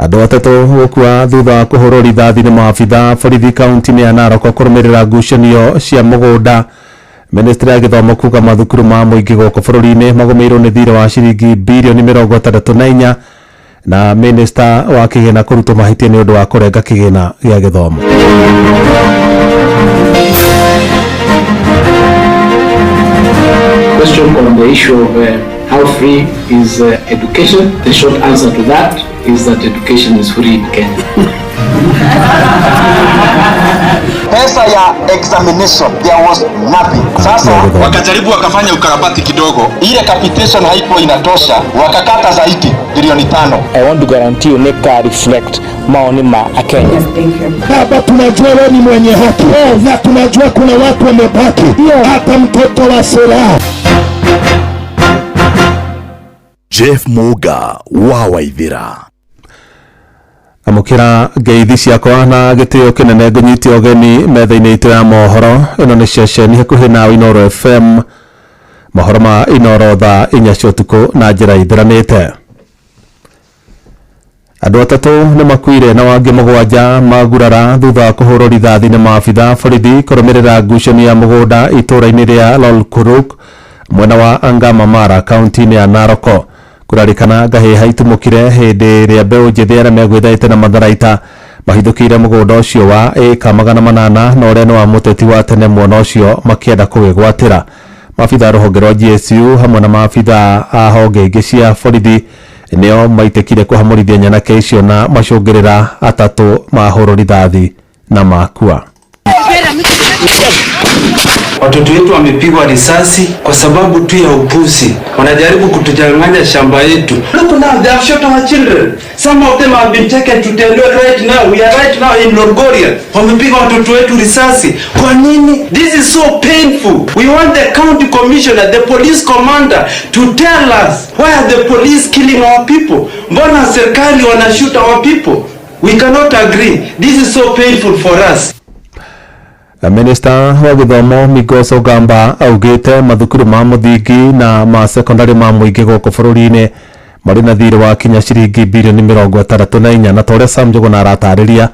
Andũ atatũ gũkua thutha wa kũhũrwo rithathi nĩ maabitha borithi kaunti-inĩ ya Narok kũrũmĩrĩra ngucanio cia mũgũnda. Ministry ya gĩthomo kuga mathukuru ma mũingĩ gũkũ bũrũri-inĩ magũmĩirwo nĩ thirĩ wa ciringi birioni 64 na minister wa kĩgĩna kũrutwo mahĩtia nĩ ũndũ wa kũrenga kĩgĩna gĩa gĩthomo. Question on the issue of how free is education. The short answer to that is that education is free in Kenya. Pesa ya examination there was nothing. Sasa wakajaribu wakafanya ukarabati kidogo, ile capitation haikuwa inatosha, wakakata zaidi bilioni 5. I want to guarantee you NECA reflect maoni ma Kenya. Baba, tunajua wewe ni mwenye haki na tunajua kuna watu wamebaki, hata mtoto wa Sera. Jeff Muga wa Waithira amukira ngeithi ciakwa na gĩtĩo kĩnene ngũnyitia ũgeni metha-inĩ itũ ya mohoro. Ĩno nĩ ceceni hakuhĩ na Inooro FM, mohoro ma Inooro thaa 4 cia ũtukũ na njĩra ithiranĩte. Andũ atatũ nĩ makuire na wangĩ 7 magurara thutha wa kũhũrwo rithathi nĩ maabitha borithi kũrũmĩrĩra ngucanio ya mũgũnda itũũra-inĩ rĩa Lolkuruk mwena wa Angamamara kaunti-inĩ ya Narok. Kurarikana ngahĩha itumũkire hĩndĩ ĩrĩa mbeũ njĩthĩ arĩa megwĩthaĩte na matharaita mahithũkĩire mũgũnda ũcio wa ĩka 800 na ũrĩa nĩ wa mũteti wa tene mwena ũcio makĩenda kũwĩgwatĩra. Maabitha rũhonge rwa GSU hamwe na maabitha a honge ingĩ cia borithi nĩo maitĩkire kũhamũrithia nyanake icio na macũngĩrĩra atatũ mahũrwo rithathi na makua. Watoto wetu wamepigwa risasi kwa sababu tu ya upuzi. Wanajaribu kutujanganya shamba yetu. Look now, they have shot our children. Some of them have been taken to Tendwe right now. We are right now in Lorgoria. Wamepiga watoto wetu risasi. Kwa nini? This is so painful. We want the county commissioner, the police commander to tell us why are the police killing our people? Mbona serikali wanashoot our people? We cannot agree. This is so painful for us. Minister wa gĩthomo Migos Ogamba augĩte mathukuru ma mũthingi na ma secondary ma mũingĩ gũkũ bũrũri-inĩ marĩ na thirĩ wa kinya ciringi birioni 64 na torĩa Sam Njuguna aratarĩria.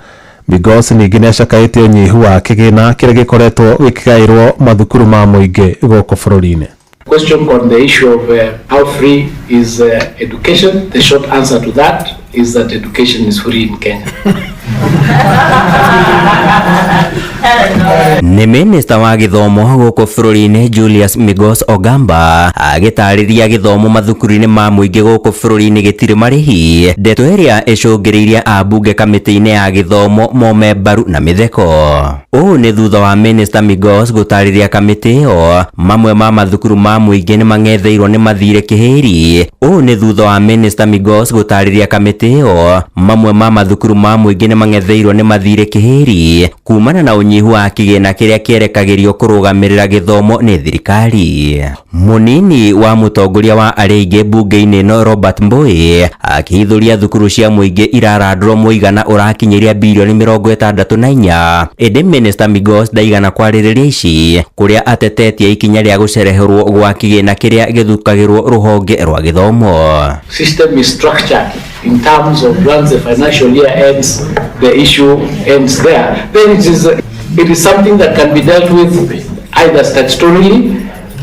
Migos ningĩ nĩacakaĩte ũnyihu wa kĩgĩna kĩrĩa gĩkoretwo gĩkĩgaĩrwo mathukuru ma mũingĩ gũkũ bũrũri-inĩ. Question on the issue of how free is education. The short answer to that is that education is free in Kenya. Nĩ minista wa gĩthomo gũkũ bũrũri-inĩ Julius Migos Ogamba agĩtarĩria gĩthomo mathukuru-inĩ ma mũingĩ gũkũ bũrũri-inĩ gĩtirĩ marĩhi, ndeto ĩrĩa ĩcũngĩrĩirie ambunge kamĩtĩ-inĩ ya gĩthomo mome mbaru na mĩtheko. Ũũ nĩ thutha wa minista Migos gũtarĩria kamĩtĩ ĩyo mamwe ma mathukuru ma mũingĩ nĩ mang'etheirwo nĩ mathirĩ kĩhĩri. Ũũ nĩ thutha wa minista Migos gũtarĩria kamĩtĩ ĩyo mamwe ma mathukuru ma mũingĩ nĩ mang'etheirwo nĩ mathirĩ kĩhĩri kumana na ũnyihu wa kĩgĩna kĩrĩa kĩerekagĩrio kũrũgamĩrĩra gĩthomo nĩ thirikari. Mũnini wa mũtongoria wa arĩa aingĩ bunge-inĩ ĩno Robert Mbui akĩhithũria thukuru cia mũingĩ irarandũrwo mũigana ũrakinyĩria birioni 64. Ĩndĩ Minister Migos ndaigana kwarĩrĩria ici kũrĩa atetetie ikinya rĩa gũcereherwo gwa kĩgĩna kĩrĩa gĩthukagĩrwo rũhonge rwa gĩthomo. System is structured in terms of once the financial year ends, the issue ends there. Then it is something that can be dealt with either statutorily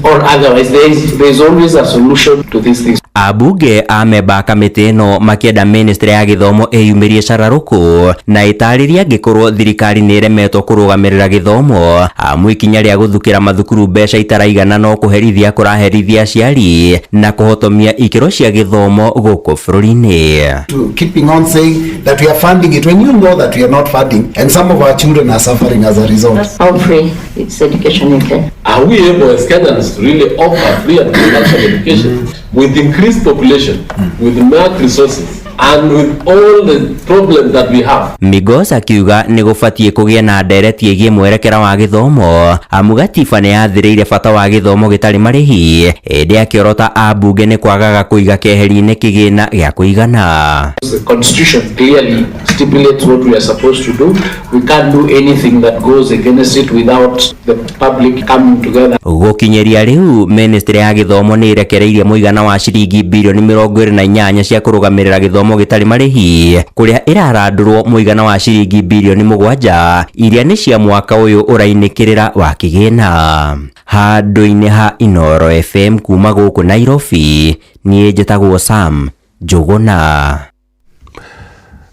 or otherwise. There is always a solution to these things. Abunge ameba kamĩtĩ ĩno makĩenda ministry ya gĩthomo ĩyumĩrie cararũkũ na ĩtarĩria angĩkorwo thirikari nĩ ĩremetwo kũrũgamĩrĩra gĩthomo amu ikinya rĩa gũthukĩra mathukuru mbeca itaraigana no kũherithia kũraherithia aciari na kũhotomia ikĩro cia gĩthomo gũkũ bũrũri-inĩ. Keeping on saying that we are funding it when you know that we are not funding and some of our children are suffering as a result. How free is education in Kenya? Are we able as Kenyans to really offer free and universal education with increased population, with marked resources, and with all the problems that we have? Migos akiuga nĩ gũbatiĩ kũgĩa na ndereti ĩgiĩ mwerekera wa gĩthomo amu gatiba nĩ yathĩrĩire bata wa gĩthomo gĩtarĩ marĩhi, ĩndĩ akĩorota ambunge nĩ kwagaga kũiga keheri-inĩ kĩgĩna gĩa kũigana. The constitution clearly stipulates what we are supposed to do. We can't do anything that goes against it without the public coming together. Gũkinyĩria rĩu ministry ya gĩthomo nĩ ĩrekereirie mũigana wa ciringi birioni 28 cia kũrũgamĩrĩra gĩthomo githomo gitari marihi kuria irarandurwo muigana wa ciringi bilioni 7 iria ni cia mwaka uyu urainikirira wa kigina. Handu-ini ha Inoro FM kuma guku Nairobi, nie njitagwo Sam Njuguna.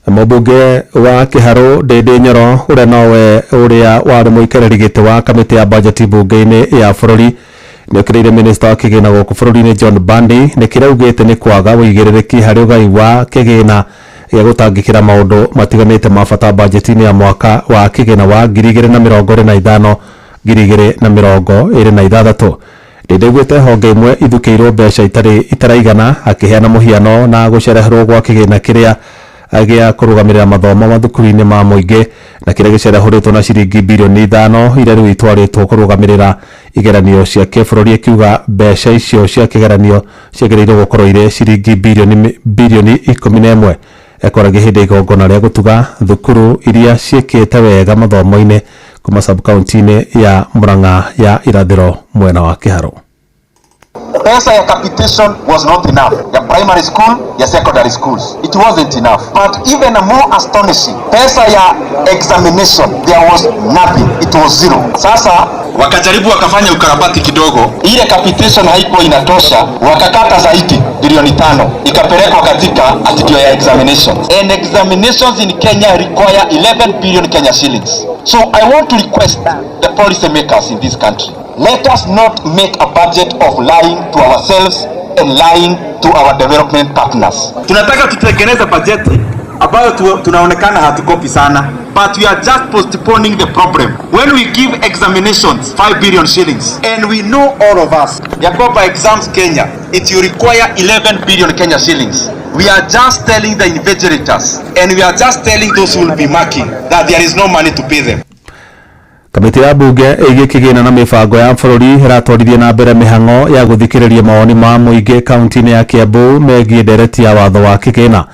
Mũmbunge wa Kĩharũ Ndĩndĩ Nyoro ũrĩa nowe ũrĩa warĩ mũikarĩri gĩtĩ wa kamĩtĩ ya bajeti mbunge-inĩ ya bũrũri nĩokĩrĩire minista wa kĩgĩna gũkũ bũrũri-inĩ John Mbandi nĩkĩraugĩte nĩ kwaga wĩigĩrĩrĩki harĩ ũgai wa kĩgĩna gĩa gũtangĩkĩra maũndũ matiganĩte ma bata bajeti-inĩ ya mwaka wa kĩgĩna wa 2025 2026. Ndĩndĩgwĩte honge imwe ithukĩirwo mbeca itaraigana akĩheana mũhiano na gũcereherwo gwa kĩgĩna kĩrĩa gĩa kũrũgamĩrĩra mathomo mathukuru-inĩ ma mũingĩ na kĩrĩa gĩcerehũrĩtwo na ciringi bilioni 5 iria rĩu itwarĩtwo kũrũgamĩrĩra igeranio cia kĩbũrũri, akiuga mbeca icio cia kĩgeranio ciagĩrĩirwo gũkorwo irĩ ciringi bilioni 11. Ekwaragia hĩndĩ igongona rĩa gũtuga thukuru iria ciĩkĩte wega mathomo-inĩ kuma sub-county-inĩ ya Murang'a ya irathĩro mwena wa Kĩharũ. Pesa ya capitation was not enough. Ya primary school, ya secondary schools. It wasn't enough. But even more astonishing, pesa ya examination, there was nothing. It was zero. Sasa wakajaribu wakafanya ukarabati kidogo. Ile capitation haikuwa inatosha, wakakata zaidi bilioni 5. Ikapelekwa katika atitio ya examination. And examinations in Kenya require 11 billion Kenya shillings. So I want to request the policy makers in this country, let us not make a budget of lying to ourselves and lying to our development partners. Tunataka tutengeneze bajeti ambayo tunaonekana hatukopi sana, but we are just postponing the problem. When we give examinations 5 billion shillings and we know all of us Yakoba exams Kenya, it will require 11 billion Kenya shillings. We are just telling the invigilators and we are just telling those who will be marking that there is no money to pay them. Kamĩtĩ ya mbunge ĩgiĩ kĩgĩna na mĩbango ya bũrũri ĩratwarithia na mbere mĩhang'o ya gũthikĩrĩria mawoni ma mũingĩ kaunti-inĩ ya Kiambu megiĩ ndereti ya watho wa kĩgĩna,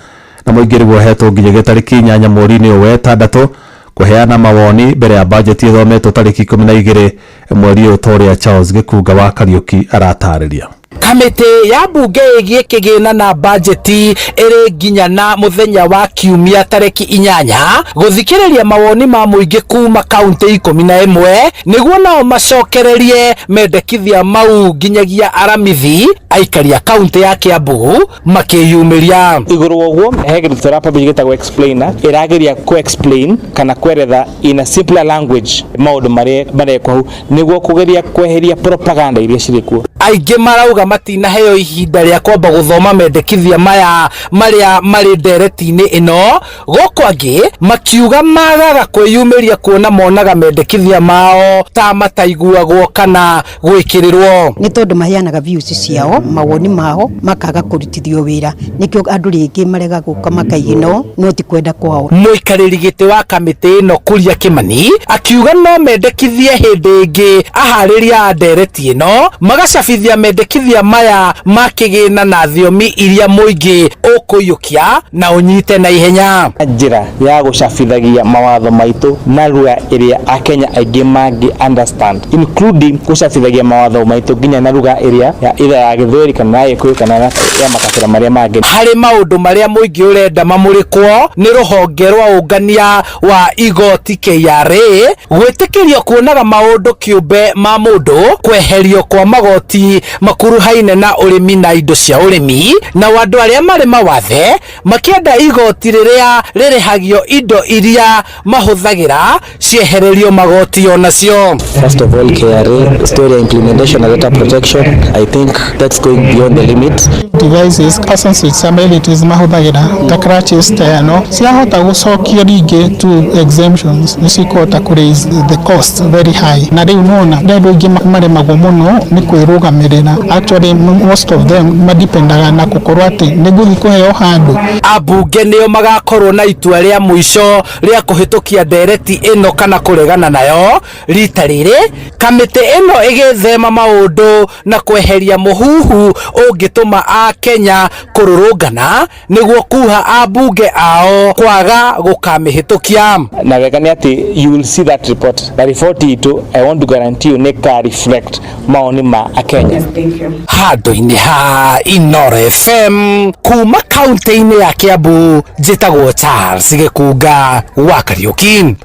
na mũingĩ rĩu ũhetwo nginya tarĩki 8 mweri-inĩ ũyũ wa 6 kũheana mawoni mbere ya bajeti ĩthometwo tarĩki 12 mweri ũyũ, torĩa Charles Gĩkunga wa Kariuki aratarĩria. Kamĩtĩ ya mbunge ĩgiĩ kĩgĩna na bajeti ĩrĩ nginya na mũthenya wa kiumia tarĩki 8 gũthikĩrĩria mawoni ma mũingĩ kuma kaunti 11 nĩguo nao macokererie mendekithia mau nginyagia aramithi aikari a kaunti ya Kiambu makĩyumĩria. Igũrũ woguo he kĩndũ tũrapa gĩtagwo explainer ĩrageria ku-explain kana kweretha in a simpler language maũndũ marekwo hau nĩguo kũgeria kweheria propaganda iria cirĩ kuo. Aingĩ marauga matinaheo ihinda rĩa kwamba gũthoma mendekithia maya marĩa marĩ ndereti-inĩ ĩno, gũkũ angĩ makiuga magaga kwĩyumĩria kuona monaga mendekithia mao ta mataiguagwo kana gwĩkĩrĩrwo. Nĩ tondũ maheanaga views ciao, mawoni mao makaga kũrutithio wĩra, nĩkĩo andũ rĩngĩ marega gũka makaigino no ti kwenda kwao. Mũikarĩri gĩtĩ wa kamĩtĩ ĩno Kuria Kimani akiuga no mendekithie hĩndĩ ĩngĩ aharĩria a ndereti ĩno magacabithia mendekithia maya ma kĩgĩna na thiomi iria mũingĩ ũkũiyũkia na ũnyite na ihenya. Njĩra ya gũcabithagia mawatho maitũ na lugha ĩrĩa Akenya aingĩ mangĩ understand, including gũcabithagia mawatho maitũ nginya na lugha ĩrĩa ya Gĩthweri kana ya Gĩkũyũ kana ya makabira marĩa mangĩ. Harĩ maũndũ marĩa mũingĩ ũrenda mamũrĩkwo nĩ rũhonge rwa ũngania wa igoti KRA gwĩtĩkĩrio kuonaga maũndũ kĩũmbe ma mũndũ, kweherio kwa magoti makuruhaine na ũrĩmi na indo cia ũrĩmi, na andũ arĩa marĩ mawathe makĩenda igoti rĩrĩa rĩrĩhagio indo iria mahũthagĩra ciehererio magoti onacio. First of all, KRA story implementation and data protection, I think that's going beyond the limit. Devices persons with disabilities mahũthagĩra ta crutches ta ĩno ciahota gũcokio rĩngĩ to exemptions nĩcikũhota kũ raise the cost very high, na rĩu nona andũ aingĩ maremagwo mũno nĩ kwĩrũgamĩrĩra. Actually most of them madipendaga na gũkorwo atĩ nĩguo kũheo handũ. Ambunge nĩo magakorwo na itua rĩa mũico rĩa kũhĩtũkia ndereti ĩno kana kũregana nayo. Rita rĩrĩ kamĩtĩ ĩno ĩgĩthema maũndũ na kweheria mũhuhu ũngĩtũma a Kenya kũrũrũngana nĩguo kuha ambunge ao kwaga gũkamĩhĩtũkia. Na wega nĩ atĩ you will see that report. The report itũ I want to guarantee you nĩ ka reflect maoni ma Akenya. Kenya. Handũ-inĩ ha Inooro FM kuma kaunti-inĩ ya Kiambu, njĩtagwo Charles Gĩkunga wa Kariuki.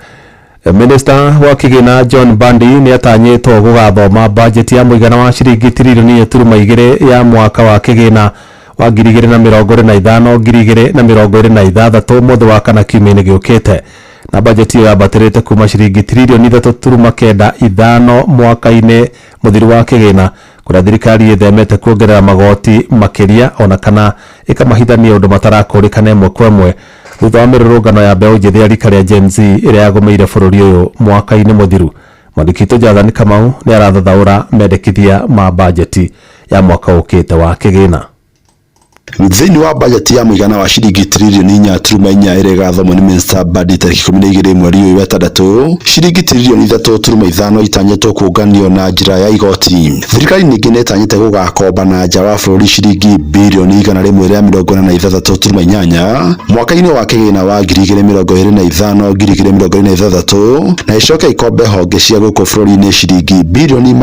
Minister wa kigina John Bandi ni atanyĩtwo gũgathoma budget ya mũigana wa ciringi tiririoni 2.2 ya mwaka wa kigina wa 2025-2026 mwezi wa kana kiumia-inĩ gĩũkĩte, na budget iyo yabatĩrĩte kuma ciringi tiririoni 3.95 mwaka-inĩ mũthiru wa kigina, kũrĩa thirikari ĩthemete kuongerera magoti makĩria ona kana ĩkamahithania ũndũ matarakũrĩkana ĩmwe kwa ĩmwe thutha wa mĩrũrũngano ya mbeũ njĩthĩ ya rika rĩa Gen Z ĩrĩa yagũmĩire bũrũri ũyũ mwaka-inĩ mũthiru. Mwandĩki Jonathan Kamau nĩ arathathaũra mendekithia ma bajeti ya mwaka ũkĩte wa kĩgĩna. Thĩinĩ wa bajeti ya mũigana wa ciringi tiririoni 4.4 ĩrĩa ĩgathomwo nĩ Minister Bandi tarĩki 12 mweri ũyũ wa ĩtandatũ, ciringi tiririoni 3.5 itanyĩtwo kũnganio na njĩra ya igoti. Thirikari ningĩ nĩ ĩtanyĩte gũgakomba na nja wa bũrũri ciringi birioni 146.8 mwaka-inĩ wa kĩgĩna wa 2025-2026 na ĩcoke ikombe honge cia gũkũ bũrũri-inĩ ciringi birioni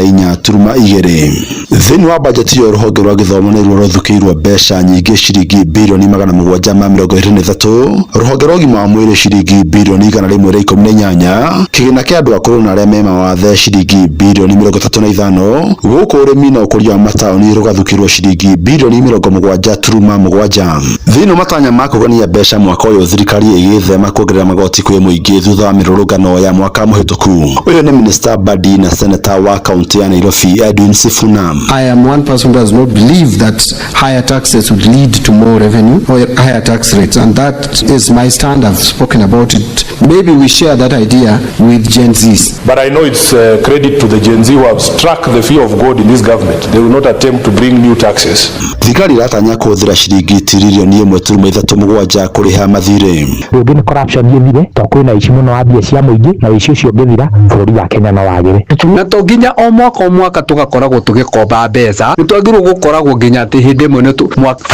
684.2. Thĩinĩ wa bajeti ya rũhonge rwa gĩthomo nĩruo rũthukĩirwo mbeca nyingĩ ciringi birioni 723, rũhonge rwa ũgima wa mwĩrĩ ciringi birioni 118, kĩgĩna kĩa andũ akũrũ na arĩa me mawathe ciringi birioni 35, gũkũ ũrĩmi na ũkũria wa mataũni rũgathukĩirwo ciringi birioni 7.7. Thĩinĩ wa matanya ma kũgania mbeca mwaka ũyũ, thirikari ĩgĩthema kuongerera magoti kwĩ mũingĩ thutha wa mĩrũrũngano ya mwaka mũhĩtũku. Ũyũ nĩ Minister Bandi na Senator wa kaunti ya Nairobi Edwin Sifuna. I am one person who does not believe that higher taxes would lead to more revenue or higher tax rates, and that is my stand. I've spoken about it. Maybe we share that idea with Gen Zs. But I know it's credit to the Gen Z who have struck the fear of God in this government. They will not attempt to bring new taxes. Thirikari iratanya kũhũthĩra ciringi tiririoni 1.37 kũrĩha mathirĩ. Rĩngĩ nĩ corruption gĩthire, to kwĩna ici mũno wa mbia cia mũingĩ na ici ũcio ũngĩthira bũrũri wa Kenya no wagĩre. Na to nginya o mwaka tugakoragwo tũgĩkomba mbeca. Nĩtwagĩrĩirwo gũkoragwo nginya atĩ hĩndĩ ĩmwe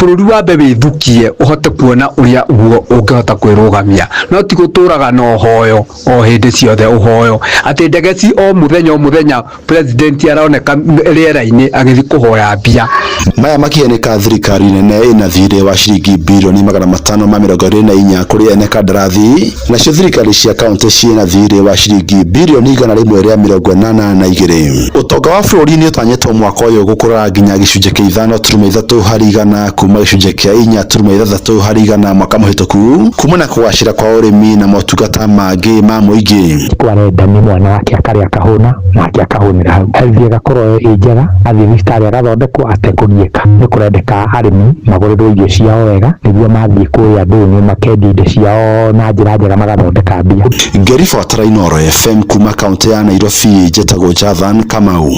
bũrũri wa mbere wĩthukie ũhote kuona ũrĩa ũngĩhota kwĩrũgamia. No ti gũtũraga na ũhoyo o hĩndĩ ciothe ũhoyo. Atĩ ndege ci o mũthenya president aroneka rĩera-inĩ agĩthiĩ kũhoya mbia. Maya makĩheneka thirikari nene ĩna thirĩ wa ciringi birioni 524 kũrĩ ene kandarathi, nacio thirikari cia kaunti ciĩna thirĩ wa ciringi birioni 182. Ũtonga wa bũrũri nĩ ũtanyĩtwo mwaka ũyũ gũkũra nginya gĩcunjĩ kĩa 5.3 harĩ igana kuma gĩcunjĩ kĩa 4.6 harĩ igana mwaka mũhĩtũku, kuma na kũgacĩra kwa ũrĩmi na motungata mangĩ ma mũingĩ. Kwarenda nĩ mwana wake akarĩa kahũna nake akahũnĩra hau, health ĩgakorwo ĩ njega, athiĩ thibitarĩ agathondekwo atekũgiĩka. Nĩ kũrendeka arĩmi magũrĩrwo irio ciao wega nĩguo mathiĩ kũrĩa ndũnyũ makendia indo ciao na njĩra njega magathondeka mbia. Ngĩribotera Inooro FM kuma kaunti ya Nairobi, njĩtagwo Jonathan Kamau.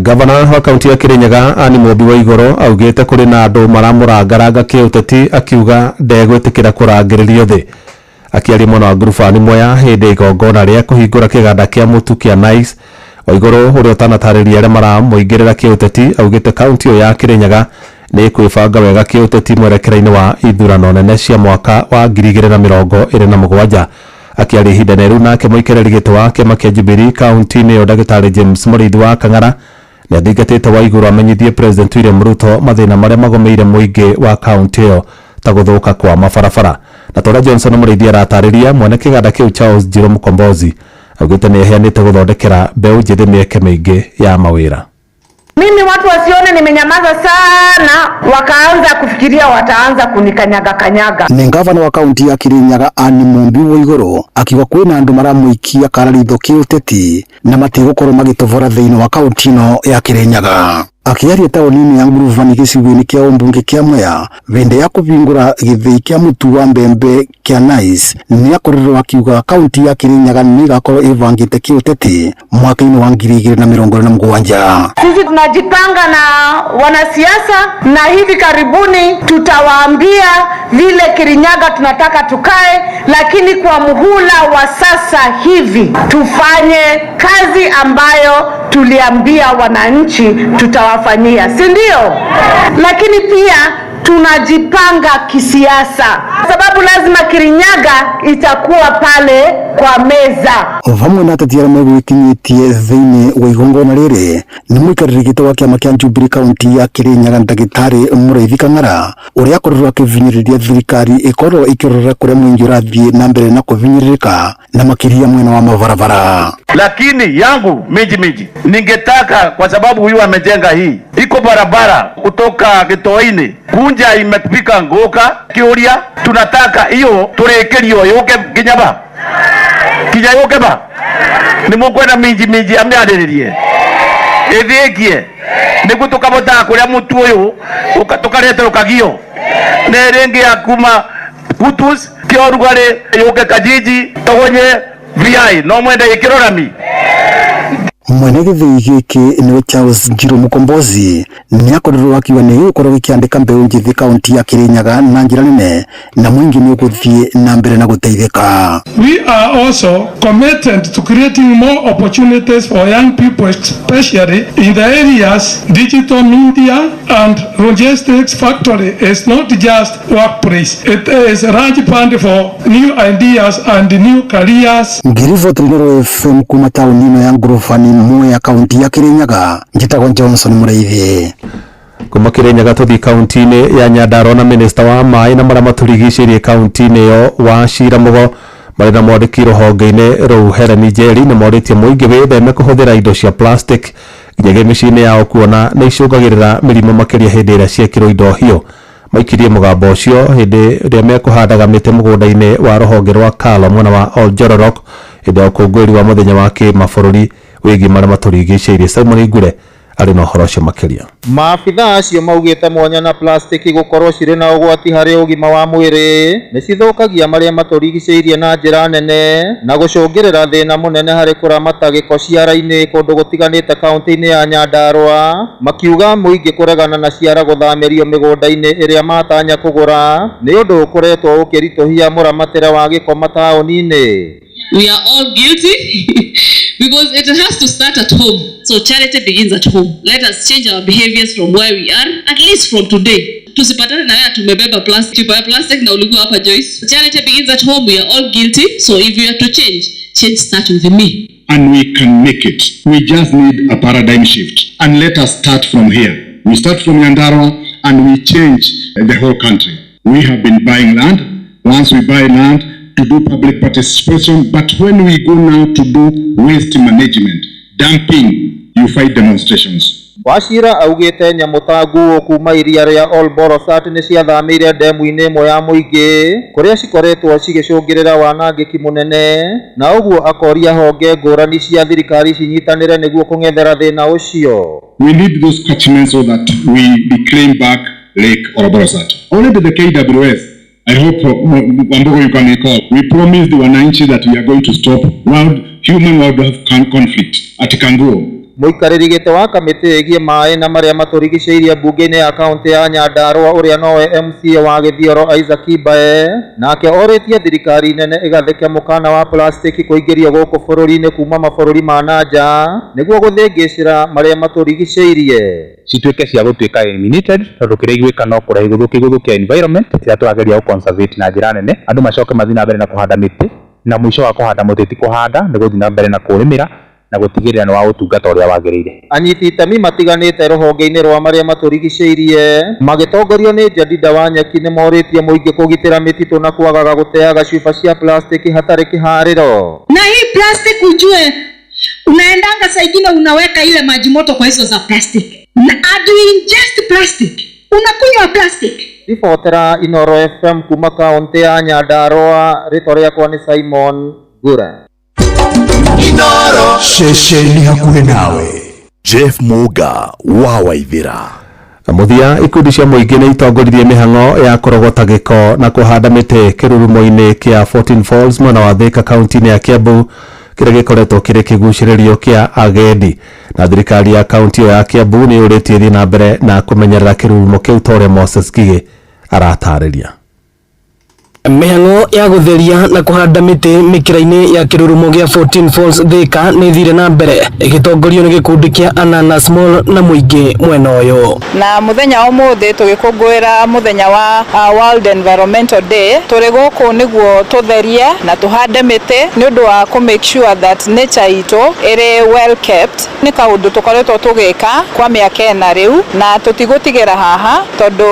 Gavana wa kaunti ya Kirinyaga Anne Mũmbi wa Igũrũ augĩte kũrĩ na andũ maramũrangaranga kĩũteti, akiuga ndegwĩtĩkĩra kũrangĩrĩrio thĩ. Akĩaria mwena wa ngurubani Mwea hĩndĩ igongona rĩa kũhingũra kĩganda kĩa mũtu kĩa Nice, Waigũrũ ũrĩa ũtanatarĩria arĩa maramũingĩrĩra kĩũteti augĩte kaunti ĩyo ya Kirinyaga nĩ kwĩbanga wega kĩũteti mwerekera-inĩ wa ithurano nene cia mwaka wa 2027. Akiaria ihinda rĩu nake mũikarĩri gĩtĩ wa kĩama kĩa Jubilee kaunti-inĩ ĩyo Ndagĩtarĩ James Mũrĩithi wa Kang'ara nĩ athingatĩte Waigũrũ amenyithie President William Ruto mathĩna marĩa magomeire mũingĩ wa kaunti ĩyo ta gũthũka kwa mabarabara. Na Tora Johnson Mũrĩithi aratarĩria mwene kĩganda kĩu Charles Njirũ Mũkombozi augĩte nĩ aheanĩte gũthondekera mbeũ njĩthĩ mĩeke mĩingĩ ya mawĩra. Mimi watu wasione nimenyamaza sana wakaanza kufikiria wataanza kunikanyaga. Ni gavana wa kaunti ya Kirinyaga Anne Mũmbi wa Igũrũ akiuga kwĩna andũ maramũikia kararitho kĩũteti na matigũkorwo magĩtovora thĩinĩ wa kaunti ĩno ya Kirinyaga. Akiaria taũni-inĩ ya ngurubani gĩcigo-inĩ kĩa ũmbunge kĩa Mwea hĩndĩ ya kũhingũra gĩthĩi kĩa mũtu wa mbembe kĩa Nice, nĩ akorirwo akiuga kaunti ya Kirinyaga nĩ ĩgakorwo ĩbangĩte kĩũteti mwaka-inĩ wa 2027. Sisi tunajipanga na wanasiasa na hivi karibuni tutawaambia vile Kirinyaga tunataka tukae, lakini kwa muhula wa sasa hivi tufanye kazi ambayo tuliambia wananchi tutawafanyia, si ndio? Lakini pia tunajipanga kisiasa, sababu lazima Kirinyaga itakuwa pale kwa meza. Vamwe na ateti arĩa megwĩkinyĩtie thĩinĩ wa igongona rĩrĩ nĩ mũikarĩri gĩtĩ wa kĩama kĩa Jubilee kaunti ya Kirinyaga Ndagĩtarĩ Mũraithi Kang'ara, ũrĩa akorirwo akĩvinĩrĩria thirikari ĩkorwo ĩkĩrora kũrĩa mũingĩ ũrathiĩ na mbere na kũvinĩrĩrĩka na makĩria mwena wa mabarabara. Lakini yangu miji ningetaka, kwa sababu huyu amejenga hii, iko barabara kutoka Gĩtoi-inĩ kunja imefika Ngoka Kiuria, tunataka hiyo turekerio yoke Kinyaba kija yoke ba ni mukwenda miji amyarĩrĩrie ithikie nĩguo tukabota kuria mutu uyu tukarete rukagio na rengi ya kuma Kutus Kiorugare yoke Kajiji togonye VI no mwenda ikirorami. Mwene gĩthĩi gĩkĩ nĩwe Charles Njiro Mukombozi nĩ akorirwo akiuga nĩ gĩgũkorwo gĩkĩandĩka mbeũ njĩthĩ kaunti ya Kirinyaga na njĩra nene na mũingĩ nĩ ũgũthiĩ na mbere na gũteithĩka. We are also committed to creating more opportunities for young people, especially in the areas digital media and logistics factory is not just workplace. It is a large fund for new ideas and new careers. Ngirivoti Nero FM kuma taũni ya Ngorofani Mwea kaunti ya Kirinyaga, njĩtagwo Johnson Mũraithi. Kuma Kirinyaga tuthi kaunti-inĩ ya Nyandarua na minista wa maĩ na marĩa matũrigicĩirie kaunti-inĩ ĩyo Wachira Mũgo marĩ na mwandĩki rũhonge-inĩ rũu Helen Njeri nĩ morĩtie mũingĩ wĩtheme kũhũthĩra indo cia plastic nginyagia mĩciĩ-inĩ yao kuona nĩ icũngagĩrĩra mĩrimũ makĩria hĩndĩ ĩrĩa ciekĩrwo indo hiũ. Maikirie mũgambo ũcio hĩndĩ ĩrĩa mekũhandaga mĩtĩ mũgũnda-inĩ wa rũhonge rwa Kalo mwena wa Oljororok hĩndĩ ya ũkũngũĩri wa mũthenya wa kĩmabũrũri wĩgiĩ marĩa matũrigicĩirie. Simon Ngure arĩ na ũhoro ũcio makĩria. Maabitha acio maugĩte mwanya na plastic gũkorwo cirĩ na ũgwati harĩ ũgima wa mwĩrĩ nĩ cithũkagia marĩa matũrigicĩirie na njĩra nene na gũcũngĩrĩra thĩna mũnene harĩ kũramata gĩko ciara-inĩ kũndũ gũtiganĩte kaunti-inĩ ya Nyandarua, makiuga mũingĩ kũregana na ciara gũthamĩrio mĩgũnda-inĩ ĩrĩa matanya kũgũra nĩ ũndũ ũkoretwo ũkĩritũhia mũramatĩre wa gĩko mataũni-inĩ. We are all guilty because it has to start at home. So charity begins at home. Let us change our behaviors from where we are, at least from today. Tusipatane na wewe tumebeba plastic na ulikuwa hapa Joyce. Charity begins at home. We are all guilty. So if you are to change starts with me. And we can make it. We just need a paradigm shift. And let us start from here. We start from Nyandarua and we change the whole country. We have been buying land. Once we buy land, to do public participation, but when we go now to do waste management, dumping, you fight demonstrations. Wachira augĩte nyamũ ta nguũ kuma iria rĩa Olborosat nĩ ciathamĩire ndemu-inĩ ĩmwe ya mũingĩ kũrĩa cikoretwo cigĩcũngĩrĩra wanangĩki mũnene, na ũguo akoria honge ngũrani cia thirikari cinyitanĩre nĩguo kũng'ethera thĩna ũcio. We need those catchments so that we reclaim back Lake Olborosat. Already the KWS, I hope Wambugu you can recall, we promised the wananchi that we are going to stop human-wildlife conflict at Kanguo. Mũikarĩri gĩtĩ wa kamĩtĩ ĩgiĩ maĩ na marĩa matũrigicĩirie mbunge-inĩ ya kaunti ya Nyandarua ũrĩa nowe MCA wa Gĩthioro Isaac Ibae nake orĩtie thirikari nene ĩgathĩke mũkana wa plastic kũingĩrio gũkũ bũrũri-inĩ kuma mabũrũri ma nanja nĩguo gũthĩngĩcĩra marĩa matũrigicĩirie cituĩke cia gũtuĩka eliminated tondũ kĩrĩa igwĩka no kũrehe gũthũkia environment ĩrĩa tũrageria gũ conservate na njĩra nene, andũ macoke mathiĩ na mbere na kũhanda mĩtĩ na mũico wa kũhanda mũtĩ ti kũhanda nĩ gũthiĩ na mbere na kũrĩmĩra na gũtigĩrĩra nĩ wa ũtungata ũrĩa wagĩrĩire. Anyiti itemi matiganĩte rũhonge-inĩ rwa marĩa matũrigicĩirie magĩtongorio nĩ Jadida Wanyeki nĩ morĩtie mũingĩ kũgitĩra mĩtitũ na kwagaga gũteaga chupa cia plastic hatarĩ kĩharĩro. Na hii plastic ujue unaendanga saa ingine unaweka ile maji moto kwa hizo za plastic na adu ingest plastic unakunywa plastic. Ribotera Inooro FM kuma kaunti ya Nyandarua, rĩtwa rĩakwa nĩ Simon Ngure. Inooro ceceni hakuhĩ nawe. Jeff Muga wa Waithĩra. Muthia ikundi cia mũingĩ nĩ itongoririe mĩhang'o ya kũrogota gĩko na kũhanda mĩtĩ kĩrurumo-inĩ kĩa 14 Falls mwena wa Thika kaunti-inĩ ya Kiambu kĩrĩa gĩkoretwo kĩrĩ kĩgucĩrĩrio kĩa agendi, na thirikari ya kaunti ya Kiambu nĩ yũrĩtie thiĩ na mbere na kũmenyerera kĩrurumo kĩu ta ũrĩa Moses Ngigĩ aratarĩria. Mĩhang'o ya gũtheria na kũhanda mĩtĩ mĩkĩra-inĩ ya kĩrurumo gĩa 14 Falls Thika nĩ thire na mbere ĩgĩtongorio nĩ gĩkundi kĩa Ananas Mall na mũingĩ mwena ũyũ. Na mũthenya ũmũthĩ tũgĩkũngũĩra mũthenya wa World Environmental Day, tũrĩ gũkũ nĩguo tũtherie na tũhande mĩtĩ nĩ ũndũ wa kũ make sure that nature itũ ĩrĩ well kept. Nĩ kaũndũ tũkoretwo tũgĩka kwa mĩaka ĩna rĩu na tũtigũtigĩra haha tondũ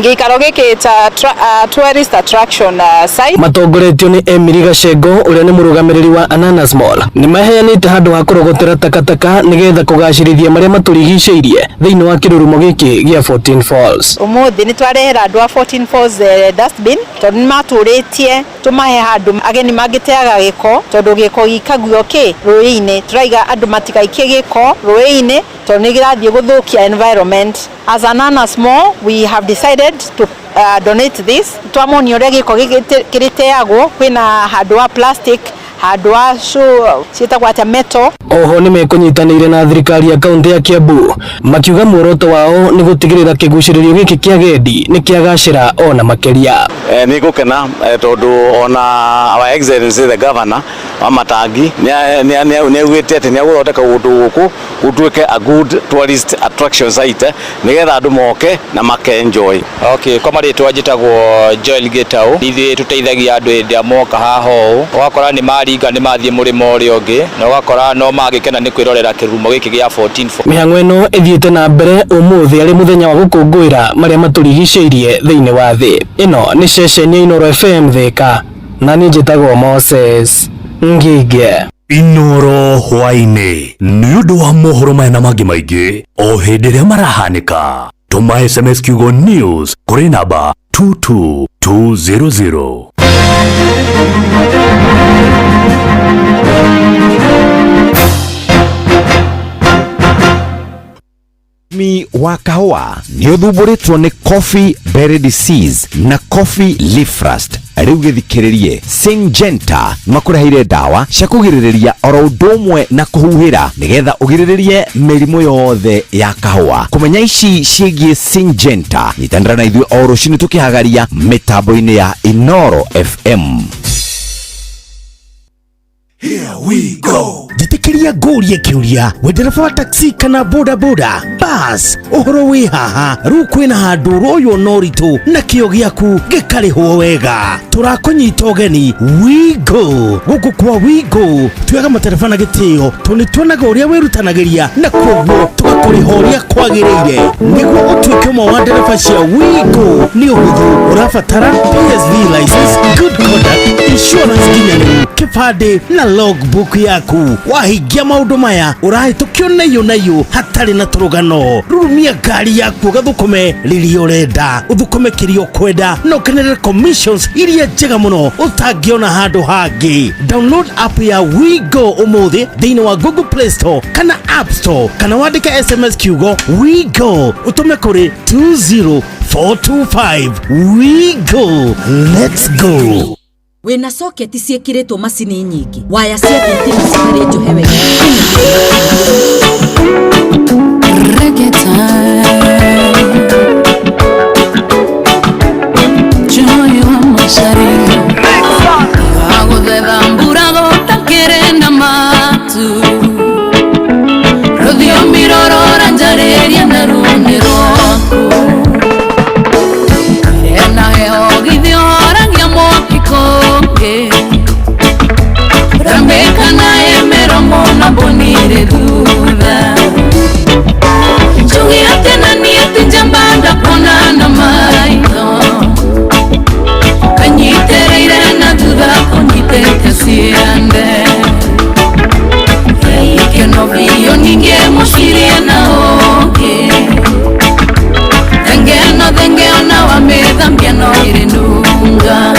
gĩikaro gĩkĩ ta tourist attraction site. Matongoretio nĩ Emily Gacengo ũrĩa nĩ mũrũgamĩrĩri wa Ananas Mall nĩ maheanĩte handũ ha kũrogotera takataka nĩgetha kũgacĩrithia marĩa matũrigicĩirie thĩinĩ wa kĩrurumo gĩkĩ gĩa 14 Falls. Ũmũthĩ nĩ twarehera andũ a 14 Falls dustbin tondũ nĩ matũrĩtie tũmahe handũ ageni mangĩteaga gĩko tondũ gĩko gĩkaguo rũĩ-inĩ, tũraiga andũ matigaikie gĩko rũĩ-inĩ tondũ nĩ gĩrathiĩ gũthũkia environment. As Ananas Mall, we have decided to donate this. Twamonio ũrĩa gĩko kĩrĩteagwo, kwĩna handũ wa plastic, handũ wa ciĩtagwo atĩa metal. Oho nĩ mekũnyitanĩire na thirikari ya kaunti ya Kiambu makiuga muoroto wao nĩ gũtigĩrĩra kĩgucĩrĩrio gĩkĩ kĩa agendi nĩ kĩagacĩra ona makĩria. Nĩ gũkena tondũ ona our excellency the governor wa Matangi nĩ augĩte atĩ nĩ agũthondeka kũndũ gũkũ gũtuĩke a good tourist attraction site nĩgetha andũ moke na makenjoy. Okay, kwa marĩtwa njĩtagwo Joel Gitau. Ithuĩ tũteithagia andũ hĩndĩ moka haha ũũ, ũgakora nĩ maringa nĩ mathiĩ mũrĩmo ũrĩa ũngĩ na ũgakora no magĩkena nĩ kwĩrorera kĩrurumo gĩkĩ gĩa 14. Mĩhang'o ĩno ĩthiĩte na mbere ũmũthĩ arĩ mũthenya wa gũkũngũĩra marĩa matũrigicĩirie thĩinĩ wa thĩ. Ĩno nĩ ceceni ya Inoro FM Thika na niĩ njĩtagwo Moses Ngige. Inoro hwainĩ nĩ ũndũ wa mohoro maya na mangĩ maingĩ o hĩndĩ ĩrĩa marahanĩka. Tũma SMS kiugo news kũrĩ namba 22200. Mũrĩmi wa kahũa nĩ ũthumbũrĩtwo nĩ coffee berry disease na coffee leaf rust. Rĩu gĩthikĩrĩrie Syngenta makũreheire ndawa cia kũgirĩrĩria oro ũndũ ũmwe na kũhuhĩra nĩgetha ũgirĩrĩrie mĩrimũ yothe ya kahũa. Kũmenya ici ciĩgiĩ Syngenta, nyitanĩra na ithuĩ o rũciinĩ tũkĩhagaria mĩtambo-inĩ ya Inoro FM. Here we go. Jitikiria ngũrie kĩũria we ndereba wa taxi kana boda boda bas ũhoro wĩ haha rĩu kwĩna handũ royo no ritũ na kĩo gĩaku gĩkarĩhwo wega tũrakũnyita ũgeni Wigo gũkũ kwa Wigo tuoyaga matereba na gĩtĩo tũnĩtuonaga ũrĩa wĩrutanagĩria na koguo tũgakũrĩha ũrĩa kwagĩrĩire nĩguo ũtuĩke ũmwe wa ndereba cia Wigo nĩ ũhũthũ ũrabatara PSV license, good conduct, insurance nginyanĩru, kĩbandĩ na logbook yaku. Wahingia maũndũ maya ũrahĩtũkio nayo hatarĩ na tũrũgano. Rurumia ngari yaku ũgathũkũme rĩrĩa ũrenda, ũthũkũme kĩrĩa ũkwenda na ũkenerere commissions iria njega mũno ũtangĩona handũ hangĩ. Download app ya Wigo ũmũthĩ thĩinĩ wa Google Play Store kana App Store kana wandĩke SMS kiugo Wigo ũtũme kũrĩ 20425. Wigo, let's go. Wĩna soketi ciĩkĩrĩtwo macini nyingĩ, waya cia thitima citarĩ njohe wega. Reggae time, joy wa mashariki. Wagũthetha mbura gũtakĩrĩ na matu, rũthio mirorora njarĩria na rũni rwaku. Ena heho githioragia mwakiko Rambeka na emero mona bonire duda Chungi atena nieti njambanda pona na maito Kanyitereire na duda konyitete siende Ike no vio ninge moshirie na oke Dengeo na wamedhambia no irenunga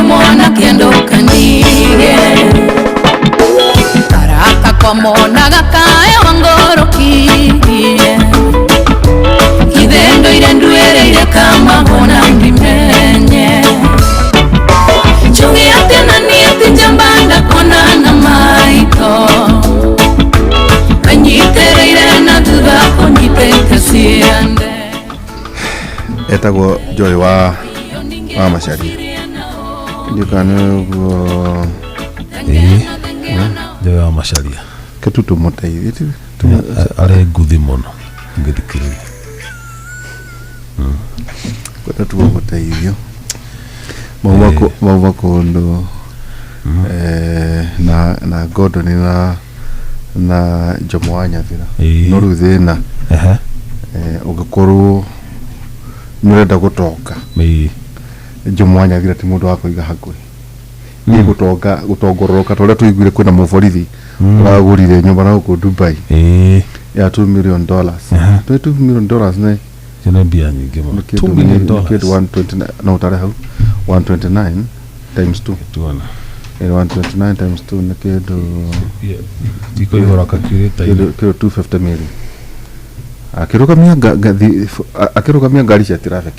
Ndio mwana kendo kanige Karaka kwa mona gakae wangorokie Kidendo ile nduere ile kama hona ndimenye Chungi ate na nieti jambanda kona na maito Kanyitere ile na tuga konyite kasiande Etagwo Joy wa Macharia ndikane go Joy wa Macharia ketutu muteithie are nguthi muno ngithikiriria ketutu muteithio mauva kundu na Gordon na Jomo wa Nyathira no riu thina ugikorwo nurenda gutonga Jomo wa Nyathira ti mundu wa kuiga hakuri ni gutongororoka toria tuiguire kwina muborithi uragurire nyumba na huko Dubai ya $2 million $2 million ne jina bia nyingi mo $2 million 129 no tare hau 129 times 2 tuona 129 times 2 ne kedo diko ihora calculator kedo 250 million akirugamia ngari cia traffic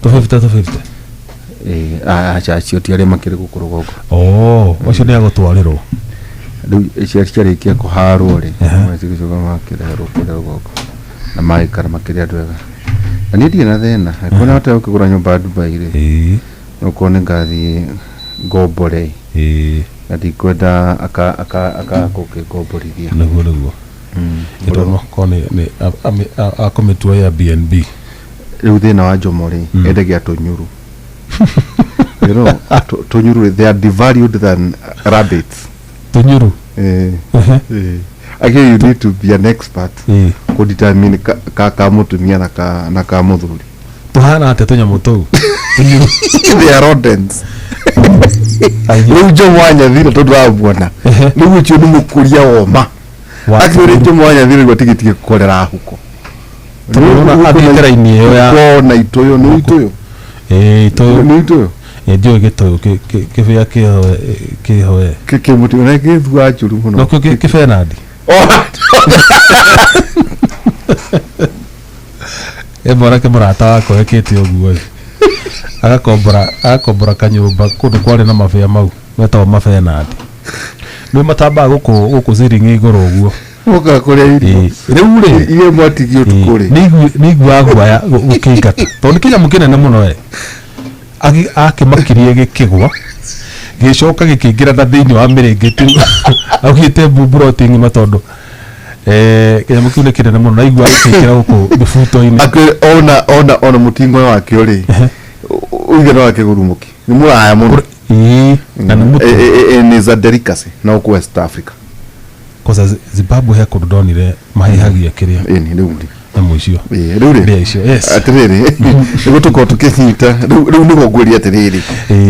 250 acha ti aria makire gukuru gogo ucio ni agutwarirwo riu ciarikia kuharwo ri macigicoka makirehwo kuria gogo na maikara makiria ndwega na ni ndina thina kuna hata ukigura nyumba Dubai ri uko ni ngathi ngombore ati kwenda aka kukikomborithia naguo ndo kone ni akometua ya BNB riu thina wa Jomo ri endagia tunyuru you know tunyuru they are devalued than rabbits tunyuru again you need to be an expert to determine ka mutumia na ka muthuri tuhana ate tunyamu tu tunyuru they are rodents riu Jomo wa Nyathira tondu abuona riu ucio ni mukuria woma akiri Jomo wa Nyathira gutigitie kukorera huko turona abitera ini yo ya na itoyo ni itoyo itoyo ni itoyo ndio gitoyo kifia kihoe mutu na githua njuru muno no kifia nadi mwana ke murata wako ekete uguo agakombora kanyumba kundu kwari na mafia mau metao mafia nadi no matamba guku ziringi iguru uguo oka kuria irio riu ri iye mwatigio tukuri nigua guaya gukingata tondu kinya mukine na muno akimakirie gikigwa gicoka gikingira na thiini wa miringiti augite bumbroting matondu kinya mukine kinene muno na igua gikingira guku bifuto-ini ona mutingo wake uri uigana wake gurumuki ni muraya muno na ni za delicacy na uko West Africa koza Zimbabwe he kudonire mahihagia kiria ni rundi na muicio riu yes atiriri nigo tuko tukinyita riu nigo ngwiri atiriri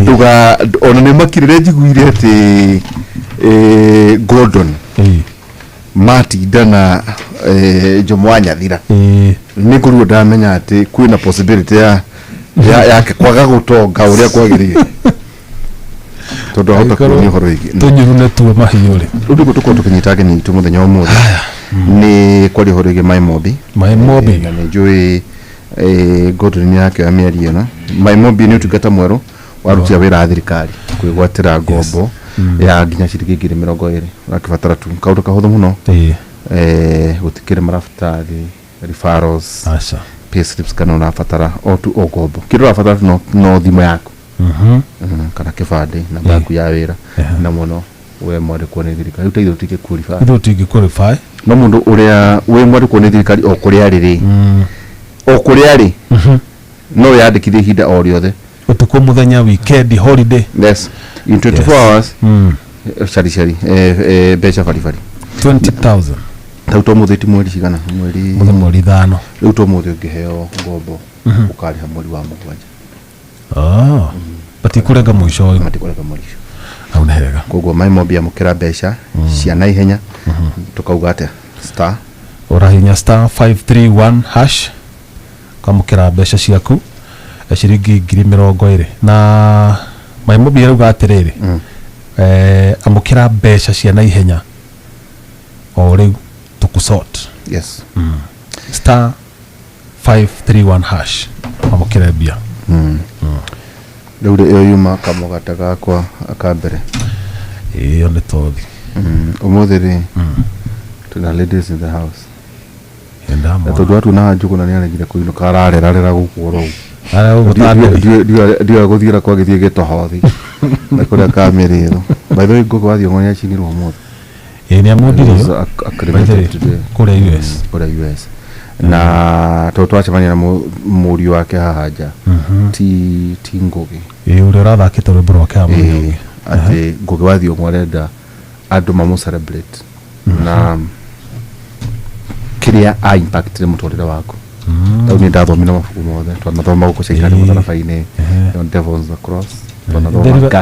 tuga ona ni makirire njiguire ati Gordon matinda Jomo wa Nyathira ni kuruo ndamenya ati kwina possibility ya kwaga gutonga uria kwagiriire tondu hota kuoni horo igi tunyuru ne tuwe mahiore ndugu tuko tukinyita ni tu muthenya umuthi ni kwari horo igi Maimobi na ni njui Gordon yake amiaria na Maimobi ni utungata mweru warutia wira thirikari kwigwatira ngombo ya nginya ciringi 20,000 akibatara tu kaundu kahuthu muno gutikire marafutari referrals payslips kana unabatara o tu ngombo kiru unabatara no thimo yako kana kibande na baku ya wira na muno we mwari kuone thirikari utaitho tike qualify itho tike qualify no mundu uria we mwari kuone thirikari o kuria riri no yandikithie hinda o riothe utuko muthenya weekend holiday yes in 24 hours shari becha farifari 20,000 tauto muthiti mweri cigana mweri 5 riu to muthi ungiheo ngombo ukariha mweri wa mugwanja batikurenga mwisho au nehega koguo Maimobi amukira becha cia na ihenya tukauga ate star urahinya star 531 hash kamukira becha ciaku ciringi 20,000 na Maimobi rauga atiriri amukira mbeca cia na ihenya o riu tukusort. Yes. Star 531 hash amukira bia. Riu iyo yuma kamugata gakwa akambere iyo ni tothi umuthi ri tuna ladies in the house endamo tondu atu na njugu na niaregire kuinuka ararera gukuro ndio guthira kwa githie gitohothi na kuria kamerero by the way gugu wathio ngoni achinirwo umuthi ni amudire kuria US na twacemania na muri wake haja ti Ngugi uri urathakite rwimbo rwake hamwe ati Ngugi wathio mwarenda andu mamu celebrate na kiria a impact le mutorire wako tau ni ndathomira mabuku mothe twanathoma guku cia irani mutharabaini on Devils Across twanathoma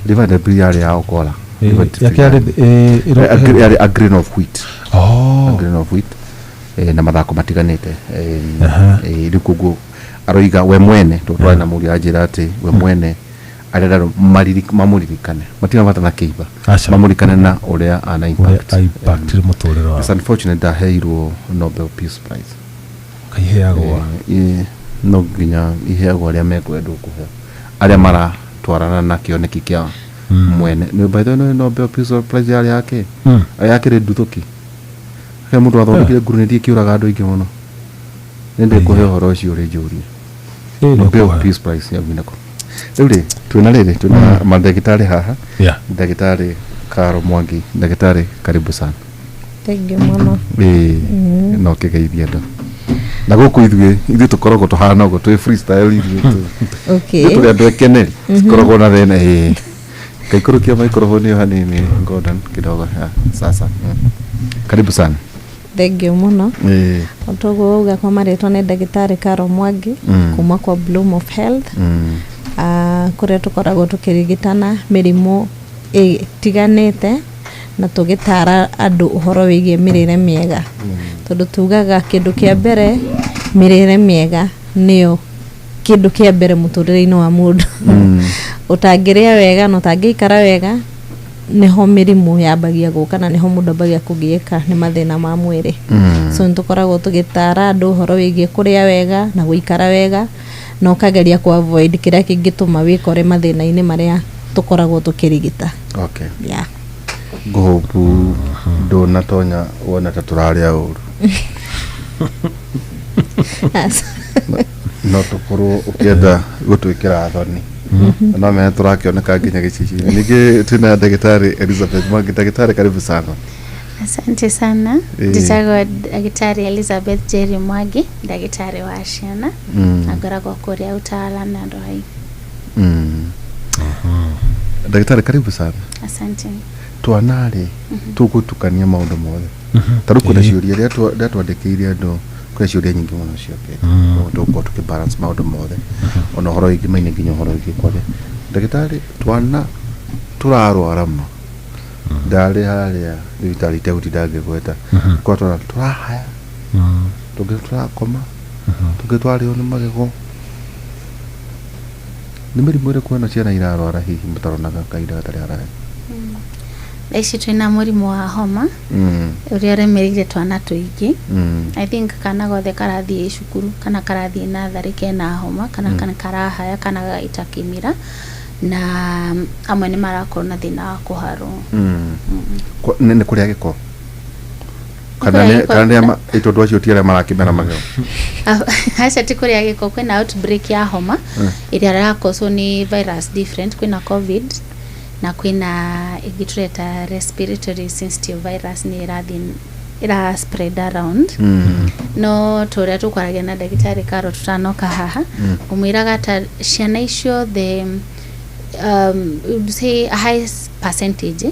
River Between yari ya Okola yari a grain of wheat a grain of wheat na mathako matiganite rikugu aroiga we mwene tutwa na muri ajira ati we mwene arera mamuririkane matina bata na kiiba mamuririkane na uria ana impact mutorero wa. It's unfortunate that heirwo Nobel Peace Prize kaiheagwa no ginya iheagwa aria mekwendwo kuhe aria mara twarana na kioneki kia mwene no by the way Nobel Peace Prize yari yake ayakire nduthuki he mundu athondekire grenade kiuraga andu ingi muno nende kuhe horo ucio ri njuri Nobel Peace Prize ya binako rĩu twina mandagĩtarĩ haha ndagĩtarĩ Karo Mwangi ndagĩtarĩ karibu sana. Thank you muno. No kĩgeithia ndo na gũkũ ithuĩ tũkoragwo tũhana ũguo twĩ freestyle ithuĩ okay tũrĩ andũ ekeneri tũkoragwo na thĩna kaikũrũkia microphone ĩyo hanini Gordon kidogo sasa karibu sana. Thank you muno. Otogo uga kwa marĩtwa nĩ ndagĩtarĩ Karo Mwangi kuma kwa Bloom of Health kuria tukoragwo tukirigitana mirimu itiganite na tugitara andu uhoro wigie mirire miega tondu tugaga kindu kia mbere mirire miega niyo kindu kia mbere muturire-ini wa mundu utangiria wega no tangikara wega niho mirimu yambagia guka na niho mundu ambagia kugieka ni mathina ma mwiri so nitukoragwo tugitara andu uhoro wigie kuria wega na guikara wega no kageria ku avoid kiria kingituma wikore mathina-ini maria tukoragwo tukirigita. Okay. Yeah. Gobu ndona tonya wona ta turaria uru. No tukorwo ukienda gutwikira thoni. No me turakioneka nginya gicici. Ningi tuna ndagĩtarĩ Elizabeth Mwangi ndagĩtarĩ karibu sana. Asante sana. Nditagwo ndagĩtarĩ Elizabeth Jerry Mwangi, ndagĩtarĩ wa ciana. Ngoragwo kuria Utala na Ndoi. Ndagĩtarĩ karibu sana. Asante. Twanarĩ tugutukania maundu mothe. Taruko na ciũria iria twandĩkĩire andũ kwa ciũria nyingĩ mũno ciokete. Tũkorwo tukibalance maundu mothe. Ona horo ingĩ maine nginya horo ingĩ kwage. Ndagĩtarĩ twana turarwara ma. Ndari haria thibitari tegũtinda ngĩgweta kwa turahaya tũngĩ turakoma tũngĩ twarĩo nĩ magego nĩ mĩrimũ ĩrĩkũ ĩno ciana irarwara hihi mũtaronaga kahinda gatarĩ haraya? Ici twina mũrimũ wa homa ũrĩa ũremereire twana tũingĩ. I think kana gothe karathiĩ cukuru kana karathiĩ natharĩ kena homa kana karahaya kana gaita kĩmira na amwe nĩ marakorwo na thĩna wa kũharwo. Nĩ kũrĩa gĩko kana itondu acio ti arĩa marakĩmera magego? Aca ti kũrĩa gĩko. Kwĩna outbreak ya homa ĩrĩa ĩrakoswo nĩ virus different. Kwĩna COVID na kwĩna ĩngĩ tũreta respiratory sensitive virus nĩ ĩra spread around. No tũrĩa tũkwaragia na ndagĩtarĩ Karo tutanoka haha ũmwĩraga ta ciana icio the say a high percentage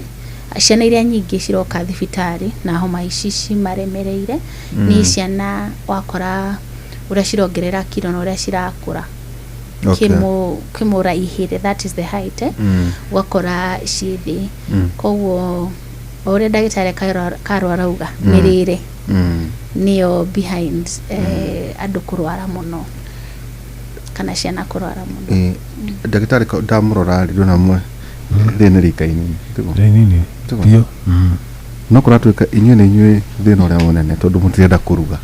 ciana iria nyingĩ ciroka thibitari na homa ici cimaremereire ni ciana wakora uria cirongerera kiro na uria cirakura kimuraihire, that is the height wakora cithi koguo uria ndagĩtarĩ Karo arauga mirire niyo behind andu kurwara muno. kana ciana kurwara muno ndagitari ndamurora ri na mwe thina rikaini nini bio no kuratuika inywe na inywe thina uria munene tondu mutirenda kuruga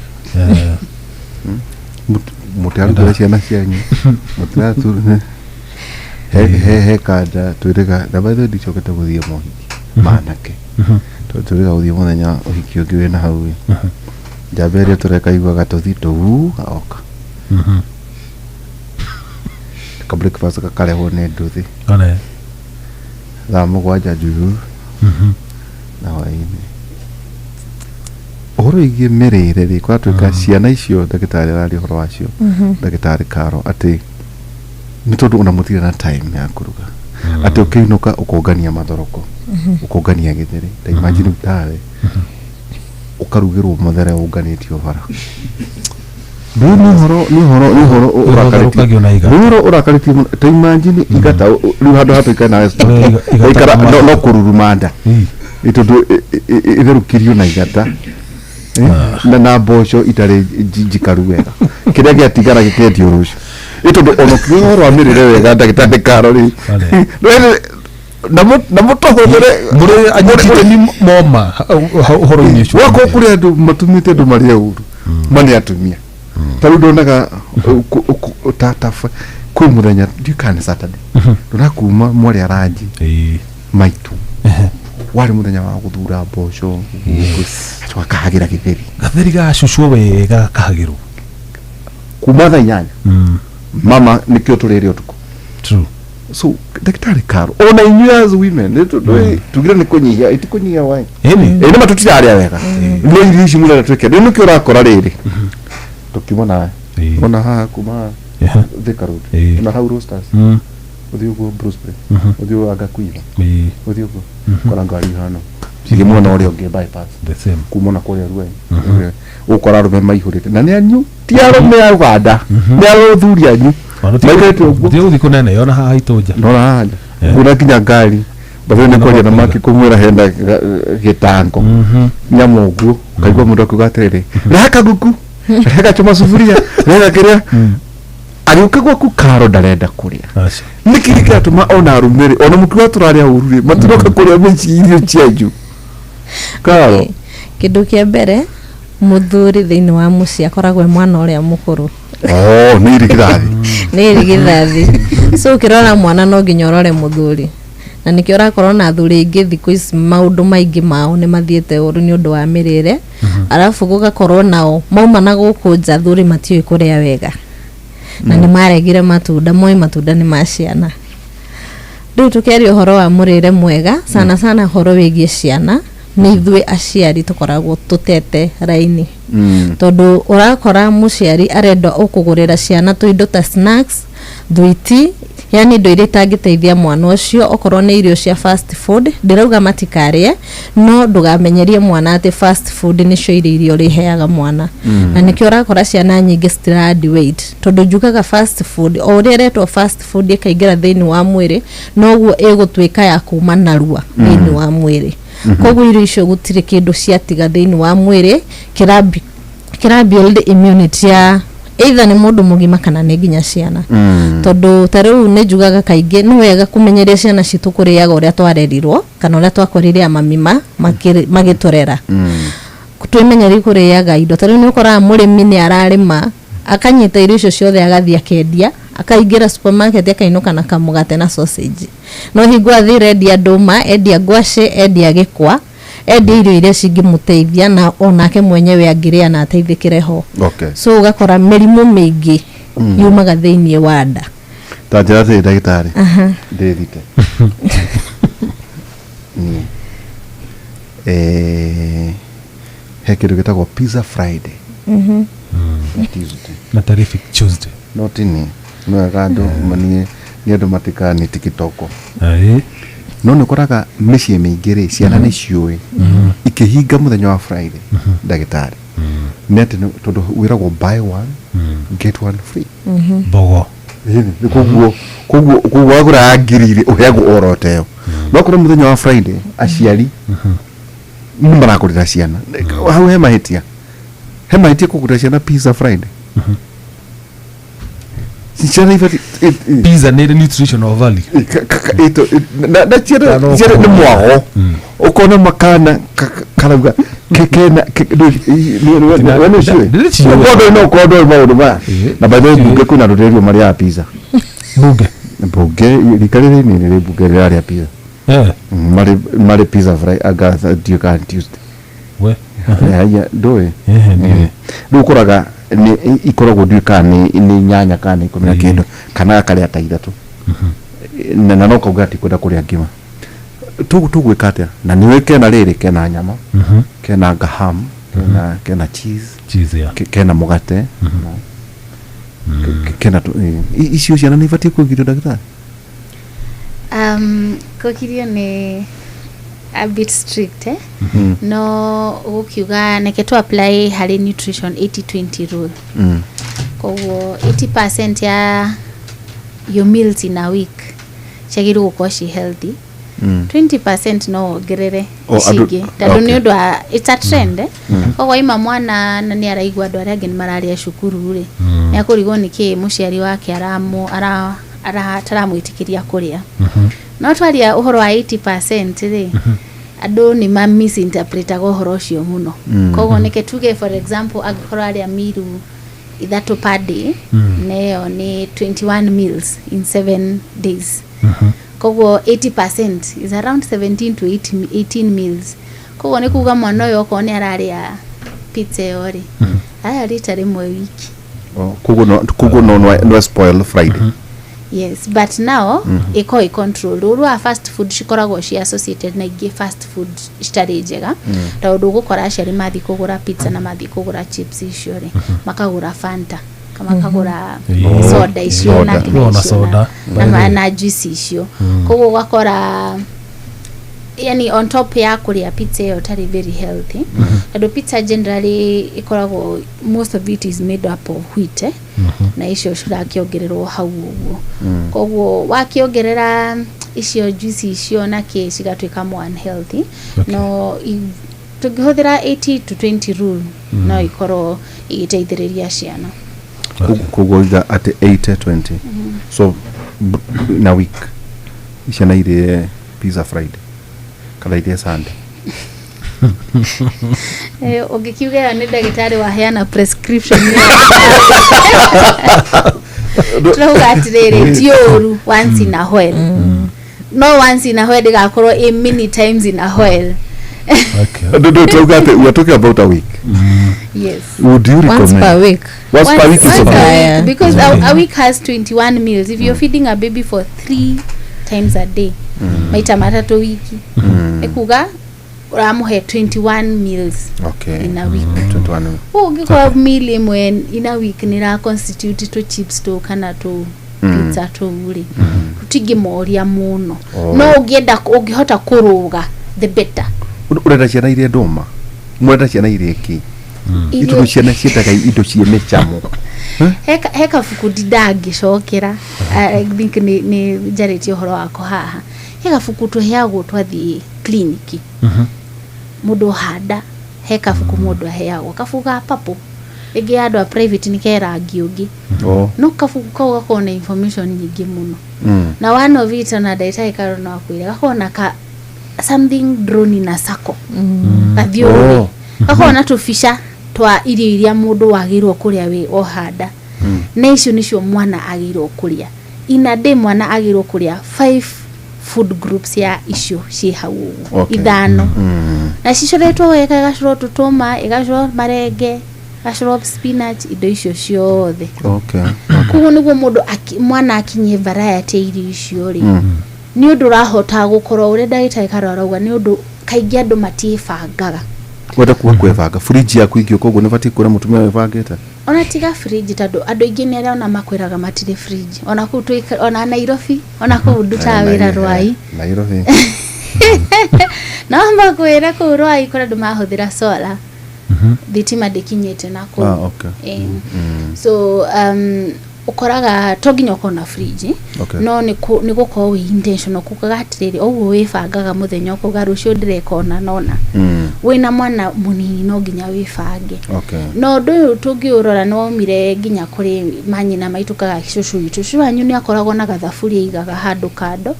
mutiaruga ciana cianyu mutiratu he kanda twiriga na bathe ndicokete guthie mohiki manake twiriga guthie muthenya uhiki ungi wina hau njambere tureka igwaga tuthi tu aoka ka breakfast ka kareho ne nduthi kana thaa mũgwanja njuthu na hwaĩ-inĩ ũhoro wĩgiĩ mĩrĩre rĩ kwatuĩka ciana icio ndagĩtarĩ ararĩ ũhoro wacio ndagĩtarĩ Karo atĩ nĩ tondũ ona mũtirĩ na time ya kũruga atĩ ũkĩinũka ũkongania mathoroko ũkongania gĩtheri ta imagine ũtarĩ ũkarugĩrwo mũthere ũnganĩtio bara ni horo ũrakarĩtie ta imagine igata rĩu handũ hatuĩka nawe ikara no kũrurumanda nĩ tondũ itherũkirio na igata na mboco itarĩ njikaru wega kĩrĩa gĩatigara gĩkendio rũciũ nĩ tondũ ona ũkĩhoro wa mĩrĩre wega ndagĩtarĩ Karo rĩ na mũtahũthĩre mũrĩ anyitĩte ni moma ũhoro-inĩ ũcio wako kũrĩ andũ matumĩte andũ marĩa ũru mane atumia tarĩu ndonaga tatafa kwĩ mũthenya ndiũkana Saturday ndonakuma mwarĩ aranji maitu warĩ mũthenya wa gũthura mboco akahagĩra gĩtheri gacucuo wega kahagĩrwo kuma thaa 8 mama nĩkĩo tũrĩre ũtukũ so ndagĩtarĩ Karo ona inyuĩ as women tugire nĩ kũnyihia itikũnyihia waĩ nĩ matũtirarĩa wega no irio ici mũrenda twĩke rĩu nĩkĩo ũrakora rĩrĩ tukiuma nawe ona haha kuma Thika Road ona hau Roasters uthio go Bruce uthio agakuiva uthio go kora ngari hano ngimwona ũrĩa ũngĩ bypass kumona kũrĩa ruai ukora rume maihũrĩte na nĩ anyu ti arume a Uganda nĩ arũthuri anyu maigĩte ũguo ndio uthi kunene yona haha itonja nora haha kuna kinya ngari bathe nĩ kwaria na maki kumwĩra henda gĩtango nyamũ ũguo kaigua mũndũ akiuga atĩrĩrĩ reka nguku reka choma sufuria reka kĩrĩa ariuka gwaku Karo ndarenda kũrĩa nĩkĩ gĩatũma ona arũmĩrĩ ona mũkiuga tũrarĩa ũru rĩ matiroka kũrĩa mĩci irio cianyu Karo kĩndũ kĩa mbere mũthuri thĩinĩ wa mũciĩ akoragwo mwana ũrĩa mũkũrũ nĩ irigithathi nĩ irigithathi so ũkĩrora mwana no nginya ũrore mũthuri na nĩkĩo ũrakorwo na athuri aingĩ thikũ ici maũndũ maingĩ mao nĩ mathiĩte ũru nĩ ũndũ wa mĩrĩre arabu gũgakorwo nao mauma na gũkũ nja athuri matiũĩ kũrĩa wega na nĩ maregire matunda moĩ matunda nĩ ma ciana rĩu tũkĩaria ũhoro wa mũrĩre mwega sana ũhoro wĩgiĩ ciana nĩ ithuĩ aciari tũkoragwo tũtete raini tondũ ũrakora mũciari arenda ũkũgũrĩra ciana tũindo ta snacks thwiti yani indo iria itangĩteithia mwana ũcio okorwo nĩ irio cia fast food ndĩrauga matikarĩe no ndũgamenyerie mwana atĩ fast food nĩcio irio ũrĩheaga mwana na nĩkĩo ũrakora ciana nyingĩ citiradi weight tondũ njugaga fast food o ũrĩa ĩretwo fast food ĩkaingĩra thĩinĩ wa mwĩrĩ noguo ĩgũtuĩka ya kuma narua thĩinĩ wa mwĩrĩ koguo irio icio gũtirĩ kĩndũ ciatiga thĩinĩ wa mwĩrĩ kĩra build immunity ya either nĩ mũndũ mũgima kana nĩ nginya ciana tondũ tarĩu nĩ njugaga kaingĩ nĩ wega kũmenyeria ciana citũ kũrĩaga ũrĩa twarerirwo kana ũrĩa twakũrire amamima magĩtũrera twĩmenyerie kũrĩaga indo tarĩu nĩ ũkoraga mũrĩmi nĩ ararĩma akanyita irio icio ciothe agathiĩ akendia akaingĩra supermarket akainũka na kamũgate na sausage no hingo athiĩ endia ndũma endia ngwacĩ endia gĩkwa endia irio iria cingĩmũteithia na onake mwenyewe angĩrĩa na ateithĩkĩre ho so ugakora mĩrimũ mĩingĩ yumaga thĩinĩ wa nda ta njĩra atĩ ndagĩtarĩ ndĩthite he kĩndũ gĩtagwo Pizza Friday na Terrific Tuesday no tini mwega andũ nĩ andũ matikanĩti kitoko no nĩ ũkoraga mĩciĩ mĩingĩ rĩ ciana nĩ ciũĩ ikĩhinga mũthenya wa Friday ndagĩtarĩ nĩ atĩ tondũ wĩragwo buy one get one free bogo koguo wagũra ngiri ũheagwo oroteo no kũrĩ mũthenya wa Friday aciari nĩ marakũrĩra ciana hau he mahĩtia kũgũrĩra ciana Pizza Friday ciana ibati pizza nä nutritional value na ciana nä mwago ukona makana karauga kekena wene cio kodo no kodo maundu ma na by the way bunge kuna roterio maria pizza bunge likarire ni bunge rĩa pizza mari pizza fry agatha duka Tuesday we ya doe ndukuraga ni ikoragwo duka ni nyanya kana ikomera kindu kana karia ta ithatu na no kauga ati kwenda kuria ngima tugwika atia na niwe kena riri kena nyama kena ngaham kena cheese ya kena mugate kena icio ciana ni ibatie kugirio ndagitari kokirio ni a bit strict no ukiuga neke to apply hali nutrition 80-20 rule koguo 80% ya your meals in a week chagiri gukorwo ci healthy 20% no gerere cigi tondu ni undu it's a trend koguo ima mwana na ni araigua andu aria angĩ mararia cukuru ri ni akurigwo niki muciari wake taramwitikiria kuria no twaria uhoro wa 80% ri andu ni ma misinterpretaga uhoro ucio muno koguo nike tuge for example agikorwo aria miru ithatu per day neyo ni 21 meals in 7 days koguo 80% is around 17 to 18 meals koguo ni kuga mwana uyo ko ni araria pizza yori aya rita rimwe wiki kugo no spoil Friday yes but now iko control uru a fast food shikoragwo shi associated na igi fast food stari njega tondu gukora aciari mathi kugura pizza na mathi kugura chips icio ri makagura fanta kama kagura soda icio na soda na juice icio koguo gwakora yani on top ya kuria pizza yo tari very healthy tondu pizza generally ikoragwo most of it is made up of wheat na icio cirakiongererwo hau uguo koguo wakiongerera icio juice icio na ke cigatwika more unhealthy no tugihũthĩra 80-20 rule no ikorwo igiteithĩrĩria ciana kugoiga ati 80-20 so na week ciana irie pizza Friday kana irie Sunday ugikiuga ni ndagitari waheana prescription tugatirire tioru once in a while no once in a while gakorwo a many times in a while okay we're talking about a week yes would you recommend once per week is okay because a week has 21 meals if you're feeding a baby for 3 times a day maita matatu wiki ekuga uramuhe 21 meals in a week 21 ungikora meal imwe in a week nira constitute to chips to kana to pizza to uri utingimoria muno no ugienda ungihota kuruga the better urenda ciana irie ndoma mwenda ciana irie ki itu ciana cietaga indo ciene chamo heka fuku didangi cokera I think ni jareti uhoro wako haha heka fuku tuheagwo twathi kliniki mundu hada heka fuku mundu aheagwo kafuga papo ege andu a private ni kera ngiungi no kafuku kauga kona information nyingi muno na one of it na data ikarona wakwira kakona ka something drone na sako kathio kakona tufisha twa iria mundu wagirwo kuria we ohada na icio nicio mwana agirwo kuria ina day mwana agirwo kuria 5 food groups ya icio ci hau ithano na cicoretwo wega gacoro tutuma igacoro marenge gacoro spinach indo icio ciothe kugo niguo mundu mwana akinye variety irio icio ri ni undu rahota gukorwo uri ndagitari kararauga ni undu kaingi andu matibangaga wenda kuwa kwebanga fridge yaku ingio koguo ni bati kura mutumia webangite ona tiga fridge tando andu ingi ni aria ona makwiraga matire fridge ona ku ona Nairobi ona ku nduta wira rwai Nairobi na makwira ku rwai kora ndu mahuthira solar thitima dikinyete na ku okay so ukoraga to nginya ukona fridge no ni gukorwo wi intentional kukaga atiriri oguo wibangaga muthenya ukuga rucio ndirekona nona wina mwana munini no nginya wibange no ndu tungiurora no umire nginya kuri manyina maitukaga gicushu gicushu wanyu ni akoragwo na gathaburia igaga handu kando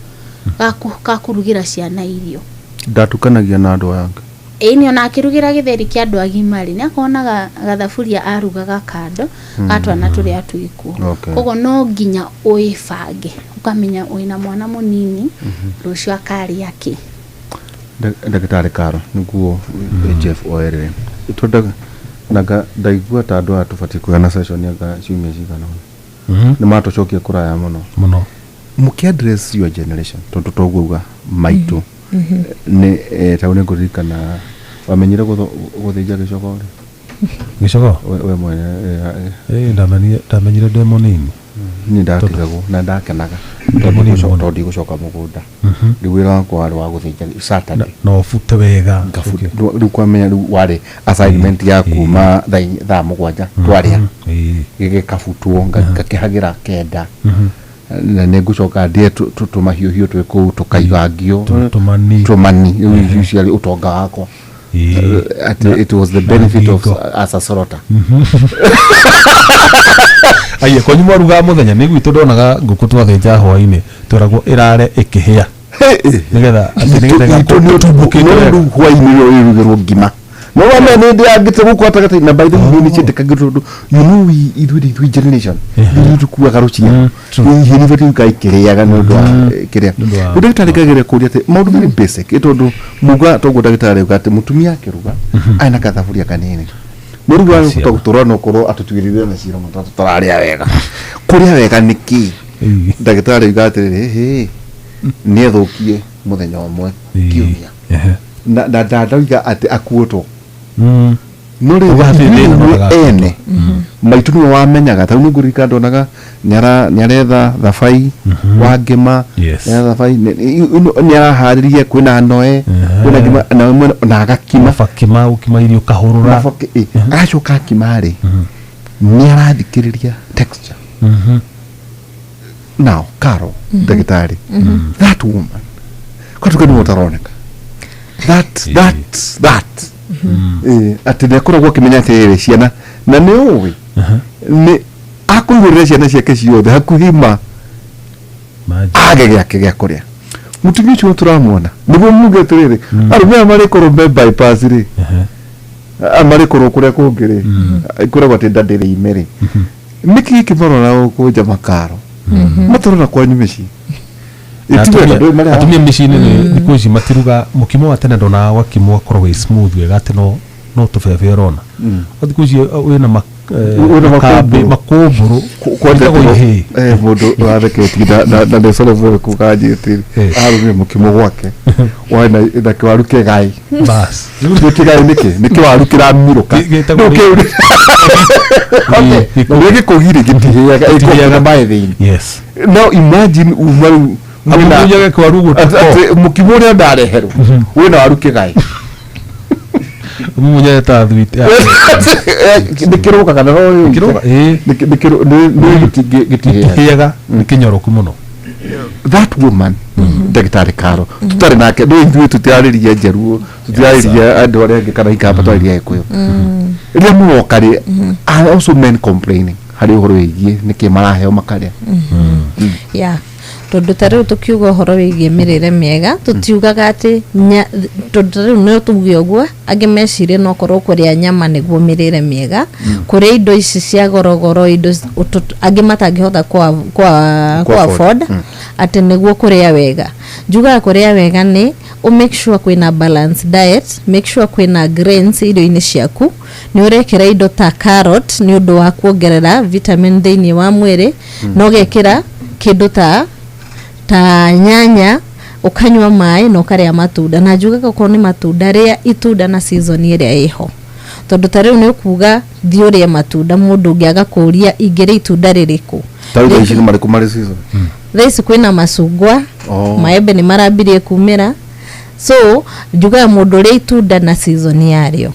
gakurugira ciana irio ndatukanagia na andu yange Eni ona akirugira githeri kia andu agimari ni akonaga gathaburia arugaga kando atwana turi atuiku kogo no nginya uibange ukamenya uina mwana munini rucio akari yake ndagitari Karo niguo Jeff Oere itwendaga naga ndaigua ta andu atubati kuona session ya ciumia cigana ni matucokia kuraya muno mukiaddress your generation tondu toguga maitu ni taune kuririkana wamenyire guthija gicoko we mwene ndamenyire demo nini ni ndatigagwo na ndakenaga tondu gucoka mugunda riu wira wakwa wari wa guthija Saturday no fute wega riu kwamenya riu wari assignment ya kuma thaa mugwanja twaria gigikabutwo ngakihagira kenda na negucoka ndie tumahiuhiu twe ku tukaigangio tumani usually utonga wakwa it was the benefit of as a sorota aye konyu mwaruga muthenya niguo tundonaga nguku twathenja hwaini turagwo irare ikihia nigetha nigetha tumbukire hwaini yo irugirwo ngima no wame ndi agite guko atakati na by the way ni chete kagirodo you know we ithu generation ni tukua garuchia ni hinivetu kai kireaga no ndo kirea ndio tarikagire kuria te maundu very basic itondu muga togo dagitari ugate mutumia akiruga aina kathaburia kanini muruga gutura no koro atutwirire na ciro mutatu tararia wega kuria wega niki dagitari ugate he ni ethukie muthenya omwe kiumia na ndauga ati akuoto no ri ene maitu ni wamenyaga tau ni ngurika ndonaga nyaretha thabai wa ngima nyaretha thabai ni araharirie kwina noe kwina ngima na agakima ukima irio kahurura agacoka kimari ni arathikiriria texture now Karo dagitari that woman kwatukani motaroneka that ati nekoragwo kimenya tere ciana na ni uwi ni akuigurira ciana ciake ciothe hakuhima age giake gia kuria mutumia ucio turamwona niguo muge tiriri arumia mari korombe bypass ri amari koro kuria kungiri ikoragwo ati ndandiri imeri niki kiborora ukunja makaro matorona kwanyu mici atumia micini ni kuici matiruga mukimo wa tene ndona wakimo akorwo smooth wega ati no tubebe rona athikuici wina makoburu kwandagwo ihe mundu watheketi na ndesole vwe kugajiti arumie mukimo gwake wana na kiwaru kegai bas ndio kigai niki waru kiramiruka ndio kugire gitihiaga ikoga by the yes now imagine umaru amuyaga kwarugo mukimore ndareherwo wina waru kigai umunya ta thwite nikiruka kana no gitihiaga nikinyoroku muno that woman dagitari Karo tutari nake ndo ithu tutariria njeruo tutariria andu aria ngikana ikamba twariria ikuyo ria muokari also men complaining hari uhoro wigie niki maraheo makaria yeah tondu tariu tukiuga uhoro wigie mirire miega tutiugaga ati tondu tariu no tuge uguo angi mecirie no korwo kuria nyama niguo mirire miega kuria indo ici cia gorogoro indo angi matangihota kwa afford ati niguo kuria wega njuga kuria wega ni make sure kwina balance diet make sure kwina grains irio-ini ciaku ni urekira indo ta carrot ni undu wa kuongerera vitamin thiini wa mwiri no gekira kindu ta nyanya ukanywa mai no karia matunda na njugaga ko ni matunda ria itunda na season iria iho tondu tariu ni ukuga thiurie matunda mundu ngiaga kuria ingire itunda ririku tariu ici ni mariku mari season thaici kwina macungwa maembe ni marambirie kumira so njuga mundu ri itunda na season yario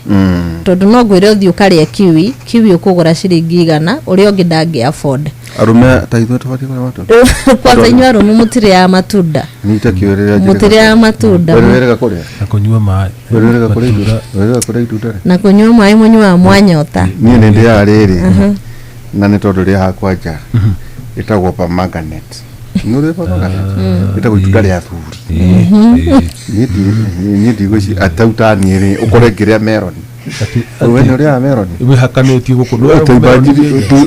tondu no gwire uthi ukaria kiwi ukugura ciringi 100 uri ungi ndangi afford arume taitho tofauti kwa watu kwanza inyo arume mutire ya matunda nitakiorera mutire ya matunda werega kuria na kunywa mai werega kuria itunda na kunywa mai munywa mwanyota ni nende ya riri na ni tondu ri hakwa nja itagwo pa magnet nure pa magnet itagwo itunda ria thuri ni ndigoci atauta ni ri ukore ngiria melon wewe ndio ya melon iwe hakaneti gukundu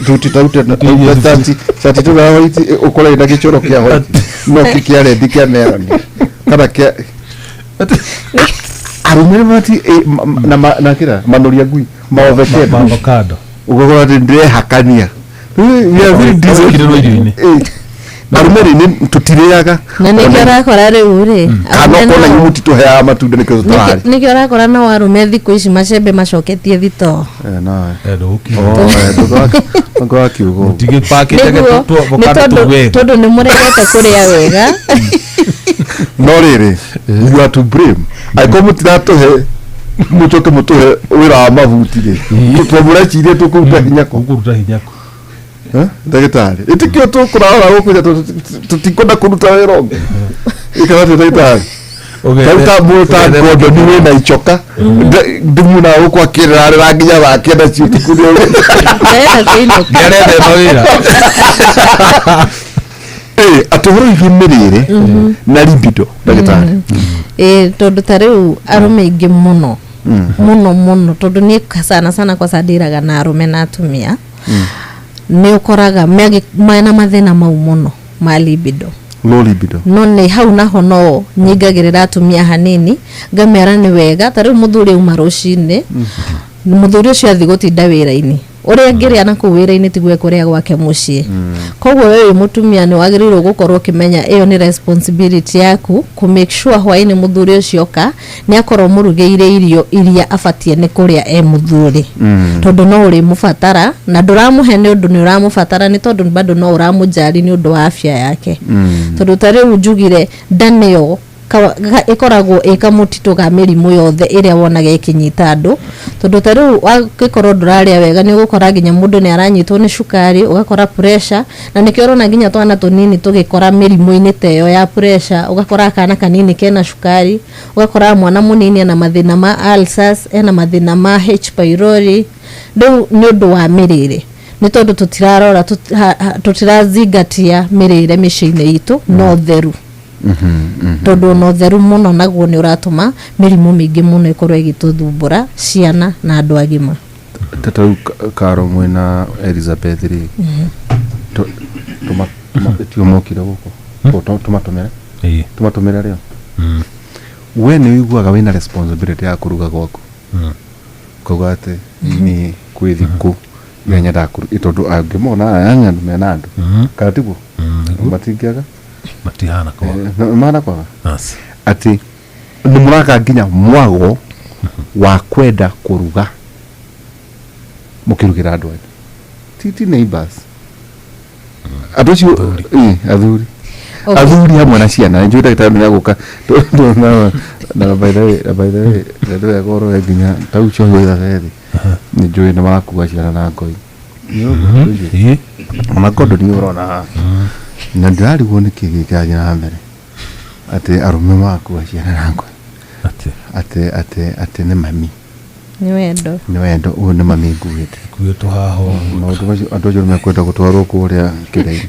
tutitaute na tati tu wa white ukore ina gichoro kia white no kikia red kia melon kada kia arumire mati na kira manoria ngui avocado ugogora ndire hakania we are very diesel arumire ni tutiriaga na nikira kora riu ri kana kona nyumuti tuheaga matunda nikyo tutari nikira kora na warume thiku ici macembe macoketie thito na nduki ngo kiugo tige pakete tu avocado tuwe tondu ni muregete kuria wega no riri you are to blame aikomu tiratuhe mucoke mutuhe wira wa mavuti ri twamura cirie tukuruta hinyako ndagitari itikio tukurara gukuja tutikwenda kuruta wira ungi ikara ndagitari Kauta muta godo ni we na ichoka ndimu na uko akirara ranginya bakenda ciuti kurio gerede mawira atuhoro igimirire na libido ndagitari tondu tariu arume ingi muno muno tondu ni sana kwa sadiraga na arume na atumia ni ukoraga mena mathina mau muno ma libido low libido no ni hau naho no nyingagirira atumia hanini ngamera ni wega tariu muthuri uma rucini muthuri ucio athi gutinda wira-ini uria ngiria na ku wira-ini tigwe kuria gwake mucii koguo wewe mutumia ni wagirirwo gukorwo kimenya iyo ni responsibility yaku ku make sure hwaini muthuri ucio ka ni akorwo murugeire irio iria afatie ni kuria muthuri tondu no uri mufatara na nduramuhe ni undu ni uramufatara ni tondu bado no uramujari ni undu wa afya yake tondu tari ujugire ndaneo ikoragwo ikamutito ga mirimu yothe iria wonaga ikinyita andu tondu tariu wagikorwo nduraria wega ni gukora ginya mundu ni aranyitwo ni shukari ugakora pressure na nikio urona ginya twana tunini tugikora mirimu-ini teyo ya pressure ugakora kana kanini kena shukari ugakora mwana munini na mathina ma ulcers ena mathina ma H pylori ndu ni undu wa mirire ni tondu tutirarora tutirazingatia mirire micii-ini itu no theru tondu no theru muno naguo ni uratuma mirimu mingi muno ikorwo igituthumbura ciana na andu agima tata karo mwena Elizabeth ri tumatio guko tumatumira rio we ni wiguaga wina responsibility ya kuruga gwaku koguo ati ni kwithiku yenya ndakuru itondu angimona aya andu mena andu karatibu matingiaga matihana kwa maana kwa ati ni muraka nginya mwago wa kwenda kuruga mukirugira andu titi neighbors adocio athuri hamwe na ciana njui ndagitari ni aguka na by the way ndio goro nginya taucho wetha theri ni njui na marakuga ciana na ngoi ona gondo ni urona na ndirarigwo ni kigi kirathi na mbere ati arume maku aciana na ngoi ati ni mami ni wendo uyu ni mami nguite kuyeto haho no andu acio mekwenda gutwarwo kuria kiraini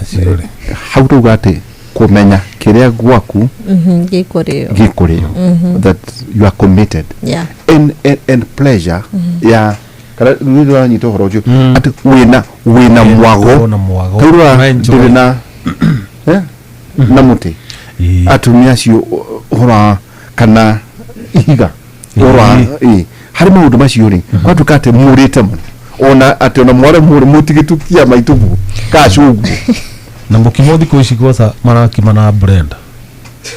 aciore hau tuga ati kumenya kiria gwaku gikurio that you are committed and pleasure ya kala ndio wananyita horo ucio ati wina mwago kairwa ndire na na muti atumia cio hora kana ihiga hora hari maundu macio ri kwatukate murite muno ona ati ona mware muri mutigitukia maitubu kacungu na mukimothi kuici gosa marakima na blender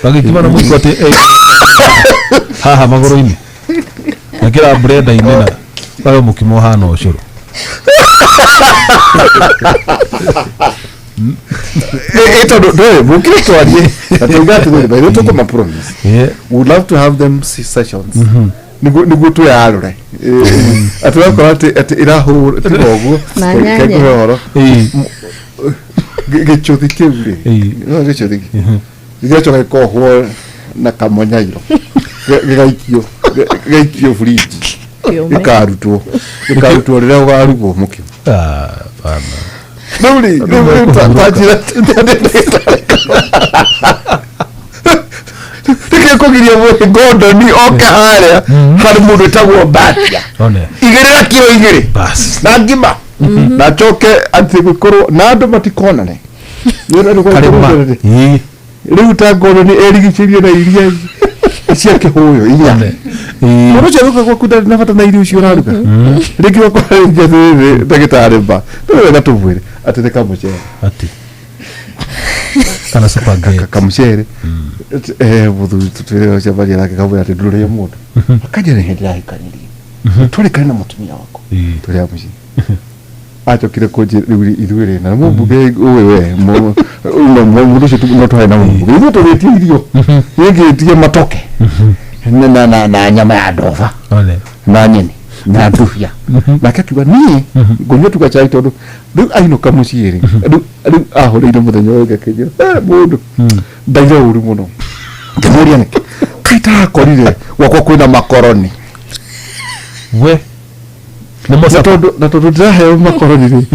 bagikima na mutu ati haha magoro-ini nakira blender inena bawe mukimo hana ucuru Ito do mukire twarie atungati we by the to promise we would love to have them sessions nigu tu ya arure atwa ati irahu tigogo kegoro gichuthi kivri no gichuthi gigacho ko ho na kamonyairo gaikio friji ikarutwo rira ugarugo mukio bana Nuri tajira Tike kogiria mwe gondo ni oka haria hari mundu tagwo batia igirira kiro igiri bas na ngima na choke ati gukoro na andu matikona ne yona ni kwa riu ta gondo ni erigichirie na iria cia kihuyo inya Moro cheruka kwa kuda nafata na irio cio raruka rigi kwa njathire ndagitari ba ndio gatubwire ati theka muchere ati kana spaghetti kamuchere buthu tutire chabali yake kaburi ati ndure ya mundu akaje ni hindi yake kaniri tuli kana mutumia wako tuli amushi acho kile koje iruire na mumbuge wewe mundu cyo tunotoa na mumbuge izo tubetirio yege tie matoke na nyama ya dova na nyeni na dufya na kakiba ni gonyo tukachai todo du aino kamushire du ahore ndo muthenya wega kejo mundu ndaira uri muno ngemuria niki kaita korire wako kwina makoroni we na todo drahe makoroni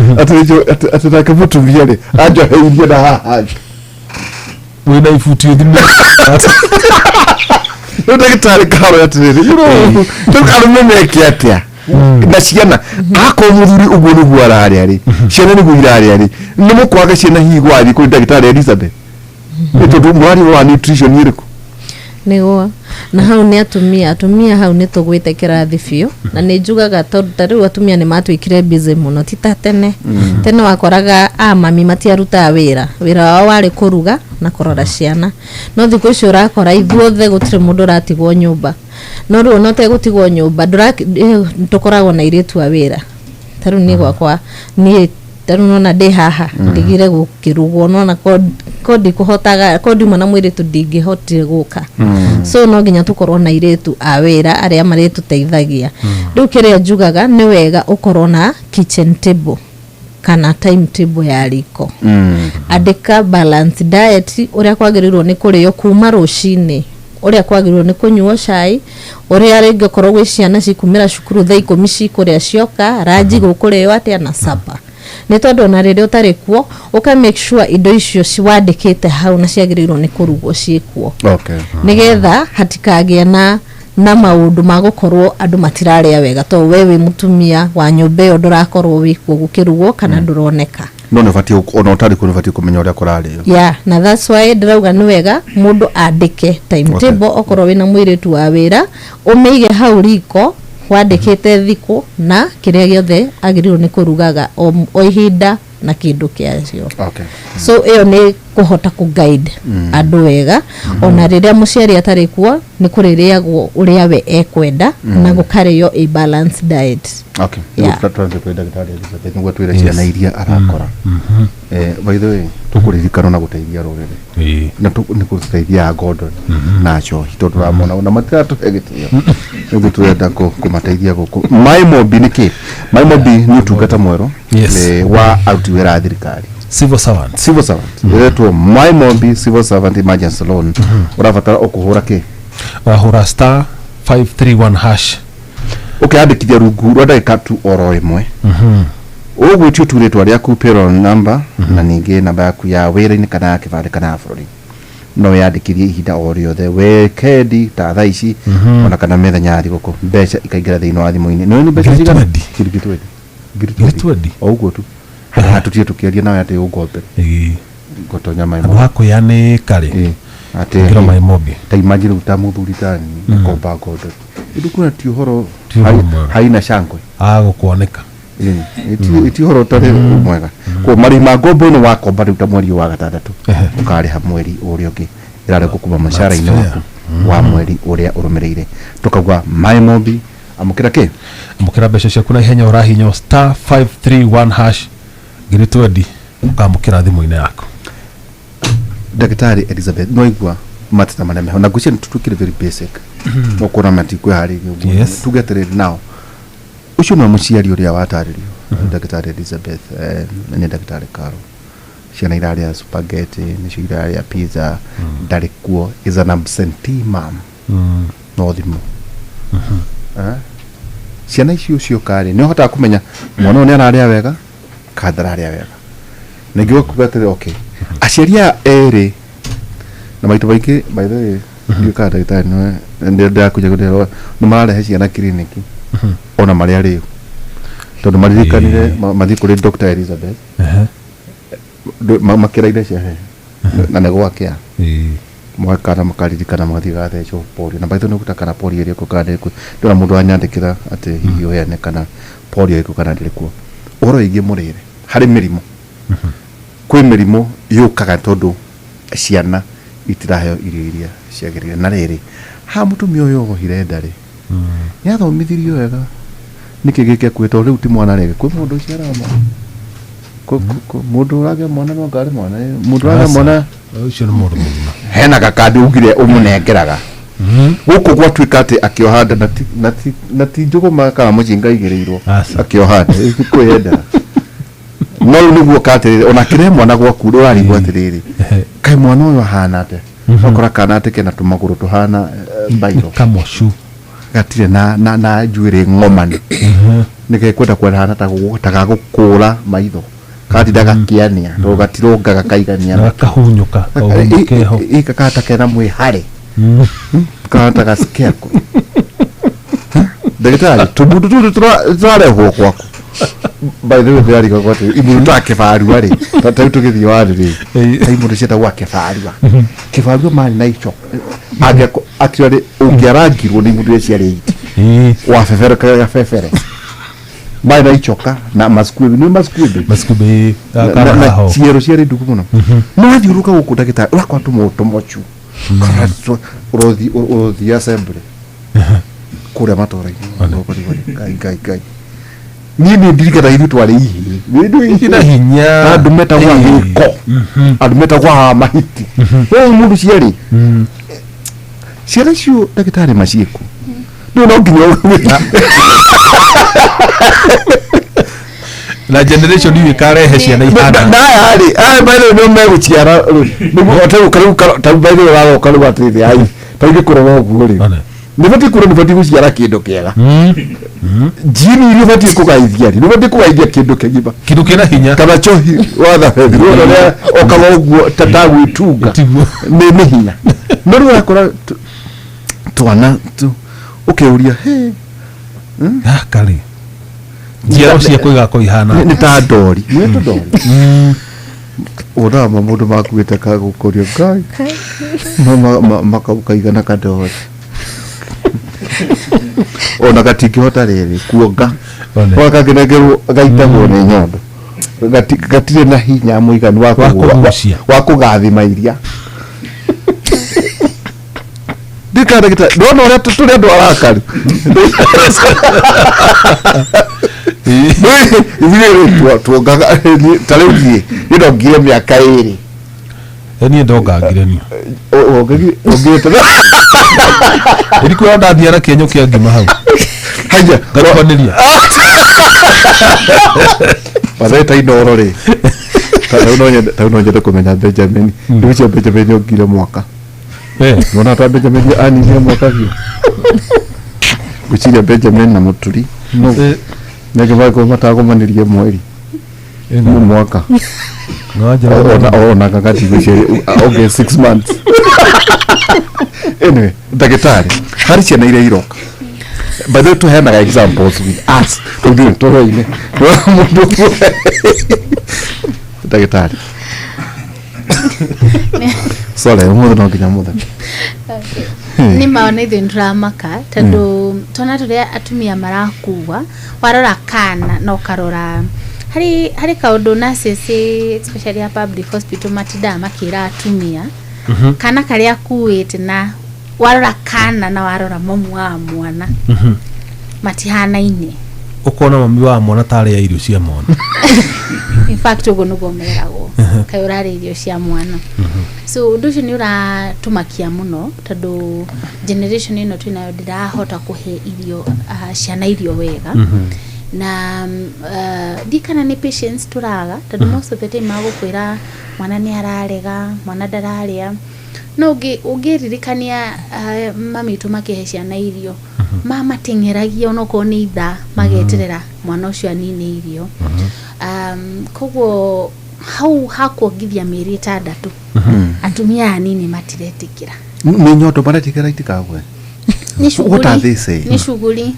ati na kamutumia le ajo heirie na haha we na ifuti thime ndagitari karo yatiriri tukarume kiatia na ciana ako muthuri uguo ni guarari ari ciana ni guirari ari ni mukwaga ciana higwa ari kuri ndagitari Elizabeth ito mwari wa nutrition iriku nigwa na hau ni atumia hau ni tugwite kirathi biu na ni njugaga tariu atumia ni matwikire busy muno tita tene wakoraga mami matiaruta wira wao wari kuruga na kurora ciana no thiku icio urakora ithuothe gutire mundu ratigwo nyumba no ru no te gutigwo nyumba tukoragwo na iritu wa wira tariu ni gwakwa ni tariu na ndi haha ndigire gukirugwo no na kodi kuhotaga kodi mwana mwiri tudingihotire guka so no nginya tukorwo na iritu a wira aria marituteithagia riu kiria njugaga ni wega ukorwo na kitchen table kana timetable ya riko andika balance diet uria kwagirirwo ni kurio kuma rucini uria kwagirirwo ni kunyuo cai uria ringi korwo gwi ciana cikumira cukuru thaa 10 cikuria cioka ranji gukurio atia na sapa ni tondu na riria utari kuo uka make sure indo icio ciwandikite hau na ciagirirwo ni kurugwo ciikuo nigetha hatikagie na maundu magukorwo andu matiraria wega to wewe mutumia wa nyumba yo ndurakorwo wikuo gukirugwo kana nduroneka no nabati ona utari ku nabati kumenya uria kurario na that's why ndirauga ni wega mundu andike timetable okorwo wina mwiritu wa wira umeige hau riko wandikite thiku na kiria giothe agirirwo ni kurugaga o ihinda na kindu kiacio so iyo ni kuhota ku guide andu wega ona riria muciari atari kuo ni kuririagwo uria we ekwenda na gukario a balanced diet tuanze kwenda gitari Elizabeth ngwa twira ciana iria arakora by the way tukuririkana na guteithia rurere na ni kuteithia Gordon na cho tondu ramona na matatu egitio niguo turenda kumateithia guku Maimobi niki Maimobi ni tungata mwero wa aruti wira thirikari civil servant yetu Maimobi civil servant emergency loan urabatara ukuhura ki wahura star 531 hash ukandikithia rungu rwa ndagika tu oro imwe ugwitio turetwa riaku payroll number na ningi namba yaku ya wira-ini kana ya kibande kana ya bururi no yandikithie ihinda o riothe wekendi ta thaa ici ona kana methenya thiguku mbeca ikaingira thiini wa thimu-ini no ni mbeca cigana ngiri uguo tu tutie tukiaria nawe ati ugombe gotonya Maimobi hakuyani kari ati Maimobi ta imagine utamuthuri tani komba gondo idukuna ti uhoro haina shankwe gukuoneka iti horo tare mwega ko mari magombo no wakomba ruta mweri wa gatandatu ukari ha mweri uria ungi irare gukuma mashara-ini waku wa mweri uria urumireire tukagwa Maimobi amukira mbeca ciaku na ihenya urahinya star 531 hash ngiri 20 ukamukira thimu-ini yako Daktari Elizabeth noigwa matata manene na gucia tutukire very basic okora matikwe hari tugeterere nao ucio no muciari uria wataririo Daktari Elizabeth ni Daktari Karo ciana iraria spaghetti ni iraria pizza ndari kuo is an absentee mom no thimu ciana icio cio kare ni hota kumenya mwana ni araria wega kadararia wega nigio kugatere okay aciaria eri na maitu baiki by the way ndio ka daktari no ndio kuja kudero no mararehe ciana kiriniki ona maria riu tondu maririkanire mathi kuri Dr. Elizabeth makira ire cia na nego akia mwakana makaririkana mathi gathecho polio na baitho no kutakana polio ire kukane ku ndona mundu anyandikira ati hiyo yana kana polio iko kana ndikuo oro igi murire hari mirimo kwi mirimo yukaga tondu ciana itiraheo irio iria ciagirire na riri ha mutumia uyu ohire ndari yathomithirio wega niki gike kwita riu ti mwana rege kwi mundu ciarama mundu urage mwana no ngari mwana mundu urage mwana ucio ni mundu mugima hena gakandi ugire umunengeraga guku gwatuika ati akiohanda na ti njuguma kana mucinga igirirwo akiohanda kwiyenda no niguo katirire ona kire mwana gwaku rwari gwatirire kai mwana uyu hana ate okora kana ate kena tumaguru tuhana bairo kamoshu gatire na njuire ngomani nike kwenda kwenda ta gukura maitho kati daga kiania ndo gatironga kaigania na kahunyuka keho ikakata kena mwi hare kata gaskeko daktari tubudu turare kwako by the way they are going to ibu take faru ari tatu tukithio ari ai mundu cita gwake faru kifaru mali na icho agia actually ungeragirwo ni mundu ciari wa fefere ka fefere bai na ichoka na maskubi karaho ciero ciari duku muno no athiuruka guku daktari wakwa tumochu rothi assembly kure matora gai nini ndirikana hivi twale hihi wedu ina hinya adumeta kwa hiko adumeta kwa mahiti wewe mundu ciari ciari cio daktari maciku no nginya na generation ni karehe ciana ihana na ari by no me guciara ni hotel ukaru ta by the way ukaru batiri ai page kurogo guri ni bati kuro ni bati guciara kindu kiega jini ni bati kugaithia ni bati kugaithia kindu kina hinya kana chohi watha fethi ro le okago tatagu itunga ni hinya no ro akora twana tu ukeuria he kali njia cia kuiga ko ihana ni ta ndori ni to ndori ora mamundu makuite ka gukoria ngai mama makaigana kadori ona gatikihota riri kuonga wakagenegerwo gaitagwo ni nyondo gatire na hinya muiganu wa kugathima iria dikara kita ndona uria tuli andu arakari Ivi tuongaga tareuthie ndongire miaka iri ni ndongangire ni ongite ilikuwa ndathia na kenyo kia ngima hau haya ngakwaniria bazeta indoro ri tauno nyenda kumenya Benjamin ndio Benjamin ongire mwaka mwana ta Benjamin ani ni mwaka hiyo guciria Benjamin na muturi no nege bako matagomanirie mweri mu mwaka ngaja ona kakati guciria okay 6 months anyway daktari hari ciana ire iroka but they to have examples with us to do to roine daktari sorry umuthi no nginya muthe ni maona ithu ndramaka tondu tona turia atumia marakuwa warora kana no karora hari kaundu nurses especially a public hospital matida makira atumia kana karia kuite na warora kana na warora mamu wa mwana matihana ine ukona mami wa mwana tare ya irio cia mwana in fact ugo nugo meragwo kai urare irio cia mwana so undu ucio ni uratumakia muno tondu generation ino twinayo ndirahota kuhe irio ciana irio wega na dikana ni patience turaga tondu most of the time magukwira mwana ni ararega mwana ndararia no ugiririkania mami tumakihe ciana irio mama tengeragia onoko ni itha mageterera mwana ucio anini irio koguo hau hakuongithia mĩeri 6 atumia anini matiretikira ni nyoto baratikira itikagwe ni shughuli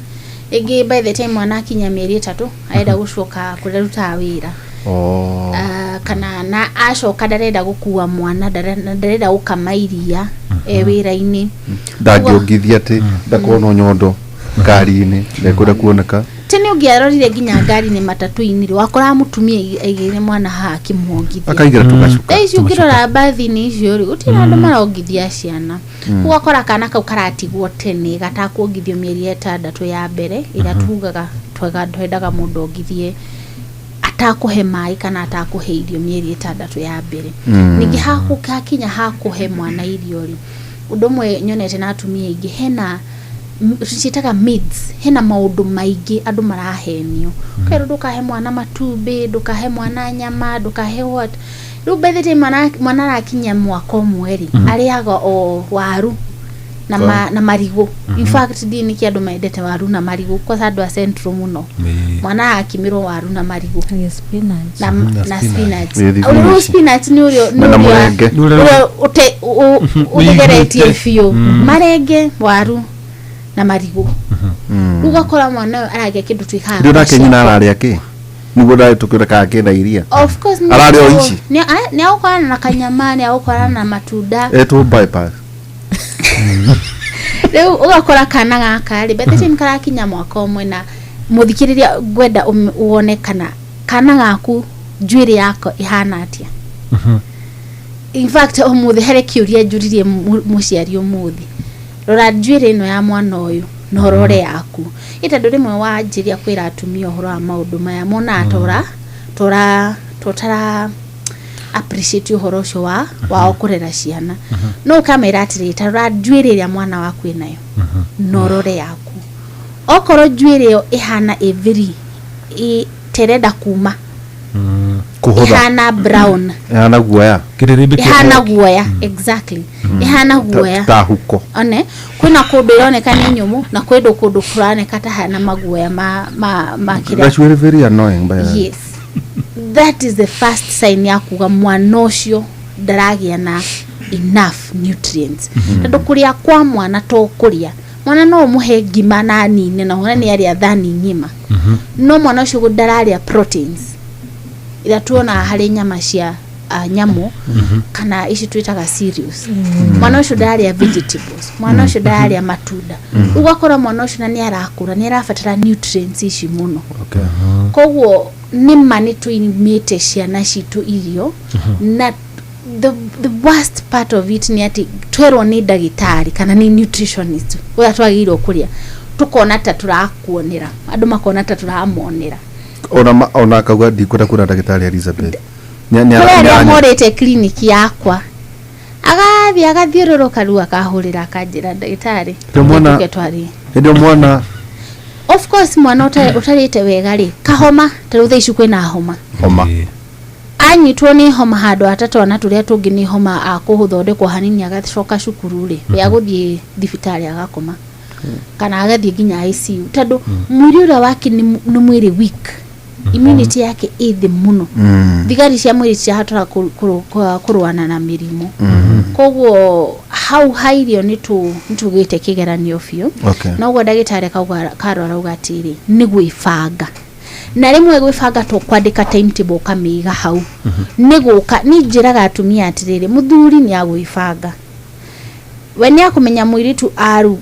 igi by the time mwana akinya mĩeri 3 aenda gucoka kuruta wira kana na acoka ndarenda gukua mwana ndarenda gukama iria wira-ini ndangĩongithia ati ndakona nyondo ngari-ini ndekũra kuoneka tene ungiarorire nginya ngari-ini matatu-ini wakora mutumia aigire mwana haki muongithia akaigira tugacuka icio ngirora bathi-ini icio ri utina andu marongithia ciana ugakora kana kau karatigwo tene gatakuongithio mĩeri 6 ya mbere ira tugaga twendaga mundu ongithie atakuhe mai kana atakuhe irio mĩeri 6 ya mbere ningi hakinya hakuhe mwana irio ri undu mwe nyonete na atumia ingi hena citaga myths hena maundu maingi andu marahenio kero ndukahe mwana matumbi ndukahe mwana nyama ndukahe what rubethete mwana arakinya mwaka mweri ariaga o waru na marigo in fact dini ki andu maendete waru na marigo kwa sababu a central muno mwana akimirwo waru na marigo spinach na spinach au spinach ni urio utegeretie fio marenge waru na marigo ugakora mwana aragia kindu twikaga ndio nake nyina araria ki niguo ndari tukira ka kenda iria of course araria ici ni aukwana na kanyama ni aukwana na matunda eto bypass leo ugakora kana gaka ri bethe time karakinya mwaka umwe na muthikiriria gwenda uone kana gaku njuiri yako ihana atia in fact umuthi here kiuria njuririe muciari umuthi rora njuiri ino ya mwana uyu no rore yaku itandu rimwe wanjiria kwira atumia uhoro wa maundu maya mona atora totara appreciate uhoro ucio wa kurera ciana no kamera atirita rora njuiri ya mwana waku inayo no rore yaku okoro njuiri yo ihana every terenda kuma ihana brown ihana guoya ihana guoya exactly ihana guoya tahuko one kuna kundu ironeka ni nyumu na kundu kuraneka ta hana maguoya ma kira that's very annoying by yes that is the first sign ya kuga mwana ucio ndaragia na enough nutrients tondu kuria kwa mwana to kuria mwana no muhe ngima na nini na hona ni aria thani ngima no mwana ucio ndararia proteins ila tuona hari nyama cia nyamu kana ici twitaga cereals mwana ucio ndaria vegetables mwana ucio ndaria matunda ugakora mwana ucio ni arakura ni arafatara nutrients ici muno koguo ni mani tuimite ciana citu irio na the worst part of it ni ati twero ni ndagitari kana ni nutritionist uya twagirwo kuria tukona ta turakuonera andu makona ta turamonera ona kagwa ndikwenda kuna ndagitari Elizabeth ni morete kliniki yakwa agathiũrũrũka rua kahurira kanjira ndagitari ndio mwana of course mwana utarite wega ri kahoma taruthe icu kwina homa anyitwo ni homa handu atatu na turia tungi ni homa akuhuthondekwo hanini agacoka cukuru ri ya guthie thibitari agakoma kana agathie nginya ICU tondu mwiri ura wake ni mwiri weak immunity yake ithi muno thigari cia mwiri cia hatora kuruana na mirimu koguo hau hairio ni tugite kigeranio biu na ugo ndagitari karora ugatiri ni gwibanga na rimwe gwibanga to kwandika timetable kamiga hau ni guka ni njiraga atumia atiriri muthuri ni agwibanga we ni akumenya mwiritu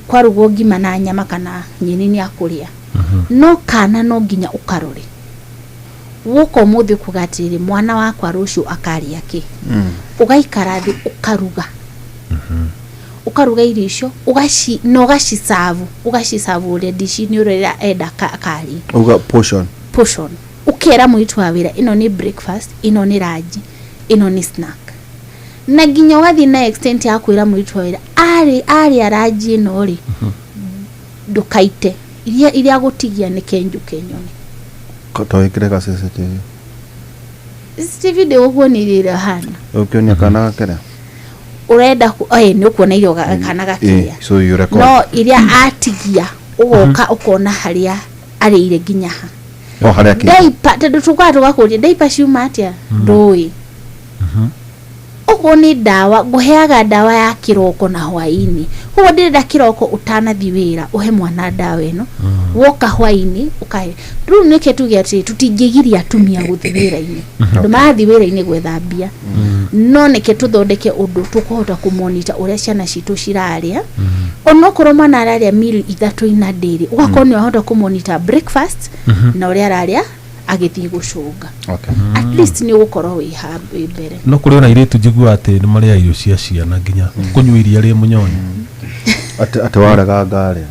kwarugo ngima na nyama kana nyini ni akuria no kana no nginya ukarore wuko muthi kugatiri mwana wakwa rucio akaria ki ugaikara thi ukaruga ukaruga irio icio ugacisavu ule dishi ni ule enda kari uga portion ukera mwitu wa wira ino ni breakfast ino ni lunch ino ni snack na nginya wathi na extent ya kwira mwitu wa wira ari araji ino ri ndukaite iria gutigia ni kenju kenyoni toikire ka CCTV de uguo ni rira hana ukionia kana kera urenda ni ukuona irio kana gakiria so you record no iria atigia ugoka ukona haria ari ire nginya ha haria ki daipa tondu tugakuria daipa ciuma atia ndui uguo ni dawa nguheaga dawa ya kiroko na hwaini huo ndirenda kiroko utanathi wira uhe mwana dawa ino woka hwaini ukahe riu nike tuge ati tutingigiria atumia guthi wira-ini ndu mathi wira-ini gwethambia no nike tuthondeke undu tukuhota kumonita uria ciana citu ciraria onokorwo mwana araria meal 3 ina ndiri ugakorwo ni wahota kumonita breakfast na uria araria agithii gucunga at least ni gukorwo wi happy mbere no kuri ona iritu njigua ati ni maria irio cia ciana nginya kunywa iria ri munyonyi ati waraga ngare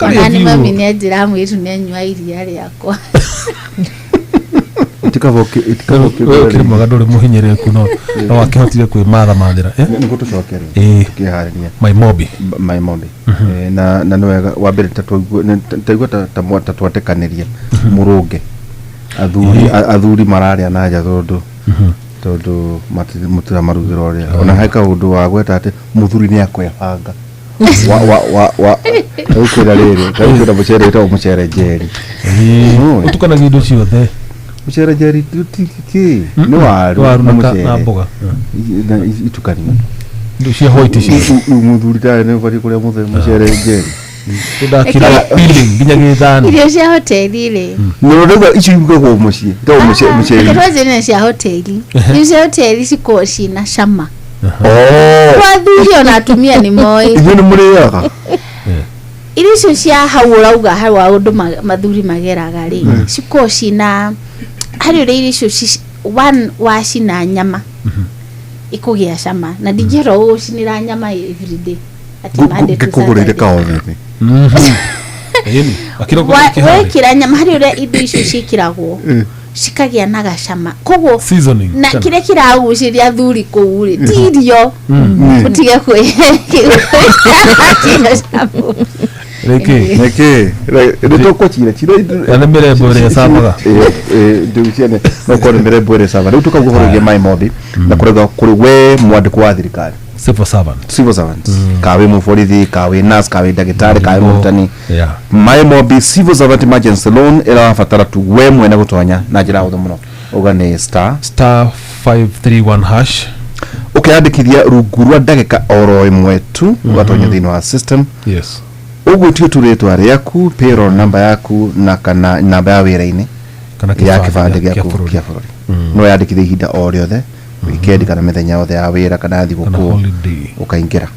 nani mami ni njira mwitu ni nywa iria riakwa itikaboke kiri mwaga nduri muhinyereku no wakihotire kwimatha mathira ni gutucokere tukihariria my mobi na no wega wa mbere taigua ta twatekaniria murunge athuri mararia na nja tondu mutira marugiro uria ona haika undu wa gweta ati muthuri ni akwebanga wa ukwira riri kaigura mucere to mucere jeri utukanagia indo ciothe mucere jeri tutiki ni waru na mboga na itukani indo cia white ci muthuri ta ne bari kuria mucere jeri tudakira feeling nginya githani irio cia hoteli ri no ndo icio igagwo mucii to mucere twaje ni cia hoteli icio cia hoteli cikoci na cama wathuri ona atumia ni moi icio ni muriaga irio cia haura uga harwa undu mathuri mageraga ri cikoci na hari ri irio one washi na nyama ikugia cama na ndingero ucinira nyama everyday ati mande kugurire kaothi yeni akiroko wekira nyama hari uri indo icio cikiragwo cikagia na gacama koguo na kire kiraguciria thuri kuuri tirio utige kwe Neke ndio kochire chiro yana mbere bore sabaga ndio ciane no kore mbere bore sabaga ndio tukaguhorogia my mobi na kurega kuri we mwandiko wa thirikari civil servant kawe muforithi kawe nurse kawe dagitari kawe mutani my mobi civil servant emergency loan ila fatara tu we mwena gutonya na njira huthu muno ugane star 531 hash ukiyandikithia rungu rwa ndagika oro imwe tu ugatonya thini wa system yes ugwitio turetwa riaku payroll number yaku na kana namba ya wira-ini kana kibande gyaku kia bururi no yandikithia ihinda o riothe weekend kana mithenya yothe ya wira kana thiguku ukaingira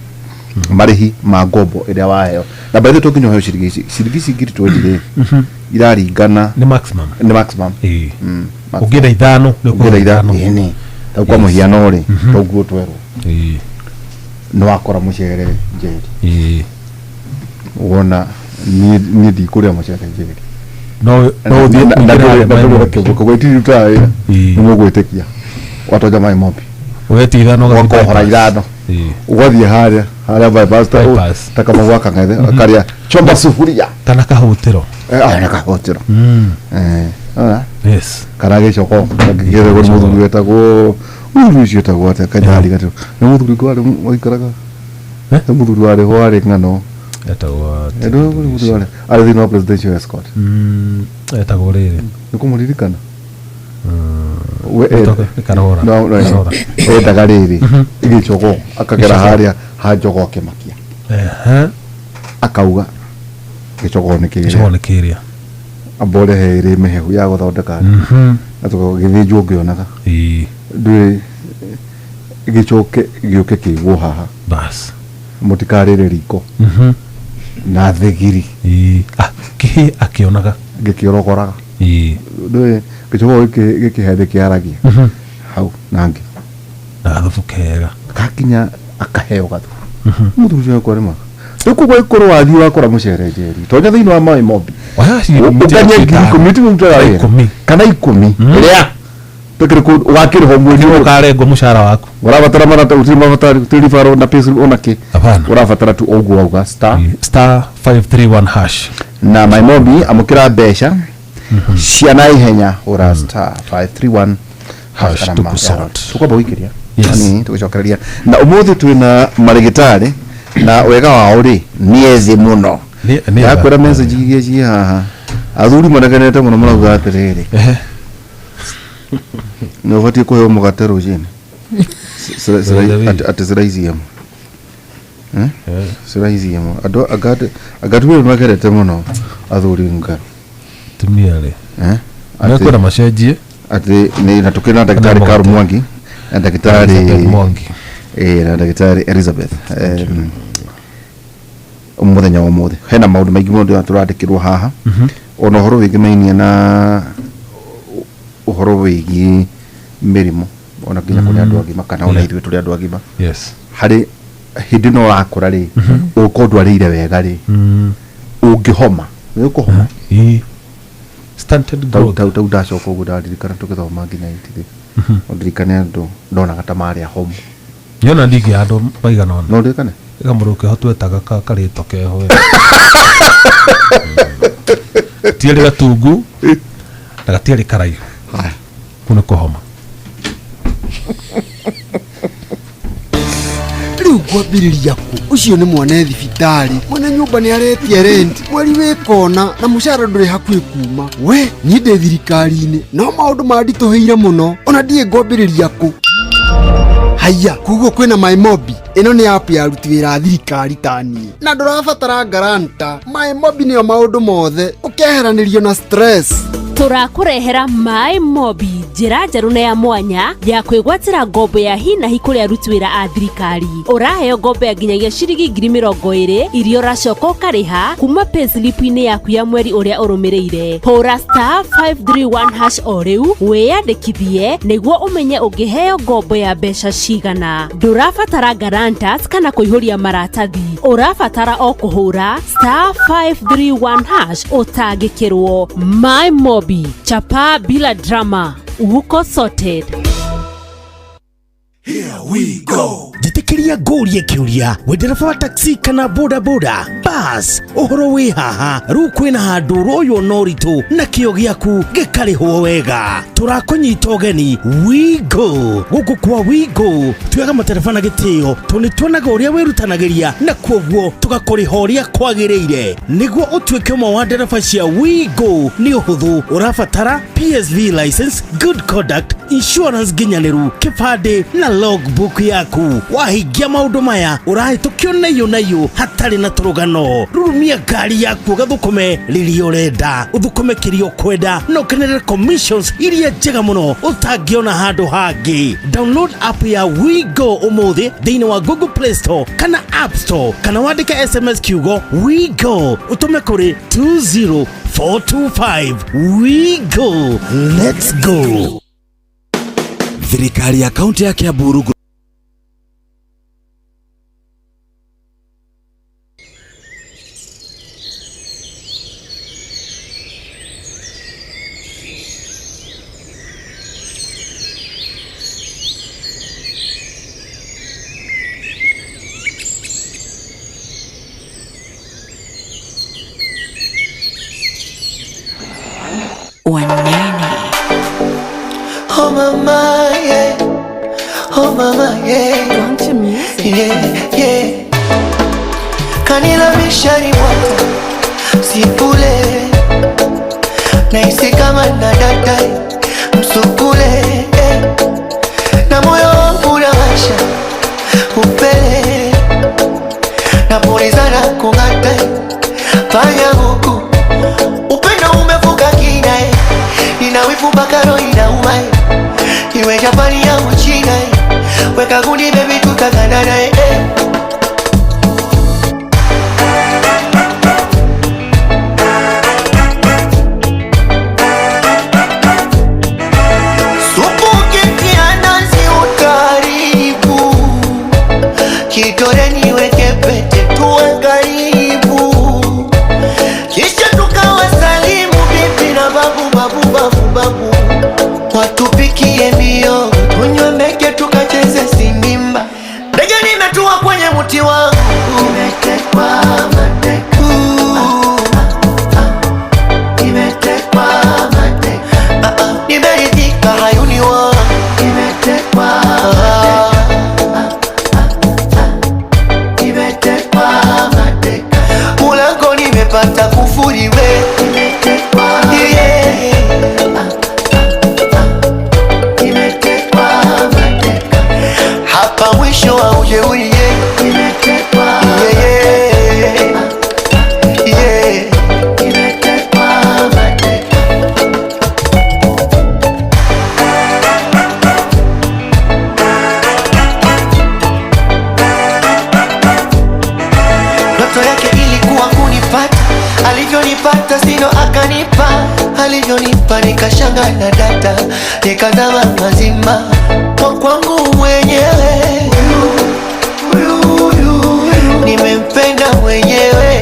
marihi ma ngombo iria waheo na baadhi tokinyo heo shiriki ngiri 20 iraringana ni maximum ugira ithano ni kwa muhiano ri toguo twerwo no akora mucere njeri wona ni di kuria mucere njeri no thie na kibuko gwetiri utawe ni mugwetekia watoja my mobi weti ithano gakohora ithano ugathie haria bypass taka mwaka ngathe akaria chomba sufuria kana kahutiro na kahutiro yes kana gicoko ngigere go muthuri wetagwo urucio tagwo ate kanyari gato ni muthuri kwari waikaraga muthuri wari hwari ngano etagwo muthuri wari ari thino presidential escort etagwo riri nikumuririkana we karora no etaga riri igicoko akagera haria hajogo akimakia akauga gicoko nikiria abore here mehehu ya guthondeka atuko githijwo ngionaga ndui gicoke gioke kigwo haha bas mutikarire riko na thegiri kihi akionaga gikiorogoraga ndui gicoke gikihende kiaragia hau nangi na thufu kega kakinya akaheo gathu muthuri wakwa rima ukugwa ikoro wathi wakora mucere njeri tonya thiini wa mai mobi ukanye ngiri community mutara kana 10 ria tukiri ku wakiriho mwezi ukarengwo mushara waku urabatara marata utima batari tilifaro na pesa onake urabatara tu ogwo auga star 531 hash na mai mobi amukira besha ciana ihenya ura star 531 hash tukaba wikiria yani tugicokereria na umuthi twina marigitari na wega wao ri niezi muno yakwira message igia ci haha athuri managanete muno murauga atiriri no vati ko yo mugate rujini ati ziraiziyemo ziraiziyemo ado agatu magerete muno athuri nga tumiale nakwira machenjie ati ni natukina daktari Karu Mwangi na daktari Mwangi na daktari Elizabeth umuthenya wa mothe hena maundu maingi mundu aturandikirwo haha ona horo wingi mainia na uhoro wigi mirimo ona kinya kuri andu agima kana ona ithuĩ turi andu agima hari hindi no rakura ri ukondwarire wega ri ungihoma ni ukuhoma stunted growth tau ndacoka uguo ndaririkana tugithoma nginya ithiĩ ndirikane andu ndona gata maria home yona ndigi andu baigana ona no ndirikane gamuruke hotwetaga karito keho tiari gatungu na gatiari karaihu kuna kuhoma riu kwambiriria ku ucio ni mwana thibitari mwana nyumba ni aretie rent mweri wikona na mushara nduri hakui kuma we ni ndi thirikari-ini no maundu mandituheire muno ona ndie ngwambiriria ku haya kuguo kwina my mobi ino ni app ya aruti wira thirikari tani na ndurabatara garanta my mobi ni maundu mothe ukeheranirio na stress turakurehera my mobi njira njeru na ya mwanya ya kwigwatira ngombo ya hi na hi kuri aruti wira a thirikari uraheo ngombo ya nginyagia ciringi 20,000 irio racoka ukariha kuma payslip-ini yaku ya mweri uria urumireire hura star 531 hash o riu wiyandikithie niguo umenye ungiheo ngombo ya mbeca cigana ndurabatara guarantors kana kuihuria maratathi urabatara o kuhura star 531 hash utangikirwo my mobi chapa bila drama uko sorted. Here we go. Jitikiria ngũrie kiuria wendereba wa taxi kana boda boda bas uhoro wi haha riu kwina handu royo noritu na kio giaku gikarihwo wega turakunyita ugeni Wigo guku kwa Wigo tuyaga matereba na gitio tuni tuonaga uria wirutanagiria na kwoguo tugakuriha uria kwagiriire niguo utuike umwe wa ndereba cia Wigo ni uhuthu urabatara PSV license good conduct insurance ginyaniru kibande na logbook yaku wahingia maundu maya urahitukio nayo hatari na turugano rurumia ngari yaku gathukume riria urenda uthukume kirio kwenda no kenere commissions iria njega muno utangiona handu hangi download app ya Wigo umuthi thiini wa Google Play Store kana App Store kana wandike SMS kiugo Wigo utume kuri 20425 Wigo let's go. Thirikari ya kaunti ya Kiambu Oh mama, yeah. Oh mama, yeah. Want your music? Yeah, yeah. Kanila mishari moto sipule naisi kama nadadai msukule na moyo wangu unawasha upele na pulizana kung'ata fanya huku upendo umevuka kina nina wivu mpaka roho inauma iwe Japani ya Uchina weka gundi baby tutaganana watakufuri we. Hapa mwisho wa ujeuri alivyonipata sino akanipa, alivyonipa nikashanga na data, nikazama mazima kwa kwangu mwenyewe. Nimempenda mwenyewe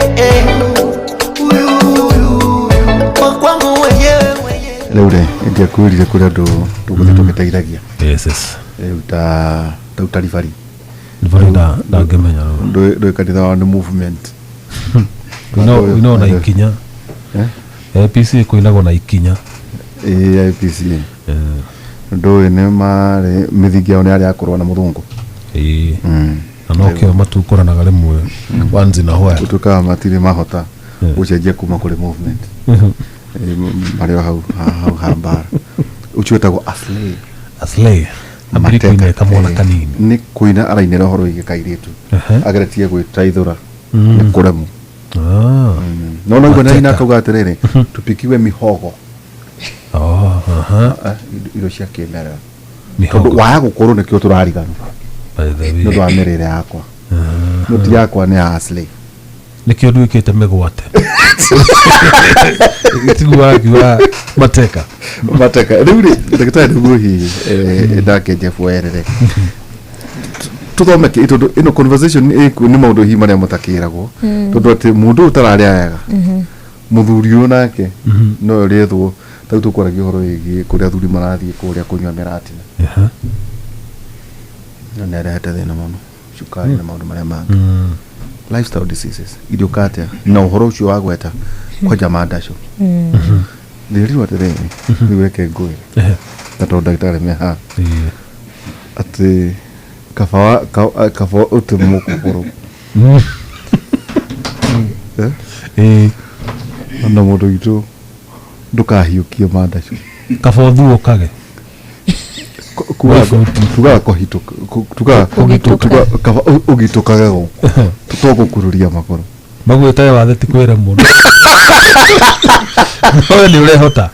kwa kwangu mwenyewe. Leure ndia kuirire kuria tugiteithagia yes utaribari da ngemenya ndo kanitha wa movement ino na ikinya APC kuinagwo na ikinya APC ndo ene mare mithingi yao ari akorwa na muthungu no kio matukoranaga rimwe wanzi na hwa tukaga matire mahota gucenjia kuma kuri movement mari hau hambara uchuetagwo aslay amateka kamona kanini ni kuina arainera horo igikairitu ageretie gwitaithura ni kuremu no ngona ina kauga atiriri tupikiwe mihogo iro cia kimera mihogo waya gukorwo nikio turarigana no ndo amerere yakwa no ti yakwa ni aslay nikio nduikite migwate tiguwa mateka riu ndagitari nguhi ndake Jeff werere tuthomeke ino conversation ni maundu hi maria mutakiragwo tondu ati mundu utarari ayaga muthuri unake no rethwo tau tukoragia horo igi kuria thuri marathie kuria kunywa mirati na nerete thina muno cukari na maundu maria manga lifestyle diseases idiokatia na uhoro ucio wagweta kwa jamaa ndacio ndiriwa tere niweke ngui na tondu ndagitari meha ati kafa utemukuru na mundu gitu ndukahiukie mandacu kaba uthuo kage tugaga kohituka kaba ugitukage go tutogukururia maguru magwetaye wathe ti kwira mundu oyo ni urehota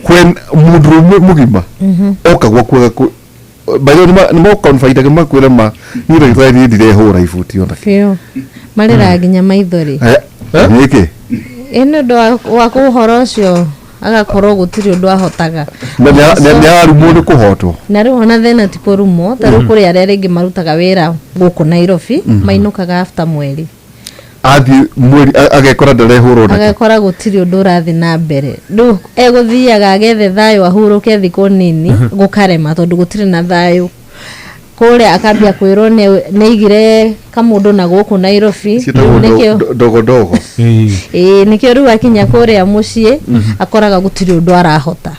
kwen mundu mugima okagwa kuga bayo ni mo confide ke makwira ma ni re ni dire hora ifuti ona fio marira ginya maithori niki eno ndo wa kuhoro ucio agakorwo gutiri undu ahotaga ne ari mundu kuhotwo na ri ona thena ti kurumo taru kuri aria ringi marutaga wira guku Nairobi mainukaga after mweri athi mweri agekora ndarehurwo agekora gutiri undu urathi na mbere ndu eguthiaga agethe thayo ahuruke thiku nini gukarema tondu gutiri na thayo kule akambia kwirwo ne igire kamundu na guku Nairobi nikio dogo nikio ru akinya kure amucie akoraga gutiri undu arahota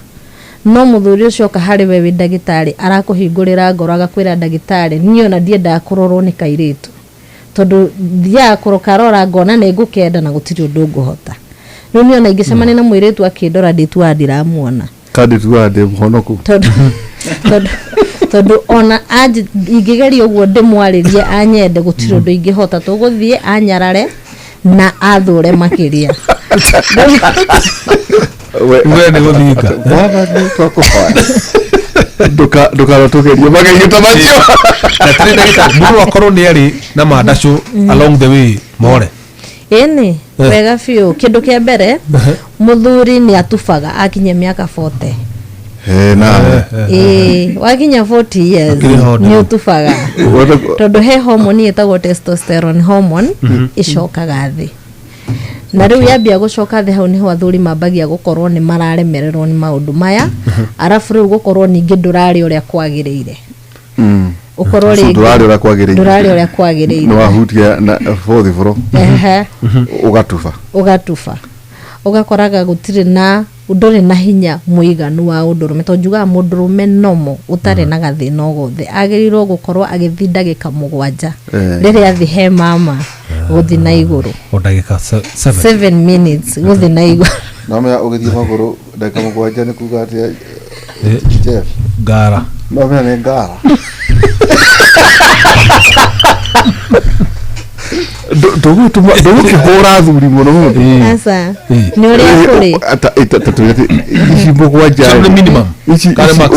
no muthuri ucio kahari we ndagitari arakuhingurira ngoro agakwira ndagitari niyo na ndienda kurorwo ni kairitu tondu thia kurokarora ngona ne ngukenda na gutiri undu nguhota no niyo na ingicemania na mwiritu akindora nditu andiramuona kandi tu ande muhonoku tondu ona aje igigeria uguo ndimwaririe anyende gutiri undu ingihota tuguthie anyarare na athure makiria we ni guthinga baba ni twakufa ndukarotugeria magegita macio na tiri ndagita mundu akorwo ni ari na mandacu along the way more ene wega fiu kindu kia mbere muthuri ni atufaga akinya miaka 40 wakinya 40 years ni utufaga tondu he hormone yetagwo testosterone hormone icokaga thi na riu yambia gucoka thi hau niho athuri mambagia gukorwo ni mararemererwo ni maundu maya arafu riu gukorwo ningi ndurari uria kwagiriire ukorwo ri ndurari uria kwagiriire no ahutia na forth bro ugatufa ugakoraga gutiri na ndore na hinya muiganu wa undurume to njuga mundurume nomo utare na gathina ogothe agirirwo gukorwo agithi ndagika 7 riria athi he mama guthi na iguru o ndagika 7 minutes guthi na iguru no me ugithi maguru ndagika 7 ni kuga ati chef gara no me ne gara dogo kihora thuri muno asa ni uri kuri ishimbo kwa jari minimum kare max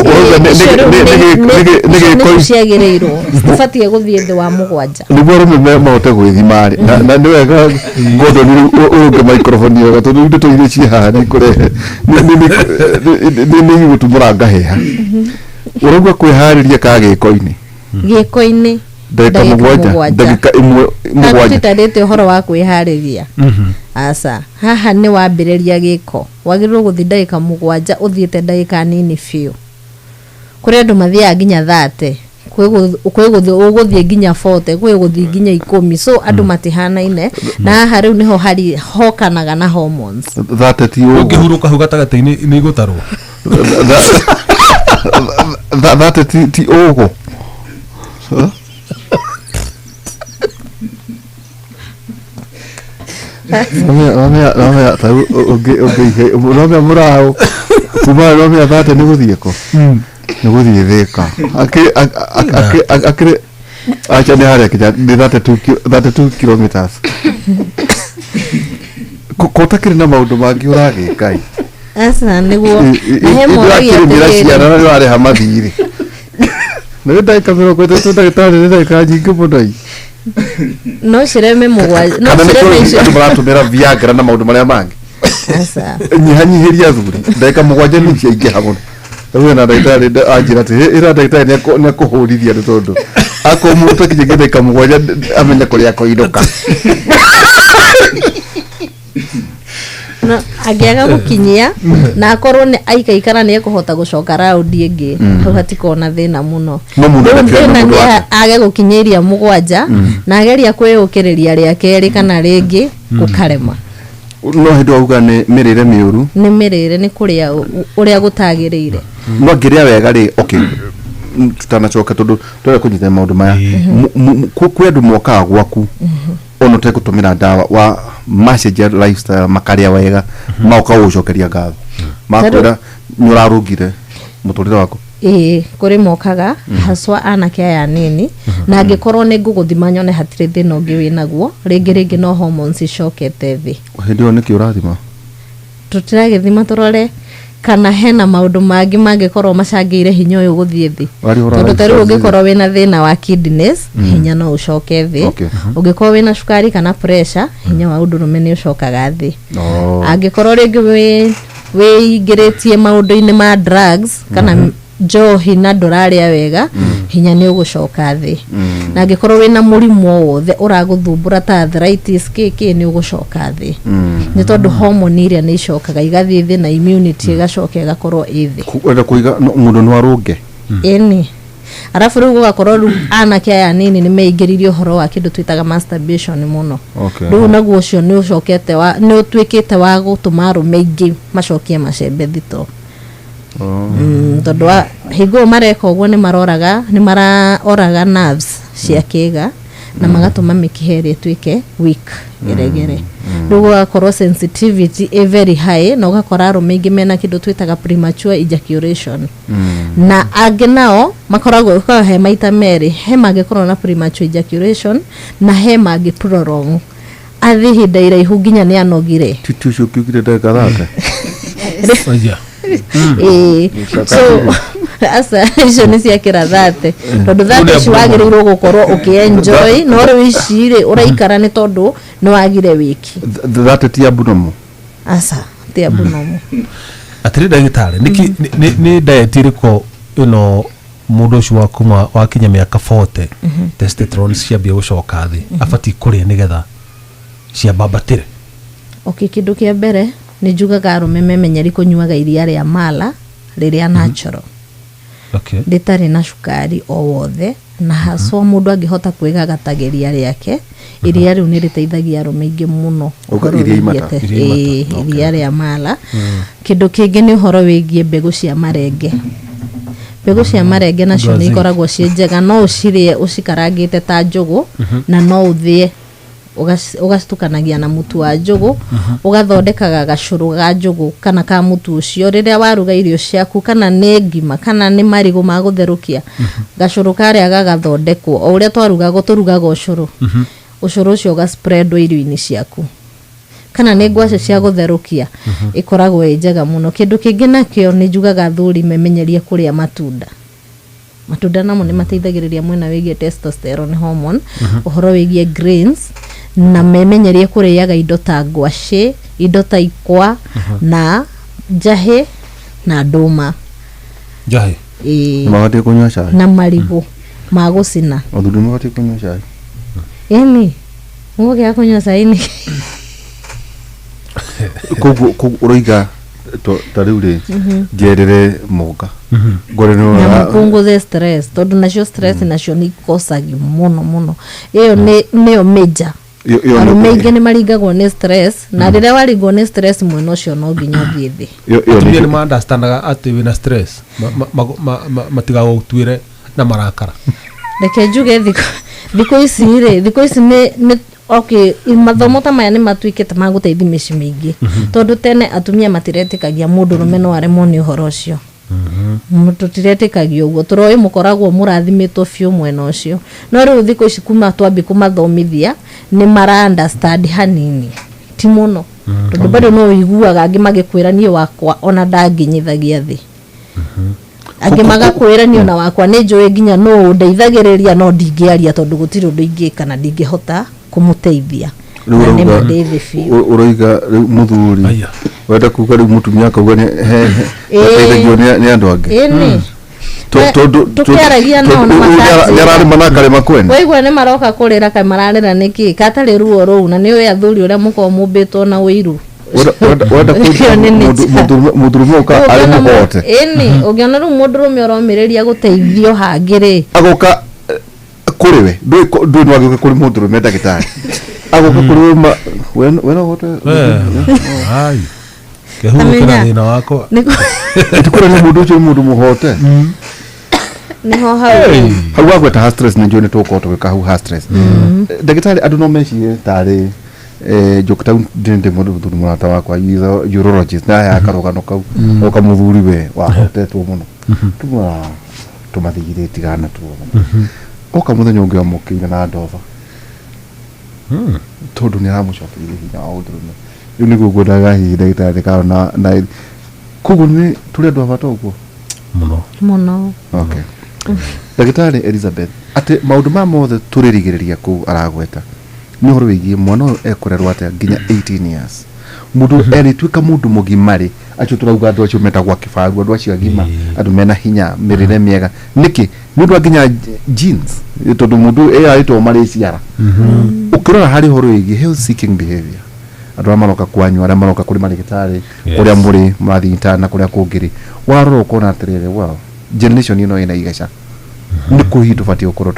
nige ciagirirwo cibatie guthie thi wa 7 niguo rume mahote gwithimari na ni wega ngodo ni uruge microphone yo gato ndu toire ci haha ni kure ni gutumura ngaheha urugwa kwihariria ka gikoini ndagika 7 ndagika 1 tutarete horo wa kwihariria asa haha ni wambiriria giko wagirwo guthi ndagika 7 uthiete ndagika nini fiu kuri andu mathia nginya 30 kwiguthi uguthie nginya 40 kwiguthi nginya 10 so andu matihanaine na haha riu niho hari hokanaga na hormones 30 ti ungihuruka hu gatagataini ni igutarwo 30 ti ogo Nomea tahu okay nomea murao kuma nomea thate ni guthieko ni guthie thika akire acha ni hare kija ni 32 kilometers kota kire na maundu mangi uragika asa niguo he mori ya na wale hamathiri na ndagika 30 ndagika ndagika nyingi munai no cireme mugwaja no cireme icio andu maratumira Viagra na maundu maria mangi asa nyihanyihiria thuri ndagika 7 ni ciaingi hamuno riu na ndagitari anjira ati ira ndagitari ne kuhurithia ni tondu akomuta kinyi ndagika 7 amenya kuria koinuka na agiaga gukinyia na akorwo ni aikaikara ni ekuhota gucoka round ingi hatikona thina muno ni age gukinyiria 7 na ageria kwiyukiriria ria keri kana ringi gukarema no hindu auga ni mirire miuru ni mirire ni kuria uria gutagirire no ngiria wega ri okay tutanacoka tondu twere kunyita maundu maya kwendu moka gwaku ono te kutumira dawa wa message lifestyle makaria wega mauka ucokeria ngatho makwira nyurarugire muturire wako kuri mokaga haswa anake aya nini na angikorwo ni nguguthima nyone hatire thina ungi winaguo ringi no hormones icokete thi hindio niki urathima tutiragithima turore kana hena maundu mangi mangikorwo macangire hinya uyu guthie thi tondu tari ungikorwo wina thina wa kidneys hinya no ucoke thi ungikorwo wina cukari kana pressure hinya wa undurume ni ucokaga thi angikorwo ringi we ingiritie maundu-ini ma drugs kana njohi na nduraria wega hinya ni ugucoka thi na angikorwo wina murimu wothe uraguthumbura ta arthritis kiki ni ugucoka thi ni tondu hormone iria ni icokaga igathie thi na immunity igacoka igakorwo ithi kwenda kuiga mundu no arunge eni arafu riu gugakorwo anake aya nini ni meingiririe uhoro wa kindu twitaga masturbation muno riu naguo ucio ni ucokete ni utwikite wa gutuma arume aingi macokie macembe thito tondu hingo mareka uguo ni maraoraga nerves cia kiga na magatuma mikihere twike weak geregere riu gugakorwo sensitivity is very high na ugakora arume aingi mena kindu twitaga premature ejaculation na angi nao makoragwo he maita meri he mangikorwo na premature ejaculation na he mangi prolong athi hinda iraihu nginya ni anogire tutusho kiugire ndagika thate so asa icio ni ciakira thate tondu thate ciwagirirwo gukorwo ukienjoy no rwicire uraikara ni tondu no wagire wiki thate ti abunomo asa ti abunomo atiri ndagitari ni diet iriko ino mundu ucio wakuma wakinya miaka 40 testosterone ciambia gucoka thi abati kuria nigetha cia babatire kindu kia mbere ni njugaga arume memenyeri kunyuaga iria ria mala riria natural ritari na cukari o wothe na haswa mundu angihota kwigagatagiria riake iria riu ni riteithagia arume ingi muno iria ria mala. Kindu kingi ni uhoro wigie mbegu cia marenge. Mbegu cia marenge nacio ni ikoragwo cie njega, no ucirie ucikarangite ta njugu na no uthie ugastukanagia na mutu wa njugu ugathondekaga gacuru ga njugu kana ka mutu ucio riria waruga irio ciaku kana ni ngima kana ni marigo ma gutherukia gacuru karia gagathondekwo o uria twaruga guturugaga ucuru ucuru ucio ga spread irio-ini ciaku kana ni ngwaci cia gutherukia ikoragwo njega muno. Kindu kingi nakio ni njugaga thuri memenyerie kuria matunda. Matunda namo ni mateithagiriria mwena wigie testosterone hormone uhoro wigie greens na memenyerie kuriaga indo ta ngwaci, indo ta ikwa na njahi na nduma. Njahi magati kunywa cai na marigo ma gucina. Athuri magati kunywa cai Eni ngoge kunywa cai ni kugu uroiga tariuri jerere moga gore no na punguze stress tondu nacio stress nacio ni kosagi muno iyo ni o major arume ingi ni maringagwo ni stress na riria waringwo ni stress mwena ucio no nginya thithi ni ma understandaga ati wina stress matiga gutwire na marakara reke njuge thiko ici ni okay mathomo ta maya ni matuikite maguteithia mici mingi tondu tene atumia matiretikagia mundu rume no aremwo ni uhoro ucio mutiretikagia uguo turoi mukoragwo murathimitwo fiu mwena ucio no riu thiko ici kuma twambi kumathomithia ni mara understand hanini ti muno tondu bado no iguaga angi magikwira nie wakwa ona ndanginyithagia thi angi magakwira nie ona wakwa ni njui nginya no ndeithagiriria no ndingiaria tondu gutiri undu ingika na ndingihota kumuteithia na ni mudethi fiu uroiga muthuri wenda kuga ri mutumia akauga ni ateithagio ni andu angi tukiaragia no nyarari manakare makwene waigua ni maroka kurira kai mararira niki katari ruo ruu na ni athuri uria muko mumbitwo na wiru wenda muthuri uka ari muhote eni ugiona ru mundurume uromiriria guteithio hangiri agoka kuriwe ndui no agoka kuri mundurume ndagitari agoka kuri wena hote ai kehurukira thina wako tukura ni mundu ucio mundu muhote niho hau wagweta stress ni njone tuko tuka hau stress ndagitari andu no mecirie tari jokta ndinde mundu thuri murata wakwa urologist na ya karogano kau oka muthuri we wahotetwo muno tumathigire tigana tu oka muthenya ungi amukire na ndova tondu ni aramucokeire hinya wa uthurume riu niguo ngwendaga hihi ndagitari kana na kugu ni turi andu abatoguo muno okay ndagitari Elizabeth ati maundu ma mothe turirigiriria ku aragweta ni horo wigie mwana ekorerwa ati nginya 18 years mundu eritwika mundu mugimari acio turauga andu acio metagwa kifaru andu acio agima andu mena hinya mirire miega niki mundu aginya genes tondu mundu aitwo mari ciara ukirora hari horo wigie health seeking behavior andu amaroka kwanyu ara maroka kuri marigitari kuria muri mathita na kuria kungiri warora ukona atirire wow generation ino ina igaca ni kuhi tufati ukoro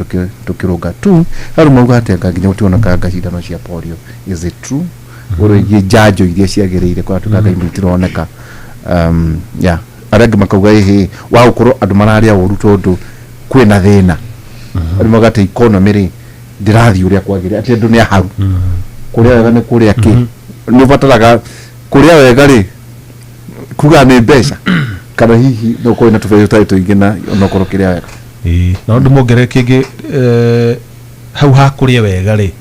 tukirunga tu haru mauga ati nginya utiona kanga cindano cia polio is it true oro igi jajo iria ciagiriire kwa tukaga imitironeka yeah aragi makauga ehe wa ukoro andu mararia uru tondu kwina thina ari magate economy ri ndirathi uria kwagire ati andu ni hau kuria wega ni kuria ki ni bataraga kuria wega ri kuga ni mbeca kana hihi no koina tufeyo taito ingina no korokiria wega na ndu mongere kingi hau ha kuria wega ri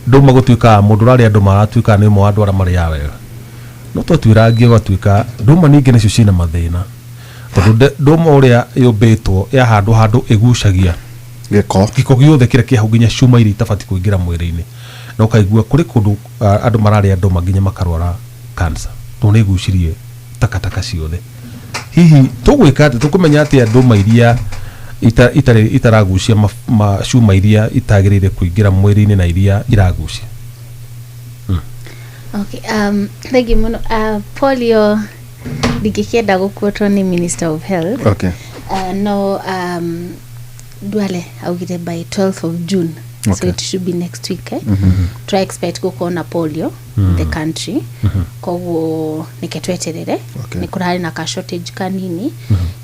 nduma gutuika mundu rari andu maratuika ni mo andu ara mari ya wega no twatwirangie gwatuika nduma ningi nacio cina mathina tondu nduma uria yumbitwo ya handu igucagia giko giothe kire ki hau nginya cuma iri tabati kuingira mwiri-ini no kaigua kuri kundu andu marari andu maginya makarwara cancer to ne gucirie takataka ciothe hihi tugwika ati tukumenya ati andu mairia itaragucia cuma iria itagirire kuingira mwiri-ini na iria iragucia okay thank you muno polio ndikienda gukwotwo ni Minister of Health okay no Duale augire by 12th of June. Okay. So it should be next week. Try expect go na polio the country. Koguo niketweterere. Ni kurari na ka shortage kanini.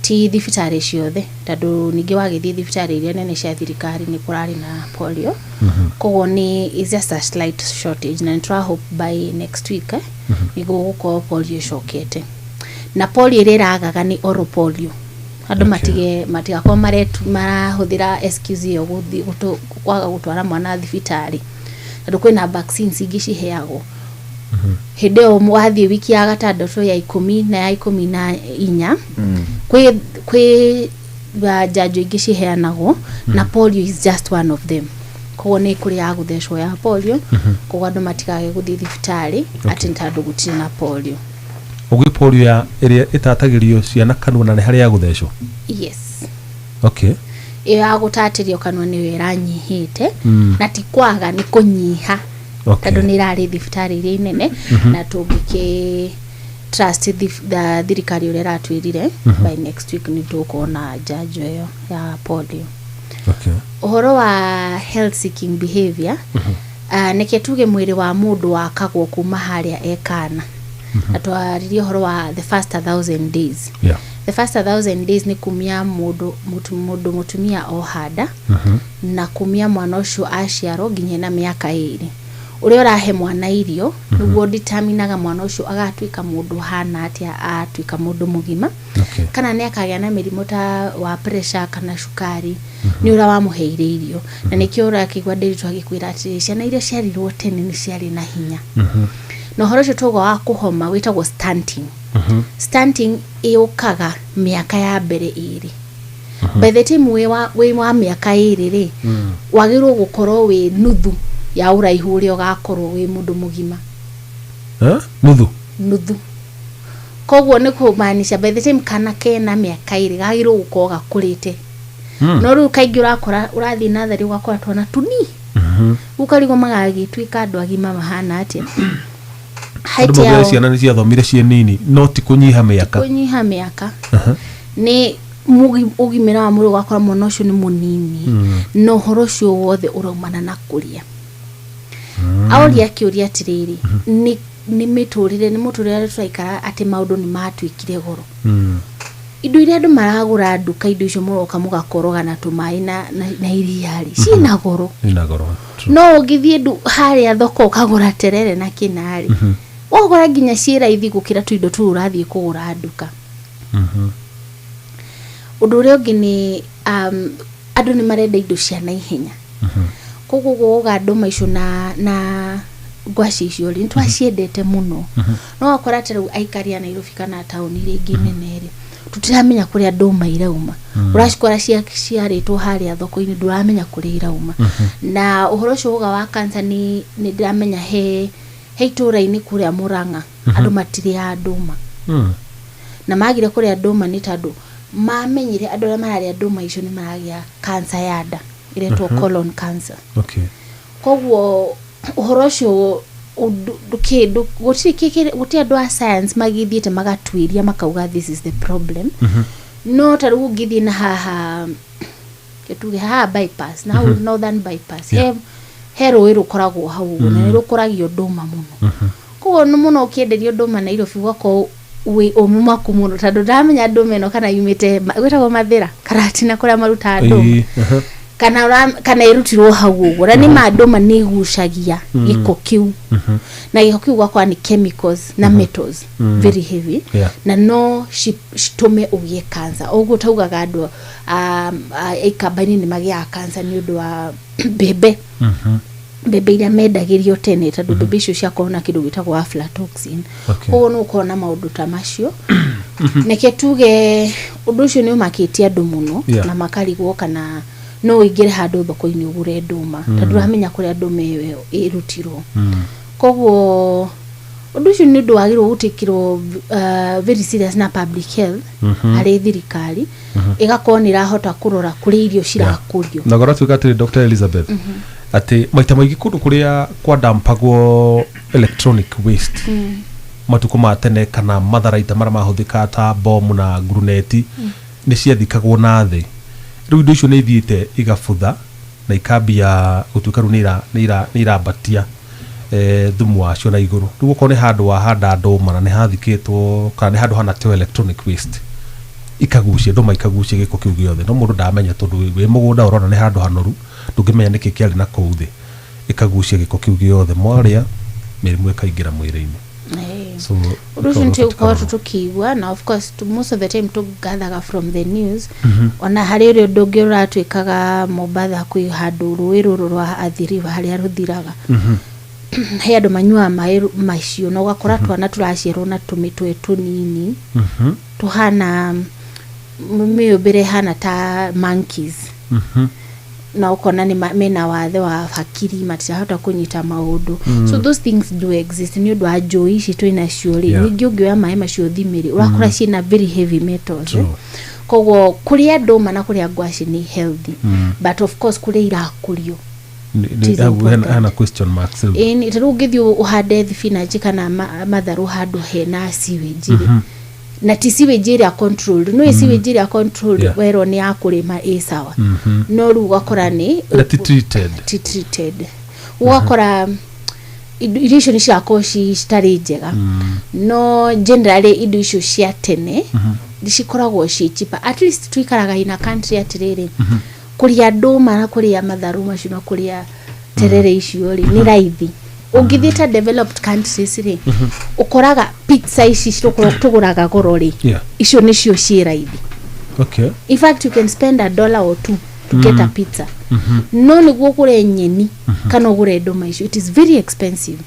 Ti thibitari ciothe. Tadu ningi wagithie thibitari iria nene cia thirikari ni kurari na polio. Koguo ni is just a slight shortage na try hope by next week nigo guko polio shokete. Na polio iragaga ni oral polio. Andu matiga kwa marahuthira excuse yo guthi kwaga gutwara mwana thibitari. Andu kwina vaccines ingi ciheagwo. Hinde o mwathie wiki ya gatandatu ya 10 na ya 14 kwi janjo ingi ciheanagwo na polio is just one of them. Koguo ni kuri ya guthecwo ya polio koguo andu matigage guthi thibitari ati ntandu gutire na polio. Ugi polio ya area itatagirio ciana kanua na hari ya guthecwo. Yes. Okay. Ya gutatirio kanua ni iranyihite na ti kwaga ni kunyiha. Tando ni rari thibitari iria inene na tungike trust the thirikari ure ratwirire by next week ni tukona janjo yo ya polio. Okay. Uhoro wa health seeking behavior neke tuge mwiri wa mundu wakagwo kuma haria ekana. Atwaririe uhoro wa the first 1000 days. Yeah. The first 1000 days ni kumia mundu mutumia o hada na kumia mwana ucio aciaro nginya na miaka 2. Uria urahe mwana irio niguo determinaga mwana ucio agatuika mundu hana atia atuika mundu mugima. Kana ne akagĩa na mĩrimũ ta wa pressure kana cukari ni ura wamuheire irio na nikio urakigwa ndĩritũ agikwira ati ciana iria ciarirwo tene ni ciari na hinya. No horo cio togo wa kuhoma witagwo stunting. Stunting iukaga miaka ya mbere 2. By the time we wa miaka 2 ri wagirwo gukorwo we nuthu ya uraihu uri ugakorwo we mundu mugima. Nuthu. Koguo ni kumaanisha by the time kana kena miaka 2 gagirwo gukorwo gakurite. No riu kaingi urakora urathi nathari ugakora twana tuni. Ukarigo magagituika andu agima mahana atia. Haiti ya ciana ni ciathomire cie nini no ti kunyiha miaka. Kunyiha miaka. Ni ugimira wa muri ugakora mwana ucio ni munini. No horo cio wothe uraumana na kuria. Auria kiuria tiriri ni miturire ni muturire twaikara ati maundu ni matwikire goro. Indo iria andu maragura nduka indo icio muroka mugakoroga na tumai na iriari cina goro. Ina goro. No ugithie ndu haria thoko ukagura terere na kinari. Wagura nginya ciira ithi gukira tu indo tu urathie kugura nduka. Undu uria ungi ni andu ni marenda indo cia na ihenya. Koguo ganduma icio na ngwaci icio ri ntwaciendete muno. No akora teru aikaria Nairobi kana tauni ringi nene ri tutiramenya kuria nduma irauma. Uracikora ciaritwo haria thoko-ini nduramenya kuria irauma. Na uhoro ucio wa cancer ni ndiramenya he itura-ini kuria Murang'a andu matiria nduma. Na magire kuria nduma ni tandu mamenyire andu aria mararia nduma icio ni maragia cancer ya nda iretwo colon cancer. Okay. Koguo uhoro ucio kindu guti andu a science magithiete magatwiria makauga this is the problem. No taru ngithi na haha ketuge ha bypass na northern bypass he rũĩ rũkoragwo hau na nĩ rũkoragio ndũma mũno. Koguo nĩ mũno ũkĩenderio ndũma Nairobi gwako we omumaku muno tondũ ndamenya ndũma ĩno kana yumĩte gwĩtagwo Mathĩra Karatina kũrĩa marutaga ndũma kana irutirwo hau ũguo na nĩ mandũma nĩ igucagia gĩko kĩu na gĩko kĩu gwakwa nĩ chemicals na metals very heavy na no citume ũgĩe cancer. Ũguo taugaga andũ ikambani nĩ magĩaga cancer nĩ ũndũ wa mbembe. Mbembe iria mendagĩrio tene tondũ mbembe icio ciakorwo na kĩndũ gĩtagwo aflatoxin. Koguo no ũkorwo na maũndũ ta macio. Neke tuge ũndũ ũcio nĩ ũmakĩtie andũ mũno na makarigwo kana no ingire handu thoko-ini ugure nduma tondu ramenya kuria nduma iyo irutirwo. Koguo undu ucio ni undu wagirwo gutikirwo very serious na public health hari thirikari igakorwo ni rahota kurora kuri irio cirakurio. Na gora tuga ati Dr. Elizabeth ati maita maigi kundu kuria kwa dampagwo electronic waste matuko ma tene kana matharaita mara mahuthika ta bomu na gruneti ni ciathikagwo na thi riu indo icio nä ithiäte igabutha na ikambia gutuika riu nä irambatia thumu wacio na iguru riu okorwo nä handå wahanda ndåma na nä hathikĩtwo kana nä handå hana teo electronic waste ikagucia ndåma ikagucia gä ko kä u gä othe no må ndå ndamenya tondå wä må gå nda å rona nä handå hanoru ndå ngä menya nä kä kä arä na kå u thä ikagucia gä ko kä u gä othe mwarä mä rä må ĩkaingä ra mwä rä-inä so urucio nti ukorwo tukiigua na of course most of the time tugathaga from the news ona hari uri undu ungi uratwikaga Mombasa kwi handu rũĩ rũrũ rwa Athi River haria ruthiraga he andu manyua mai macio na ugakora twana turaciarwo na tumitwe tunini tuhana mĩũmbĩre hana ta monkeys na ukona ni mena wathe wa hakiri matirahota kunyita maundu so those things do exist ni undu wa njũĩ ici twina cio ri ningi ungioya maĩ macio thimiri urakora ciina very heavy metals koguo kuria ndũma na kuria ngwaci ni healthy but of course kuria irakurio hana question marks ni rĩu ũngĩthiĩ uhande thibinaji kana matharũ handũ hena sewage na ti sewage ĩrĩa controlled no sewage ĩrĩa controlled wero ni akurima sawa no rĩu ugakora ni treated ugakora indo icio ni ciakwo citari njega no generally indo icio cia tene cikoragwo ci cheaper at least tuikaraga ina country atiriri kuria ndũma na kuria matharũ macio na kuria terere icio ri ni raithi ungithita developed countries ri ukoraga pizza ici tuguraga goro ri icio nicio ci raithi in fact you can spend $1 or $2 to get a pizza no niguo kure nyeni kana ugure ndũma icio it is very expensive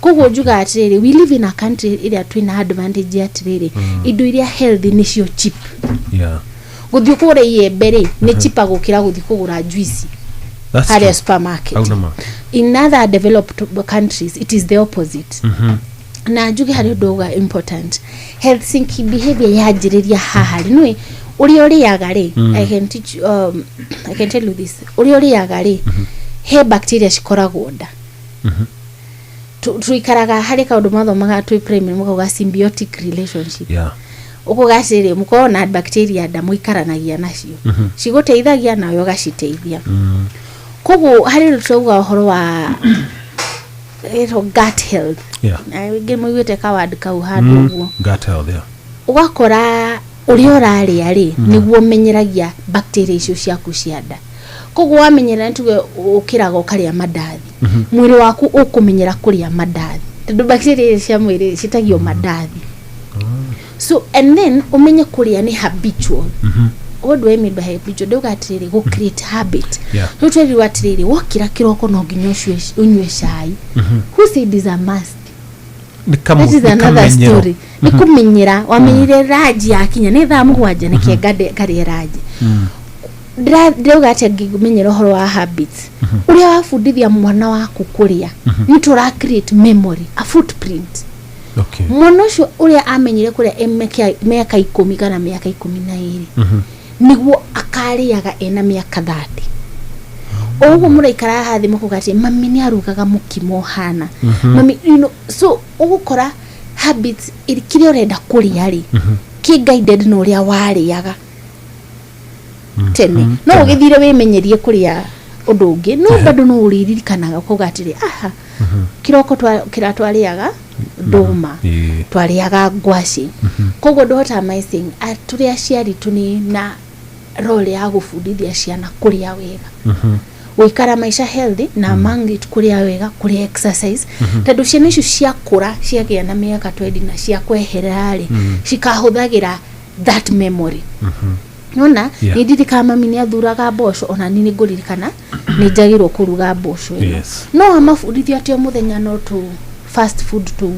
koguo njuga atiriri we live in a country iria twina advantage atiriri indo iria healthy nicio cheap guthii kure iembe ri ni cheaper gukira guthii kugura juice haria supermarket in other developed countries it is the opposite na njuge hari ndoga important healthy behavior yanjiriria hahari nwe uri uriaga ri I can tell you this uri uriaga ri he bacteria cikoragwo nda tuikaraga hari kaundu mathomaga twi primary mukoga symbiotic relationship ukugacire mukona bacteria nda muikaranagia nacio ciguteithagia nayo gaciteithia koguo hari tuuga uhoro wa gut health na wingi mwite ka word kau handu uguo gut health ugakora uri uraria ri niguo umenyeragia bacteria icio ciaku cia nda koguo wamenyera ntuge ukiraga ukaria mandathi mwiri waku ukumenyera kuria mandathi tondu bacteria cia mwiri citagio mandathi so and then umenye kuria ni habitual what do I mean by habitual ndoga atiriri go create habit no twiri watiriri wokira kiroko no nginya unywe cai who said is a must that is another story ni kumenyera wamenyire raji akinya ni thaa mugwanja ni kiengade kari raji ndoga atiriri horo wa habits uria wafundithia mwana waku kuria ni tura create memory a footprint mwana ucio uria amenyire kuria miaka 10 kana miaka 12 niguo akariaga ena miaka 30 oguo muraikara hathi mukugati mami ni arugaga mukimo hana mami so ugukora habits irikire urenda kuria ri ki guided no uria wariaga tene no ugithire wimenyerie kuria undu ungi no bado no uririkanaga kugatire aha kiroko twariaga ndũma twariaga ngwaci koguo ndota amazing aturia ciari tuni na role ya gufundithia ciana kuria wega wikara maisha healthy na mangi kuria wega kuria exercise tondu ciana icio ciakura ciagia na miaka 20 na ciakweherera ri cikahuthagira that memory nona ndirika mami ni athuraga mboco ona nini nguririkana ni njagirwo kuruga mboco no amafundithia atio muthenya no tu fast food to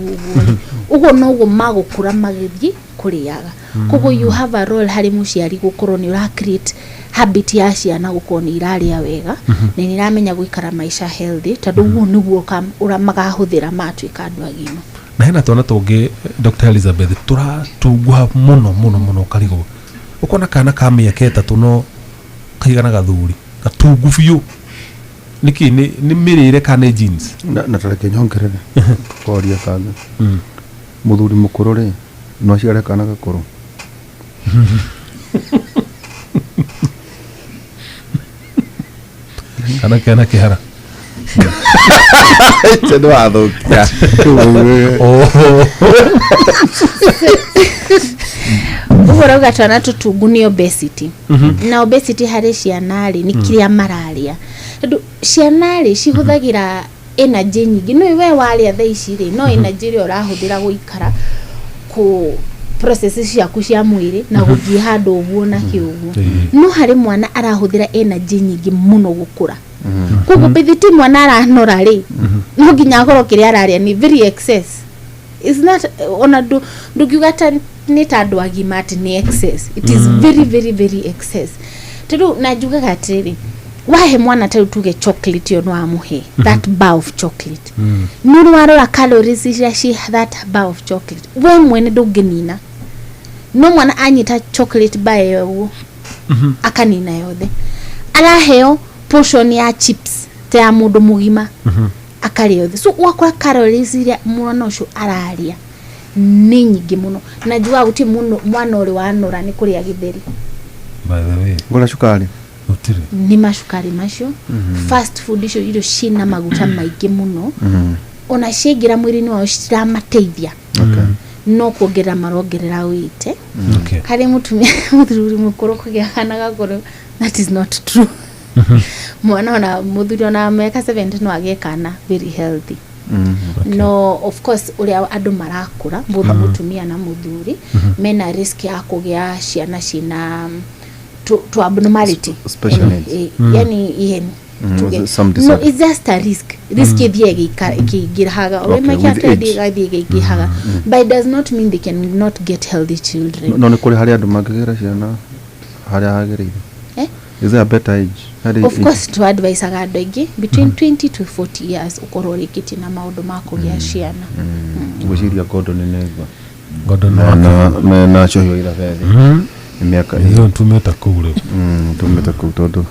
ugo no ugo magukura magithii kuriaga koguo you have a role hari muciari gukorwo ni ura create habit ya ciana gukorwo ni iraria wega na ni ramenya guikara maisha healthy tondu uguo niguo ura magahuthira matwika andu agima na hena twana tungi Dr. Elizabeth turatungwa muno karigo ukona kana ka miaka 3 no kaigana gathuri gatungu biu niki ni mirire kana jeans na tareke nyongerere koria kanga muthuri mukuru ri no ciare kana gakuru kana kana kihara Chendo athukia Ugora ugatwana tutungu ni obesity. Na obesity hari cianari ni kiria mararia. Tondu cianari cihuthagira energy nyingi. No we waria thaa ici ri no energy ri urahuthira guikara ku processes ciaku cia mwiri na guthii handu uguo na kiugu. No hari mwana arahuthira energy nyingi muno gukura. Koguo bithiti mwana aranora ri no nginya akorwo kiria araria ni very excess. It's not ona ndugiugata ni tandu agimati ni excess. It is very very very excess. Tondu najugaga atiri wahe mwana ta tuge chocolate yo no amuhe that bar of chocolate. Nuru warora calories cia that bar of chocolate. We mwene ndunginina. No mwana anyita chocolate bar yo akanina yothe. Araheo portion ya chips te ya mundu mugima akari yothe. So wakora calories iria mwana ucio araria ni nyingi muno. Najua guti muno mwana uri wanora ni kuria githeri. By the way, ngora shukari utire ni mashukari macio fast food icio irio cina maguta maingĩ muno ona ciingira mwiri-inĩ wao ciramateithia no kuongerera marongerera wite hari mutumia muthuri mukuru kugia kana gakoro that is not true. Mwana ona muthuri ona meka 70 no agie kana very healthy. No of course uria andu marakura botha mutumia na muthuri mena risk ya kugia ciana cina to abnormality yani no it's just a risk thiege ikigiraga oimakia trade gathie ikihaga but it does not mean they can not get healthy children. No ni kuri hari andu mangigira ciana hari hagereire is there a better age of course to advise andu aingi between 20 to 40 years ukorwo rikiti na maundu ma kugia ciana guciria Gordon Negwa Gordon na chohio ira vethe miaka hiyo tumeta kule tondu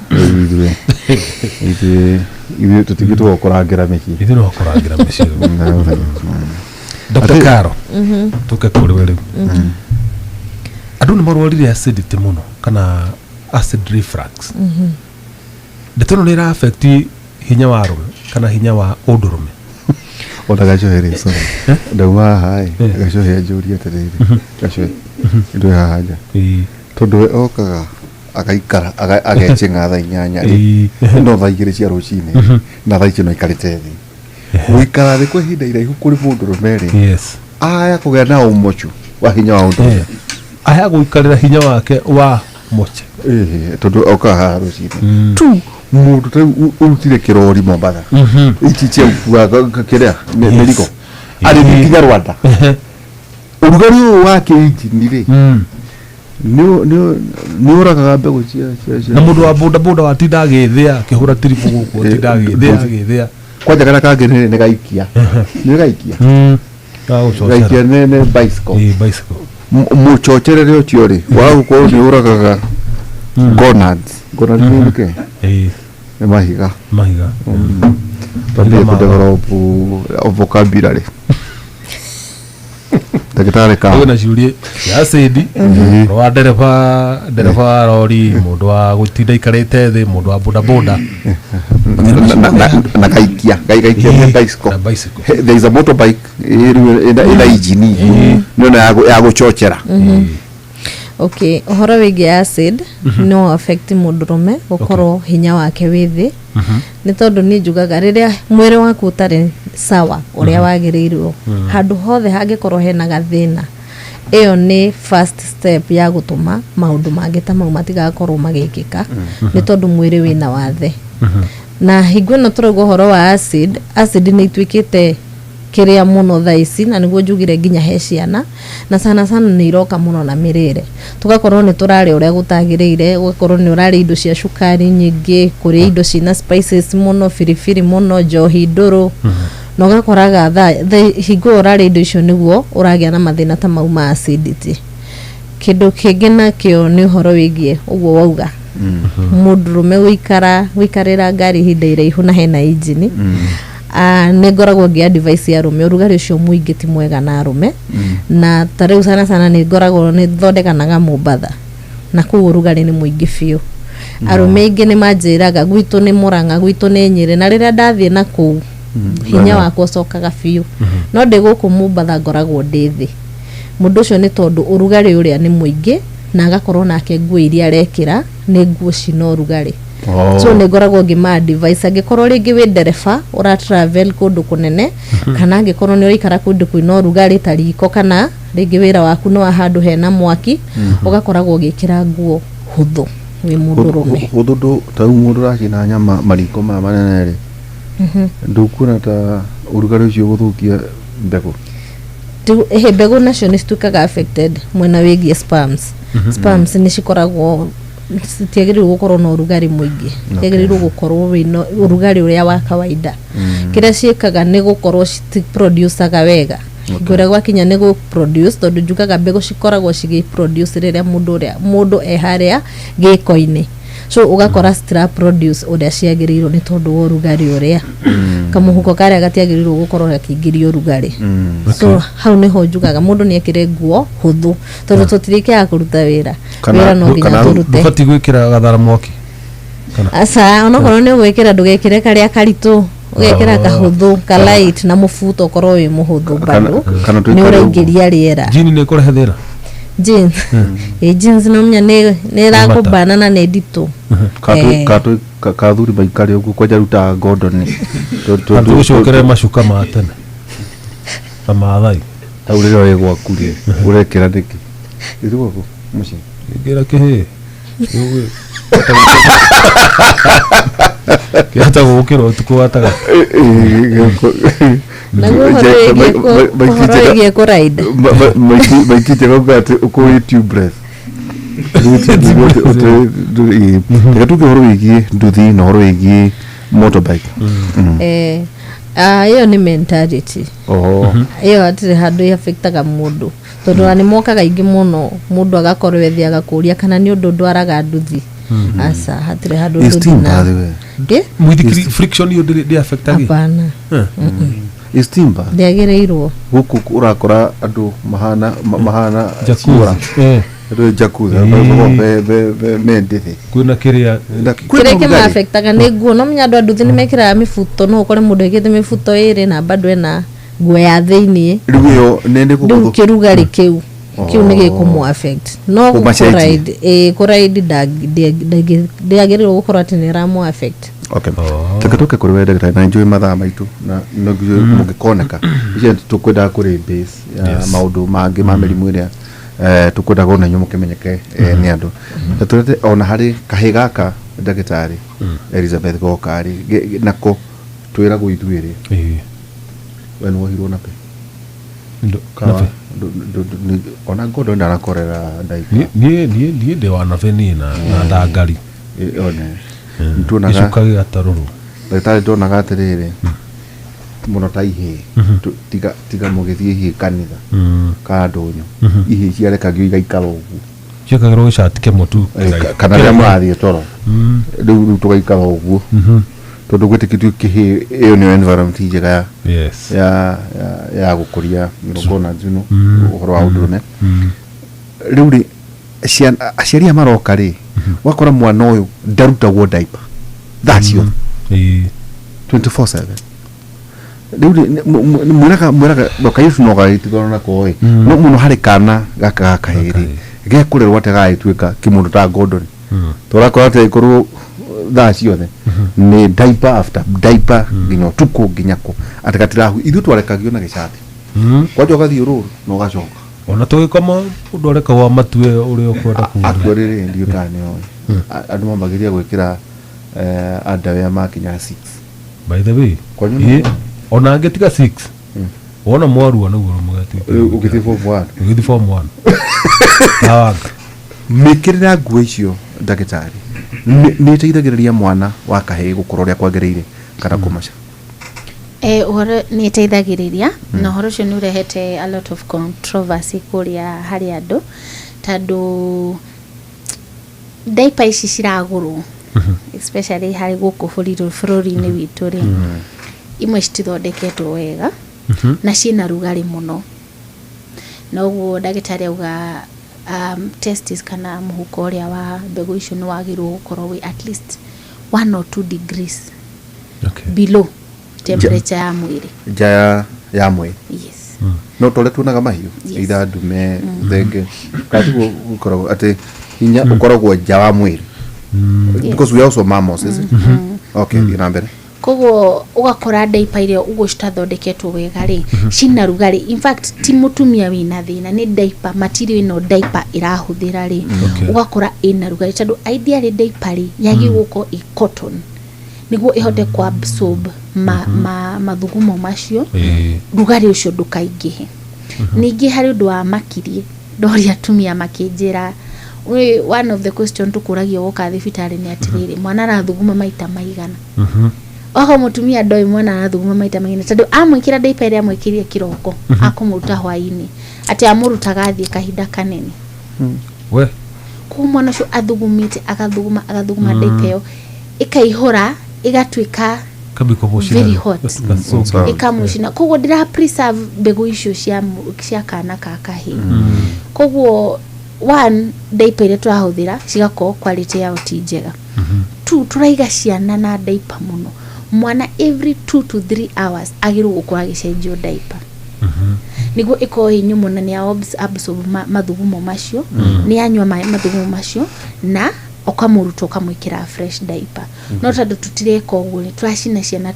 ithuĩ tũtigĩtwo kũrangĩra mĩciĩ ithuĩ no kũrangĩra mĩciĩ Dr. Karo tuke kũrĩ we rĩu andũ nĩ marwarire acidity mũno kana acid reflux ndetono nĩ affect hinya wa rũme kana hinya wa ũndũrũme ona gacohere so ndauma hai gacohere njũria atĩrĩrĩ gacohere ndũ haja tondu okaga akaikara agechenga thaa 8 no thaa 2 cia rucinĩ na thaa icio no ikarĩte thĩ guikara thĩ kwa ihinda iraihu kũrĩ mũndũ rũmerĩ aya kũgĩa na ũmochu wa hinya wa ũndũ aya gũikarĩra hinya wake wa moche tondu okaga rucinĩ tu mũndũ ta ũrutire kĩrori Mombatha ici cia ũkua kĩrĩa mĩrigo arĩ nginya Rwanda ũrugarĩ ũyũ wa kĩinjini rĩ ni uragaga mbegu cia na mundu wa boda boda watinda agithia kihura tirifu guku tinda agithia kwaja kana kage ni gaikia ni gaikia gaikia ne bicycle muchocherere ucio ri wa guko ni uragaga gonads ni ke ni mahiga pande ko develop vocabulary Ndagĩtarĩ ka na ciurie ya acid wa dereva rori mundu wa gutinda ikarite thi mundu wa boda boda na gaikia bicycle there is a motorbike ina engine no ya guchochera okay uhoro wigi acid no affect mundurume gukorwo hinya wake withi ni tondu ni njugaga riria mwiri waku utari sawa uria wagirirwo handu hothe hangikorwo hena gathina iyo ni first step ya gutuma maundu mangi ta mau matigakorwo magikika ni tondu mwiri wina wathe na higwe no turogo horo wa acid ni itwikite kiria muno thaici na niguo njugire nginya he ciana na sana ni iroka muno na mirire tugakorwo ni turari uria gutagirire gukorwo ni urari indo cia cukari nyingi kuri indo cina spices muno firifiri muno njohi nduru no gakoraga hingo urari indo icio niguo uragia na mathina ta mau ma acidity kindu kingi nakio ni uhoro wigie uguo wauga mundurume wikarira ngari hinda iraihu na hena engine negoragwo ngia device ya rume urugari ucio muingi ti mwega na rume na tareu sana ni ngoragwo ni thondekanaga Mombatha na ku urugari ni muingi biu arume ingi ni manjiraga gwitu ni Murang'a gwitu ni Nyeri na riria ndathie na kuu hinya wakwa ucokaga biu no ndi guku Mumbatha ngoragwo ndi thi mundu ucio ni tondu urugari uria ni muingi na agakorwo nake nguo iria arekira ni nguo cina urugari so ni ngoragwo ngima advice angikorwo ringi wi ndereba ura travel kundu kunene kana angikorwo ni urikara kundu kwina urugari ta riko kana ringi wira waku no ahandu hena mwaki ugakoragwo gikira nguo huthu wi mundu rume huthu ndo ta mundu racina nyama mariko ma manene ri ndukuna ta urugari ucio guthukia mbegu mbegu nacio ni cituikaga affected mwena wigie spams ni cikoragwo citiagĩrĩirwo gũkorwo na urugari mũingĩ ciagĩrĩirwo gũkorwo wĩna urugari ũrĩa wa kawaida kĩrĩa ciĩkaga nĩ gũkorwo ciproducaga wega ngũrĩa gwakinya nĩ gũproduce tondũ njugaga mbegũ cikoragwo cigiproduce rĩrĩa mũndũ eharĩa gĩko-inĩ so ugakora citira produce ũrĩa ciagĩrĩirwo nĩ tondũ wa urugari ũrĩa kamuhuko karĩa gatiagĩrĩirwo gũkorwo gakĩingĩria urugari so hau nĩho njugaga mũndũ nĩ ekĩre nguo hũthũ tondũ tũtirĩkaga kũruta wĩra no nginya tũrute ndũbati gwĩkĩra gathara mwaki asa onokorwo nĩ gwĩkĩra ndũgekĩre karĩa karitũ ugekĩra kahũthũ ka light na mũbuto korwo wĩ mũhũthũ bado nĩ ũraingĩria rĩera jini nĩ kũrehe thĩna jeans jeans no mnya ne ra kubana na ne dito ka thuri baikari ugu kwa jaruta Gordon to ucokere macuka ma tene na mathai tauriro ye gwakurie urekera ndiki ithuko muci ngira kihi kiata gukira utuko wataga naguo horoigie kuraida maikite gogate uko YouTube breath reka tuge horo wigie nduthi na horo wigie motorbike iyo ni mentality iyo atire handu affectaga mundu tondu ni mokaga ingi muno mundu agakorwo ethi agakuria kana ni undu ndwaraga nduthi asa hatire handu nduthi na mwithikiri friction yo ndi affectagi hapana istimba ndiagĩrĩirwo guku urakora andu mahana jakura ndo jakuza be mendithi kwina kiria kima affectaga ni nguo no mnya andu nduthi ni mekiraga mifuto no ukore mundu ekite mifuto iri na bado ena nguo ya thiini riyo nende kuko kirugari kiu ni gikumu affect no kuraidi ndiagĩrĩirwo gukorwo ati ni ramu affect okay tukatoke kuri wenda gita na enjoy mathaa maitu na no mugikoneka ije tukwenda kuri base ya maundu mangi ma mirimu iria tukwenda gona nyu mukimenyeke ni andu turete ona hari kahiga ka ndagitari Elizabeth Gokari nako twira guithuiri when wahirwo na pe ona ngodo ndarakorera ndaika nie de wana feni na ndangari one ntunaga icukage gataruru ndagitari ndonaga atiriri muno ta ihe tiga mugithie ihe kanitha ka ndonyo ihe ciarekagio igaikara ugu ciakagirwo gicatike mutu kana ria murathie toro riu tugaikara ugu tondu gwitikitio kihi iyo ni environment njega ya gukuria mirogona njino uhoro wa undume riu ri aciari amaroka ri wakora mwana uyu ndarutagwo diaper that's you 24/7 riu mwiraga ndokaitu no gaitithona na koi no muno hari kana gaka kahiri gekurerwo atega ituika kimundu ta Gordon turakora ate ikuru that's you ni diaper after diaper nginya tuko nginyako atakatirahu ithu twarekagio na gicati kwajo gathio ruru no gacoka ona tugikoma undu areka wa matue uri ukwenda kuuga atwerere ndio kane oi andu mambagiria gwikira adawe makinya 6 by the way ona angetiga 6 wona mwaru ana guru mugati ugithi form 1 awaga mikirira nguo icio ndagitari ni teithagiriria mwana wa kahii gukura uria kwagiriire kana kumaca uhoro ni teithagiriria na uhoro ucio ni urehete a lot of controversy kuria hari andu tandu diaper ici ciragurwo especially hari guku bururi-ini witu ri imwe citithondeketwo wega na ciina rugari muno noguo ndagitari auga testis kana muhuko uria wa mbegu icio ni wagirwo gukorwo wi at least 1 or 2 degrees below temperature ya mwiri ya mwiri. Yes. No tole tunaga mahiu ida ndume thenge kati gukorwo ati hinya ukoragwo nja wa mwiri because we also mammals is it? Okay, ina mbere koguo ugakora diaper iria ugo citathondeketwo wega ri cina rugari. In fact ti mutumia wina thina ni diaper material ino diaper irahuthira ri ugakora ina rugari tondu ideally diaper ri yagi guko i cotton niguo ihote ku absorb mathugumo macio rugari ucio ndukaingihe. Ningi hari undu wa makirie ndori atumia makinjira one of the question tukuragio woka thibitari ni atiriri mwana arathuguma maita maigana. Oho mutumia ndoi mwana arathuguma maita maigana tondu amwikira diaper ria amwikirie kiroko akumuruta hwaini ati amurutaga thie kahinda kanene we ku mwana cio athugumite agathuguma diaper yo ikaihura igatuika very hot ikamushina koguo ndira preserve mbegu icio cia kana kakahi koguo one diaper iria turahuthira cigako quality yao ti njega. Two turaiga ciana na diaper muno mwana every 2 to 3 hours agirwo gukora gicenjio diaper niguo iko hinyu muno ni absorb mathugumo macio ni anywa mathugumo macio na okamuruto kamwikira fresh diaper. No tondu tutireka uguo ni turacina ciana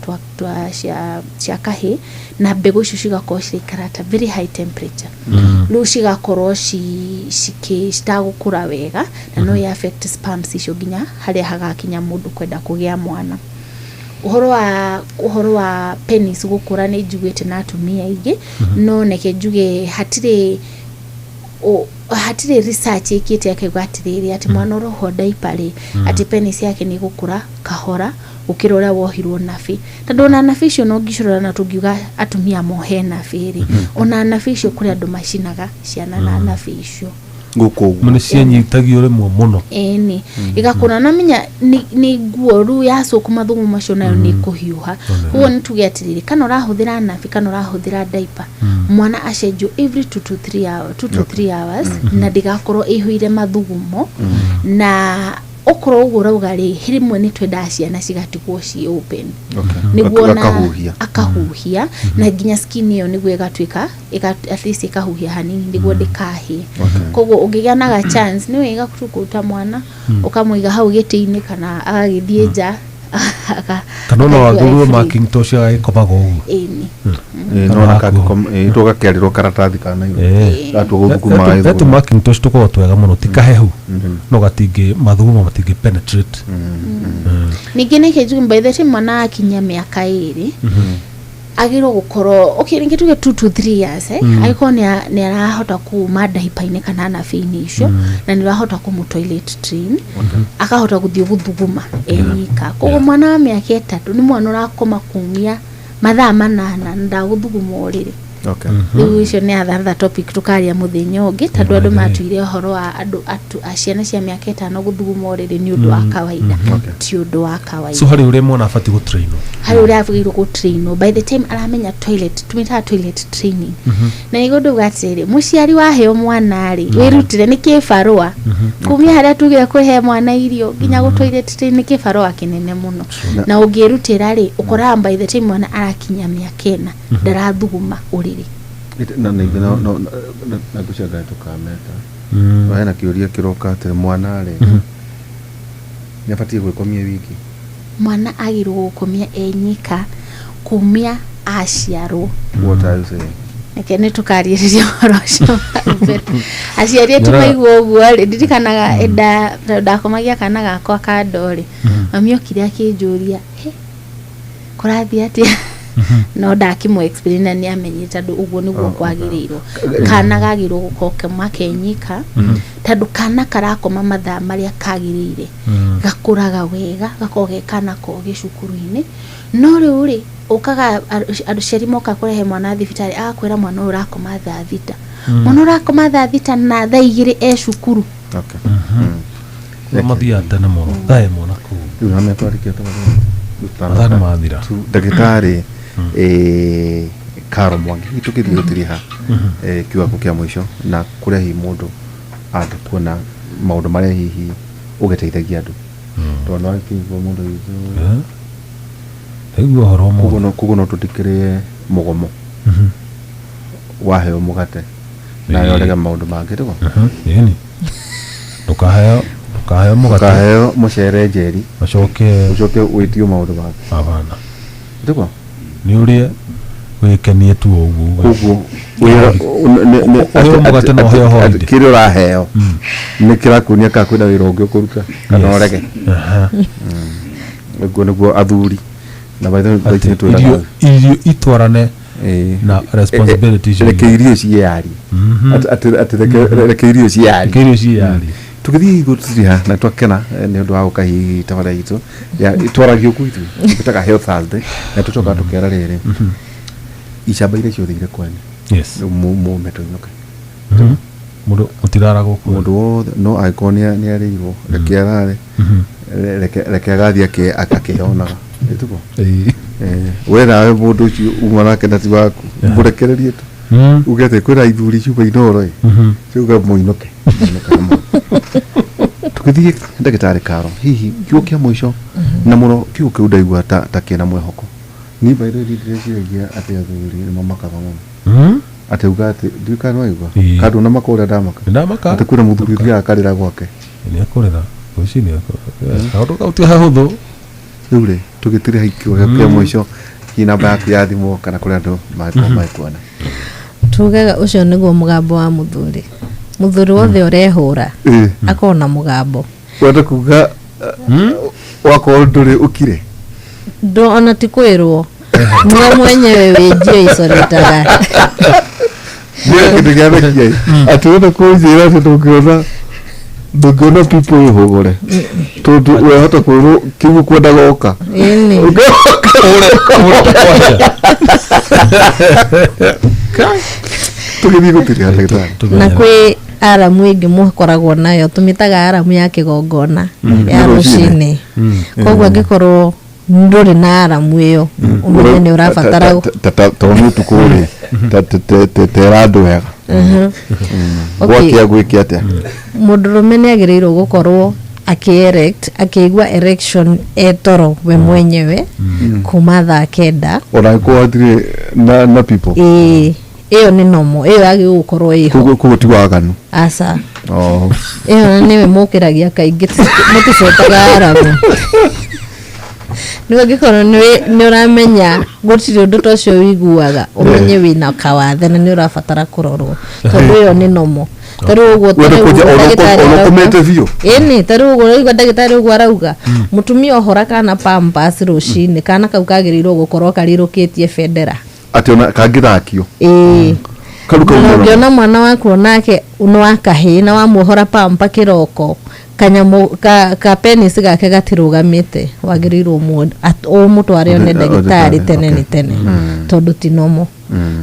cia kahi na mbegu icio cigakorwo cikarata very high temperature no cigakorwo citagukura wega na no ya affect sperms icio ginya haria hagakinya mundu kwenda kugia mwana. Uhoro wa penis gukura ni njugite na atumia ingi no neke njuge hatire research ikite akaigwa atiriri ati mwana roho diaper ati penis yake ni gukura kahora ukirora wohirwo nafi tondu na nafi icio no ngicurora na tungiuga atumia mohe nafi ri ona nafi icio kuri andu macinaga ciana na nafi icio guko mune cianyitagio rimwe muno ni igakuna na minya ni guoru yaso kumathugumo macio nayo ni kuhiuha huo ni tuge atiriri kana urahuthira nafi kana urahuthira diaper mwana acenjio every 2 to 3 hours na ndigakorwo ihuire mathugumo na okoro ugura ugari hirimwe ni twenda ciana cigatigwo ci open niguo na akahuhia na ginya skin iyo niguo igatuika at least ikahuhia hanini niguo ndikahi koguo ungiganaga chance ni wega kuruta mwana ukamuiga hau giti-ini kana agagithie nja kana no agurwe Macintosh agikobago ini no nakaga kerirwo karatathi kana gatwo guthukuma that Macintosh tuko twega muno tikahehu no gatingi mathugumo matingi penetrate ningine kejugu by the time mwana akinya miaka 2 agiro gukoro ringi tuge 2 to 3 years aiko ni arahota kuma diaper-ini kana na fini icio na ni arahota ku toilet train akahota guthie guthuguma enika koguo mwana wa miaka 3 ni mwana urakoma kumia mathaa 8 ndaguthuguma uriri icio ni other topic tukaria muthenya ungi tondu andu matuire horo wa andu ciana cia miaka 5 guthuguma uriri ni undu wa kawaida ti undu wa kawaida. So hari ure mwana afati go train hari ure afati go train by the time aramenya toilet tumita toilet training na igondo gatire muciari wa heo mwana ri wirutire ni kibarua kumia haria tugira kuhe mwana irio ginya go toilet training kibarua kinene muno na ungirutira ri ukora by the time mwana arakinya miaka 4 ndarathuguma uriri na gucaga tukameta waena kiuria kiroka ati mwana ri nyabatie gwikomia wiki mwana agirwo gukomia enyika kumia aciarwo what are you saying ekene tukariiriria horocio aciarie tumaigwo uguo ri ndirikanaga enda ndakomagia kana gakwa kandori amiokire akinjuria kurathi atia no ndakimwe explain na ni amenye tondu uguo niguo kwagirirwo kana gagirwo gukoke makenyika tondu kana karakoma mathaa maria kagirire gakuraga wega gakoge kana koge cukuru-ini no riu ri ukaga aruciari moka kurehe mwana thibitari akwira mwana urakoma thaa 6 mwana urakoma thaa 6 na thaa 2 cukuru mathia tene muno thaa mwana ku riu na metwarikia twana mathira ndagitari Karo Mwangi tukithie utiria kiwango kia mwisho na kuria hi mundu angĩkuona maũndũ marĩa hihi ũgĩteithagia andũ tondũ akĩigua mũndũ witũ aigua horo mũno koguo no tũtikĩrĩe mũgomo waheo mũgate na yorege maũndũ mangĩ tũgo ĩni ndũkaheo mũgate ndũkaheo mũcere njeri ũcoke wĩtio maũndũ mangĩ abana tũgo nĩ ũrĩa wĩkenie tu ũguo koguo mũgate no heo holiday kĩrĩa ũraheo nĩ kĩrakuonia kana kwĩna wĩra ũngĩ ũkũruta kana ũrege ũguo nĩguo athuri na irio itwarane na responsibilities reke irio ciari reke irio ciari tũgĩthiĩ igũrũ tũthiĩ na twakena nĩ ũndũ wa gũkahi tabara itũ twaragio kuitũ tũtaga health Thursday na tũcoka tũkera rĩrĩ icamba iria ciothe irĩ kwanyu mũme tũinũke mũndũ mũtirara gũkũ mũndũ wothe no angĩkorwo nĩ arĩirwo reke arare reke agathiĩ akĩhonaga ĩtuko we nawe mũndũ ũcio uma nake na ti waku mũrekererie tu ugete kwĩna ithuri ciuga inoro ciuga mũinũke tũgĩthiĩ ndagĩtarĩ Karo hihi kiugo kĩa mũico na mũno kiugo kĩu ndaigua ta kĩna mwĩhoko ni bairo ndĩreciria atĩ athuri nĩ mamakaga mũno atĩ uga atĩ ndikano aigua kandũ na makũrĩa ndamaka atĩ kwĩna mũthuri ũthiaga akarĩra gwake nĩ akũrĩra rũcinĩ kaũndũ kau ti hahũthũ rĩu rĩ tũgĩtire kiugo kĩa mũico hihi namba yaku ya thimũ kana kũrĩa andũ maikuona tugaga ũcio nĩguo mũgambo wa mũthuri wothe ũrehũra akona mũgambo wenda kuga wakorwo ndũrĩ ũkire ona ti kwĩrwo niwe mwenyewe wĩnjio icoretaga kĩndũ gĩa mekia atĩ wenda kũnjĩra atĩ ndũngĩona people ĩhũgũre tondũ wehota kwĩrwo kiugo kwenda goka tũgĩthiĩ gũtiria ndagĩtarĩ na kwĩ aramu ĩngĩ mũkoragwo nayo tũmĩtaga aramu ya kĩgongona ya rũcinĩ koguo angĩkorwo ndũrĩ na aramu ĩyo ũmenye nĩ ũrabatara tondũ ũtukũ rĩ tera andũ wega gwakĩa gwĩke atĩa mũndũrũme nĩ agĩrĩirwo gũkorwo akĩigua erection etoro we mwenyewe kuma thaa 9 ona angĩkorwo hatirĩ na people ĩyo nĩ nomo ĩyo yagĩrĩirwo gũkorwo ĩho koguo ti waganu aca ĩyo nĩwe mũkĩragia kaingĩ mũticotaga aramu nĩguo angĩkorwo nĩ ũramenya gũtirĩ ũndũ ta ũcio wĩiguaga ũmenye wĩna kawathe na nĩ ũrabatara kũrorwo tondũ ĩyo nĩ nomo tarĩu ũguo tarĩu ũguo ũraigua ndagĩtarĩ ũguo arauga mũtumia ohora kana pampers rũcinĩ kana kau kagĩrĩirwo gũkorwo karirũkĩtie bendera atĩ ona kangĩthakio ũngĩona mwana waku onake nĩ wa kahĩĩ na wamuohora pampa kĩroko kanyamũ ka penis gake gatirũgamĩte wagĩrĩirwo ũmũtware one ndagĩtarĩ tene nĩ tene tondũ ti nomo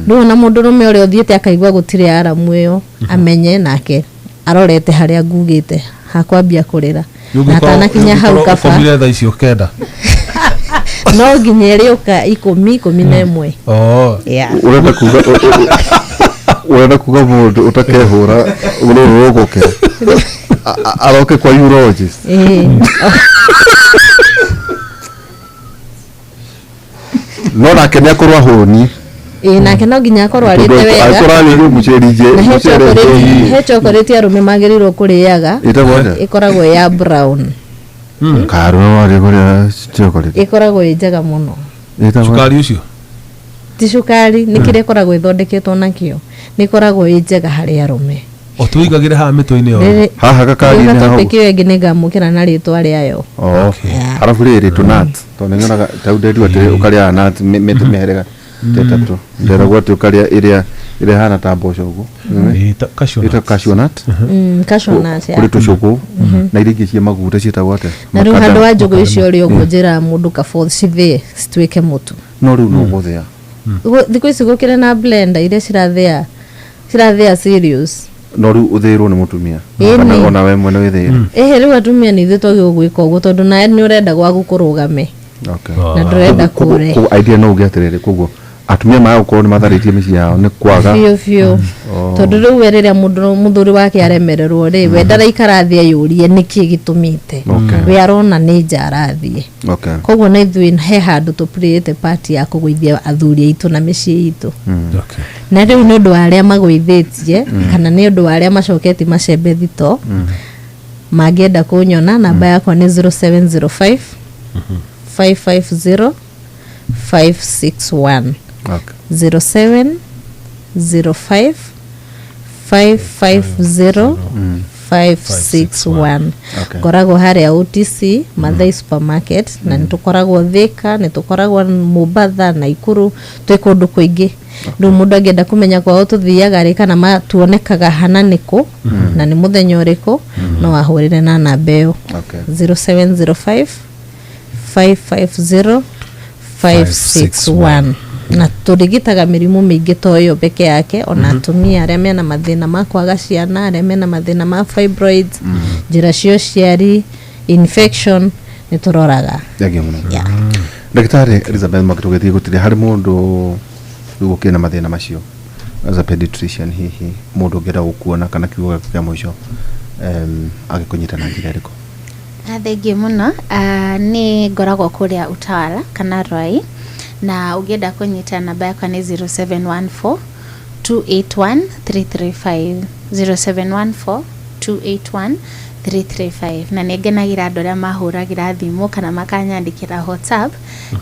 rĩu ona mũndũrũme ũrĩa ũthiĩte akaigua gũtirĩ aramu ĩyo amenye nake arorete harĩa ngugĩte hakwambia kũrĩra na atanakinya hau kaba thaa icio 9 no nginya ĩrĩũka 10-11 urenda kuga mũndũ ũtakehũra ũrũrũ ũgũke aroke kwa urologist no nake nĩ akorwo ahũni nake no nginya akorwo arĩte wega he chocolate arũme magĩrĩirwo kũrĩaga ĩkoragwo ya brown Karo warĩ kũrĩa chocolate ĩkoragwo ĩ njega mũno cukari ũcio ti cukari nĩ kĩrĩa ĩkoragwo ĩthondeketwo nakĩo nĩ ĩkoragwo ĩ njega harĩ arũme tũigagĩre haha mĩtwe-inĩ yothe haha gakari-inĩ hau kĩo ĩngĩ nĩ ngamũkĩra na rĩtwa rĩayo arabu rĩrĩ tũnat tondũ nĩnyonaga taunderu atĩ ũkarĩa nat mĩhĩrĩga tetatũ nderagwo atĩ ũkarĩa ĩrĩa hana ta mboco ũguo ĩta cashew nut kũrĩ tũcũkũ na iria ingĩ cia maguta ciĩtagwo atĩa na rĩu handũ wa njũgũ icio ũrĩa ũguo njĩra mũndũ kabo cithĩe cituĩke mũtu no rĩu no gũthĩa thikũ ici gũkĩrĩ na blender iria cirathĩa cereals no rĩu ũthĩirwo nĩ mũtumia ona we mwene wĩthĩire rĩu atumia nĩ ithuĩ twagĩrĩirwo gwĩka ũguo tondũ nawe nĩ ũrenda gwaku kũrũgame na ndũrenda kũre idea no ũgĩ atĩrĩrĩ koguo atumia maya ukorwo ni matharitie mĩciĩ yao ni kwaga biũ tondu riu we riria muthuri wake aremererwo ri we ndaraikara thĩ ayũrie nĩkĩ gĩtũmĩte we arona nĩ nja arathie koguo na ithuĩ he handũ tũ play part ya kũgũithia athuri aitũ na mĩciĩ itũ na rĩu nĩ ũndũ wa arĩa magũithĩtie kana nĩ ũndũ wa arĩa macoketie macembe thito mangĩenda kũnyona namba yakwa nĩ 0705 550 561 0705 550 561 koragwo harĩa OTC Mathai Supermarket na nĩtũkoragwo Thika nĩtũkoragwo Mombasa na Ikuru twĩ kũndũ kũingĩ rĩu mũndũ angĩenda kũmenya kwao tũthiaga rĩ kana matuonekaga hananĩkũ na nĩ mũthenya ũrĩkũ no ahũrĩre na namba ĩyo 0705 550 561 na tũrigitaga mĩrimũ mĩingĩ to yo peke yake ona atumia arĩa mena mathĩna ma kwaga ciana arĩa mena mathĩna ma fibroids njĩra cia ũciari infection nĩ tũroraga Daktari Elizabeth Mwakitũgĩthiĩ gũtirĩ harĩ mũndũ gũkĩrĩ na mathĩna macio as a pediatrician hihi mũndũ ũngĩenda gũkuona kana kiugo gĩaku kĩa mũico agĩkũnyita na njĩra ĩrĩkũ? Thengiũ mũno nĩ ngoragwo kũrĩa Utawala kana Rwai na ũngĩenda kũnyita namba yakwa nĩ 0714 281 335 0714 281 335 na nĩngenagĩra andũ arĩa mahũragĩra thimũ kana makanyandĩkĩra WhatsApp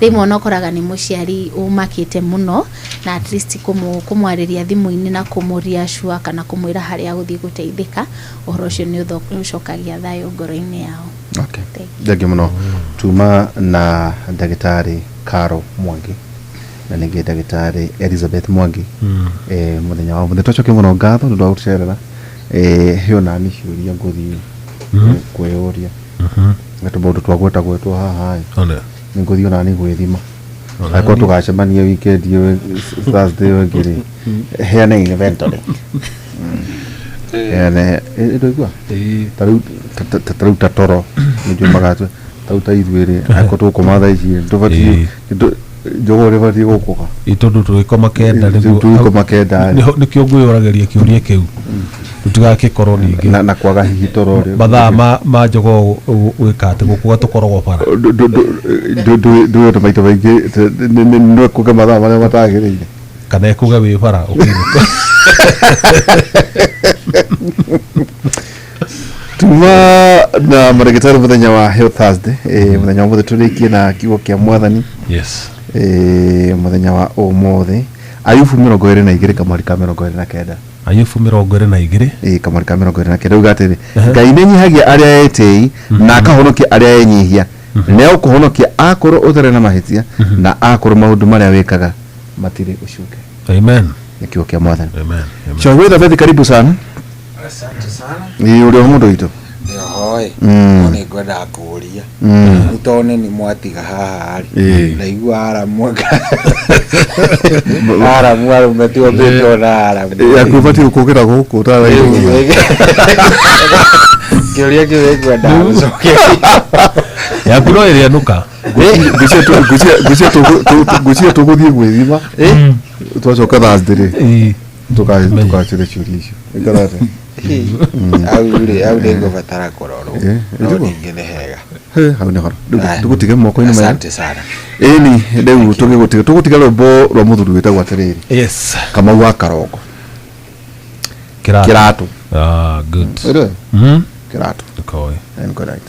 rĩmwe nokoraga nĩ mũciari umakĩte mũno na at least kũmwarĩria thimũ-inĩ na kũmũria shua kana kũmwĩra harĩa gũthiĩ gũteithĩka ũhoro ũcio nĩ ũcokagia thayũ ngoro-inĩ yao. Thengiũ mũno tuma na ndagĩtarĩ Carol Mwangi na ningĩ ndagĩtarĩ Elizabeth Mwangi mũthenya wa mũthenya tũcoke mũno ngatho nĩ ndwa gũtũcerera heo na niciũria ngũthiĩ kwĩyũria gatũmaũndũ twagweta gwetwo haha nĩ ngũthiĩ ona nĩ gwĩthima akorwo tũgacemania weekend ĩyo Thursday ĩyo ĩngĩ rĩ heane inventory ndũigua tarĩu ta toro nĩnjũĩ magatwe tarĩu ta ithuĩ rĩ akorwo tũgũkoma thaa ici tũbatiĩ njogo rĩ batiĩ gũkũga itũndũ tũgĩkoma kenda nĩkĩo ngwĩyũragĩria kĩũria kĩu tũtigagĩkorwo ningĩ na kwaga hihi toro rĩ mathaa ma njogo gwĩka atĩ gũkũga tũkoragwo bara ndũĩ maita maingĩ nĩ kũge mathaa marĩa matagĩrĩire kana ekuge wĩ bara tuma na marĩgĩtarĩ mũthenya wa Health Thursday mũthenya wa mũthĩ tũrĩkie na kiugo kĩa Mwathani mũthenya wa ũmũthĩ Ayubu 22 kamweri ka 29 Ayubu 22 kamweri ka 29 uga atĩrĩ Ngai nĩnyihagia arĩa etĩi na akahonokia arĩa enyihia nĩ ũkũhonokia akorwo ũtarĩ na mahĩtia na akorwo maũndũ marĩa wĩkaga matirĩ ũcuke. Amen. Nĩ kiugo kĩa Mwathani. Amen. Chawetha Beth, karibu sana. Asante sana. Ni ule mũndũ witũ. Ndio hoi. Nĩ ngwenda kũũria. Utone ni mwatiga haha ari. Na igua aramu. Aramu umetio beto na aramu. Ya kubati ukogera gũkũ ta wewe. Kĩũria kĩu ngwenda gũcokia. Ya kuro ĩrĩa nuka. Gucia tũgũthiĩ gwĩthima. Twacoka Thursday rĩ. Tukacire ciũria icio. Ikarate. Au nĩ ngũbatara kũrorwo. No ningĩ nĩ hega. Hau nĩ horo. Tũgũtige moko-inĩ maya. Asante sana. Ĩni rĩu tũgũtiga rwĩmbo rwa mũthuri wĩtagwo atĩrĩrĩ. Yes. Kamau wa Karongo. Kĩratũ. Ah, good. Kĩratũ. Okay. And good night.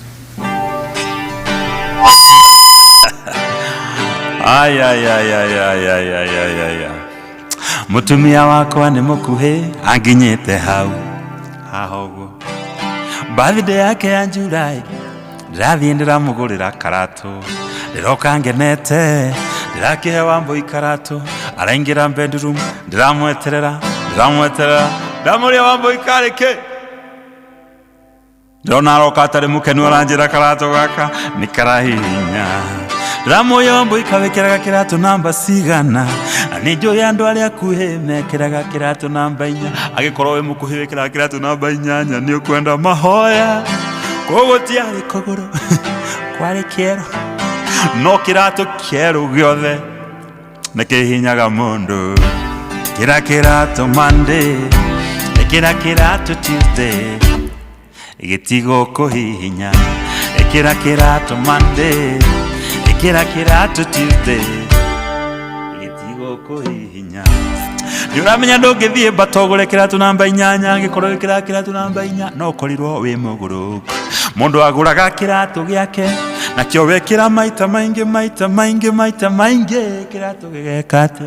Ay ay ay ay ay ay ay ay ay. Mutumia wakwa nĩ mũkuhĩ anginyĩte hau hahoguo birthday yake ya July ndirathiĩ ndiramũgũrĩra karatũ ndiroka ngenete ndirakĩhe Wambũi karatũ araingĩra bedroom ndiramweterera ndamũria Wambũi karĩ kĩ ndona aroka atarĩ mũkenu aranjĩra karatũ gaka nĩ karahihinya Ramoyo Wambũi kawĩkĩraga kĩratũ namba cigana nĩ njũĩ andũ arĩa akuhĩ mekĩraga kĩratũ namba 4 agĩkorwo wĩ mũkuhĩ wĩkĩraga kĩratũ namba 8 nĩ ũkwenda mahoya koguo tiarĩ kũgũrũ kwarĩ kĩero no kĩratũ kĩerũ gĩothe nekihinyaga mundu kira kirato Monday kira kirato Tuesday igitigo kuhihinya kira kirato Monday kira kirato Tuesday igitigo kuhihinya Yuramenya ndungithie batogore kiratu namba 8 gikorwo kiratu namba 4 no korirwo wi muguru mundu aguraga kiratu giake na kio wekira maita maingi kiratu gigekate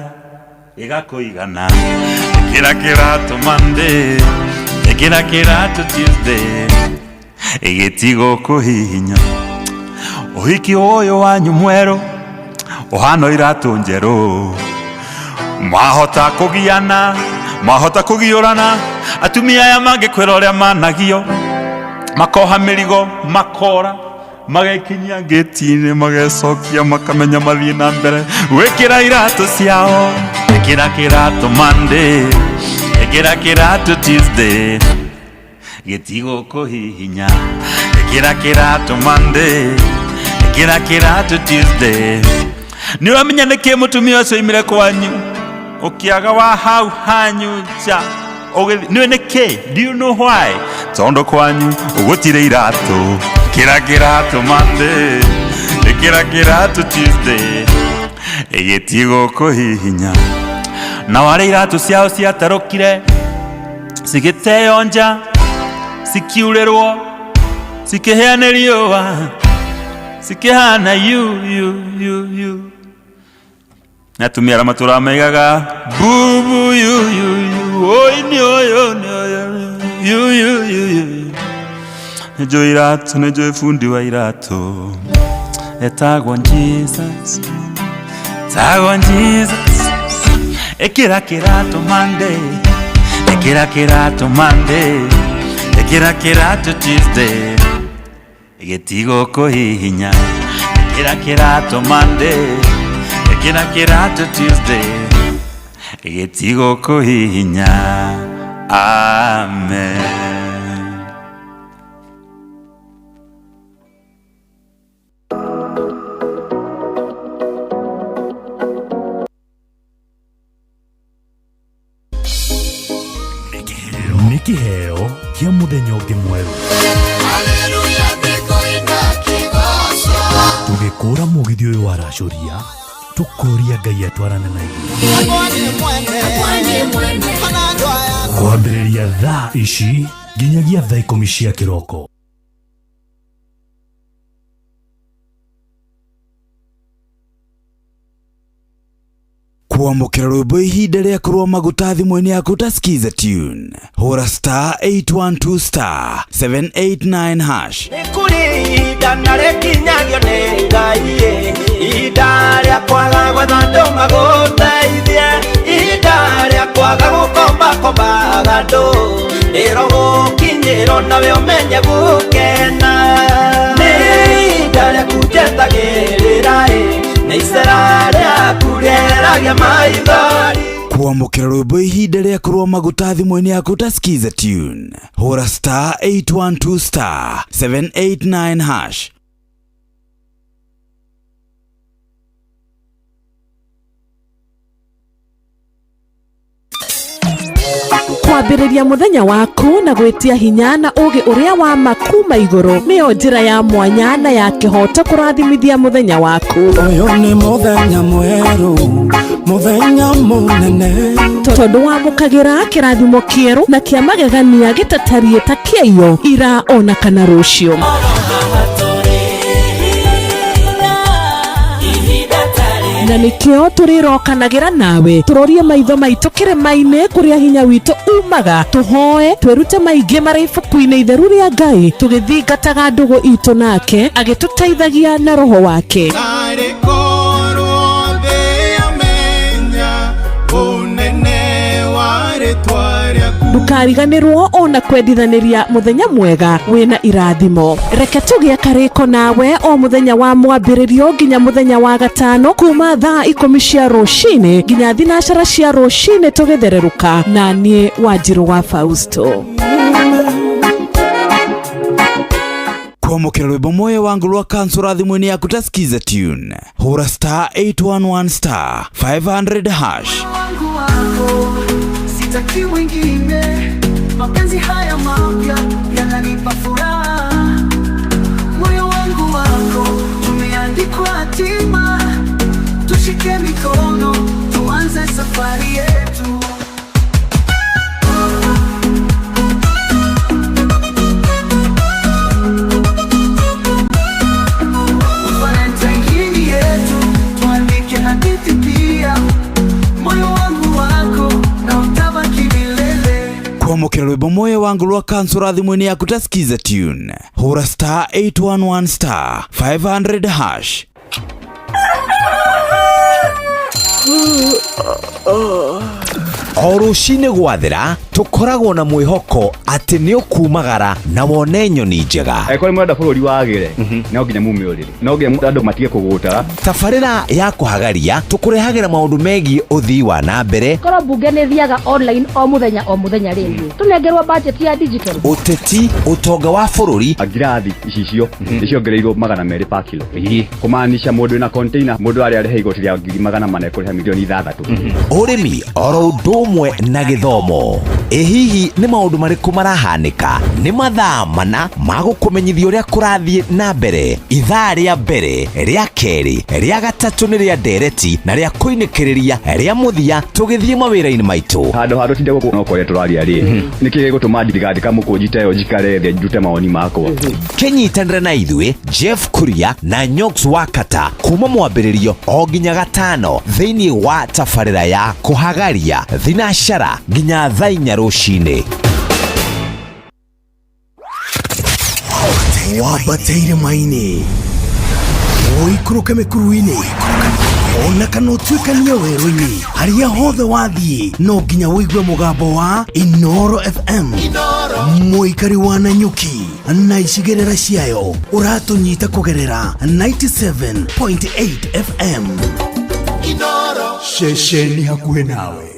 igakuigana kiratu Monday kiratu Tuesday igitigo kuhihinya uhiki oyo wanyu mwero uhano iratu njeru mahota kugiana mahota kugiorana atumia ya mange kwiroria managio makoha mirigo makora magekinyia getine magecokia makamenya mathie na mbere wekira iratu ciao ekira kiratu Monday ekira kiratu Tuesday getigo kuhihinya ekira kiratu Monday ekira kiratu Tuesday niwamenya niki mutumia ucio imire kwanyu ukiaga wa hau hanyu ja niwe niki do you know why tondo kwanyu ugutire iratu kira kiratu Monday kira kiratu Tuesday egetigo kuhihinya na wale iratu ciao ciatarukire cigiteyonja cikiurerwo cikiheana riũa cikihana you natumia ramatura maigaga bubu you oi ni oyo you nejo iratu nejo fundi wa iratu etagwo Jesus ekira kiratu Monday ekira kiratu Monday ekira kiratu Tuesday egetigo kuhihinya ekira kiratu Monday ekira kiratu Tuesday egetigo kuhihinya amen. Kiheo kia muthenya ungi mweru tugikura mugithio uyu wa racuria tukuria Ngai atwarane na ithuĩ kwambĩrĩria thaa ici nginyagia thaa 10 cia kĩroko. Kuamukira rwimbo ihinda rĩa kũrũa maguta thimũ-inĩ yaku ta skiza tune hũra star 812 star 789 hash Nikuri ihinda na rĩkinyagio nĩ Ngai ihinda rĩa kwaga gwetha andũ magũteithie ihinda rĩa kwaga gũkombakombaga andũ rĩro gũkinyĩrwo nawe ũmenye gũkena nĩ ihinda rĩaku njetagĩrĩra na icera rĩaku rĩeragia maithori. Kuamukira rwimbo ihinda rĩa kũrũa maguta thimũ-inĩ yaku ta skiza tune hũra star 812 star 789 hash. Kwambĩrĩria mũthenya waku na gwĩtia hinya na ũgĩ ũrĩa wa makuma igũrũ nĩyo njĩra ya mwanya na ya kĩhoto kũrathimithia mũthenya waku. Ũyũ nĩ mũthenya mwerũ, mũthenya mũnene, tondũ wamũkagĩra kĩrathimo kĩerũ na kĩa magegania gĩtatarie ta kĩayo ira ona kana rũciũ. Na nikio turirokanagĩra nawe turorie maitho maitũ kĩrĩma-inĩ kũrĩa hinya witũ umaga tuhoe twĩrute maingĩ marĩ ibuku-inĩ itheru rĩa Ngai tũgĩthingataga ndũgũ itũ nake agĩtũteithagia na roho wake. Ndukariganĩrwo ona kwendithanĩria mũthenya mwega wĩna irathimo. Reke tũgĩe karĩko nawe o mũthenya wa mwambĩrĩrio nginya mũthenya wa gatano kuma thaa 10 cia rũcinĩ nginya thinacara cia rũcinĩ tũgĩthererũka na niĩ Wanjirũ wa Fausto. kwamukira rwimbo moyo wangu rwa kansura thimuni yaku ta skiza tune hura star 811 star 500 hash. Wangu wako sitaki wengine, mapenzi haya mapya yananipa furaha. Moyo wangu wako umeandikwa hatima, tushike mikono tuanze safari yetu. Kwamukira rwimbo moyo wangu rwa kansura thimuni yaku ta skiza tune hura star 811 star 500 hash. O ruciinĩ gwathĩra tũkoragwo na mwĩhoko atĩ nĩ ũkumagara na wone nyoni njega. Angĩkorwo mwenda bũrũri wagĩre no nginya mume ũrĩrĩ, no nginya andũ matige kũgũta. Tabarĩra ya kũhagaria tũkũrehagĩra maũndũ megiĩ ũthii wa na mbere. Korwo mbunge nĩ thiaga online o mũthenya rĩngĩ tũnengerwo budget ya digital. Ũteti, ũtonga wa bũrũri. Ngirathi icio nĩciongereirwo 200 per kilo. Kũmaanisha mũndũ na container mũndũ arĩa arĩhe igoti rĩa 400 kũrĩha milioni 6. Ũrĩmi oro ũndũ ũmwe na gĩthomo. Hihi nĩ maũndũ marĩkũ marahanĩka? Nĩ mathaa mana ma gũkũmenyithia ũrĩa kũrathiĩ na mbere. Ithaa rĩa mbere, rĩa kerĩ, rĩa gatatũ nĩ rĩa ndereti na rĩa kũinĩkĩrĩria rĩa mũthia tũgĩthiĩ mawĩra-inĩ maitũ. Handũ tinde gũkũ no kũrĩa tũraria rĩ. Nĩkĩ gĩgũtũma ndigandĩka mũkũnjita yo njikare thĩ njute mawoni makwa. Kĩnyitanĩre na ithuĩ Jeff Kuria na Nyox Wakata kuma mwambĩrĩrio o nginya gatano thĩinĩ wa tabarĩra ya kũhagaria thinashara nginya thaa 4 rũcinĩ. Wambateire maini ũikũrũke mĩkuru-inĩ ona kana ũtuĩkanie werũ-inĩ harĩa hothe wathiĩ no nginya wĩigue mũgambo wa Inoro FM. Mũikari wa Nanyuki na icigĩrĩra ciayo ũratũnyita kũgerera 97.8 FM. Inoro ceceni hakuhĩ nawe.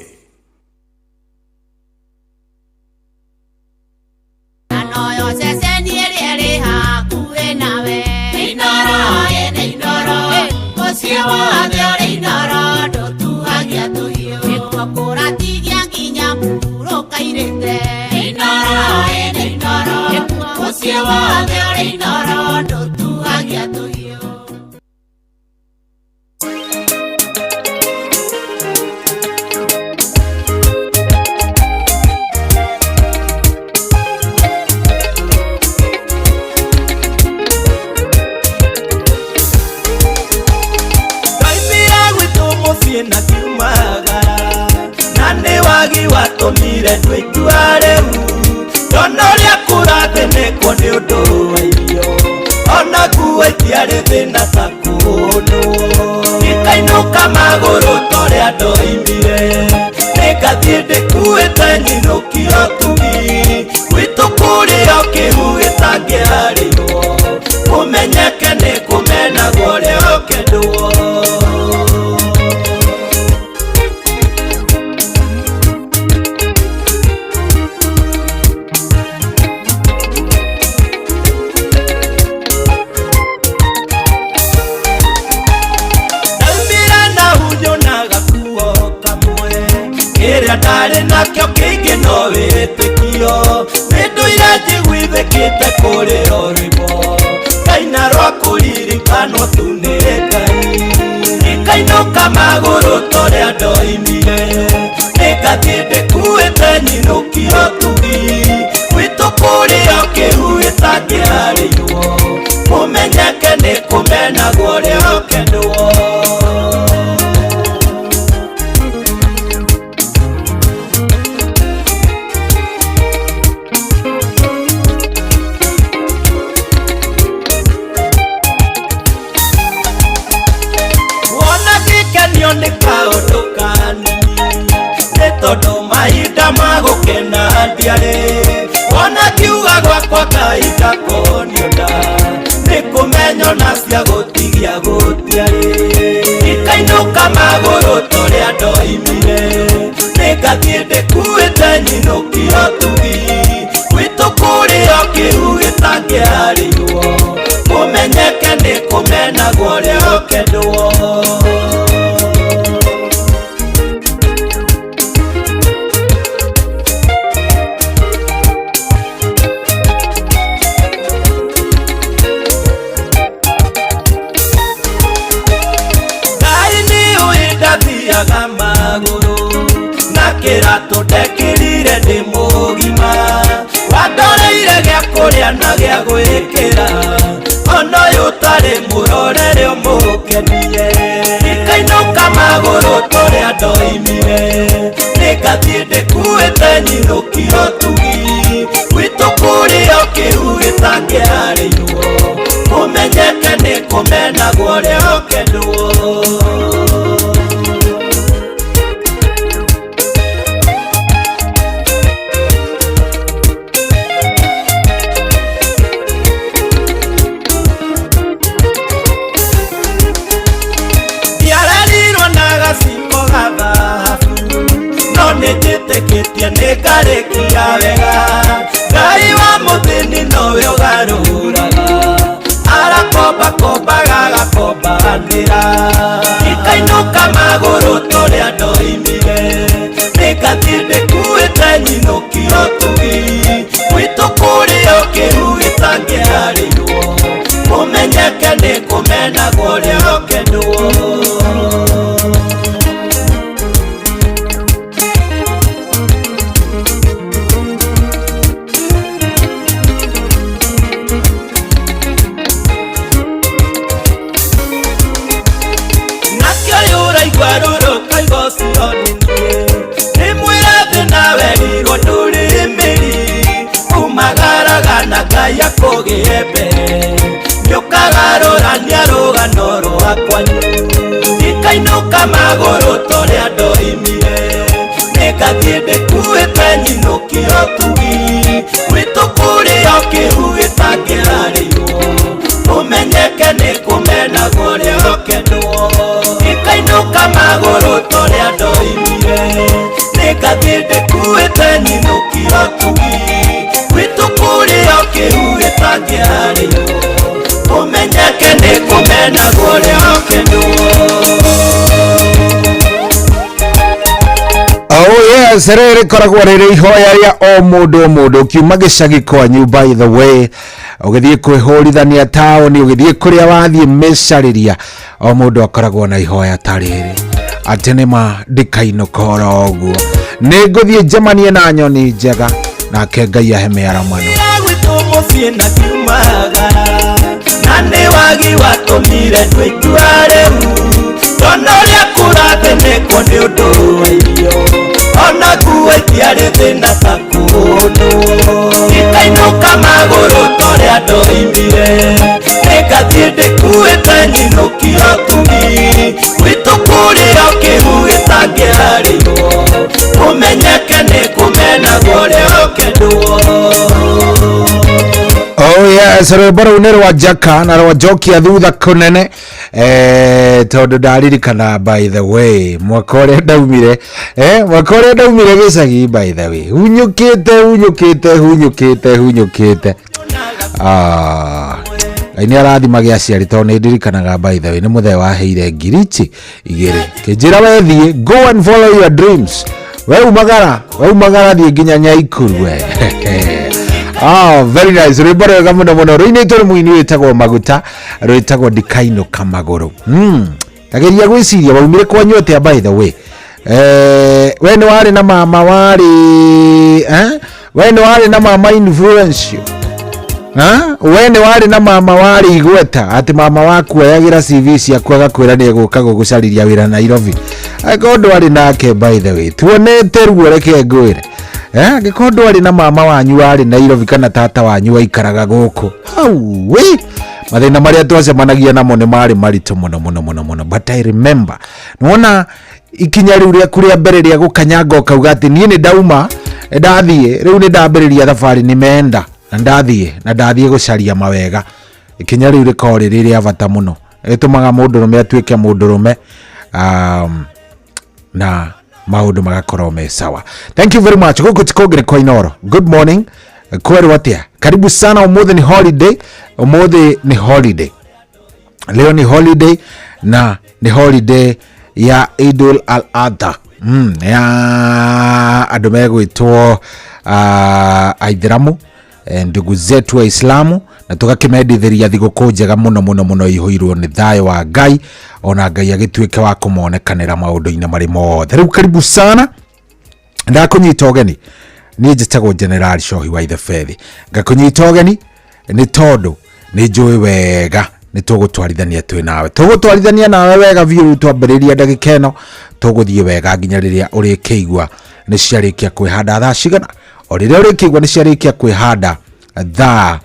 Watomire twitua rĩu ndona ũrĩa kũrathĩnĩkwo nĩ ũndũ wa irio ona nguo itiarĩ thĩna ta kũhũnwo ikainũka magũrũ torĩa ndoimire nĩngathiĩ ndĩkuĩte nyinũkio tugi gwitũ kũrĩa kĩhu gĩtangĩharĩirwo kũmenyeke nĩ kũmenagwo ũrĩa ũkendwo. Ndarĩ nakĩo kĩingĩ no wĩtĩkio nĩndũire njiguithĩkĩte kũrĩ o rwĩmbo kaina rwa kũririkanwo tu nĩ Ngai ikainũka magũrũ torĩa ndoimire nĩngathiĩ ndĩkuĩte nyinũkio tugi gwitũ kũrĩa kĩhu gĩtangĩharĩirwo kũmenyeke nĩ kũmenagwo ũrĩa ũkendwo. Tondũ mahinda magũkena ndiarĩ ona kiuga gwakwa kahinda konio nda nĩ kũmenyo na cia gũtigia gũtiarĩ ikainũka magũrũ torĩa ndoimire nĩngathiĩ ndĩkuĩte nyinũkio tugi gwitũ kũrĩa kĩhu gĩtangĩharĩirwo nukio tugi gwitũ kũrĩa kĩhu gĩtangĩarĩirwo kũmenyeke nĩ kũmenagwo rĩo kendwo. Nĩnjĩtĩkĩtie nĩngarĩkia wega Ngai wa mũthĩni nowe ũgarũraga arakombakombaga agakombanĩra ikainũka magũrũ tũrĩa ndoimire nĩngathiĩ ndĩkuĩte nyinũkio tugi gwitũ kũrĩa kĩhu gĩtangĩarĩirwo kũmenyeke nĩ kũmenagwo rĩo kendwo. Ya kũgĩe mbere nĩũkagarũrania rũgano rwakwanyu ikainũka magũrũ tũrĩa ndoimire nĩngathiĩ ndĩkuĩte nyinũkio tugi gwitũ kũrĩa kĩhu gĩtangĩarĩirwo kũmenyeke nĩ kũmenagwo rĩo kendwo ikainũka magũrũ tũrĩa ndoimire nĩngathiĩ ndĩkuĩte nyinũkio tugi gwitũ kũrĩa kĩhu gĩtangĩarĩirwo kũmenyeke nĩ kũmenagwo rĩo kendwo. Oh yes, rĩrĩ koragwo rĩrĩ ihoya rĩa o mũndũ kiuma gĩcagi kwanyu. By the way, ũgĩthiĩ kwĩhũrithania taũni, ũgĩthiĩ kũrĩa wathiĩ mĩcarĩria, o mũndũ akoragwo na ihoya ta rĩrĩ atĩ nĩma ndikainũka oro ũguo nĩngũthiĩ njemanie na nyoni njega nake Ngai ahe mĩaramano. Mũciĩ na kiumagara na nĩ wagi watũmire twĩtua rĩu tondũ ũrĩa kũrathe nĩkuo nĩ ũndũ wa irio ona nguo itiarĩ thĩna ta kũndũ ikainũka magũrũ tũrĩa ndoimire nĩngathiĩ ndĩkuĩte nyinũkio tugi gwitũ kũrĩa kĩhu gĩtangĩarĩirwo kũmenyeke nĩ kũmenagwo rĩo kendwo. Oh yes, rwĩmbo rũu nĩ rwa Jaka na rwa njokia thutha kũnene tondũ ndaririkana by the way mwaka ũrĩa ndaumire gĩcagi by the way hunyũkĩte nĩ arathimaga aciari tondũ nĩ ndirikanaga by the way nĩ mũthee waheire ngirici 2 kĩnjĩra wethiĩ go and follow your dreams we umagara thiĩ nginya Nyaikuru we. Oh, very nice. Rwĩmbo rwega mũno rũinĩtwo nĩ mũini wĩtagwo Maguta rwĩtagwo ndikainũka magũrũ. Kageria gwĩciria waumire kwanyu atĩa by the way. We nĩ warĩ na mama we nĩ warĩ na mama influential. We nĩ warĩ na mama warĩ igweta atĩ mama waku oyagĩra CV ciaku agakwĩra nĩ egũka gũgũcarĩria wĩra Nairobi. Angĩkorwo ndwarĩ nake by the way tuonete ruo reke ngwĩre. Angĩkorwo ndwarĩ na mama wanyu warĩ Nairobi kana tata wanyu waikaraga gũkũ mathĩna marĩa twacemanagia namo nĩ marĩ maritũ mũno but I remember nĩwona ikinya rĩu rĩaku rĩa mbere rĩa gũkanyanga ũkauga atĩ niĩ nĩ ndauma ndathiĩ rĩu nĩ ndambĩrĩria thabarĩ nĩmenda na ndathiĩ gũcaria mawega. Ikinya rĩu rĩkoragwo rĩrĩ rĩa bata mũno rĩtũmaga mũndũrũme atuĩke mũndũrũme na maũndũ magakorwo me sawa. Thank you very much. Gũkũ tikongere kwa Inoro. Good morning. Kweru atia. Karibu sana. Ũmũthĩ nĩ holiday. Leo ni holiday na ni holiday ya Idul al-Adha. Ya andũ megwĩtwo Aithĩramu, ndugu zetu wa Islamu, na tũgakĩmendithĩria thigũkũ njega mũno ihũirwo nĩ thayũ wa Ngai, ona Ngai agĩtuĩke wa kũmonekanĩra maũndũ-inĩ marĩ mothe. Rĩu karibu sana. Ndakũnyita ũgeni niĩ njĩtagwo General Shohi wa Ithefethi. Ngakũnyita ũgeni nĩ tondũ nĩ njũĩ wega nĩ tũgũtwarithania twĩ nawe. Tũgũtwarithania nawe wega biũ twambĩrĩria ndagĩka ĩno. Tũgũthiĩ wega nginya rĩrĩa ũrĩkĩigua nĩ ciarĩkia kwĩhanda thaa cigana o rĩrĩa ũrĩkĩigua nĩ ciarĩkia kwĩhanda thaa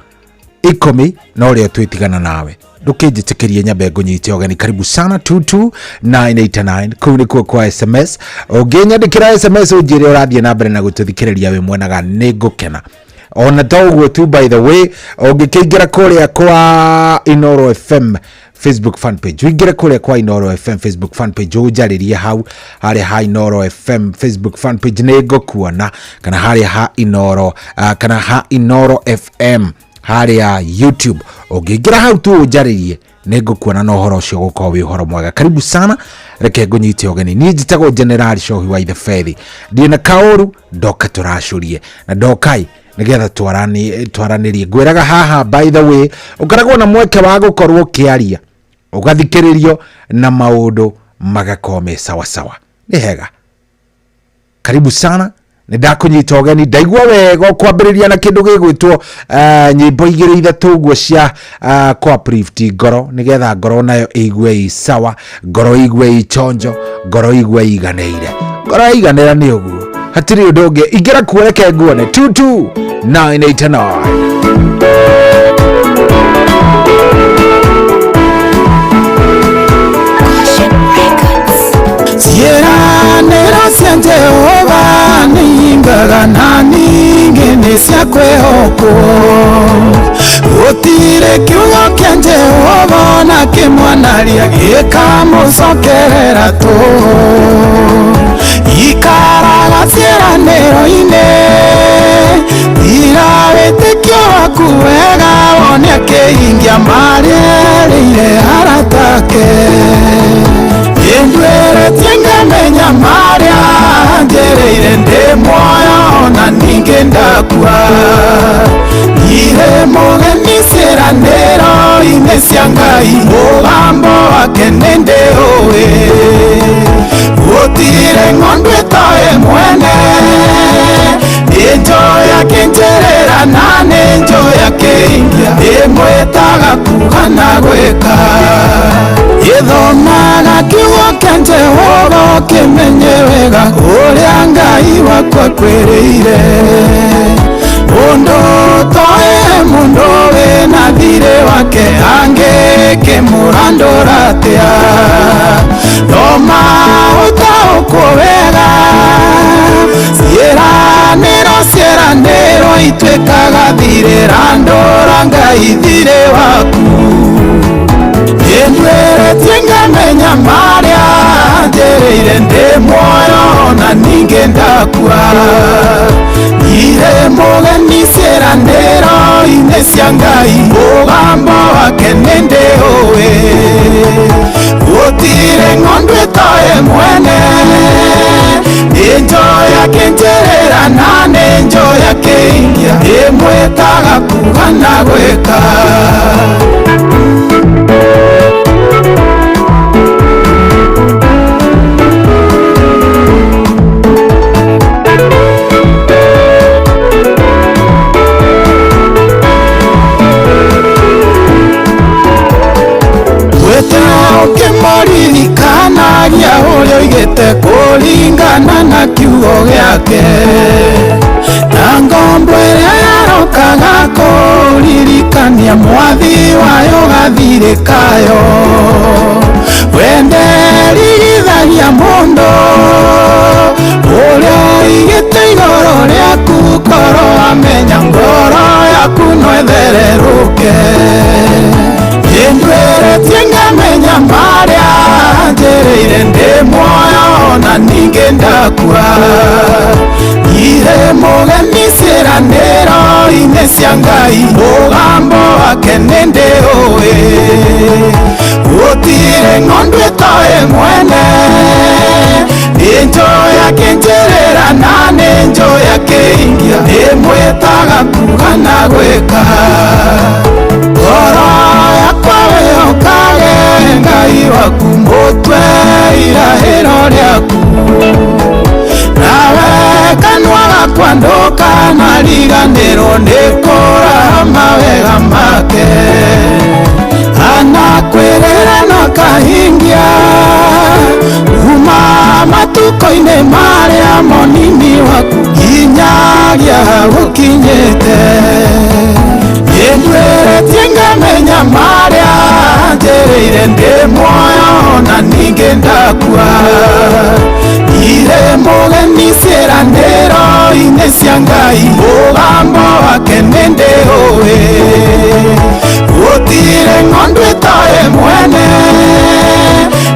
10 no rĩo twĩtigana nawe ndũkĩnjĩtĩkĩrie nyambe ngũnyite ũgeni. Karibu sana 22989 kũu nĩkuo kwa SMS. Ũngĩnyandĩkĩra SMS ũnjĩre ũrathiĩ na mbere na gũtũthikĩrĩria wĩ mwenaga nĩ ngũkena. Ona to ũguo tu, by the way, ũngĩkĩingĩra kũrĩa kwa Inoro FM Facebook fan page, wĩingĩre kũrĩa kwa Inoro FM Facebook fan page ũnjarĩrie hau harĩa ha Inoro FM Facebook fan page nĩ ngũkuona, kana harĩa ha Inoro kana ha Inoro FM harĩa YouTube. Ũngĩingĩra hau tu ũnjarĩrie nĩ ngũkuona na ũhoro ũcio gũkorwo wĩ ũhoro mwega. Karibu sana, reke ngũnyite ũgeni. Niĩ njĩtagwo General Shohi wa the Fethi, ndĩna kaũru ndoka tũracũrie na ndokai nigetha twaranĩrie. Ngwĩraga haha, by the way, ũkoragwo na mweke wa gũkorwo ũkĩaria, ũgathikĩrĩrio na maũndũ magakorwo me sawa sawa. Nĩ hega. Karibu sana, nĩ ndakũnyita ũgeni. Ndaigua wega kwambĩrĩria na kĩndũ gĩgwĩtwo nyĩmbo 2-3 ũguo cia co-uplift ngoro, nigetha ngoro nayo ĩigue ĩ sawa, ngoro ĩigue ĩ chonjo, ngoro ĩigue ĩiganĩire. Ngoro ĩiganĩra nĩ ũguo, hatirĩ ũndũ ũngĩ. Ingĩra kuoneke nguone 22989. Ciĩranĩro cia Jehova nĩingaga na ningĩ nĩ cia kwĩhokwo. Gũtirĩ kiugo kĩa Jehova na kĩmwanaria gĩkamũcokerera tũ. Ikaraga ciĩranĩro-inĩ, ira wĩtĩkio waku wega, wone akĩhingia marĩrĩire arata ake. Ndwĩrĩtie ngamenya marĩa ngereire ndĩ muoyo na ningĩ ndakua. Irĩ mũgeni ciĩranĩro-inĩ cia Ngai, mũgambo wake nĩ ndĩũĩ. Gũtirĩ ng'ondu ĩtoĩ mwene, nĩ njoya kĩnjĩrĩra na nĩ njoya kĩingia, ĩmwĩtaga kuga na gwĩka. Gĩthomaga kiugo kĩa Jehova kĩmenye wega ũrĩa Ngai wakwa kwĩrĩire. Mũndũ toĩ mũndũ wĩna thirĩ wake angĩkĩmũrandũra atĩa. Thoma ũtaũkwo wega, ciĩranĩro ituĩkaga thirĩ, randũra Ngai thirĩ waku. Ndwĩrĩtie ngamenya marĩa ngereire ndĩ muoyo na ningĩ ndakua. Irĩ mũgeni ciĩranĩro-inĩ cia Ngai, mũgambo wake nĩ ndĩũĩ. Gũtirĩ ng'ondu ĩtoĩ mwene, nĩ njoya kĩnjĩrĩra na nĩ njoya kĩingia, ĩmwĩtaga kuga na gwĩka. Ũkĩmũririkanagia ũrĩa oigĩte kũringana na kiugo gĩake, na ngombo ĩrĩa yarokaga kũririkania mwathi wayo gathirĩkayo. Wenderigithagia mũndũ ũrĩa oigĩte igũrũ rĩaku, korwo amenya ngoro yaku no ĩthererũke. Ndwĩrĩtie ngamenya marĩa ngereire ndĩ muoyo na ningĩ ndakua. Irĩ mũgeni ciĩranĩro-inĩ cia Ngai, mũgambo wake nĩ ndĩũĩ. Gũtirĩ ng'ondu ĩtoĩ mwene, nĩ njoya kĩnjĩrĩra na nĩ njoya kĩingia, ĩmwĩtaga kuga na gwĩka. Ngoro yakwa wĩhokage Ngai waku, mũtwe irahĩro rĩaku. Nawe kanua gakwa ndũkanariganĩrwo nĩ kũraha mawega make. Anakwĩrĩra na kahingia, kuma matukũ-inĩ marĩa monini waku, nginya nginyagia gukinyite yendweretie ngamenya maria njereire ndi muoyo na ninge ndakua ire mugeni ciĩranĩro-inĩ cia Ngai mũgambo wake nĩ ndĩũĩ gũtirĩ ng'ondu ĩtoĩ mwene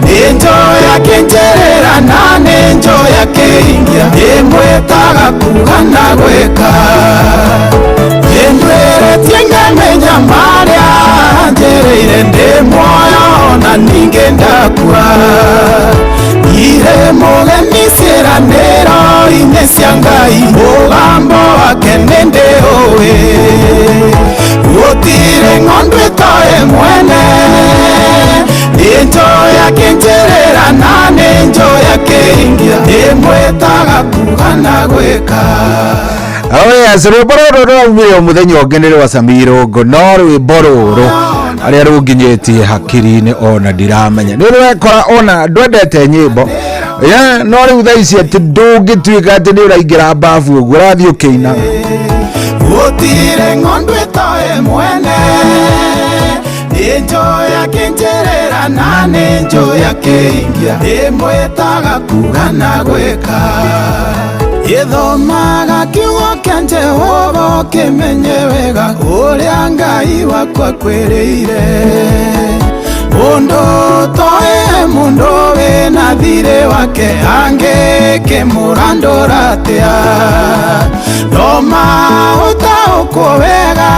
nĩ njoya kĩnjĩrĩra na nĩ njoya kĩingia ĩmwĩtaga kuga na gwĩka ĩndwĩrĩtie ngamenya marĩa njĩrĩire ndĩ muoyo na ningĩ ndakua ire mũgeni ciĩranĩro-inĩ cia Ngai mũgambo wake nĩ ndĩũĩ gũtirĩ ng'ondu ĩtoĩ mwene nĩ njoya kĩnjĩrĩra na nĩ njoya kĩingia ĩmwĩtaga kuga na gwĩka. Yes, rwĩmbo rũrũ rwaumire mũthenya ũngĩ nĩ rwa Samirũngũ no rwĩmbo rũrũ arĩa rũnginyĩtie hakiri-inĩ ona ndiramenya nĩ ũrekora ona ndwendete nyĩmbo no rĩu thaa ici atĩ ndũngĩtuĩka atĩ nĩ ũraingĩra mbabu ũguo ũrathiĩ ũkĩinaga gũtirĩ ng'ondu ĩtoĩ mwene nĩ njoya kĩnjĩrĩra na nĩ njoya kĩingia ĩmwĩtaga kuga na gwĩka gĩthomaga kiugo kĩa Jehova ũkĩmenye wega ũrĩa Ngai wakwa kwĩrĩire mũndũ toĩ mũndũ wĩna thirĩ wake angĩkĩmũrandũra atĩa thoma ũtaũkwo wega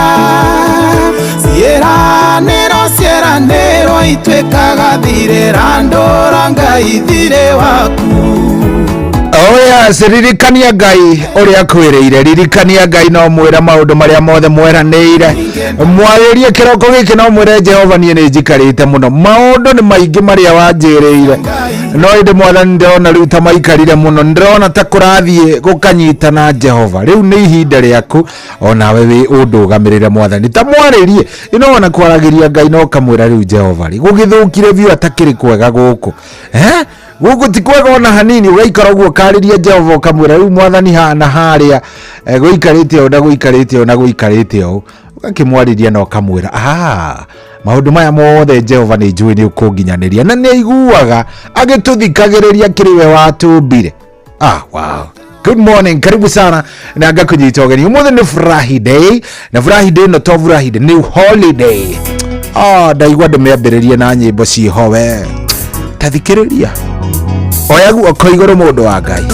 ciĩranĩro ituĩkaga thirĩ randũra Ngai thirĩ waku. Yes, ririkania Ngai ũrĩa kwĩrĩire ririkania Ngai no mwĩra maũndũ marĩa mothe mweranĩire mwarĩrie kĩroko gĩkĩ no mwĩre Jehova niĩ nĩ njikarĩte mũno maũndũ nĩ maingĩ marĩa wanjĩrĩire no ĩndĩ mwathani ndĩrona rĩu ta maikarire mũno ndĩrona ta kũrathiĩ gũkanyitana Jehova rĩu nĩ ihinda rĩaku onawe wĩ ũndũgamĩrĩre mwathani ta mwarĩrie ino ona kwaragĩria Ngai no kamwĩra rĩu Jehova rĩ gũgĩthũkire biũ atakĩrĩ kwega gũkũ gũkũ ti kwega ona hanini ũgaikara ũguo karĩria Jehova ũkamwĩra rĩu mwathani hana harĩa gũikarĩte ũũ na gũikarĩte ũũ na gũikarĩte ũũ ũgakĩmwarĩria na ũkamwĩra maũndũ maya mothe Jehova nĩ njũĩ nĩ ũkũnginyanĩria na nĩ aiguaga agĩtũthikagĩrĩria kĩrĩ we watũmbire. Wow. Good morning, karibu sana na ngakũnyita ũgeni ũmũthĩ nĩ Friday na Friday no to Friday nĩ holiday ndaigua ndĩmĩambĩrĩrie na nyĩmbo ciĩho we tathikĩrĩria oya guoko igũrũ mũndũ wa Ngai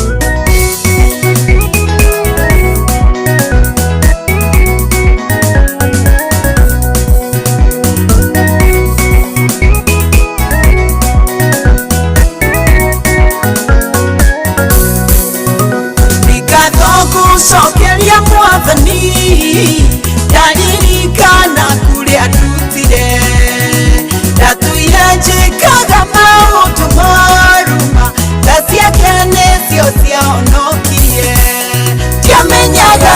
gũcokeria mwathani ndaririkana kũrĩa ndutire ndatuire njĩkaga maũndũ maruma tha ciake nĩcio ciahonokirie ndiamenyaga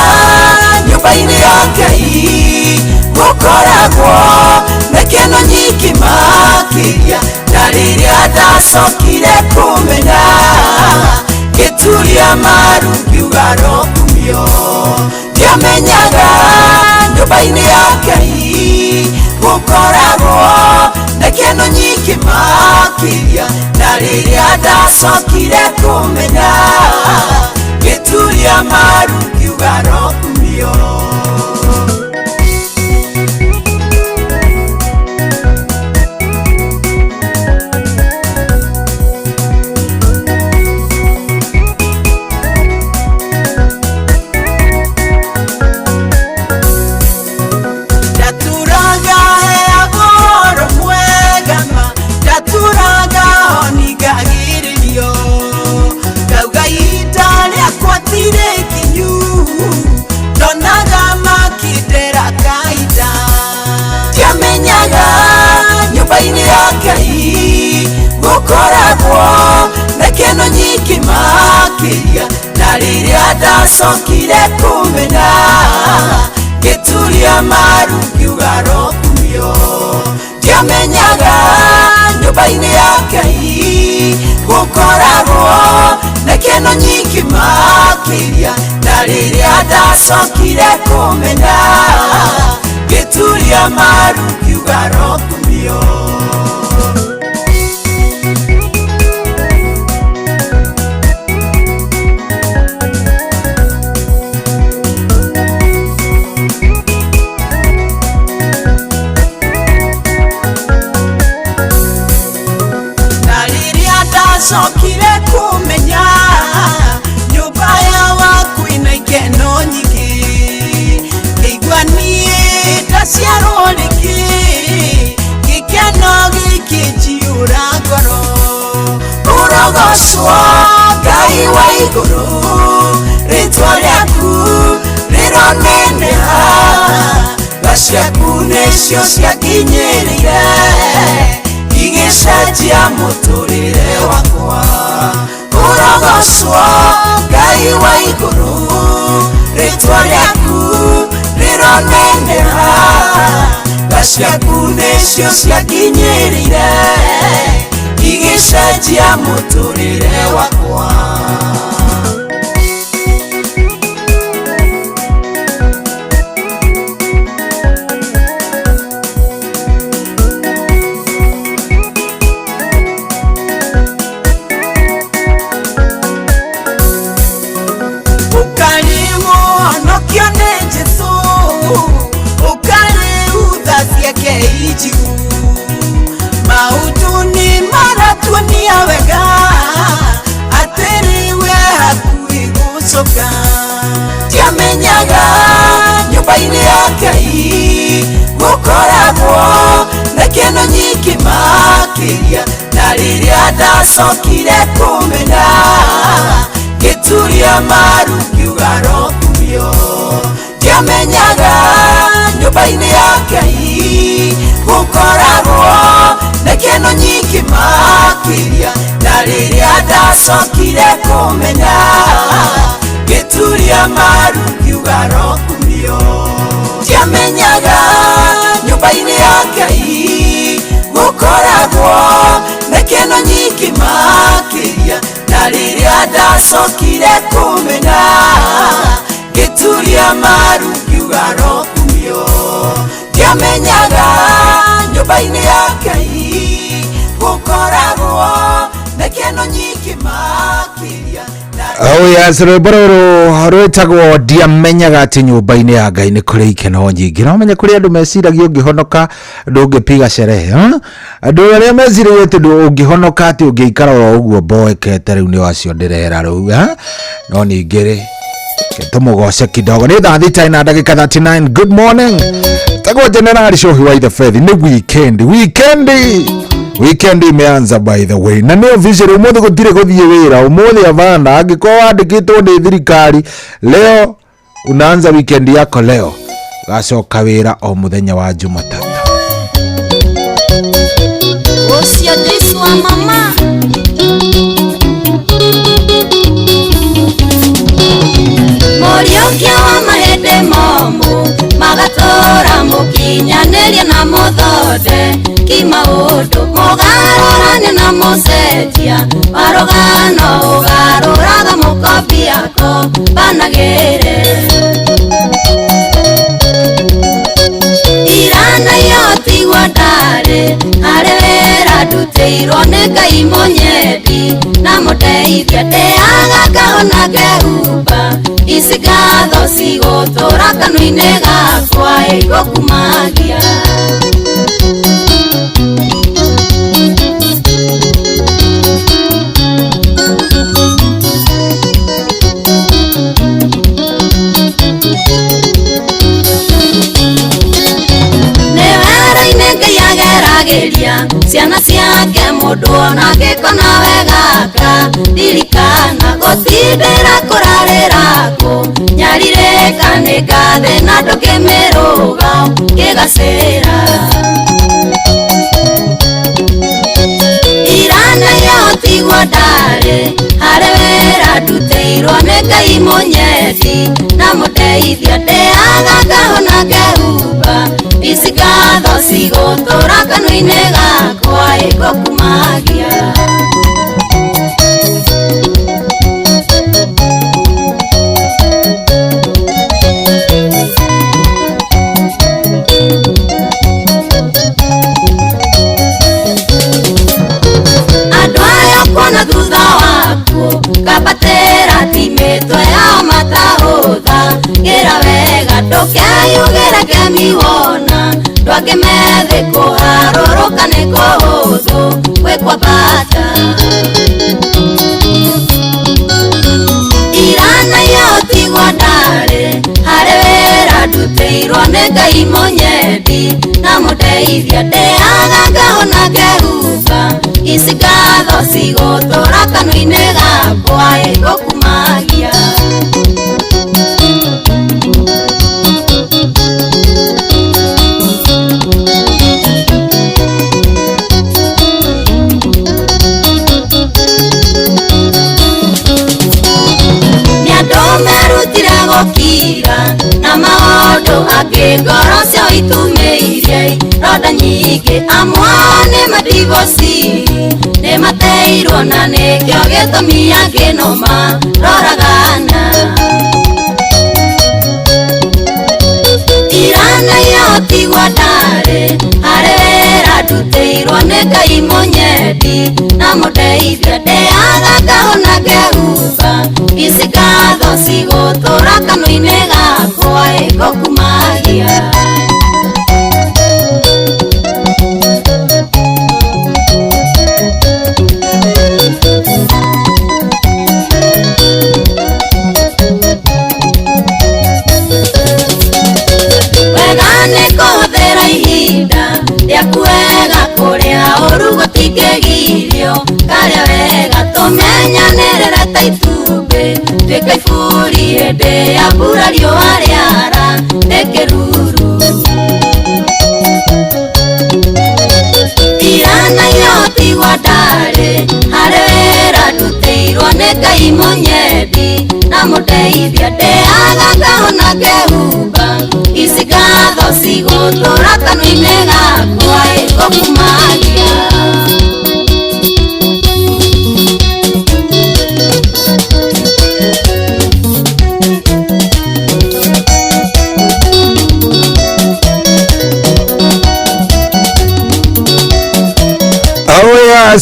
nyũmba-inĩ ya Ngai gũkoragwo na kĩno nyingĩ makĩria na rĩrĩa ndacokire kũmenya gĩturia maru ngiuga no kumio ndiamenyaga nyũmba-inĩ ya Ngai gũkoragwo na kĩno nyingĩ makĩria na rĩrĩa ndacokire kũmenya gĩturia maru ngiuga no kumio. Nyũmba-inĩ ya Ngai gũkoragwo na kĩno nyingĩ makĩria na rĩrĩa ndacokire kũmenya gĩturia maru ngiuga no kumio ndiamenyaga nyũmba-inĩ ya Ngai gũkoragwo na kĩno nyingĩ makĩria, na rĩrĩa ndacokire kũmenya ngĩturia maru kiuga rokumio. Ndacokire kũmenya nyũmba ya waku ĩna ikeno nyingĩ, ngĩigua niĩ ndaciarwo rĩngĩ, gĩkeno gĩkĩ njiyũra ngoro. Ũrogocwo Ngai wa igũrũ, rĩtwa rĩaku rĩroneneha, tha ciaku nĩcio cianginyĩrĩire, igĩcenjia mũtũrĩre wakwa. Ũrogocwo Ngai wa igũrũ, rĩtwa rĩaku rĩroneneha, tha ciaku nĩcio cianginyĩrĩire, igĩcenjia mũtũrĩre wakwa. Mautuni maratuonia wega, atĩrĩwe hakuhĩ gũcoka. Ndiamenyaga nyũmba-inĩ ya Ngai gũkoragwo na kĩno nyingĩ makĩria, na rĩrĩa ndacokire kũmenya ngĩturia maru kiuga rokumio. Ndiamenyaga nyũmba-inĩ ya Ngai gũkoragwo na kĩno nyingĩ makĩria, na rĩrĩa ndacokire kũmenya ngĩturia maru kiuga rokumio. Ndiamenyaga nyũmba-inĩ ya Ngai gũkoragwo na kĩno nyingĩ makĩria, na rĩrĩa ndacokire kũmenya ngĩturia maru kiuga rokumio. Ndiamenyaga nyũmba-inĩ ya Ngai gũkoragwo na kĩno nyingĩ makĩria. Oh yes, rũrũ rwĩtagwo ndiamenyaga atĩ nyũmba-inĩ ya Ngai nĩ kũrĩ ikeno nyingĩ. No menye kũrĩ andũ meciragia ũngĩhonoka ndũngĩpiga sherehe, andũ arĩa meciragia atĩ ũngĩhonoka atĩ ũngĩikara o ũguo mboekete, rĩu nĩ wacio ndĩrera rĩu, no ningĩ tũmũgoce kidogo. Nĩ thaa thita na ndagĩka 39. Good morning, tagwo General Shohi wa The Faith. Ni weekend imeanza by the way, na nĩ official. Ũmũthĩ gũtirĩ gũthiĩ wĩra, ũmũthĩ avana angĩkorwo wandĩkĩtwo nĩ thirikari leo unaanza weekend yako leo, gacoka wĩra o mũthenya wa Jumatatu. Ucio Jesu wa mama Moriokia wa mahende momu magatora mukinyanĩria na muthonde kimaũndũ mũgarũrane na mũcenjia marũgano ũgarũraga mũkobi yako banagĩre irana yotigwo ndarĩ harĩ wĩra ndutĩirwo nĩ Ngai mũnyendi na mũteithia ndĩaga ngahona ngehumba ici ngatho cigũtũra kanua-inĩ gakwa igũkumagia. Ciana ciake mũndũ ona angĩkona wegaka ririkana gũtindĩra kũrarĩra kũ nyarirĩka nĩ ngathĩ na ndũkĩmĩrũga kĩgacĩra irana yotigwo ndarĩ harĩ wĩra ndutĩirwo nĩ Ngai mũnyendi na mũteithia ndĩaga ngahona ngehumba ici ngatho cigũtũra kanua-inĩ gakwa igũkuma Andwage kuharũrũka nĩ kũhũthũ gwĩkwa bata. Irana yotigwo ndarĩ harĩ wĩra ndutĩirwo nĩ Ngai Mũnyendi na mũndeithia ndĩaga ngahona ngehumba ici ngatho cigũtũra kanua-inĩ gakwa ĩgũkumagia. Kira na maũndũ angĩ ngoro cio itumĩirie ronda nyingĩ amwe nĩ madivosi nĩ mateirwo na nĩkĩo gĩtũmi angĩ no maroragana. Irana yotigwo ndarĩ harĩ wĩra ndutĩirwo nĩ Ngai Mũnyendi na mũndeithia ndĩaga ngahona ngehumba ici ngatho cigũtũra kanua-inĩ gakwa ĩgũkumagia. Wega nĩ kũhũthĩra ihinda rĩaku wega kũrĩa ũru gũtingĩgirio karĩa wega tũmenyanĩrĩre ta itumbĩ twĩka iburi hĩndĩ ya mbura riũa rĩara rĩkĩruru. Irana yotigwo ndarĩ harĩ wĩra ndutĩirwo nĩ Ngai Mũnyendi na mũndeithia ndĩaga ngahona ngehumba ici ngatho cigũtũra kanua-inĩ gakwa ĩgũkumagia.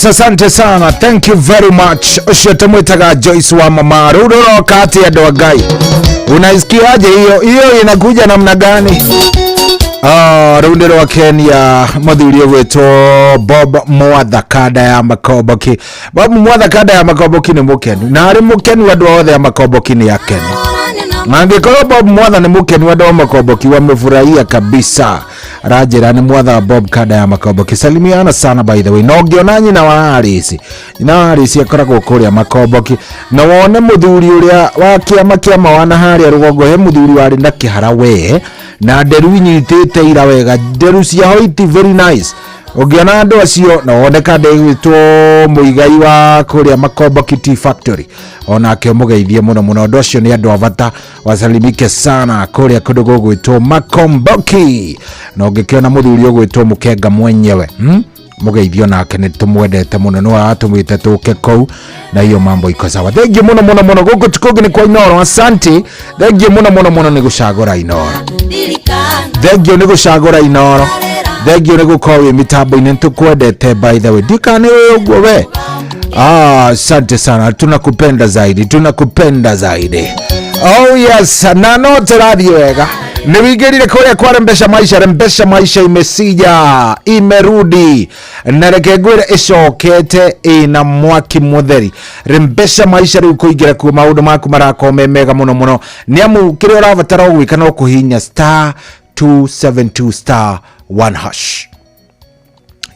Asante sana, thank you very much. Ushote mwitaga Joyce wa mama rudoro kati ya doa Ngai. Unaisikiaje hiyo inakuja namna gani? Rundero wa Kenya madhuri wetu Bob Mwatha kada ya Makoboki. Bob Mwatha kada ya Makoboki ni mukeni na ari mukeni wa doa ya Makoboki ni ya Kenya. Angĩkorwo Bob Mwatha nĩ mũkeni wa doa Makoboki wamefurahia kabisa. Rajera ni Mwatha Bob kada ya Makoboki. Salimiana sana by the way. Na ũngĩona nyina wa Harisi. Nyina wa Harisi akoragwo kũrĩa Makoboki. Na wone mũthuri ũrĩa wa kĩama wana harĩa rũgongo he mũthuri warĩ na kĩhara we. Na nderu nyitĩte ira wega. Nderu cia white very nice. Ũngĩona andũ acio na wone kande gwĩtwo mũigai wa kũrĩa Makoboki Tea Factory. Onake mũgeithie mũno mũno andũ acio nĩ andũ avata wasalimike sana kũrĩa kũndũ gwĩtwo Makomboki. Na ũngĩkiona mũthuri ũgwĩtwo Mũkenga mwenyewe mũgeithio nake nĩ tũmwendete mũno no aratũmĩte tũke kũu na hiyo mambo iko sawa. Thengiũ mũno mũno mũno gũkũ tukũngĩ nĩ kwa Inoro. Asante. Thengiũ mũno mũno mũno nĩ gũcagũra Inoro. Thengiũ nĩ gũcagũra Inoro. Thengiũ nĩ gũkorwo wĩ mitambo-inĩ tũkwendete by the way. Ndikane ũguo we. Asante sana, tunakupenda zaidi, tunakupenda zaidi. Oh yes, na no tũrathiĩ wega. Niwigirire kule kwa Rembesha Maisha imesija, imerudi. Na reke ngwire icokete ina mwaki mutheri. Rembesha Maisha riu kuigira ku maundu maku marakome mega muno muno. Niamu kire urabatara gwika no kuhinya *272 *1#.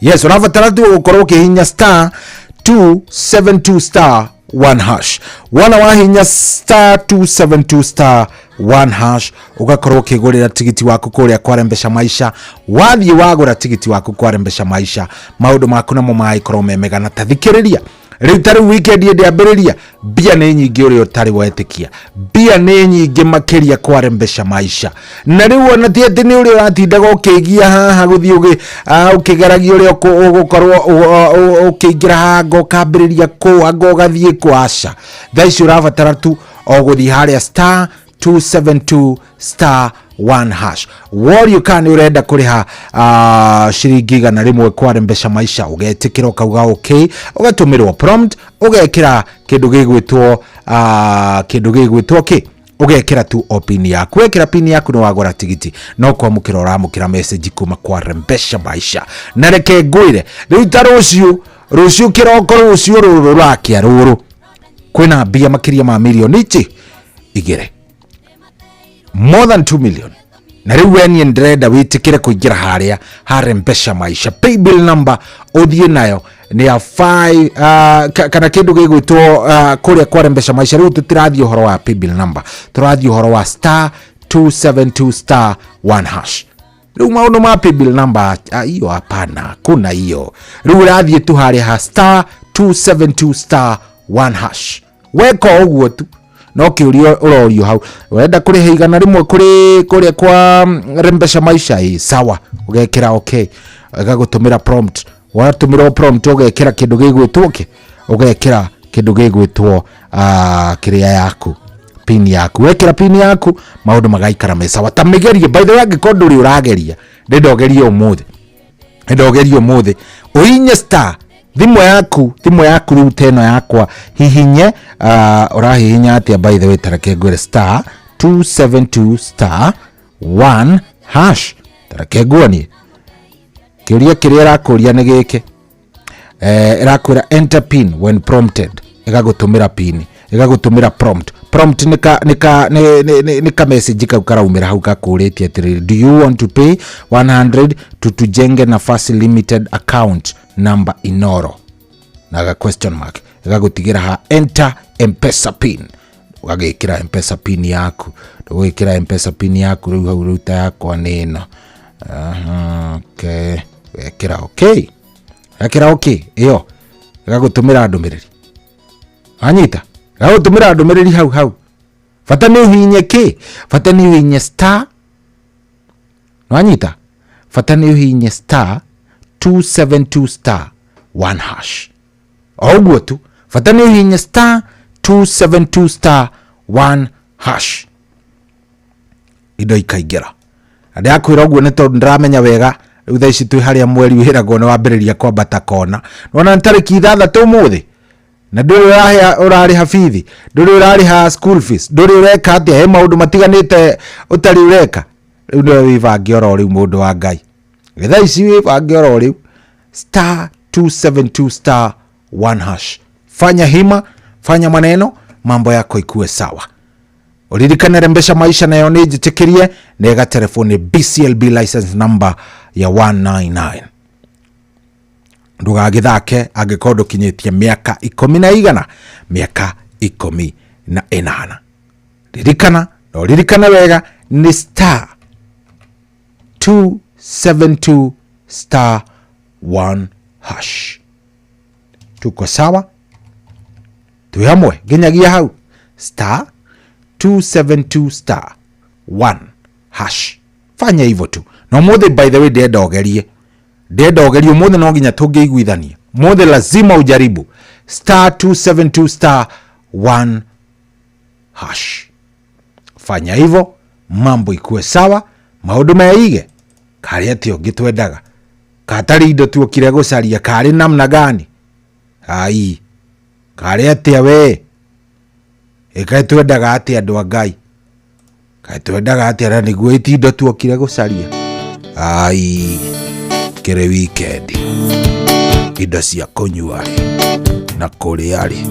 Yes, urabatara tu ukorwo kihinya *272 *1#. Wana wahinya *272 *1#. Ugakorwo kigurira tigiti waku kuria kwa Rembesha Maisha. Wathie wagura tigiti waku kwa Rembesha Maisha. Maundu maku namo maikorwo memega na tathikiriria. Riu tari weekend yende ambiriria bia nĩ nyingĩ ũrĩa ũtarĩ wetikia. Bia nĩ nyingĩ makiria kwa Rembesha Maisha. Na riu ona ti atĩ nĩ ũrĩa ũratindaga ũkĩgia haha gũthiĩ ũkĩgeragia ũrĩa ũgũkorwo ũkĩingĩra hango ũkambĩrĩria kũanga ũgathiĩ kwaca. Thaa ici ũrabatara tu o gũthiĩ harĩa *272 *1#. Warrior kan urenda kuriha shiringi 100 kwa Rembesha Maisha ugetikira ukauga okay, ugatumirwo prompt ugekira kindu gigwitwo ugekira tu opini yaku wekira pini yaku no wagora tigiti no kwamukira uramukira message kuma kwa Rembesha Maisha na reke ngwire riu ta rucio kiroko rucio ruru rwakia ruru kwina mbia makiria ma milioni igire more than 2 million na riu weni ndrenda witikire kuingira haria Rembesha Maisha paybill number uthie nayo ni ya 5 kana kindu gigwitwo kuria kwa Rembesha Maisha riu tutirathie horo wa paybill number turathie horo wa *272*1#. Riu maundu ma paybill number hiyo hapana, kuna hiyo. Riu rathie tu haria *272*1#. Weko uguo tu no kiurio urorio hau urenda kuriha igana rimwe kuri kwa Rembesha Maisha sawa ugekira okay agagutumira prompt watumira prompt ugekira kindu gigwitwo ugekira kindu gigwitwo kiria yaku pin yaku wekira pin yaku maundu magaikara mesa watamigerie by the way gikondo ri urageria ndogerie umuthi uinye star thimu yaku riu teno yakwa hihinye urahihinya atia by the way tarake ngwire *272*1#. tarake ngwani kiuria kiria rakuria ni giki irakwira enter pin when prompted igagutumira pin igagutumira prompt nika message kau karaumira hau kakuritie atiri do you want to pay 100 to Tujenge Nafasi Limited account number Inoro naga question mark igagutigira ha enter M-Pesa pin ugagikira M-Pesa pin yaku ugikira M-Pesa pin yaku riu hau ruta yakwa nino okay wekira okay iyo igagutumira ndumiriri anyita gagutumira ndumiriri hau fata ni uhinye fata ni uhinye star no anyita fata ni uhinye *272*1#. Oguo tu fata ni uhinye *272*1#. indo ikaingira andi akwira oguo ni tondu ndiramenya wega riu thaa ici twi haria mweri wirago ni wambiriria kwambata kona nona ntariki 6 umuthi na nduri urari hafithi nduri urari ha school fees nduri ureka atia he maundu matiganite utari ureka riu ndio wivangi oro riu mundu wa Ngai thaa ici wivangi oro riu *272*1#. fanya hima fanya maneno mambo yako ikue sawa. Uririkane Rembesha Maisha nayo ni jitikirie nega telefoni BCLB license number ya 199. Ndugagithake agikondo kinyetie miaka 10 na igana miaka 18. Ririkana wega ni *272*1#. Tuko sawa? Tuhamwe ginyagia hau *272*1#. Fanya hivyo tu. Na mothe by the way dedogerie mothe no ginya tungeiguithania. Mothe lazima ujaribu *272*1#. Fanya hivyo mambo ikue sawa, maundu maige. Kari atio gitwendaga. Katari indo tuokire gucaria kari namna gani? Ai. Kari atia we. Eka twendaga atia andu a Ngai. Kai twendaga atia na niguo itindo tuokire gucaria. Ai. Kire weekend. Indo cia kunyua na kuriari.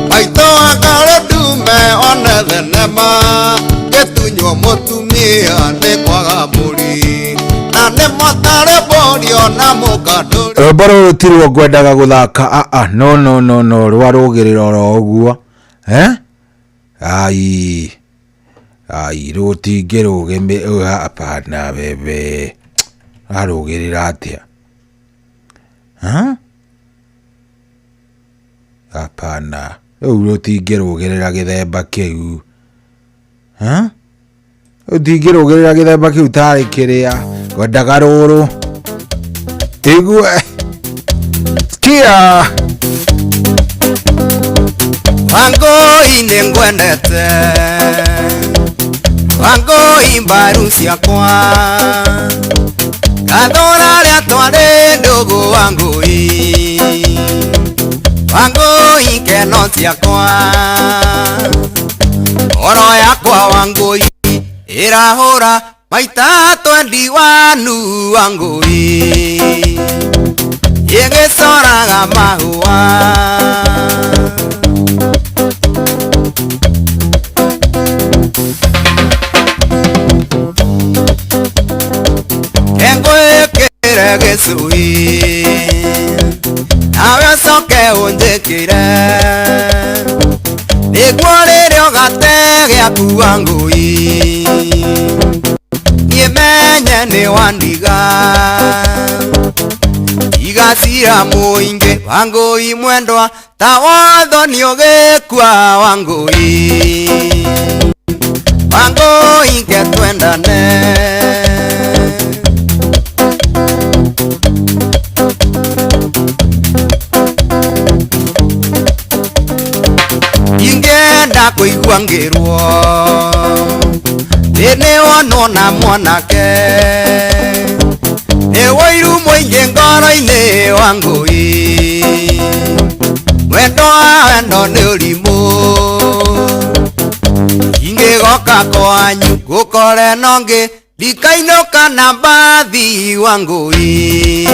Maito akare dume one thenema getunywo mutumia ni kwaga mburi na ni motare borio na mukanduri. Robaro rutirio ngwendaga guthaka no rwarugirira oro uguo ai rutingirugime hapana bebe arugirira atia hapana rutingirugirira githemba kiu rutingirugirira githemba kiu tari kiria ngwendaga ruru igue kia Wangoi nengwendete Wangoi mbaru ciakwa Gathora ria twari ndugu Wangoi Wangoi keno ciakwa ngoro yakwa Wangui irahura maita 21 Wangui igicoraga mahua engwikire gicui nawe coke unjikire niguo ririo gate giaku Wangui nimenye ni wandiga igacira muingi Wangui mwendwa ta watho ni ugikua Wangui Wangui ke twendane ingenda kuigua ngirwo ene wono na mwanake ewoiru muingi ngoro-ini Wangui wendo ni urimu ingigoka kwanyu gukore nongi ndikainuka na mbathi Wangui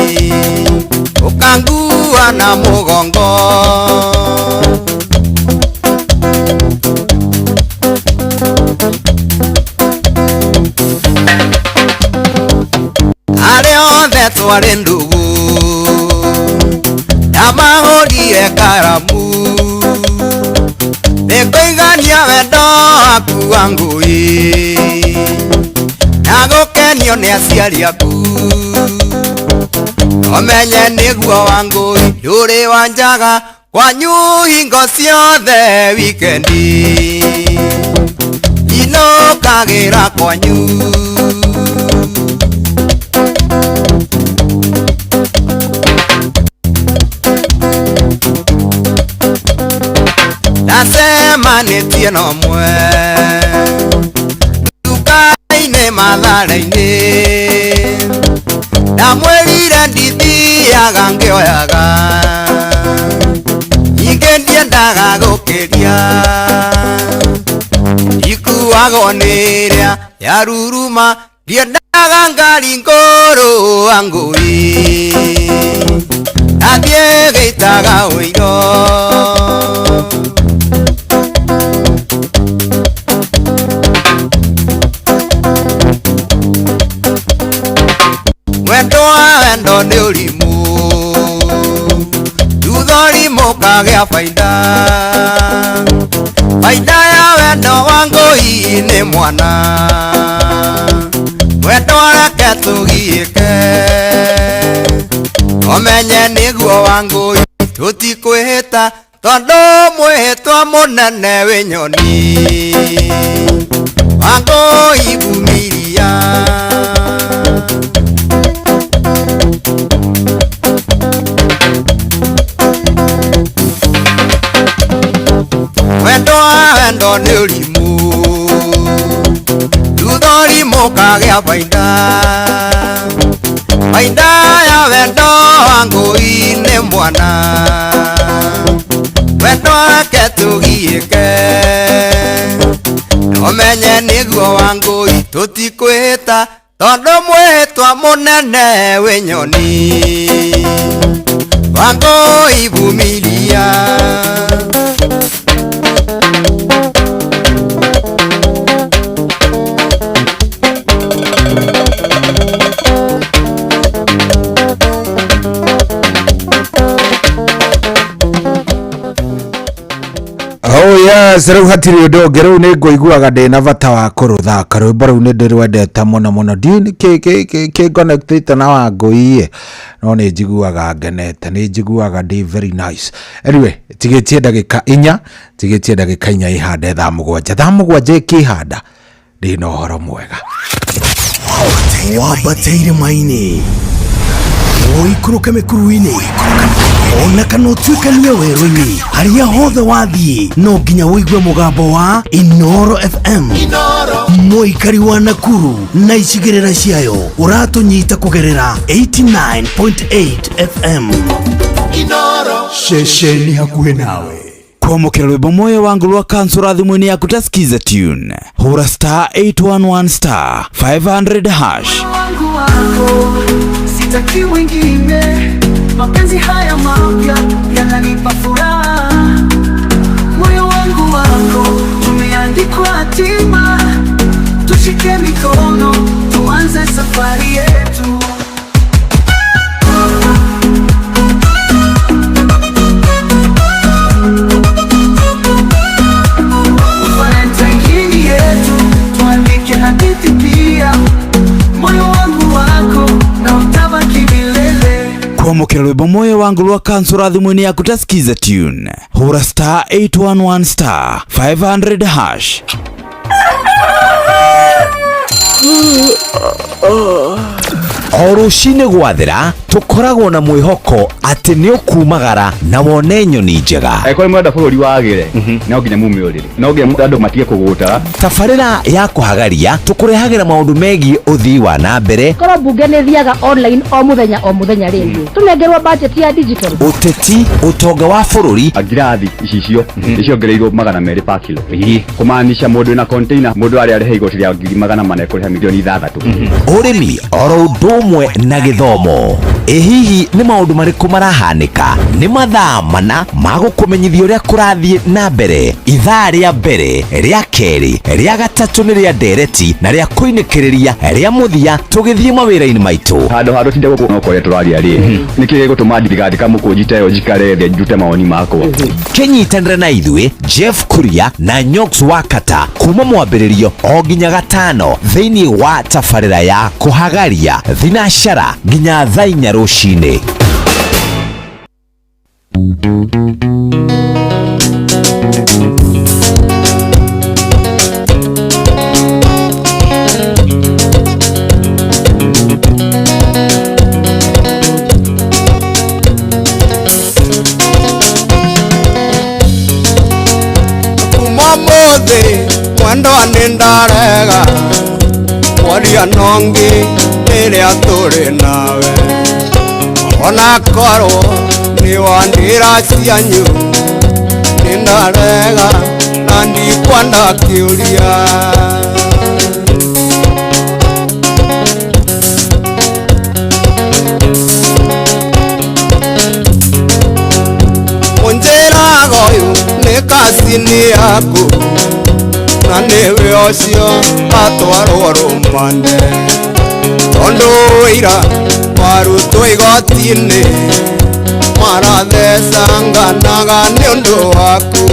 ukangua na mugongo areothe twari ndugu namahurire karamu nikuigania wendo waku Wangui na gukenio ni aciari aku omenye niguo Wangui nduri wanjaga kwanyu hingo ciothe wikendi inokagira kwanyu nasema nitie no mwe duka-ini mathare-ini ndamwirire ndithiaga ngioyaga ingi ndiendaga gukiria ikuagwo ni ria yaruruma ndiendaga ngari nguru Wangui athie gitaga uiro wendo ni urimu thutha kagia faida ya wendo Wangui ni mwana wendo reke tugiike omenye niguo Wangui tutikwihita tondu mwihitwa munene wi nyoni Wangui vumilia wendo ni urimu thutha urimu kagia faida ya wendo Wangui ni mwana wendo reke tugiike omenye niguo Wangui tutikwihita tondu mwihitwa munene wi nyoni Wangui vumilia rĩu hatirĩ ũndũ ũngĩ rĩu nĩ ngũiguaga ndĩna bata wa kũrũthaka rwĩmbo rũu nĩ ndĩrwendete mũno mũno ndiũ kĩ connectĩte na Wangui no nĩ njiguaga ngenete nĩ njiguaga ndĩ very nice anyway tigĩtie ndagĩka 4 ihande thaa 7 ikĩhanda ndĩ na ũhoro mwega wambateire maini ũikũrũke mĩkuru-inĩ ona kana ũtuĩkanie werũ-inĩ harĩa hothe wathiĩ no nginya wĩigue mũgambo wa Inoro FM mũikari wa Nakuru na icigĩrĩra ciayo ũratũnyita kũgerera 89.8 FM Inoro ceceni hakuhĩ nawe kwamukira rwimbo moyo wangu rwa kansura thimuni yaku tasikiza tune hura star 811 star 500 hash. Wangu wako sitaki wengine, mapenzi haya mapya yananipa furaha. Moyo wangu wako tumeandikwa hatima, tushike mikono tuanze safari yetu. kwamukira rwimbo moyo wangu rwa kansura thimuni yaku tasikiza tune hura star 811 star 500 hash. O ruciinĩ gwathira tukoragwo na mwĩhoko atĩ nĩ ũkumagara na wone nyoni njega. Angĩkorwo mwenda bũrũri wagĩre no nginya mume ũrĩrĩ, no nginya andũ matige kũgũta. Tabarĩra ya kũhagaria tũkũrehagĩra maũndũ megiĩ ũthii wa na mbere. Korwo mbunge nĩ thiaga online o mũthenya rĩngĩ tũnengerwo budget ya digital. Ũteti, ũtonga wa bũrũri. Ngirathi icicio nĩciongereirwo 200 per kilo. Kũmaanisha mũndũ na container mũndũ arĩa arĩhe igoti rĩa 400 kũrĩha milioni 6. Ũrĩmi oro ũndũ ũmwe na gĩthomo. Hihi nĩ maũndũ marĩkũ marahanĩka? Nĩ mathaa mana ma gũkũmenyithia ũrĩa kũrathiĩ na mbere. Ithaa rĩa mbere, rĩa kerĩ, rĩa gatatũ nĩ rĩa ndereti na rĩa kũinĩkĩrĩria rĩa mũthia tũgĩthiĩ mawĩra-inĩ maitũ. Handũ tinde gũkũ tũraria rĩ nĩkĩ gũtũma thirikari kamũkũnjita ĩyo njikare thĩ njute mawoni makwa. Kĩnyitanĩre na ithuĩ Jeff Kuria na Nyox Wakata kuma mwambĩrĩrio o nginya gatano thĩinĩ wa tabarĩra ya kũhagaria thinacara nginya thaa 4 rũcinĩ. Mwendo anindarega waria nongi ĩrĩa tũrĩ nawe ona korwo nĩ wandĩra cianyu nindarega na ndikwenda kĩũria. Ũnjĩraga ũyũ nĩ kacini yaku na nĩwe ũcio atwarwo rũmande tondũ wĩira warutwo igoti-inĩ marathecanganaga nĩ ũndũ waku.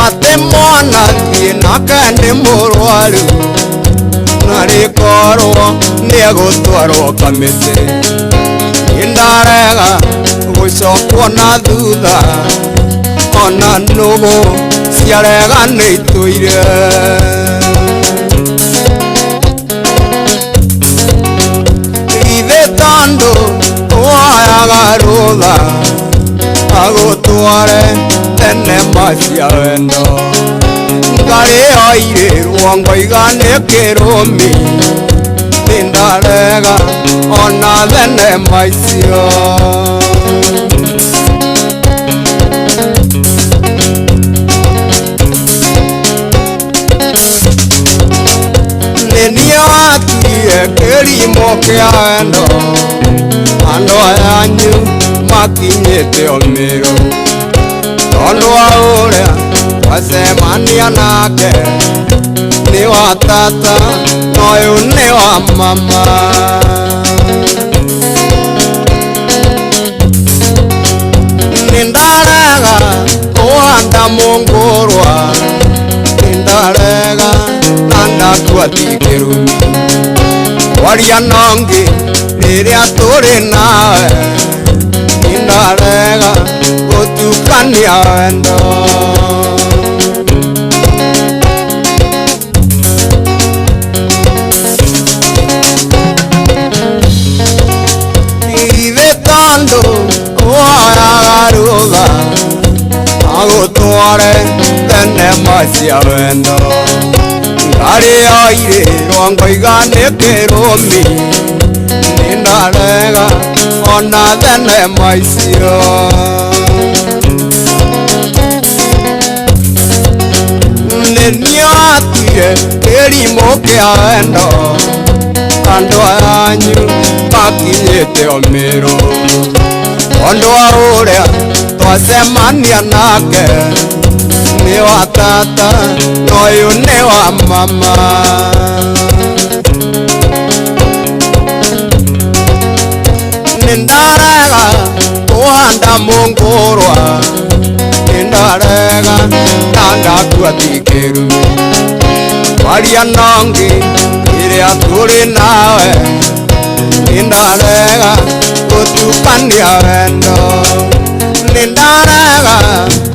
atĩ mwana thiĩ nake nĩ mũrwaru na rĩkorwo nĩ egũtwarwo kamĩtĩ. Ndarega gũcokwo na thutha ona nũgũ ciarega nĩ itũire. Ithe tondũ woyaga rũtha agũtware thenema cia wendo ngarĩ oirĩrwo ngoiga nĩ kĩrũmi nindarega ona thenema icio. Nĩ niĩ watuire kĩrimũ kĩa wendo andũ ayanyu makinyĩte ũmĩrũ tondũ wa ũrĩa wacemania nake nĩ wa tata na ũyũ nĩ wa mama. Nindarega kũhanda mũngũrwa nindarega na ndakua ti kĩrumi waria nongi rĩrĩa tũrĩ nawe nindarega gũtukania wendo. Ithe tondũ woyaga rũtha agũtware thenema cia wendo arĩoire rongo iganĩke rũmi nĩndarega ona thenema icio nĩniĩ watuire kĩrimũ kĩa wendo andũ anyu makinyĩte omĩrũ ondũ wa ũrĩa twacemania nake nĩ wa tata na ũyũ nĩ wa mama nĩndarega kũhanda mũngũrwa nĩndarega na ndakua thikĩru waria nongi ĩrĩa tũrĩ nawe nĩndarega gũtukania wendo nĩndarega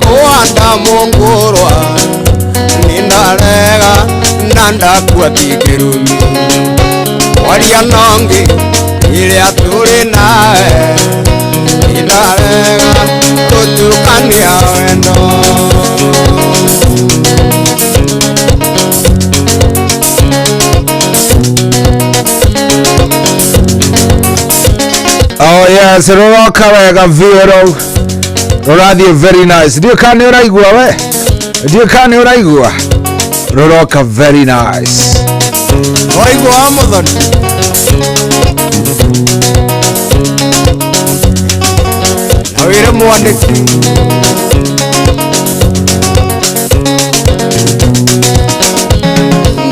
kũhanda mũngũrwa nĩndarega na ndakua thikĩrumi waria nongi ĩrĩa tũrĩ nawe nĩndarega gũtukania wendo Oh yes, roroka wega vero. Rorathie very nice. Ndio kani uraigua we? Ndio kani uraigua? Roroka very nice. Uraigua muthoni. Na wire mwandiki.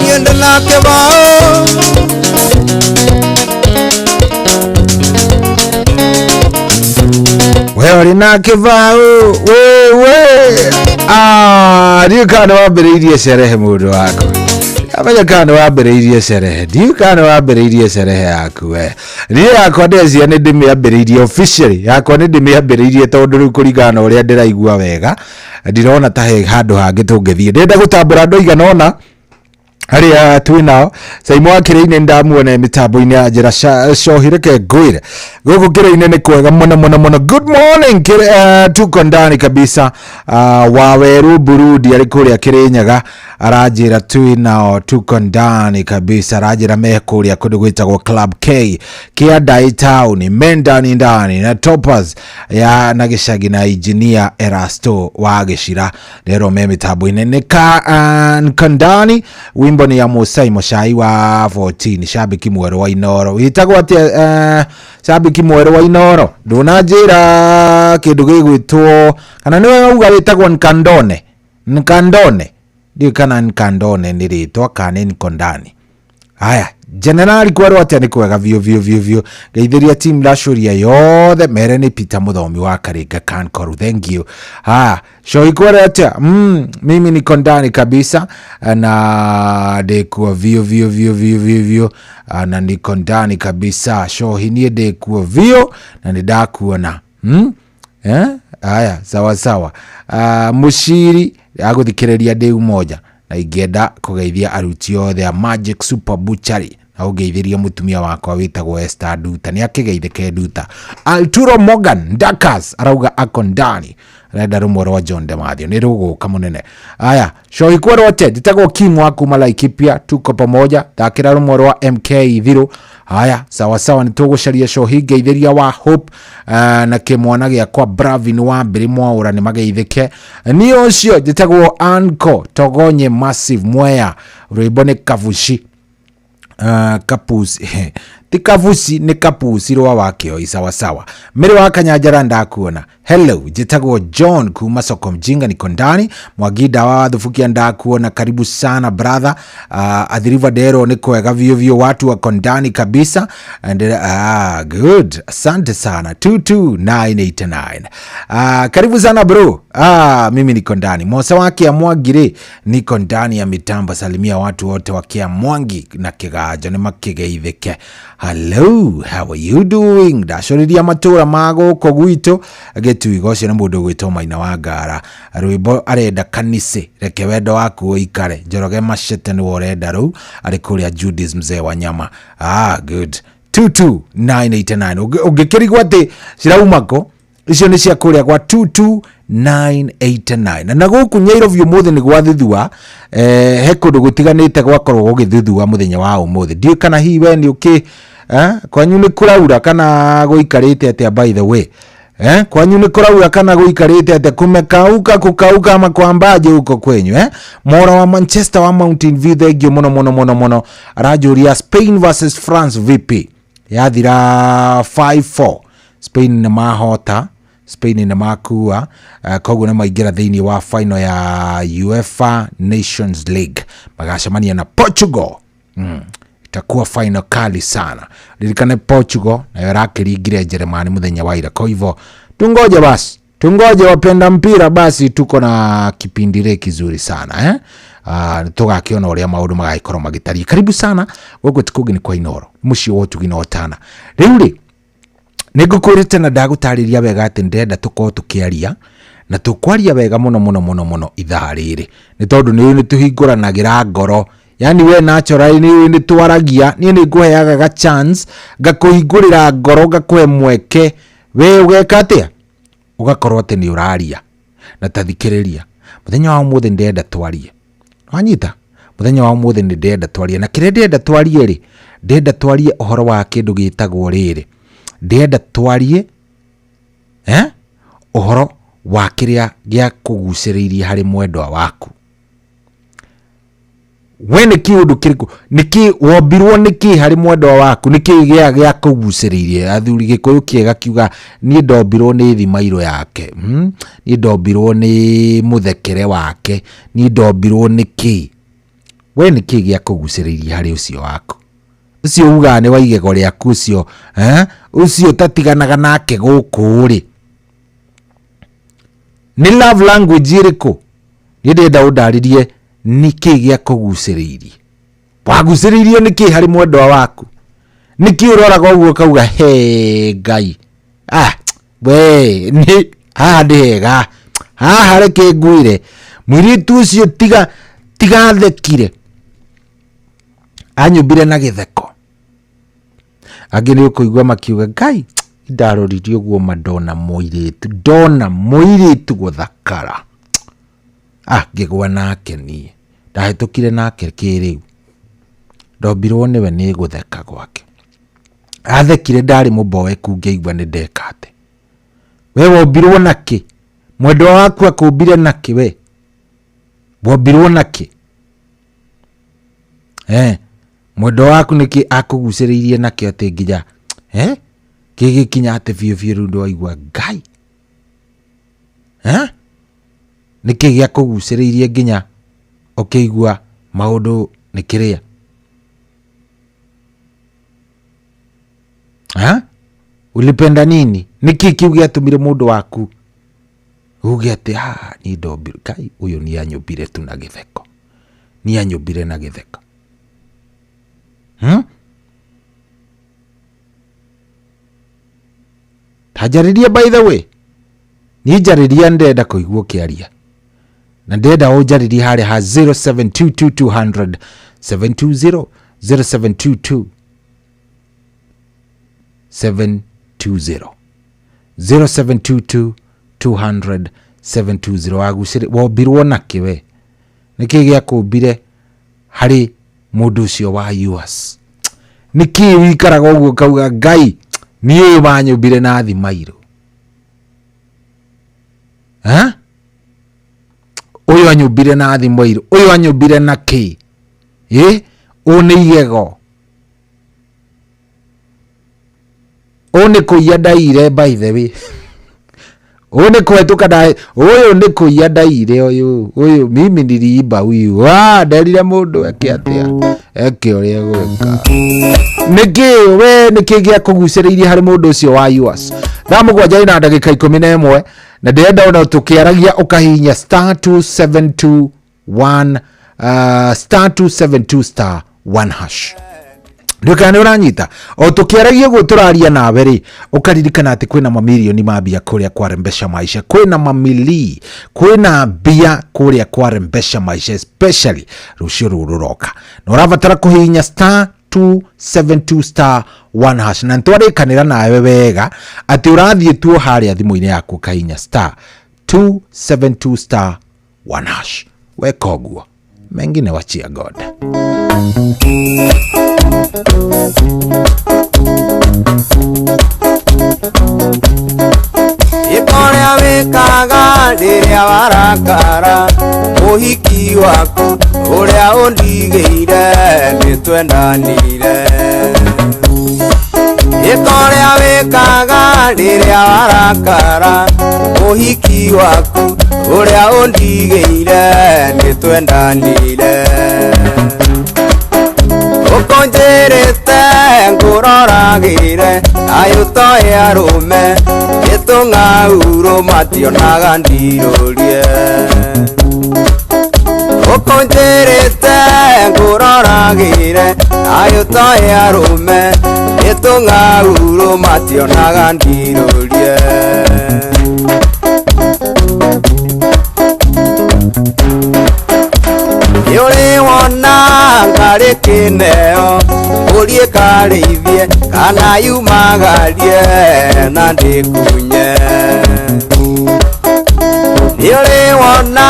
Niende nake bao. Wewe na kivao wewe ndio kana wambĩrĩirie sherehe mũndũ wako amenya kana wambĩrĩirie sherehe ndio kana wambĩrĩirie sherehe yaku we niĩ yakwa ndezia nĩ ndĩmĩambĩrĩirie officially yakwa nĩ ndĩmĩambĩrĩirie tondũ rĩu kũringana ũrĩa ndĩraigua wega ndirona ta he handũ hangĩ tũngĩthiĩ ndĩrenda gũtambũra andũ igana ũna Haria twinao Saimo akire-inĩ ndamuone mitambo-inĩ ya njĩra cohireke ngwĩre gũkũ kĩrĩ-inĩ nĩ kwega mũno. Good morning tuko ndani kabisa Waweru Burundi arĩ kũrĩa Kĩrĩnyaga aranjĩra twinao tuko ndani kabisa aranjĩra me kũrĩa kũndũ gwĩtagwo Club K Kianda Town Mendani ndani na Toppers ya na gĩcagi na engineer Erasto wa Gĩcira rero me mitambo-inĩ nĩ kandani wimbo ni ya Musai Muchai wa 14 shabiki mweru wa Inoro witagwo atia shabiki mweru wa Inoro ndunanjira kindu gigwitwo kana niwe uga witagwo Nkandone ndio kana Nkandone ni ritwa kana Nkondani haya generali kwero atia ni kwega vio geithiria team Lashuria yothe mere ni Peter Muthomi wa Karinga Kankoru thank you show ikwero atia mimi niko ndani kabisa na dekuwa vio na niko ndani kabisa show hinie dekuwa vio na nidakuona haya sawa mushiri aguthikiriria ndeu moja na ingenda kugeithia aruti othe a Magic Super Butchery na ugeithiria mutumia wakwa witagwo Esther Duta ni akigeithike Duta Arturo Morgan Dakas arauga ako ndani renda rumwe rwa John Demathio ni ruguka munene aya show ikwero wote ditagwo Kim wa kuma Laikipia tuko pamoja thakira rumwe rwa MK Thiru haya sawa ni tugucaria show hii geithiria wa Hope na kimwana gya kwa Bravin wa mbere mwaura ni mageithike ni ucio ditagwo Anko Togonye Massive Mwea rwibone Kavushi Kapusi ti Kavusi ni Kapusi rwa wakio sawa mere wa Kanyanjara ndakuona hello jitagwo John kuma soko mjinga niko ndani Mwagida wa Thufukia ndakuona karibu sana brother Athiriva Dero ni kwega vio watu wako ndani kabisa and good asante sana 22989 karibu sana bro mimi niko ndani Mosa wake ya Mwagire niko ndani ya mitambo salimia watu wote wakia Mwangi na Kigajo ni makigeithike hello how are you doing ndacoriria matura mago kogwito getu igocio na mundu gwitwo Maina wa Ngara rwimbo arenda kanise reke wendo waku uikare Njoroge Machete ni worenda ru ari kuria Judas mzee wa nyama good 22989 ungikirigwa ati ciraumako icio nĩ cia kũrĩa kwa 22989 na gũkũ Nyairobi ũmũthĩ nĩ gwathithua he kũndũ gũtiganĩte gwakorwo gũgĩthithua mũthenya wa ũmũthĩ. Ndiũ kana hihi we nĩ kwanyu nĩ kũraura kana gũikarĩte atĩa by the way? Kwanyu nĩ kũraura kana gũikarĩte atĩa? Kumekauka ama kwambaje huko kwenyu? Mora wa Manchester wa Mountain View thengio mũno aranjũria Spain versus France vipi? Yathira 5-4. Spain nĩ mahota, Spain nĩ makua, koguo nĩ maingĩra thĩinĩ wa final ya UEFA Nations League. Magacemania na Portugal. Itakuwa final kali sana. Lirikane Portugal na rakĩringire Jerumani mũthenya wa ira. Kwa hivyo tungoje wapenda mpira basi, tuko na kipindi kizuri sana tugakiona ũrĩa maũndũ magaikorwo magĩtaria. Karibu sana gũkũ tukugi ni kwa Inoro muciĩ wotu ginotana. Rĩu nĩngũkwĩrĩte na ndagũtarĩria wega atĩ ndenda tukorwo tukiaria na tukwaria wega mũno ithaa rĩrĩ, nĩ tondũ nĩ tuhingũranagĩra ngoro. Yani we natural ni twaragia, ni ngũheaga ga chance ngakũhingũrĩra ngoro, ngakũhe mweke we ugeka atia ugakorwo atĩ nĩ ũraria na tathikĩrĩria. Mũthenya wa ũmũthĩ ndenda twarie, wanyita mũthenya wa ũmũthĩ nĩ ndenda twarie, na kĩrĩa ndenda twarie rĩ, ndenda twarie ũhoro wa kĩndũ gĩtagwo rĩrĩ, ndenda twarie ũhoro wa kĩrĩa gĩa kũgucĩrĩirie harĩ mwendwa waku. We nĩkĩ ũndũ kĩrĩkũ, nĩkĩ wombirwo nĩkĩ harĩ mwendwa waku, nĩkĩ gĩa kũgucĩrĩirie? Athuri Gĩkũyũ kĩega kiuga niĩ ndombirwo nĩ thimairũ yake, niĩ ndombirwo nĩ mũthekere wake, niĩ ndombirwo nĩkĩ. We nĩkĩ gĩa kũgucĩrĩirie harĩ ũcio waku? Ũcio uga nĩ wa igego rĩaku ũcio, ũcio tatiganaga nake gũkũ rĩ. Nĩ love language ĩrĩkũ? Niĩ ndenda ũndarĩrie nĩkĩ gĩa kũgucĩrĩirie. Wagucĩrĩirio nĩkĩ harĩ mwendwa waku? Nĩkĩ ũroraga ũguo kauga he Ngai? We nĩ haha ndĩ hega, haha reke ngwĩre mũirĩtu ũcio tiga thekire, anyumbire na gĩtheko. Angĩ nĩ ũkũigua makiuga Ngai ndaroririe ũguo mandona mũirĩtu gũthakara. Ngĩgwa nake niĩ ndahĩtũkire nake kĩrĩu, ndombirwo nĩwe nĩ gũtheka gwake. Athekire ndarĩ mũmboeku, ngĩigua nĩ ndekate. We wombirwo nakĩ? Mwendwa waku akũmbire nakĩ? We wombirwo nakĩ? Mwendwa waku nĩkĩ akũgucĩrĩirie nakĩ atĩ nginya gĩgĩkinya atĩ biũ rĩu ndwaigua Ngai? Nĩkĩ gĩa kũgucĩrĩirie nginya ũkĩigua maũndũ nĩ kĩrĩa? Ulipenda nini? Nĩkĩ kiu gĩatũmire mũndũ waku uge atĩ niĩ ndombirwo Ngai ũyũ nĩ anyũmbire tu na gĩtheko, nĩ anyũmbire na gĩtheko? Tajarĩria by the way, niĩ njarĩria ndenda kũigua kĩaria, na ndenda ũnjarĩrie harĩa ha 0722 200 720 0722 0722 200 720. Wagucĩrĩ wombirwo nakĩ we? Nĩkĩ gĩa kũmbire harĩ mũndũ ũcio wa yours? Nĩkĩ wikaraga ũguo kauga Ngai niĩ ũyũ manyũmbire na thimairũ? Ũyũ anyũmbire na thimairũ, ũyũ anyũmbire nakĩ? Ũyũ nĩ igego, ũyũ nĩ kũiya ndaire by the way. Ũyũ nĩ kũhetũka ndaire, ũyũ nĩ kũiya ndaire, ũyũ mimi niliiba huyu. Nderire mũndũ eke atĩa, eke ũrĩa gwĩka. Nĩkĩ we nĩkĩ gĩa kũgucĩrĩirie harĩ mũndũ ũcio wa yours? Thaa mũgwanja na ndagĩka 11 na ndenda ona tukiaragia ukahinya *272 *1 ndukane uranyita o tukiaragia guo turaria nawe ri ukaririkana ati kwina mamilioni ma mbia kuria kwa Rembesha Maisha, kwina mamili, kwina mbia kuria kwa Rembesha Maisha, especially rucio ruroka na urabatara kuhinya 272 star 1 hash na ntwarikanira nawe wega ati urathie tuo haria thimu-ini yaku kahinya star 272 star 1 hash weka guo mengine wachia God. Ikorea wekaga riria warakara muhiki waku uria undigeire nitwendanire. Ikorea wekaga riria warakara muhiki waku uria undigeire nitwendanire. Ukonjerete nguroragire ayutoe arume itung'auro mationaga ndirorie. Ukonjerete nguroragire ayutoe arume itung'auro mationaga ndirorie. Yuri wona ngari kineo urie karithie kana yumagarie na ndikunye. Yuri wona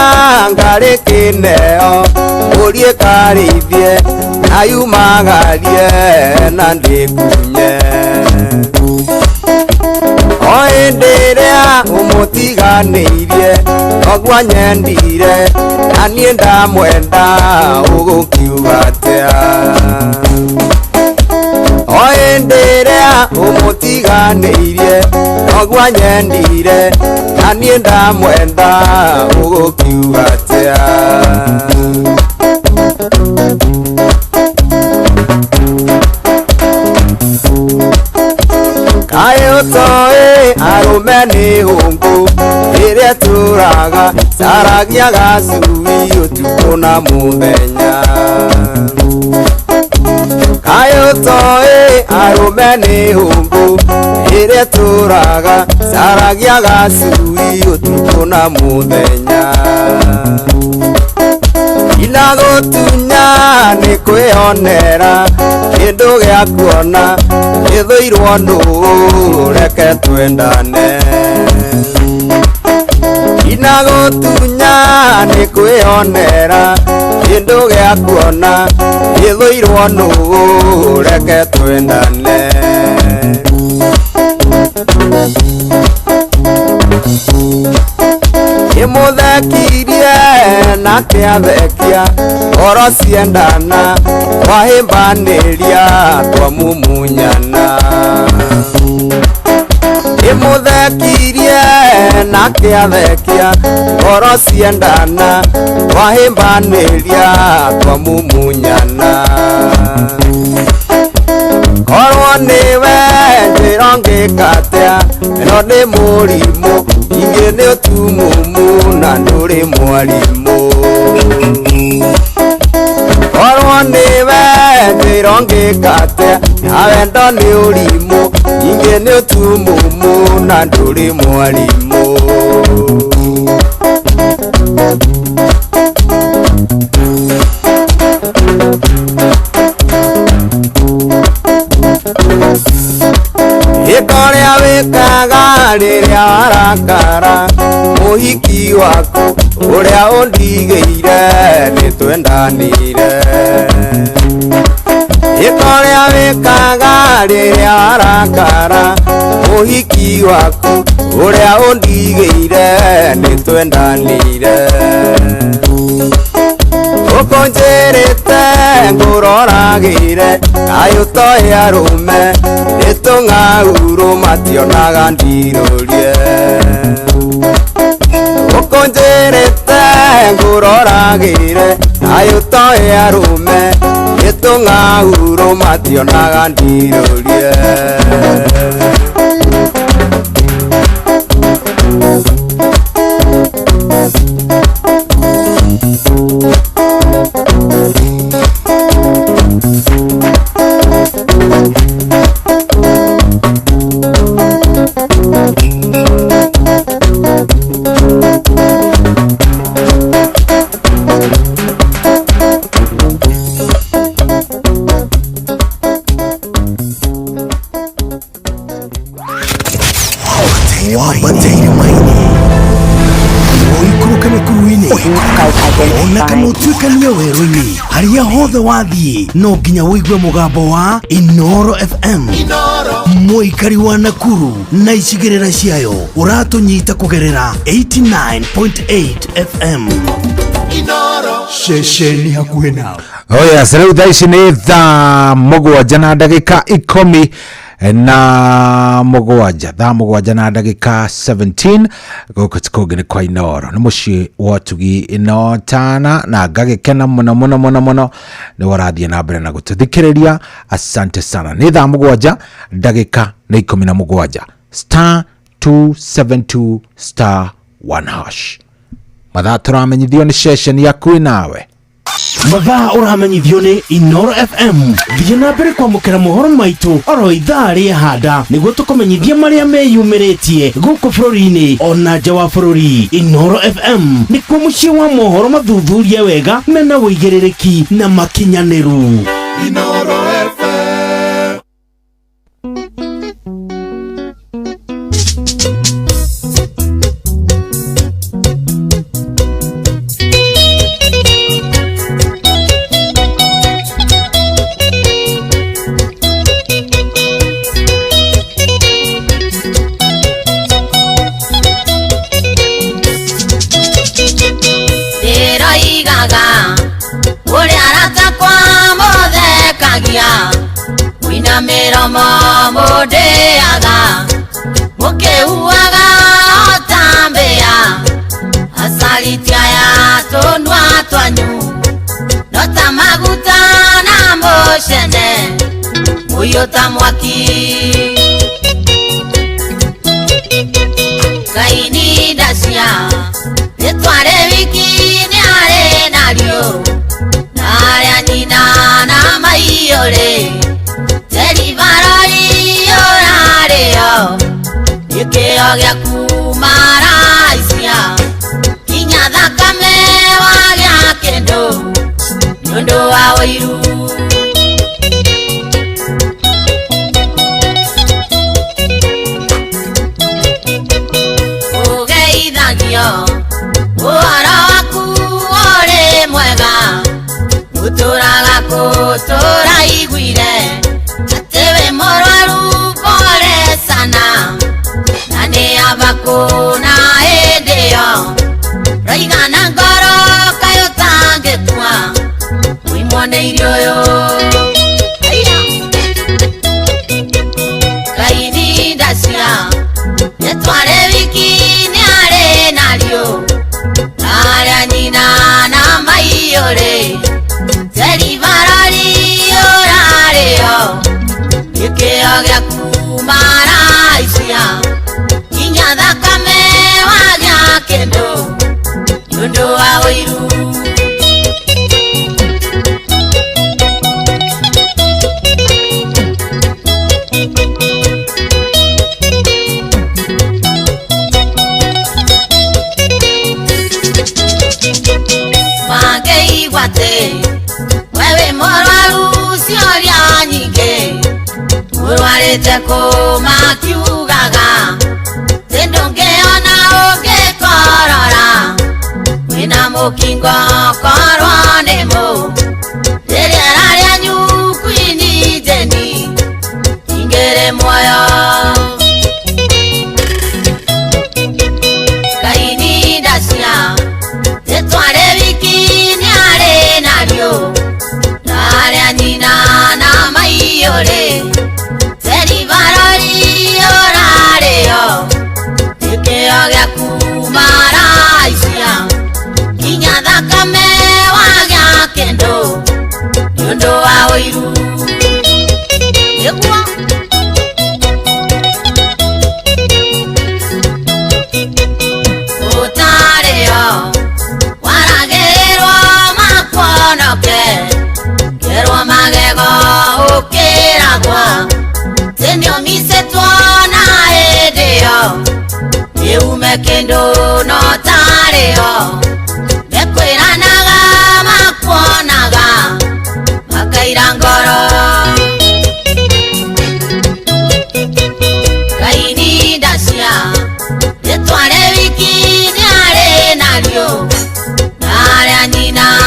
ngari kineo urie karithie na yumagarie na ndikunye. Oenderea umutiganeirie ogwa nyendire na nie ndamwenda ugukiuga atia. Oenderea umutiganeirie ogwa nyendire na nie ndamwenda ugukiuga atia. Kayotoe arume ni hungu iria turaga saragia gacui utuku na muthenya. Kayotoe arume ni hungu iria turaga saragia gacui utuku na muthenya. Inagotunya ni kwionera kindu gia kuona githuirwo nuu reke twendane. Inagotunya ni kwionera kindu gia kuona githuirwo nuu reke twendane. Imuthekirie na kiathekia oro ciendana wahimbaniria twamumunyana. Imuthekirie na kiathekia oro ciendana wahimbaniria twamumunyana. Korwo niwe njira ngikatia ino ni murimu ingi ni utumumu na nduri mwarimu. Korwo niwe njira ngikatia nawe ndo ni urimu ingi ni utumumu na nduri mwarimu. Ikorea wekaga riria warakara muhiki waku uria undigeire nitwendanire. Ikorea wekaga riria warakara muhiki waku uria undigeire nitwendanire. Ukonjerete nguroragire kayutoe arume itung'auro mationaga ndirorie. Ukonjerete nguroragire kayutoe arume itung'auro mationaga ndirorie. ona kana utuikanie werũ-inĩ harĩa hothe wathiĩ no nginya wĩigue mũgambo wa Inoro FM. Mũikari wa Nakuru na icigĩrĩra ciayo ũratũnyita kũgerera 89.8 FM. Shesheni hakuhĩ nawe. Oya, rĩu thaa ici nĩ thaa mũgwanja na ndagĩka 17 gũkũ tikũngĩ nĩ kwa Inoro nĩ mũciĩ wa ũtugi inotana na ngagĩkena mũno nĩ warathie na mbere na gũtũthikĩrĩria. Asante sana. Nĩ thaa mũgwanja ndagĩka na 17 *272*1#. Mathaa tũramenyithio nĩ ceceni yaku nawe. Mathaa ũramenyithio nĩ Inoro FM. Thiĩ na mbere kwamũkĩra mohoro maitũ oro ithaa rĩa handa nĩguo tũkũmenyithia marĩa meyumĩrĩtie gũkũ bũrũri-inĩ ona nja wa bũrũri. Inoro FM nĩkuo mũciĩ wa mohoro mathuthurie wega mena wĩigĩrĩrĩki na makinyanĩru. Inoro FM. Wina miromo mudeaga mukiuaga otambea asalitia ya tonwa twanyu nota maguta na moshene muyota mwaki kaini dasia etware wiki ni are nario nare nina na maiore teri barori orareo ikeo gya kumaraisia kinya thakame wa gya kendo nyondo wa oiru ugeithagio uhoro waku ore mwega uturaga kutura iguire atewe morwaru pole sana nani abakuna edeo raigana ngoro kayo tangekwa mwimone irioyo kaini dasia netware wiki ni are nario aria nina na maiore teri barari orareo ikeo gya kumaraisia kinya thakame wa gya kendo nyondo wa oiru magei wate wewe morwaru sioria nyinge urwarite kumakiugaga tendongeona ungekorora wina mukingo korwo nimo rĩrĩa rarĩa nyukwini jeni ingere moyo kaini dacia tetware wiki ni are nario narĩa nina na maiore teri barori orareo ikeo gya kumaraisia kinya thakame wa gya kendo nyondo wa oiru yekwa utareo waragererwo makwonoke kerwo magego ukiragwa tenio misetwo na edeo yeume kendo notareo mekwiranaga makwonaga makaira ngoro kaini dacia etware wiki ni are nario naria nina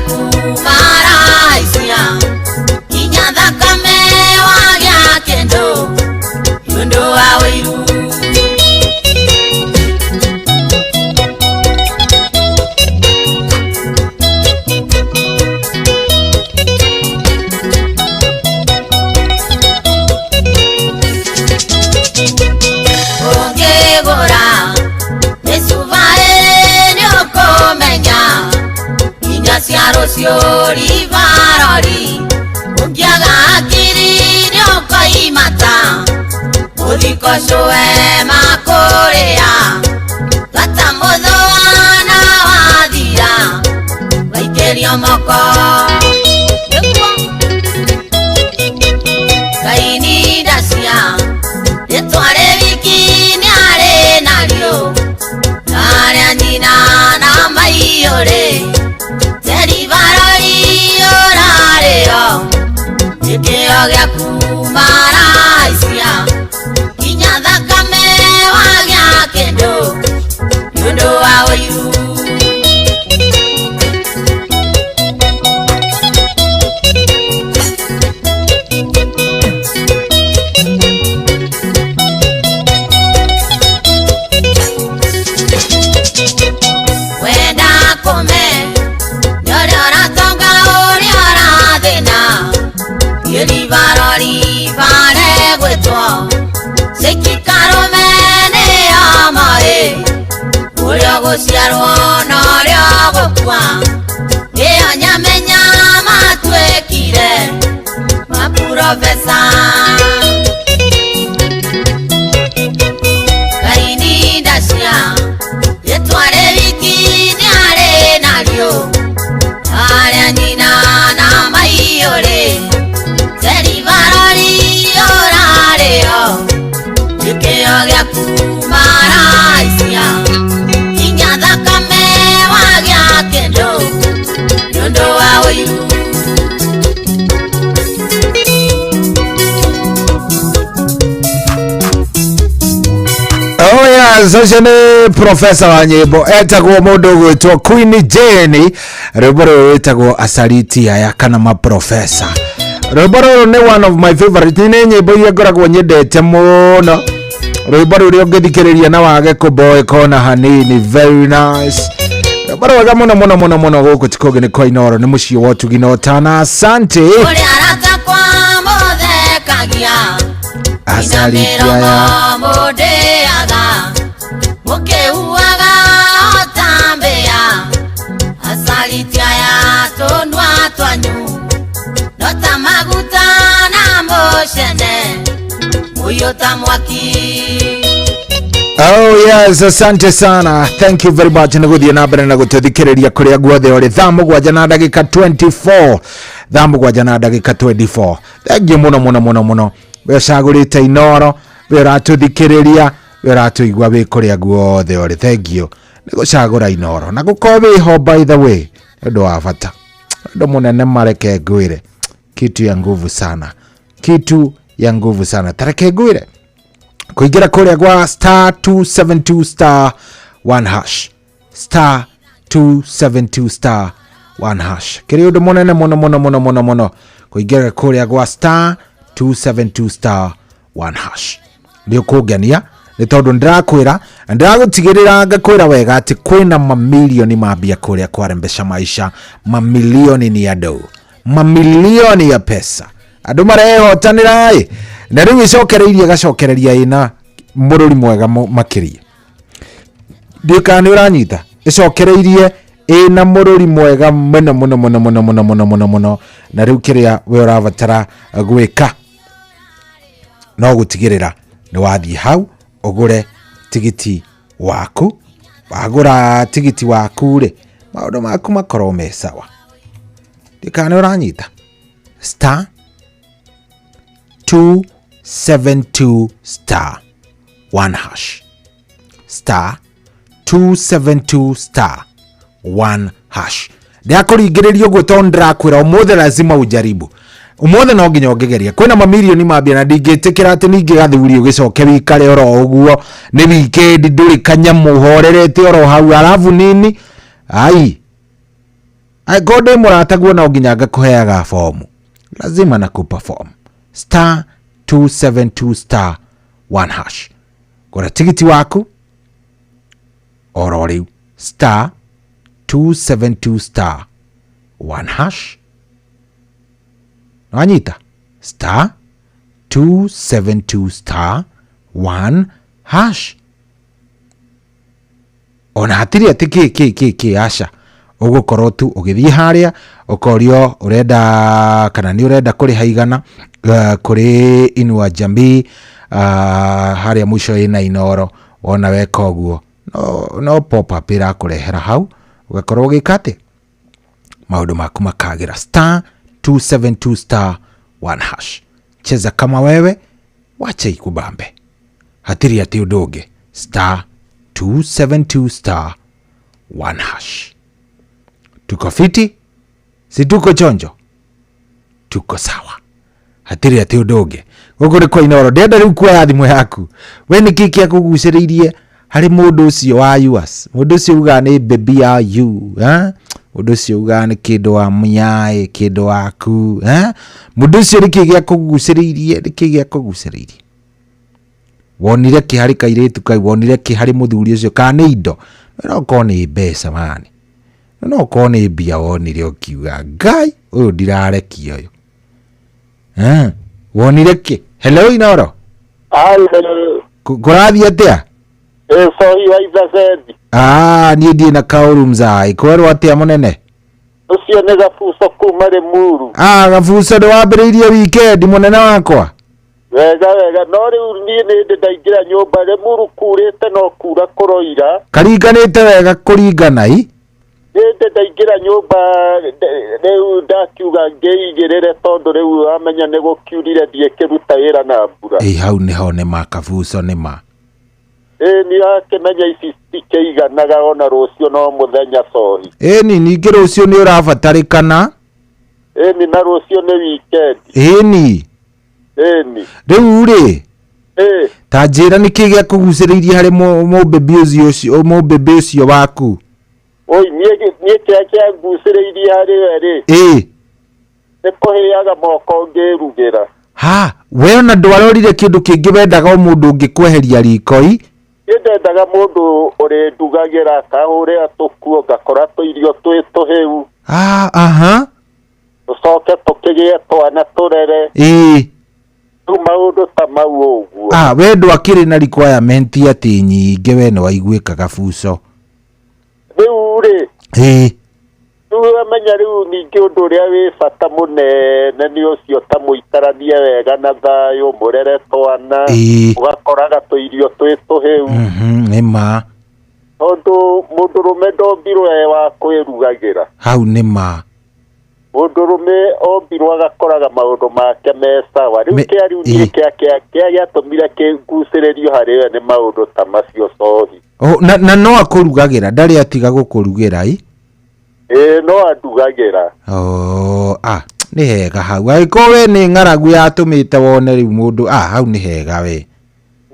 kumaraisia kinya thakame wagĩa kĩndũ nĩũndũ wa wĩiru. Ciori varori ungiaga akiri nyokoimata uthiko shoe makorea gata muthoana wathira waikerio moko kaini dacia etware wikini are nario aria nina na maiore Ikeo gya kumaraisia kinya thakame wagĩa kĩndũ nĩũndũ wa wĩiru. Wenda kũme nĩũrĩa ũratonga ũrĩa ũrathĩna Yerivarori vare gwetwo Sekikarume nĩ amae Ũrĩa gũciarwo na ũrĩa gũkua Ĩyo nyamenya matuĩkire maprofesa Kaini ndacia Yetware wiki nĩ arĩ narĩo Arĩa nyina na maiore Ikeo gya kumaraisia kinya thakame wagĩa kĩndũ nĩũndũ wa wĩiru. Oh yes, ũcio nĩ professor wa nyĩmbo etagwo mũndũ ũgwĩtwo Queen Jane. Rwĩmbo rũrũ rwĩtagwo Acariti Aya kana maprofessor. Rwĩmbo rũrũ nĩ one of my favorite, nĩ nyĩmbo iria ngoragwo nyendete mũno. Rwĩmbo rũrĩa ũngĩthikĩrĩria na wage kũmboeka na hanini, very nice. Rwĩmbo rwega mũno mũno mũno mũno gũkũ Tikoge nĩ kwa Inooro, nĩ mũciĩ wa Ũtugi na Ũtana. Asante. Ũrĩa arata kwa mũthekagia Acariti Aya mũndĩaga mũkĩhuaga otambĩa Acariti Aya tũnua twanyu nota maguta na moshene uyota mwaki. Oh yes, asante sana. Thank you very much. Niguthie na mbere na gũtũthikĩrĩria kũrĩa guothe ũrĩ. Thaa mũgwanja na ndagĩka 24. Thaa mũgwanja na ndagĩka 24. Thank you mũno mũno mũno mũno. Wecagũrĩte Inooro, wĩratũthikĩrĩria, wĩratũigua wĩ kũrĩa guothe ũrĩ. Thank you. Nĩgũcagũra Inooro na gũkorwo wĩho by the way. Ũndũ wa bata. Ũndũ mũnene mareke ngwĩre. Kitu ya nguvu sana. Kitu ya nguvu sana. Tareke ngwĩre. Kuingira kũrĩa gwa star 272 star 1 hash. Star 272 star 1 hash. Kĩrĩ ũndũ mũnene mũno mũno mũno mũno mũno. Kuingira kũrĩa gwa star 272 star 1 hash. Nĩ ũkũngenia nĩ tondũ ndĩrakwĩra ndĩragũtigĩrĩra ngakwĩra wega atĩ kwĩna mamilioni mambia kũrĩa kwa Rembesha Maisha. Mamilioni ni andũ. Mamilioni ya pesa. Andũ marehotanĩra na rĩu icokereirie gacokereria ina mũrũri mwega makĩria. Ndika nĩ ũranyita icokereirie ina mũrũri mwega mũno mũno mũno mũno mũno mũno mũno mũno. Na rĩu kĩrĩa we ũrabatara gwĩka no gũtigĩrĩra nĩ wathiĩ hau ũgũre tigiti waku. Wagũra tigiti waku rĩ maũndũ maku makorwo me sawa. Ndika nĩ ũranyita star 272 star 1 hash. Star 272 star 1 hash. Ndiakũringĩrĩria ũguo tondũ ndĩrakwĩra ũmũthĩ lazima ujaribu. Ũmũthĩ no nginya ũngĩgeria. Kwĩna mamilioni mambia na ndingĩtĩkĩra atĩ ningĩ gathuri ũgĩcoke wikare oro ũguo. Nĩ weekend ndũrĩ kanyamu horerete oro hau alafu nini. Ai. Gode murata guona nginya ngakuheaga form. Lazima nakupa form. Star 272 star 1 hash. Gora tigiti waku oro riu star 272 star 1 hash. Wanyita star 272 star 1 hash. Ona hatiri ati ki asha ugukorwo tu ugithie haria ukorio urenda kana ni urenda kuriha igana kuri Inua Jamii haria mwisho ina Inoro. Wona weka uguo no pop up irakurehera hau ugakorwo ugikate maundu maku makagira star 272 star 1 hash. Cheza kama wewe, wacha ikubambe. Hatiri ati udoge star 272 star 1 hash. Tuko fiti? Si tuko chonjo? Tuko sawa. Hatiri ati udoge. Gukuri kwa Inoro ndenda riu kuoya thimu yaku. We ni kiki akuguciririe hari mundu ucio wa yours. Mundu ucio uga ni baby are you, mundu ucio uga ni kindu wa muyai, kindu waku, mundu ucio ni kiki akuguciririe, wonire ki hari kairitu kai, wonire ki hari muthuri ucio kana ni indo, no ko ni mbeca mani, no ko ni mbia wonire ukiuga ngai uyu ndirarekia uyu, wonire ki? Hello Inoro. Hello. Kurathi atia? Sorry waiza zedi. Ni ndi na kauru mzai. Kwerwo atia munene? Ucio ne gafuso kuma Limuru. Gafuso ndo wambiriirie weekend munene wakwa. Wega no riu ni ndaingira nyumba Limuru kurite no kura kuroira. Karinganite wega kuringana i? Ndaingira nyumba riu ndakiuga ngeigirire tondu riu amenya ne gukiurire ndiekiruta wira na mbura. Hau niho ne makafuso ni ma. Ni akimenya ici tikĩiganaga ona rũcio no mũthenya sohi. Ni ningĩ rũcio nĩ ũrabatarĩkana. Ni na rũcio nĩ weekend. Ni. Rĩu rĩ. Ta njĩra nĩ kĩĩ gĩakũgucĩrĩirie harĩ mũmbĩmbĩ ũcio waku? Oi niĩ kĩrĩa kĩangucĩrĩirie harĩ we rĩ. Nĩ kũhĩaga moko ngĩrugĩra. We ona ndwarorire kĩndũ kĩngĩ wendaga o mũndũ ũngĩkweheria riko-i? Ndendaga mundu uri ndugagira kahure atukuo ngakora tũirio twĩ tũhĩu. Tucoke tukigie twana turere. Tu maundu ta mau uguo. We ndwakĩrĩ na requirement ati nyingĩ we no waiguĩkaga Fuso. Rĩu rĩ. Amenya rĩu ningĩ ũndũ ũrĩa wĩ bata mũnene nĩ ũcio ta mũikaranie wega na thayũ mũrere twana ũgakoraga tũirio twĩ tũhĩu. Nĩ ma. Tondũ mũndũrũme ndombirwo wa kwĩrugagĩra. Hau nĩ ma. Mũndũrũme ombirwo agakoraga maũndũ make me sawa. Rĩu kĩrĩa gĩatũmire kĩngucĩrĩrio harĩ we nĩ maũndũ ta macio sohi. Na no akũrugagĩra, ndarĩ atiga gũkũrugĩra i? No andugagĩra. Nĩ hega hau. Angĩkorwo we nĩ ng'aragu yatũmĩte wone rĩu mũndũ hau nĩ hega we.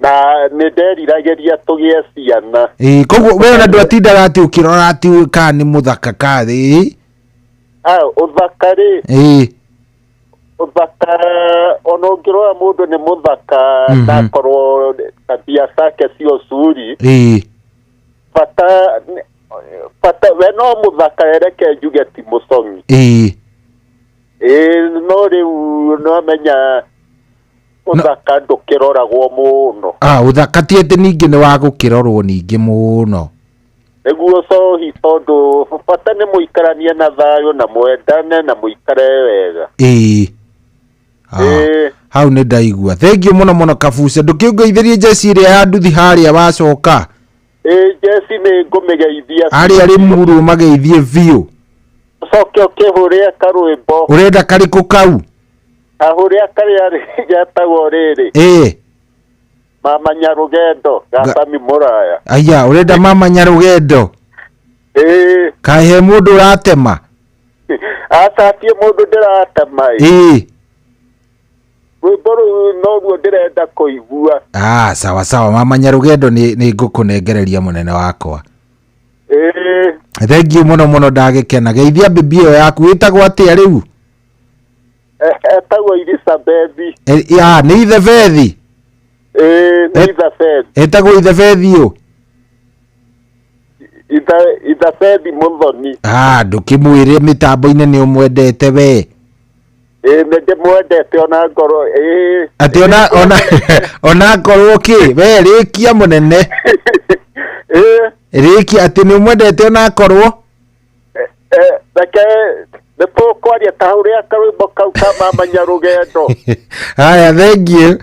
Na nĩ nderiragĩria tũgĩe ciana. Koguo we ona ndwatindaga atĩ ũkĩrora atĩ kana nĩ mũthaka kathĩ. Ũthaka rĩ. Ũthaka ona ũngĩrora mũndũ nĩ mũthaka ndakorwo tabia zake sio nzuri. Bata we no mũthaka reke njuge ti mũcong'i. No rĩu no menya ũthaka ndũkĩroragwo mũno. Ũthaka ti atĩ ningĩ nĩ wa gũkĩrorwo ningĩ mũno. Nĩguo sohi tondũ bata nĩ mũikaranie na thayũ na mwendane na mũikare wega. Hau nĩ ndaigua. Thengiũ mũno mũno Kabuce. Ndũkĩngeithĩrie Jesse ĩrĩa ya nduthi harĩa wacoka. Jesse nĩ ngũmĩgeithia. Arĩa Limuru mageithie biũ. Coke ũkĩhũrĩre karwĩmbo. Ũrenda karĩkũ kau? Ahũrĩa karĩa getagwo rĩrĩ. Mama Nyarugendo Gambami Muraya. Aya urenda Mama Nyarugendo? Kahe mundu uratema? Asatie mundu ndiratema. Rwĩmbo no ruo ndirenda kũigua. Sawa sawa Mama Nyarugendo ni ngũkũnengereria munene wakwa. Thank you muno ndagikena geithia bibi yo yaku witagwo atia riu etagwo Elizabeth ni ithe Fethi ni ithe Fethi etagwo ithe Fethi yo ithe Fethi Muthoni ndukimwire mitambo-ini ni umwendete we nende mwendete ona ngoro ati ona ngoro ki we rikia munene rikia ati ni mwendete ona ngoro reke nipo kwaria ta uria karwimbo kau kama manyarugendo haya thank you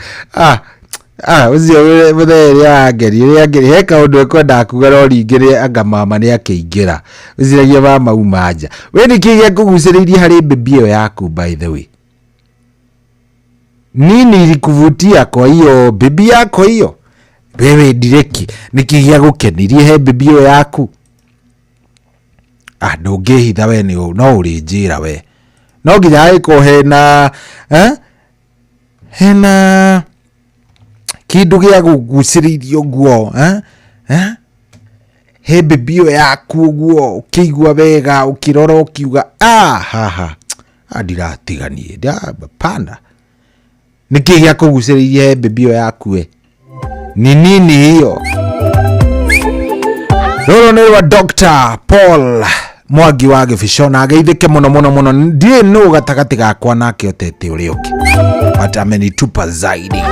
ucio mutheri angeri he kaundu ekwenda kuga ringire anga mama ni akiingira uciragia mama umanja we ni kigia kuguciririe hari bibi yo yaku by the way nini ilikuvutia kwa hiyo bibi yako hiyo wewe direki nikigia gukenirie he bibi yo yaku ndungihitha we ni no urinjira we no nginya iko hena kindu gia guguciririo guo he bibi yo yaku guo ukigwa wega ukirora ukiuga ndiratiganie panda niki gia kuguciririe he bibi yo yaku we ni nini hiyo roro ni wa Dr. Paul Mwangi wa Gibishona ageithike muno ndie no gatagati gakwa nake otete uri uki but amenitupa zaidi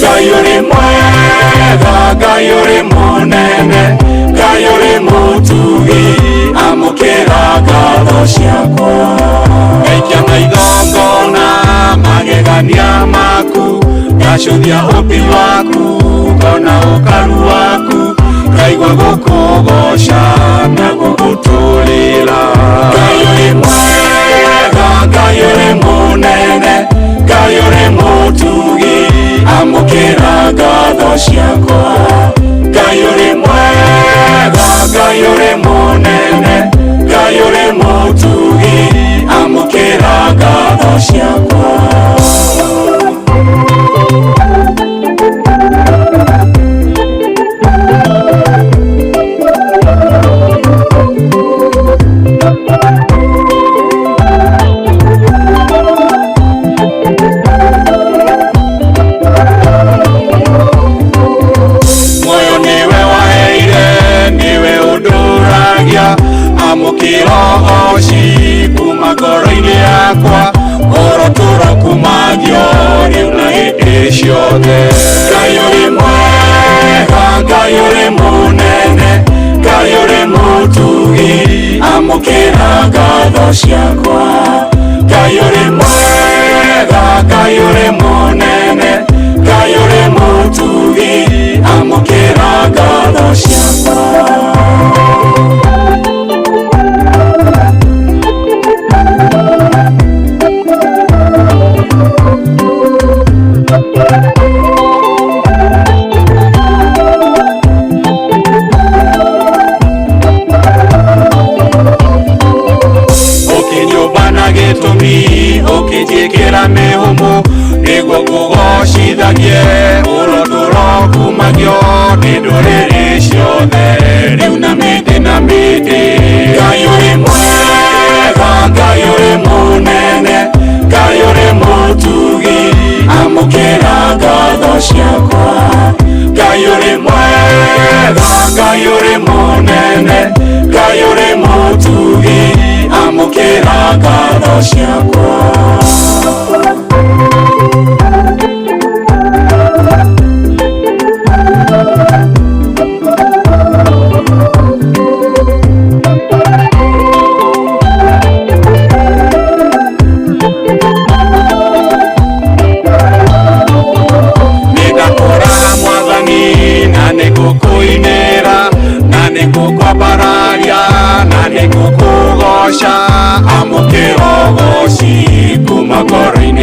Gayuri mwega gayuri munene gayuri mutugi amukira gatho ciakwa gaikia maithongona magegania maku gacuthia ũmbi waku ngona ũkaru waku ngaigua gũkũgoca na gũgũtũrĩra gayuri mwega gayuri munene gayuri mutugi amukira gatho ciakwa gayuri mwega gayuri munene gayuri mutugi amukira gatho ciakwa amukiragoci kuma ngoro-inĩ yakwa ũrotũra kumagio rĩu na hĩndĩ ciothe Ngai ũrĩ mwega Ngai ũrĩ mũnene Ngai ũrĩ mũtugi amũkĩra ngatho ciakwa Ngai ũrĩ mwega Ngai ũrĩ mũnene Ngai ũrĩ mũtugi amũkĩra ngatho ciakwa ukijikira mihumu niguo ngugocithagie uroturo kumagio ni ndũrĩrĩ ciothe rĩu na mĩndĩ Ngai ũrĩ mwega Ngai ũrĩ mũnene Ngai ũrĩ mũtugi amũkĩra ngatho ciakwa Ngai ũrĩ mwega Ngai ũrĩ mũnene Ngai ũrĩ mũtugi amũkĩra ngatho ciakwa nĩndakũra Mwathani na nĩngũkũinĩra na nĩngũkwambararia na nĩngũkũgoca amũkĩra ũgoci kuma ngoro-inĩ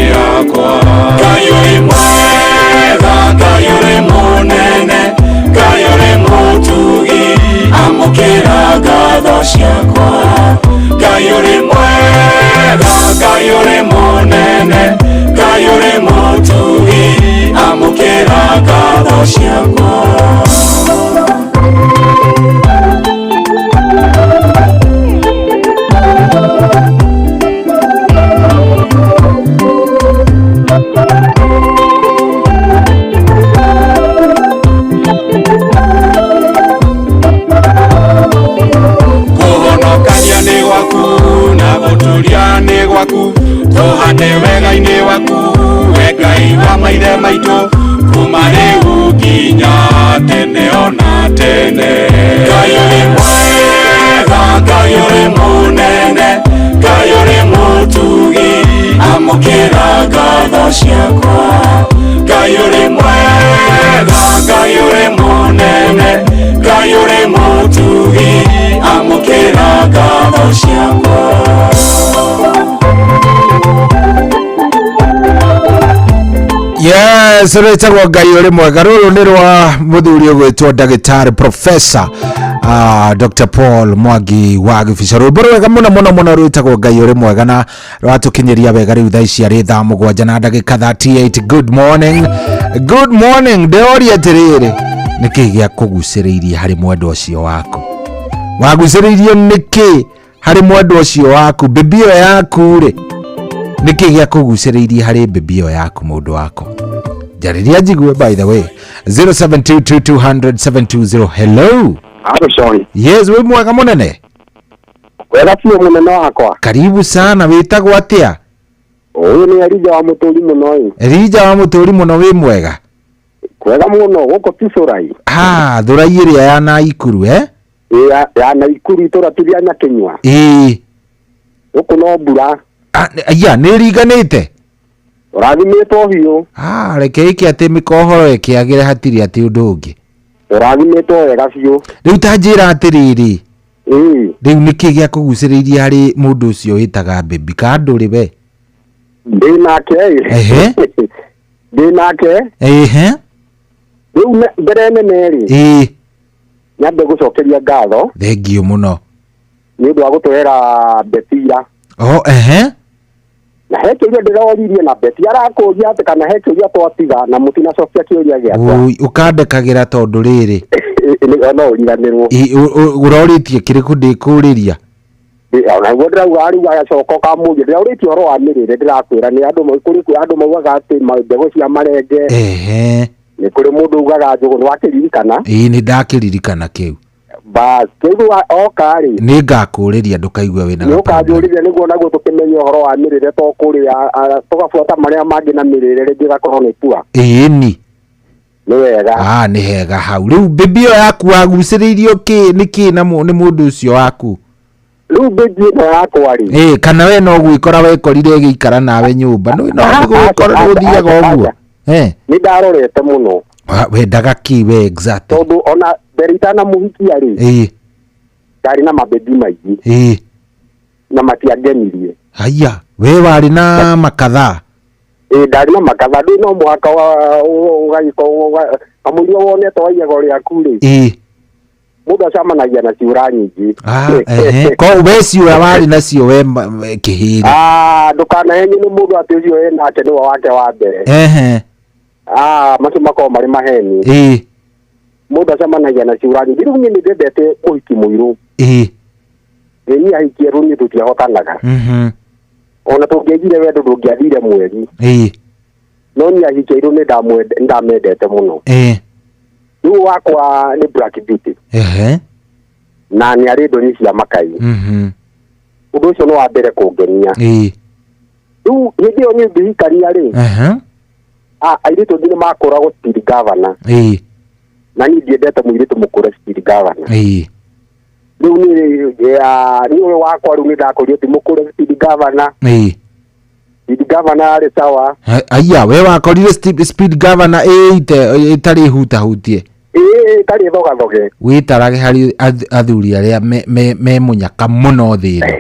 ngatho ciakwa. Kuhonokania nĩ gwaku na gũtũria nĩ gwaku, tũhande wega-inĩ waku, we Ngai wa maithe maitũ, kuma rĩu nginya tene ona tene. Ngai ũrĩ mwega, Ngai ũrĩ mũnene, Ngai ũrĩ mũtugi, amũkĩra ngatho ciakwa. Ngai ũrĩ mwega, Ngai ũrĩ mũnene, Ngai ũrĩ mũtugi, amũkĩra ngatho ciakwa. Yes, rwĩtagwo Ngai ũrĩ mwega. Rũrũ nĩ rwa mũthuri ũgwĩtwo ndagĩtarĩ Professor Dr. Paul Mwangi wa Gĩbica. Rwĩmbo rwega mũno mũno mũno rwĩtagwo Ngai ũrĩ mwega, na rwatũkinyĩria wega rĩu thaa ici arĩ thaa 7:38. Good morning, good morning. Ndeoria atĩrĩrĩ, nĩkĩ gĩa kũgucĩrĩirie harĩ mwendwa ũcio waku? Wagucĩrĩirio nĩkĩ harĩ mwendwa ũcio waku? Bibi ĩyo yaku rĩ, nĩkĩ gĩa kũgucĩrĩirie harĩ bibi ĩyo yaku, mũndũ wako? Jarĩria njigue. By the way, 0722200720. Hello. Sorry. Yes, wĩ mwega mũnene? Wega biũ mũnene wakwa. Karibu sana. Wĩtagwo atĩa? Ũyũ nĩ Elija wa Mũtũri mũno ĩ. Elija wa Mũtũri mũno, wĩ mwega? Kwega mũno, gũkũ ti Thũrai. Thũrai ĩrĩa ya Naikuru ya Naikuru itũra tũrĩa Nyakĩnyua. Gũkũ no mbura. Nĩ ĩringanĩte? Ũrathimĩtwo biũ. Reke ĩkĩ atĩ mĩkohoro ĩkĩagĩre hatirĩ atĩ ũndũ ũngĩ. Ũrathimĩtwo wega biũ. Rĩu ta njĩra atĩrĩrĩ, rĩu nĩkĩ gĩa kũgucĩrĩirie harĩ mũndũ ũcio wĩtaga bibi? Ka ndũrĩ we? Ndĩnake. Rĩu mbere nene rĩ, nyambe gũcokeria ngatho. Thengiũ mũno nĩ ũndũ wa gũtũhera Betira. Na he kĩũria ndĩroririe na Beti arakũria atĩ kana he kĩũria twatiga na mũtinacokia kĩũria gĩakwa. Ũkandekagĩra tondũ rĩrĩ no ũriganĩrwo. Ũrorĩtie kĩrĩkũ ndĩkũrĩria? Naguo ndĩrauga rĩu agacoka ũkamũria, ndĩraũrĩtie ũhoro wa mĩrĩre, ndĩrakwĩra nĩ kũrĩ andũ maugaga atĩ mbegũ cia marenge, nĩ kũrĩ mũndũ ugaga njũgũ. Nĩ wakĩririkana? Nĩ ndakĩririkana kĩu. Bas, kĩu oka rĩ, nĩ ngakũrĩria ndũkaigua wĩna nĩ ũkanjũrĩria nĩguo naguo tũkĩmenya ũhoro wa mĩrĩre to kũrĩa tũgabuata marĩa mangĩ na mĩrĩre rĩngĩ gakorwo nĩ pua. Nĩ wega. Nĩ hega hau. Rĩu bibi ĩyo yaku wagucĩrĩirio nĩkĩ nĩ mũndũ ũcio waku? Rĩu bibi ĩyo yakwa rĩ, kana we no gwĩkora wekorire ĩgĩikara nawe nyũmba? No gwĩkora ũthiaga ũguo? Nĩ ndarorete mũno. Wendaga kĩ we exactly? Tondũ ona mbere itanamũhikia rĩ, ndarĩ na mabebi maingĩ na matiangenirie. Haya, we warĩ na makatha? Ndarĩ na makatha. Ndĩ no mũhaka ũgagĩkorwo kamũiria wonete waiyego rĩaku rĩ, mũndũ acamanagia na ciũra nyingĩ. Ko we ciũra warĩ nacio we kĩhĩri? Ndũkanahenye nĩ mũndũ atĩ ũcio nake nĩwe wake wa mbere. Macio makorwo marĩ maheni. Mũndũ acamanagia na ciũra nyingĩ. Rĩu niĩ nĩ ndendete ũhiki mũirũ. Niĩ ahikie rĩu niĩ tũtiahotanaga. Ona tũngĩagire wendo ndũngĩathire mweri. No niĩ ahikie rĩu nĩ ndamendete mũno. Rĩu wakwa nĩ Black Beauty. Na nĩ arĩ ndoni cia makai. Ũndũ ũcio nĩ wa mbere kũngenia. Rĩu hĩndĩ ĩyo niĩ ngĩhikania rĩ, airĩtu angĩ nĩ makũragwo Speed Governor. Na niĩ ndiendete mũirĩtu mũkũre Speed Governor. Rĩu niĩ wakwa rĩu nĩ ndakũrio ti mũkũre Speed Governor. Speed Governor arĩ sawa. We wakorire Speed Governor ĩtarĩ hutahutie? Ĩtarĩ thogathoge. Wĩtarage harĩ athuri arĩa me mũnyaka mũno thĩ ĩno.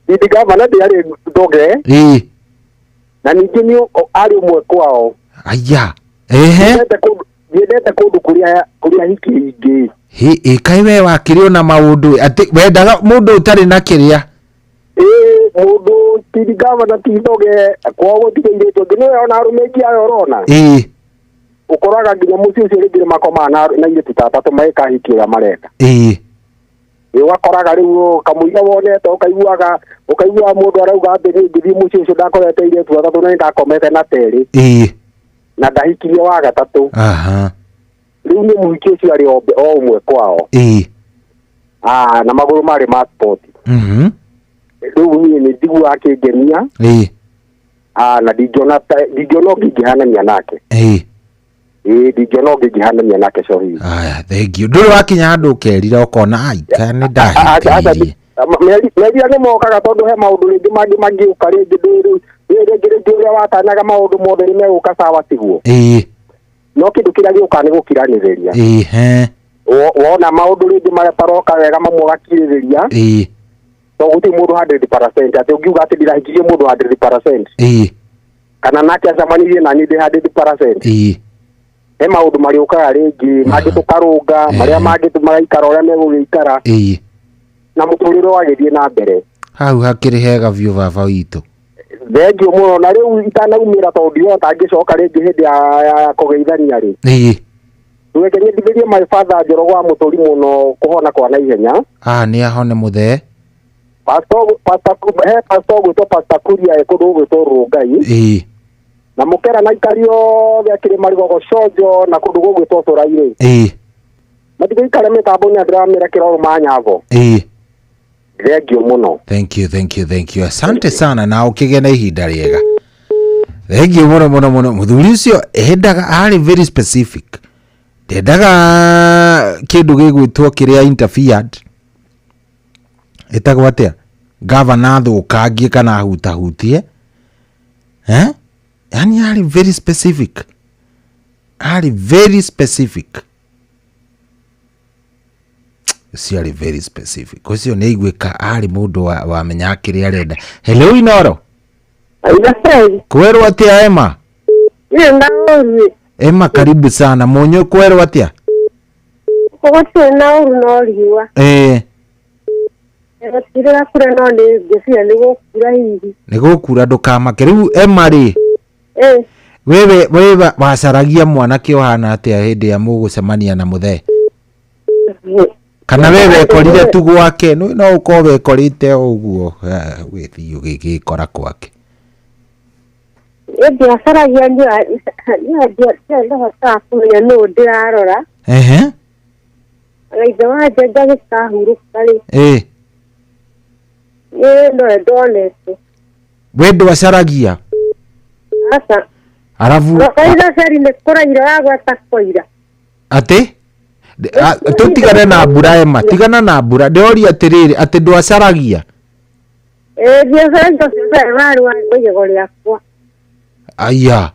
Speed Governor ndĩarĩ thoge. Na ningĩ nĩ arĩ ũmwe kwao. Ndiendete kũndũ kũrĩa hiki ingĩ. Kaĩ we wakĩrĩ na maũndũ atĩ wendaga mũndũ ũtarĩ na kĩrĩa? Mũndũ Speed Governor ti thoge kwao gũtirĩ irĩtu angĩ. Nĩwe ona arũme aingĩ ayo ũrona ukoraga nginya mucio ucio ringi makoma na ile tutatatu maika hiki ya mareka wakoraga riu kamuiga wonete ukaigua mundu arauga athi ngithi mucio ucio ndakorete ile tutatatu na ndakomete na teri na ndahikirie wa gatatu riu ni muhiki ucio ari o umwe kwao na maguru mari ma sport riu ni ndigu akingenia na dijona ngihanania nake dijona ngihanania nake cohi thank you nduri wakinya handu ukerira ukona aika ni ndahikirie media ni mokaga tondu he maundu ringi mangi ukaringi ndiru ringi uria watanaga maundu mothe ni meguka sawa tiguo no kindu kiria giuka ni gukiranitheria wona maundu ringi maria taroka wega mamwe gakiririria to guti mundu 100% ati ungiuga ati ndirahikirie mundu 100% kana nake acamanirie na ni 100% he maundu mari ukaga ringi mangi tukarunga maria mangi tumaraikara uria megugikara na muturire wagithie na mbere hau hakiri hega biu baba witu thengio muno na riu itanaumira tondu yo tangicoka ringi hindi ya kugeithania ri tugekenyithirie my father Njoroge muturi muno kuhona kwa naihenya ni ahone muthe pastor gwitwo pastor Kuria ekundu gwitwo Rungai na mukera na ikario gakiri marigogo cojo na kundu gwitwo Turaire matigo ikare mitambo nya ndramira kiroro manyavo thengio muno thank you asante sana na ukigena ihinda riega thengio muno muthuri ucio endaga ari very specific ndendaga kindu gigwitwo kiria interfered etagwo atia governor thukangie kana hutahutie yani ari very specific ucio ni igwika ari mundu wa menya kiri arenda hello Inoro kwerwo atia Emma Emma karibu sana monyo kwerwo atia Kote na unoriwa tira kure no ni gisia ni gukura hihi ni gukura ndukamake riu Emma ri wewe wacaragia mwanake ohana atia hindi ya mugucemania na muthe kana wewe korire tu gwake no ukowe korite uguo withio gigikora kwake biashara yangu ndio sasa kumenya no ndirarora aitha waje ndagikahuru kali ndo ndonete wendo wacaragia asa arafu kaida sari ne koraira agwa takoira ate tutigane na mbura Emma tigana na mbura ndori atiriri ati ndwacaragia biashara ndio sasa wa kujegoria kwa aya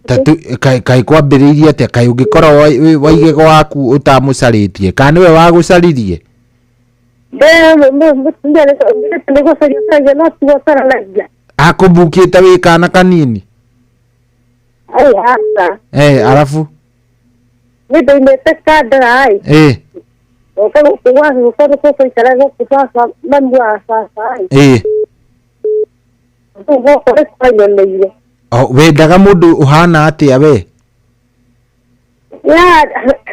tatu kai kwambiririe ate kai ungikora waigego waku utamucaritie kana we wagucaririe akumbukite wi kana kanini arafu ndio imeteka dai Wakati kuwazi ufanye kwa itaraga kupasa mambo ya sasa ndio kwa ile wendaga mundu uhana atia we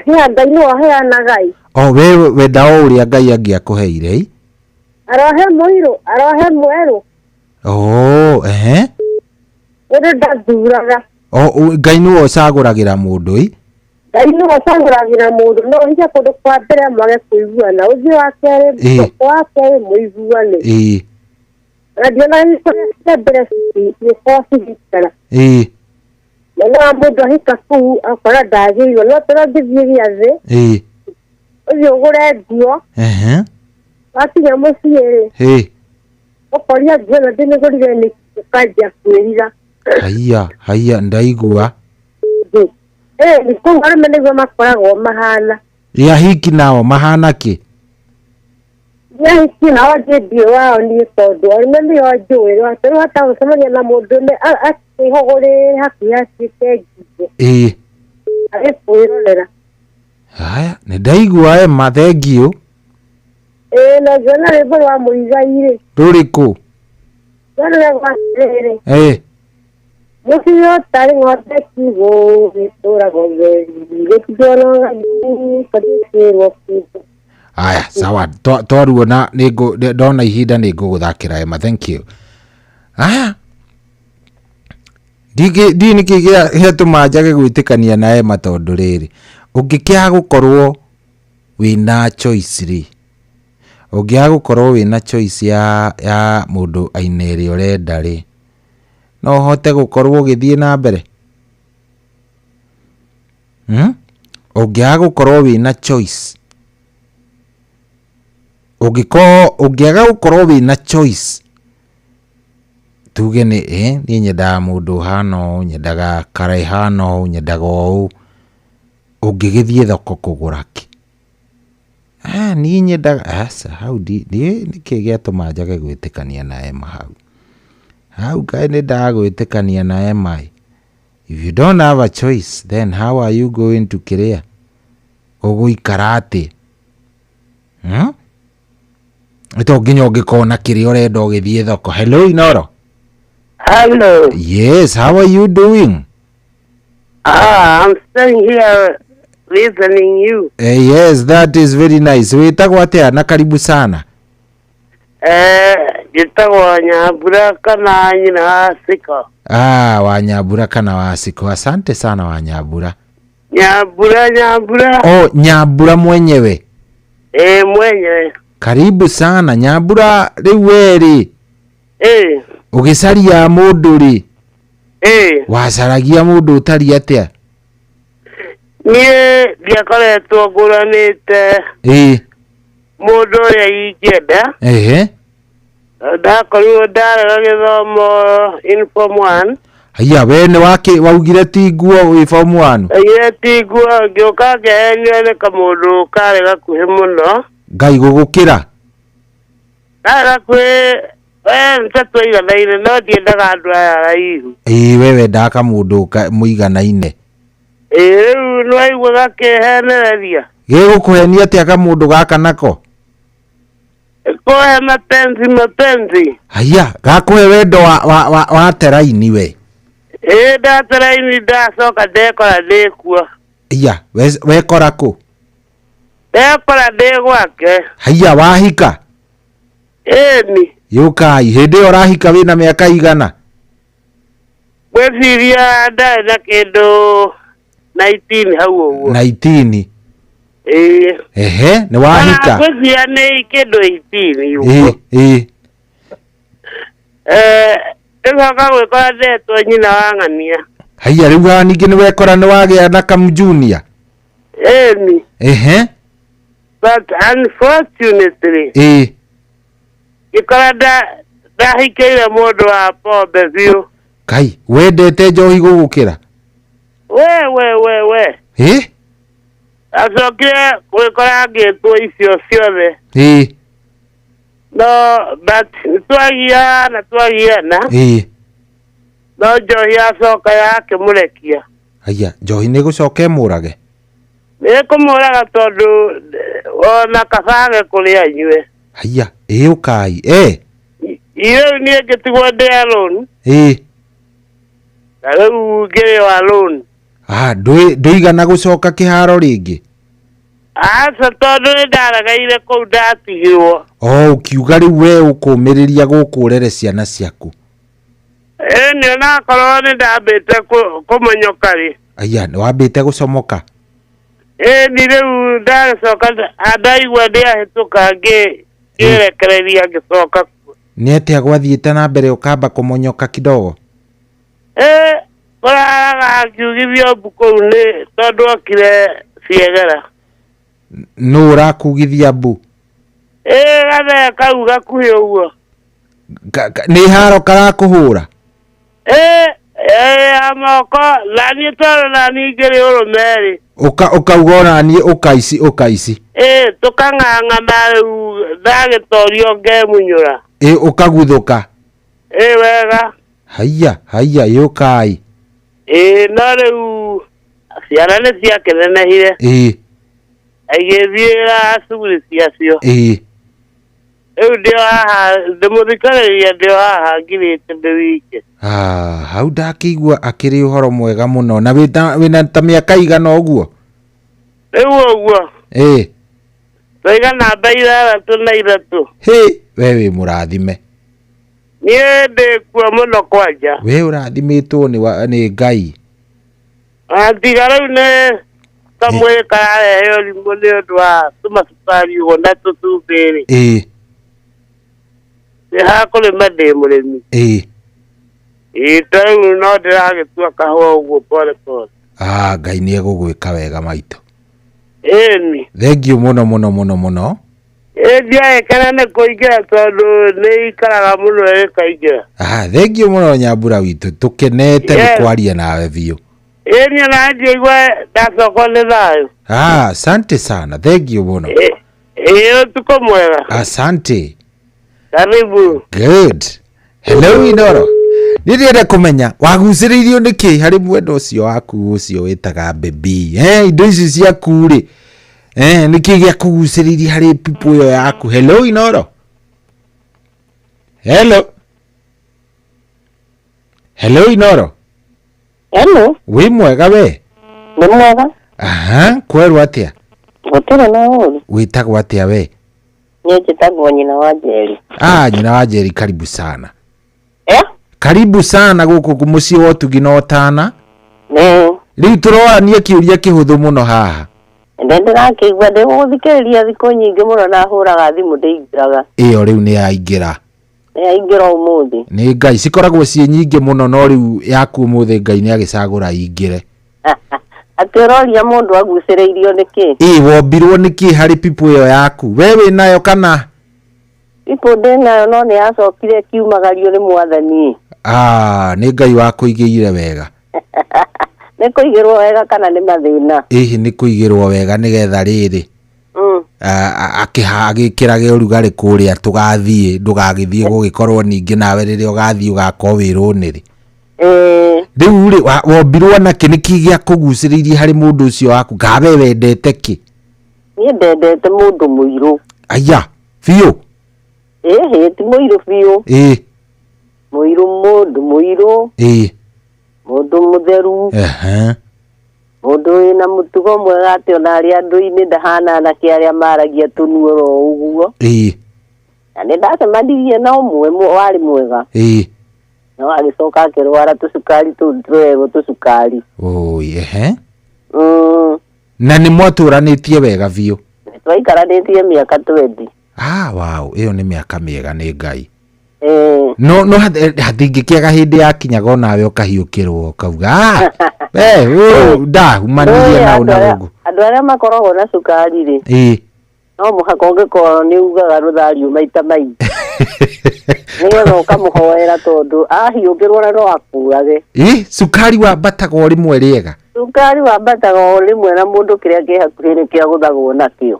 ya ndaino haya na gai we wenda uria Ngai angiakuheire arahe moiro arahe mwero ere ndaduraga Ngai niwe ucaguragira mundu Ngai niwe ucaguragira mundu no hiya kundu kwa mbere mwage kuiguana uthi wake wake muiguane radio na iko mbere ni kwa sikara na mundu ahika ku akora ndagiriyo no turangithiria thi uthi ugure ndio watinya muciiri ukoria ndio na ndine gurire ni kanja kwirira haya ndaigua ni kungara menegwa makoragwo mahana ya hiki nao mahana ki ya hiki nao ndio wao ni tondu ari yo njuwe watu hata usemanya na mundu ne akihogore hakia sikegi ari kuirorera haya ni ndaigua mathengio na jona rebo wa muigaire ruriku jona wa sere Musio tari ngote kibo vitora gobe. Getijono kadisi woki. Aya, sawa. Twaruona ningo ndona ihinda ninguguthakira Emma. Thank you. Aya. Dini kigia hetuma njage gwitikania na Emma tondu riri. Ungikia gukorwo wina choice ri. Ungiya gukorwo wina choice ya mundu aineri urenda ri. No hote gukorwo githie na mbere. Ungiya gukorwo wina choice. Ungiaga gukorwo wina choice. Tuge ni nyendaga mundu hano, nyendaga karai hano, nyendaga ou. Ungigithie thoko kugura ki? Ni nyendaga asa hau niki giatuma njage gwitikania na Emma hau. Hau kai nenda gwitikania na Emma. If you don't have a choice, then how are you going to career? Uguikara ati? Ito nginya ungikona kiri urenda ugithie thoko. Hello Inoro. Hello. Yes, how are you doing? I'm staying here listening you. Yes, that is very nice. Witagwa atia na karibu sana. Gitagwa Nyambura kana nyina Wasiko. Wanyambura kana Wasiko. Asante sana Wanyambura. Nyambura. Oh, Nyambura mwenyewe. Mwenyewe. Karibu sana Nyambura riu weri. Ugicaria mundu ri. Wacaragia mundu utari atia? Nie ndiakoretwo nguranite. Mundu uria ingenda. Ndakorirwo ndarega githomo inform 1. Haya, we ni waugire ti nguo wi form 1. Ti nguo ngioka ngehenio ni kamundu karega kuhe muno. Ngai gugukira. Ntatuiganaine no ndiendaga andu aya araihu. Wewe ndaka mundu muiganaine. Riu nwaigua gakihenereria. Gigukuhenia atia ka mundu gaka nako? Kuhe mapenzi. Haya, gakuhe wendo wa teraini we. Ndateraini ndacoka ndekora ndikua. Iya, wekora ku? Ndekora ndi gwake. Haya, wahika? Ni. Yukai, hindi urahika wina miaka igana? Gweciria ndari na kindu 19 hau uguo. 19? Ni wahika? Gweciria ni kindu 18 uguo. Nĩgoka gwĩkora ndetwo nyina wa ng'ania. Haya, rĩu haha ningĩ nĩ wekora nĩ wagĩa na kam junior? Ni. But unfortunately, gĩkora ndahikĩire mũndũ wa pombe biũ. Kai, wendete njohi gũgũkĩra? We. Acokire gwĩkora ngĩtwo icio ciothe. No, but twagiana. No njohi acoka yake mũrekia. Haya, njohi nĩ gũcoka mũrage? Nĩ kũmũraga tondũ ona kabage kũrĩa inyue. Haya, ũkai. Iyo niĩ ngĩtigwo ndĩ alone. Na rĩu ngĩrĩ alone. Ndũigana gũcoka kĩharo rĩngĩ? Aca tondũ nĩ ndaregeire kũu ndatigirwo. Ũkiuga rĩu we ũkũmĩrĩria gũkũ ũrere ciana ciaku? Nĩ onakorwo nĩ ndambĩte kũmonyoka rĩ. Aya, nĩ wambĩte gũcomoka? Ni rĩu ndagĩcoka ndaigua ndĩahĩtũka ngĩrekereria ngĩcoka. Nĩ atĩa gwathiĩte na mbere ũkamba kũmonyoka kidogo? Kũraraga akiugithio mbu kũu nĩ tondũ okire ciegera. Nũ ũrakugithia mbu? Gathee kau gakuhĩ ũguo. Nĩ haro karakũhũra? Amoko naniĩ tondũ naniĩ ngĩrĩ ũrũme rĩ. Ũkauga onaniĩ ũkaici? Tũkang'ang'ana rĩu ndagĩtorio ngemunyũra. Ũkaguthũka? Wega. Haya, yũkai. No rĩu ciana nĩ ciakĩnenehire. Agĩthiĩra cuguri ciacio. ndio haha ndimũthikagĩrĩria ndio haha ngirĩte ndĩ wike. Hau ndakĩigua akĩrĩ ũhoro mwega mũno na wĩna ta mĩaka igana ũguo? Rĩu ũguo. Ndaiga namba 6 we wĩ mũrathime. Niĩ ndĩkuo mũno kwanja. We ũrathimĩtwo nĩ Ngai. Tiga rĩu nĩ kamwĩrĩ kararehe ũrimũ nĩ ũndũ wa tũmacukari ũguo na tũtumbĩ-rĩ. Nĩhakũrĩma ndĩ mũrĩmi. Rĩu no ndĩragĩtua kahũa ũguo pole pole. Ngai nĩ egũgwĩka wega maitũ. Ĩni. Thengiũ mũno. Ndiaĩkena nĩ kũingĩra tondũ nĩ ikaraga mũno ĩkaingĩra. Thengiũ mũno Nyambura witũ, tũkenete nĩ kwaria nawe biũ. Niĩ na njĩigua ndacokwo nĩ thayũ. Asante sana, thengiũ mũno. Ũtukũ mwega. Asante. Karibu. Good. Hello Inoro. Nĩndĩrenda kũmenya wagucĩrĩirio nĩkĩ harĩ mwendo ũcio waku ũcio wĩtaga baby. Indo ici ciaku-rĩ. Nĩkĩ gĩa kũgucĩrĩirie harĩ pipo ĩyo yaku? Hello Inoro. Hello Inoro. Hello. Wĩ mwega we? Nĩ mwega. Kwerũ atĩa? Gũtirĩ na ũru. Wĩtagwo atĩa we? Niĩ njĩtagwo nyina wa Njeri. Nyina wa Njeri, karibu sana. Karibu sana gũkũ mũciĩ wa Ũtugi na Ũtana. Rĩu tũroania kĩũria kĩhũthũ mũno haha. Ndĩrakĩigua ndĩgũthikĩrĩria thikũ nyingĩ mũno na hũraga thimũ ndĩingĩraga. Ĩyo rĩu nĩ yaingĩra. Nĩyaingĩra ũmũthĩ. Nĩ Ngai, cikoragwo ciĩ nyingĩ mũno no rĩu yaku ũmũthĩ Ngai nĩ agĩcagũra ingĩre. Atĩ ũroria mũndũ agucĩrĩirio nĩkĩ? Wombirwo nĩkĩ harĩ pipo ĩyo yaku? We wĩ nayo kana? Pipo ndĩ nayo no nĩ yacokire kiumagario nĩ Mwathani. Nĩ Ngai wakũigĩire wega. Nĩ kũigĩrwo wega kana nĩ mathĩna? Nĩ kũigĩrwo wega nĩgetha rĩrĩ agĩkĩrage ũrugarĩ kũrĩa tũgathiĩ ndũgagĩthiĩ gũgĩkorwo ningĩ nawe rĩrĩa ũgathiĩ ũgakorwo wĩrũnĩrĩ. Rĩu-rĩ wombirwo nakĩ nĩkĩ gĩa kũgucĩrĩirie harĩ mũndũ ũcio waku? Kabe wendete kĩ? Niĩ ndendete mũndũ mũirũ. Aya biũ? Ti mũirũ biũ. Mũirũ, mũndũ mũirũ. Mũndũ mũtheru. Mũndũ wĩna mũtugo mwega atĩ ona arĩa andũ-inĩ ndahana anake arĩa maragia tũnuoro ũguo. Na nĩ ndacemanirie na ũmwe warĩ mwega. No agĩcoka akĩrwara tũcukari tũu tũrego tũcukari. Na nĩ mwatũranĩtie wega biũ? Twaikaranĩtie mĩaka 20. Wow, ĩyo nĩ mĩaka mĩega nĩ Ngai. No hatingĩkĩaga hĩndĩ yakinyaga onawe ũkahiũkĩrwo ũkauga ndahumanirie nao na gũkũ. Andũ arĩa makoragwo na cukari-rĩ, no mũhaka ũngĩkorwo nĩ ugaga rũthario maita maingĩ nĩgetha ũkamũhoera tondũ ahiũkĩrwo na no akuage. Cukari wambataga o rĩmwe rĩega? Cukari wambataga o rĩmwe na mũndũ kĩrĩa kĩ hakuhĩ nĩ kĩagũthagwo nakĩo.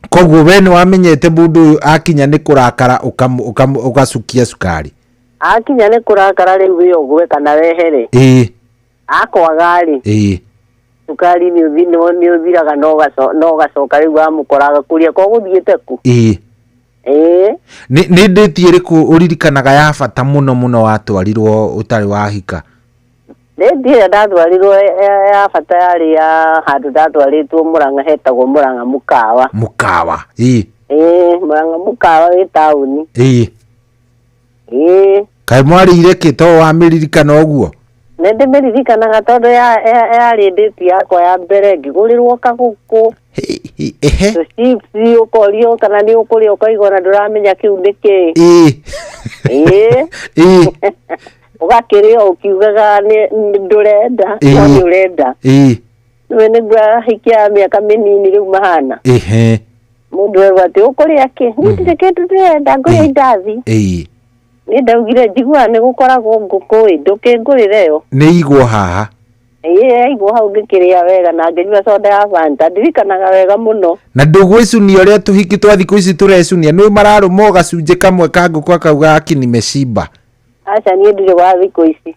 Koguo we nĩ wamenyete mũndũ ũyũ akinya nĩ kũrakara ũgacukia cukari? Akinya nĩ kũrakara rĩu wĩogwe kana wehere. Akwaga-rĩ, cukari nĩ ũthiraga no ũgacoka rĩu wamũkoraga kũrĩa kwa gũthiĩte kũ. Nĩ ndĩti ĩrĩkũ ũririkanaga ya bata mũno mũno watwarirwo ũtarĩ wahika? Ndĩti ĩrĩa ndatwarirwo ya bata yarĩ ya handũ ndatwarĩtwo Mũrang'a hetagwo Mũrang'a mũkawa. Mũkawa? Mũrang'a mũkawa wĩ taũni. Kaĩ mwarĩire kĩ to wamĩririkana ũguo? Nĩ ndĩmĩririkanaga tondũ yarĩ ndĩti yakwa ya mbere ngĩgũrĩrwo kagũkũ. Chips ũkorio kana nĩ ũkũrĩa ũkaigua na ndũramenya kĩu nĩ kĩ. Ũgakĩrĩa ũkiugaga ndũrenda no nĩ ũrenda. Nĩwe nĩguo ahikia mĩaka mĩnini rĩu mahana. Mũndũ ega atĩ ũkũrĩa kĩ? Niĩ ndirĩ kĩndũ ndĩrenda ngũrĩa indathi. Niĩ ndaugire njiguaga nĩ gũkoragwo ngũkũ ndũkĩngũrĩre yo. Nĩ igwo haha? Igwo hau ngĩkĩrĩa wega na ngĩnyua soda ya Fanta ndirikanaga wega mũno. Na ndũgwĩcunia ũrĩa tũhiki twa thikũ ici tũrecunia nĩ mararũma gacunjĩ kamwe ka ngũkũ akauga akini meciba. Aca niĩ ndirĩ wa thikũ ici.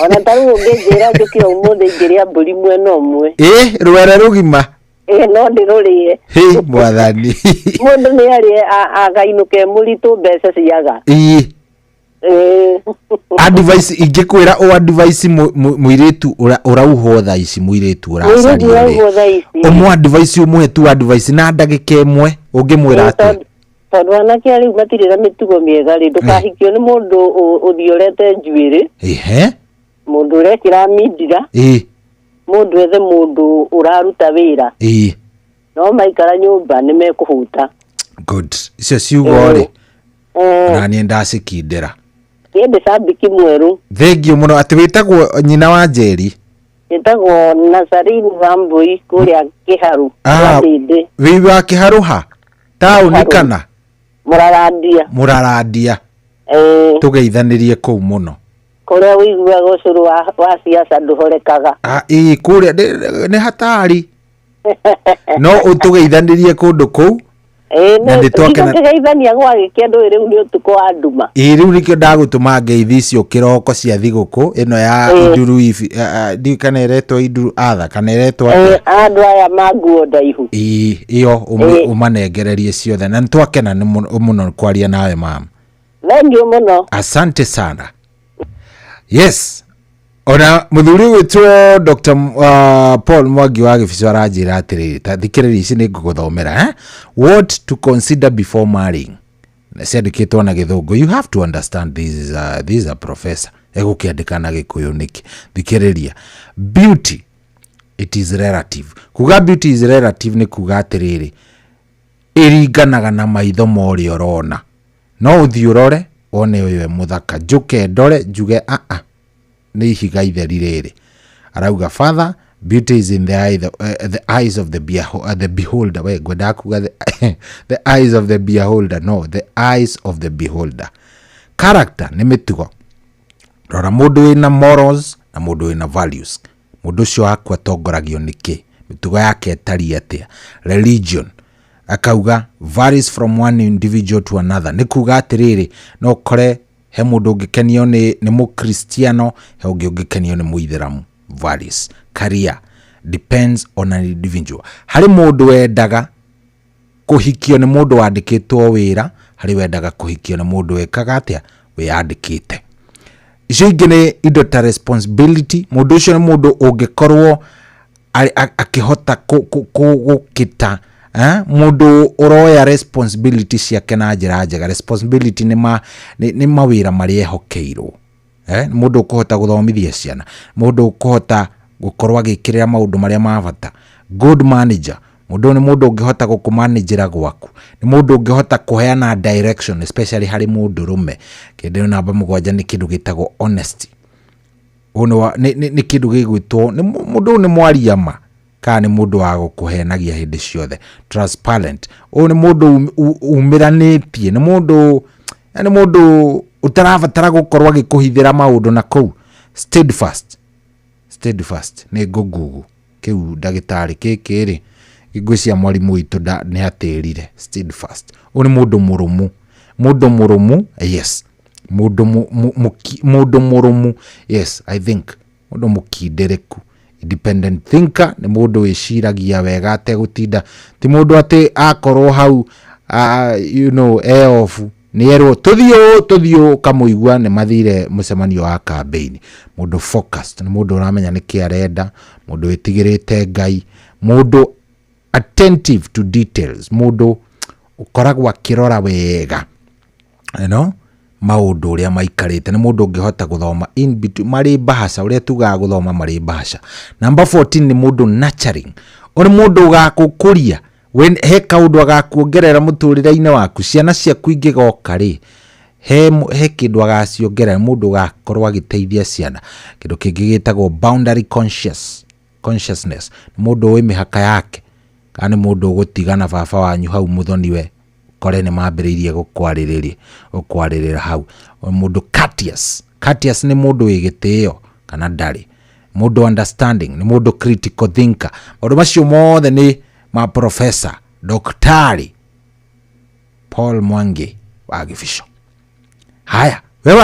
Ona ta rĩu ũngĩnjĩra njũkĩra ũmũthĩ ingĩrĩa mbũri mwena ũmwe. Rwere rũgima? no ndirorie hey mwathani mundu ni ari againuke muritu mbeca ciaga advice ingikwira o advice muiritu urauho tha ici muiritu uracaria omo advice umuhe tu advice na ndagika imwe ungimwira ati tondu anake ari matirira mitugo miega ri ndukahikio ni mundu uthiorete njuiri mundu urekira mindira mundu ethe mundu uraruta wira no maikara nyumba ni mekuhuta good icio ciugo ri na ni ndacikindira ende sabiki mweru thengio muno ati witagwo nyina wa Njeri witagwo Nazarine Wambui kuria Kiharu ndinde wi wa Kiharu ha tauni kana Muraradia tugeithanirie kuu muno kuria wiguaga ucuru wa siasa nduhorekaga kuria ni hatari no utugeithanirie kundu kuu na nditwakeithania gwagikendu riu ni utuko wa nduma riu nikio ndagutuma ngeithi icio kiroko cia thiguku ino ya iduru ndi kana iretwo iduru atha kana iretwo andu aya manguo ndaihu iyo umanengererie ciothe na ntwakena muno kwaria nawe mama thengiu muno asante sana yes ona muthuri witwo Dr. Paul Mwangi wa Gibico aranjira atiriri ta thikiriri ici ni nguguthomera what to consider before marrying ciandikitwo na Githungu. You have to understand this is a professor egukiandika na Gikuyu niki thikiriria beauty it is relative. Kuga beauty is relative ni kuga atiriri iringanaga na maitho mori orona no uthiurore one uyu muthaka njuke ndore njuge ni higa itheri riri arauga father beauty is in the eyes of the beholder we gwenda kuga the eyes of the beholder no the eyes of the beholder. Character ni mitugo rora mundu wina morals na mundu wina values mundu cio akwa tongoragio niki mitugo yake etari atia. Religion akauga varies from one individual to another ni kuga atiriri no kore he mundu ngikenio ni mukristiano he ungi ngikenio ni muithiramu. Varies. Career depends on an individual. Hari mundu wendaga kuhikio ni mundu wandikitwo wira hari wendaga kuhikio ni mundu wekaga atia wiyandikite. Icio ingi ni indo ta responsibility. Mundu ucio ni mundu ungikorwo akihota gukita mundu uroya responsibility ciake na njira njega. Responsibility ni mawira mari ehokeirwo mundu ukuhota guthomithia ciana mundu ukuhota gukorwa gikirira maundu maria mabata. Good manager mundu ni mundu ungihota gukumanagera gwaku ni mundu ungihota kuheana direction especially hari mundu rume. Kindu namba 7 ni kindu gitagwo honesty. Uno ni kindu gigwitwo ni mundu ni mwaria ma kana ni mundu wa gukuhenagia hindi ciothe. Transparent ni mundu umiranetie ni mundu utarabatara gukorwa gikuhithira maundu na kou. Steadfast ni gugugu kiu ndagitari kikiri igwisia mwalimu witu ni atirire. Steadfast ni mundu murumu yes mundu murumu yes I think mundu mukindereku. Independent thinker ni mundu wiciragia wega ategutinda ti mundu ati akorwo hau off ni erwo tuthio kamuigua ni mathire mucemanio wa campaign. Mundu focused ni mundu uramenya niki arenda mundu witigirite Ngai mundu attentive to details mundu ukoragwa kirora wega maundu uria maikarite ni mundu ungihota guthoma in between mari bahasha uria tugaga guthoma mari bahasha. Number 14 ni mundu nurturing. Uri mundu ugakukuria he kaundu agakuongerera muturire-ini waku. Ciana ciaku ingigoka ri he kindu agaciongerera mundu ugakorwo agiteithia ciana. Kindu kingi gitagwo boundary consciousness ni mundu wi mihaka yake kana mundu ugutigana baba wanyu hau muthoniwe kore ni mambiririe gukwaririra hau. Mundu courteous ni mundu wigitio kana ndari. Mundu understanding ni mundu critical thinker. Maundu macio mothe ni ma professor Daktari Paul Mwangi wa Gibico. Haya we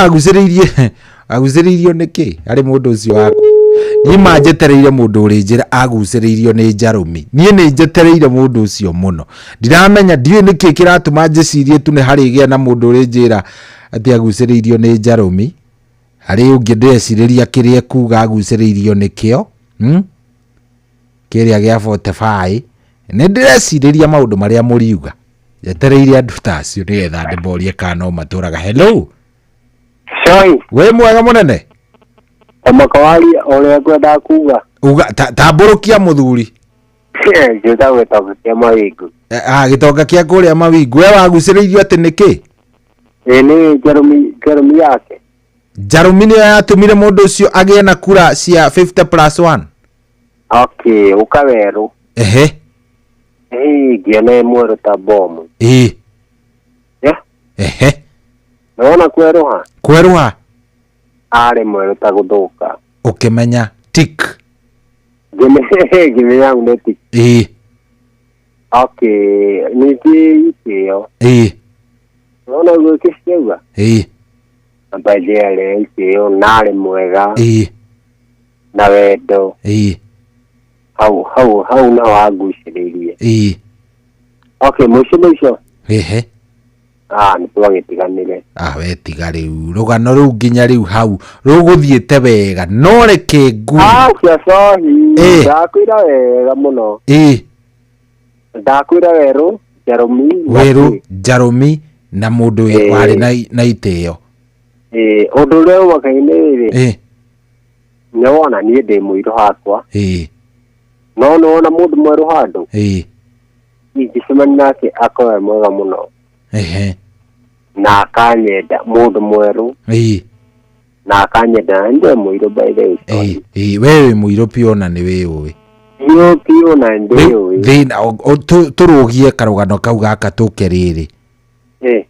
waguziririe niki ari mundu ucio waku Nima njetereire mundu uri njira aguciriirio ni Njarumi. Nie ni njetereire mundu ucio muno. Ndiramenya ndiwe niki kiratuma njicirie tu ni hari gia na mundu uri njira ati aguciriirio ni Njarumi. Hari ungi ndeciriria kiria kuga aguciriirio nikio. Kiria gia 45. Ni ndireciria maundu maria muriuga. Njetereire andu tacio ni getha ndimborie kana maturaga. Hello. Shoi. We mwega munene. Amakawali ole kwenda kuga. Uga tamburukia muthuri. Juta wetoka kia mawingu. Gitoka kia kuria mawingu. We waguciriirio ati niki? Ni Njarumi yake. Njarumi ni yatumire mundu ucio agie na kura cia 50+1. Okay, ukaweru. Ehe. Gione mwero ta bomu. Yeah. Ehe. Naona kweruha. Kweruha. Are mwero ta guthuka. Ukimenya tik. Gimenya une tik. Okay, niki ikio. Naona gwikisiuga. Ambajele ikio nare mwega. Na wendo. Hau na waguciriirie. Okay, mucio. Ehe. Ni twagitiganire. Wetiga riu rugano riu nginya riu hau ruguthiete wega no reke ngu. Cia sohi. Ndakwira wega muno. Ndakwira weru Njarumi na mundu wari na itio. Undu ule wakaine riri. Nyona nie ndi muiru hakwa. No nona mundu mweru handu. Ingicemania nake akoe mwega muno. Na akanyenda mundu mweru. Na akanyenda nde muiru by the way. Wewe muiru piona ni wewe. Yo piona ndio. Thina turugie karugano kau gaka tuke riri.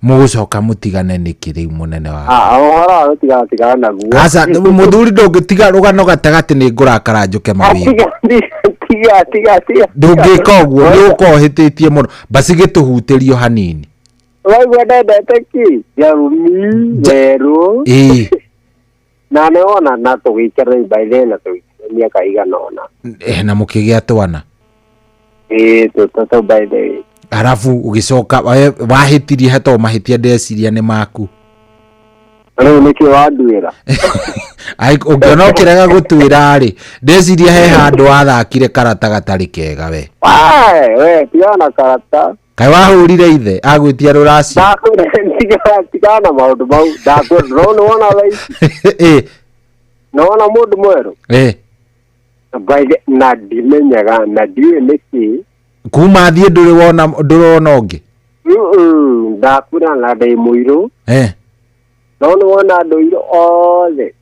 Mugucoka mutigane niki riu munene wa. Ohora tigana naguo. Asa muthuri ndungitiga rugano gatagati ni ngurakara njuke mawingu. Tiga. Ndungika uguo ni ukohititie muno basi gituhutirio hanini. Wewe ndendete ki? Njarumi weru. Na neona na tugikere by the na tugikere kaigana ona. Na mukigia twana. Toto by the. Arafu ugicoka wahitirie hato mahitia ndeciria ni maku. Ano niki wanduira. Ai ungiona ukirega gutwira ri ndeciria he handu wathakire karata gatari kega we. We tiana karata. Kai wahurire ithe agwitia ruraci. Tigana maundu mau. Nona lai. Nona mundu mweru. Baige na dimenyaga na diwe niki. Kuma thie ndurona ungi. Ndakura na ndai muiru. Nona wona andu iru othe.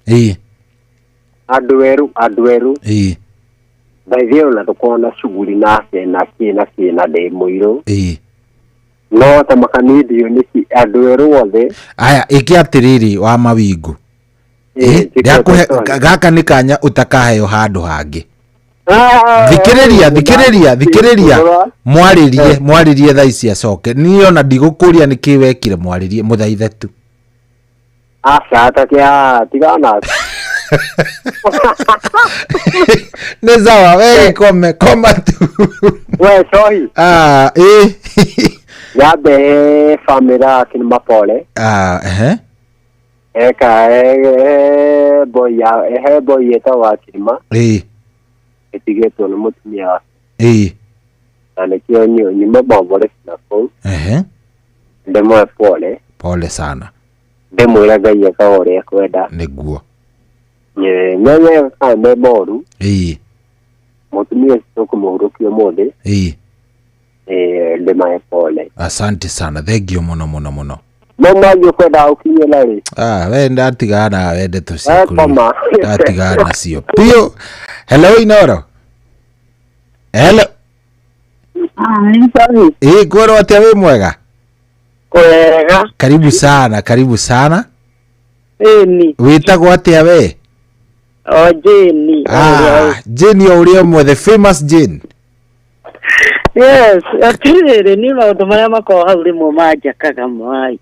Andu weru. Baige ona tukona shughuli nake na kina ndai muiru. No ta makanidio niki andu weru othe. Aya iki atiriri wa mawingu. Gaka ni kanya utakaheo handu hangi. Thikiriria mwaririe thaa ici acoke ni ona ndigukuria niki wekire mwaririe muthaithe tu. Ata kia tigana. Ni sawa we koma tu. We sohi. Yabe famira kin mapole. Eka boya eta wakirima. Etigeto no mutumia. Ane kio nyuma bambole na ko. Ndemo pole sana. Ndemo iraga yeka ore kwenda. Niguo. Nyenye ame boru. Mutumia soko muhurukio mode. Ndema pole. Asante sana. Thank you muno. Mama kwenda ukinyela ri. We ndatigana wende tucikuri. Ndatigana cio. Pio. Hello Inoro. Hello. Sorry. Kwero atia we mwega? Kwega. Karibu sana. Ni. Witagwo atia we? Jeni. Jeni uria mwe the famous Jane. Yes, atirire ni maundu maria makoha uri mo majakaga mwai.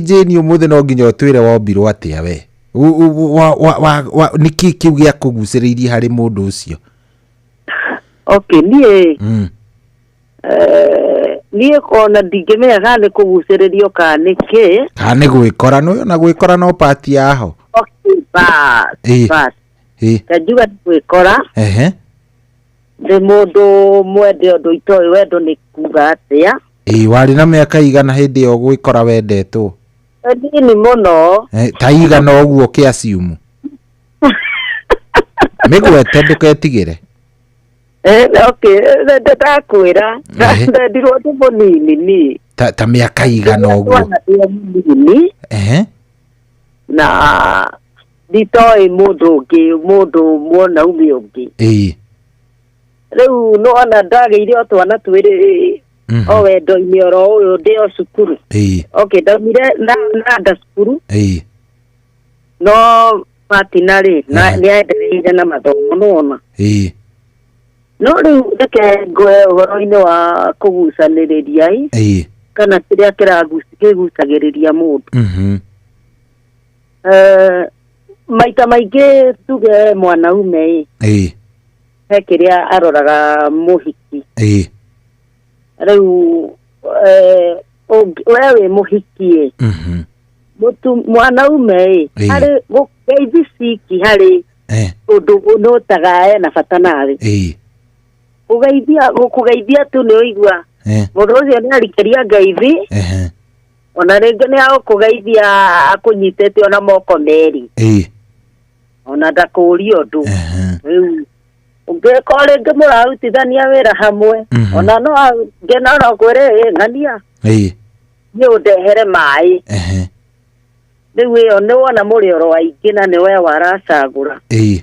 Jeni umuthe no nginya utwire wombirwo atia we? niki kiu gya kuguciririe hari mundu ucio? Okay, niä kona ndingämenya kana nä kå gucä rä rio kana nä kä kana nä gwä kora na gwä kora no pati yaho. Kanjuga nä gwä kora nä må ndå mwende å ndå itoä wendo nä kuga atä a. Warä na mä aka igana hä ndä ä yo gwä kora wendetwo? Nini må no ta igana å guo kä aciumu mä gwete ndå ketigä re. Ndakwä ra ndendirwo ndä må nini ta mä aka igana å guo na nditoä må ndå å ngä må ndå mwona umä å ngä rä u nona ndagä ire o twana twä rä o wendo-inä oro å yå ndä o cukuru ndaumire nanda cukuru no matina rä nä endereire na mathomo nona no rä u reke ngoe å horo-inä wa kå gucanä rä ria kana kä rä a kä gucagä rä ria må ndå maita maingä tuge mwanaume he kä rä a aroraga må hiki rä u we wä må hiki mwanaume harä gå geithi ciki harä å ndå nå taga ena bata narä gå geithia tu nä å igua må ndå å cio nä arikäria ngeithi ona rä ngä nä agå kå geithia akå nyitä te ona moko merä ona ndakå ria å ndå rä u å ngä korwo rä ngä må rahutithania wä ra hamwe ona no ngena ona kwä rä ng'ania nä å ndehere maä rä u ä yo nä wona må rä oro aingä na nä we waracagå ra kä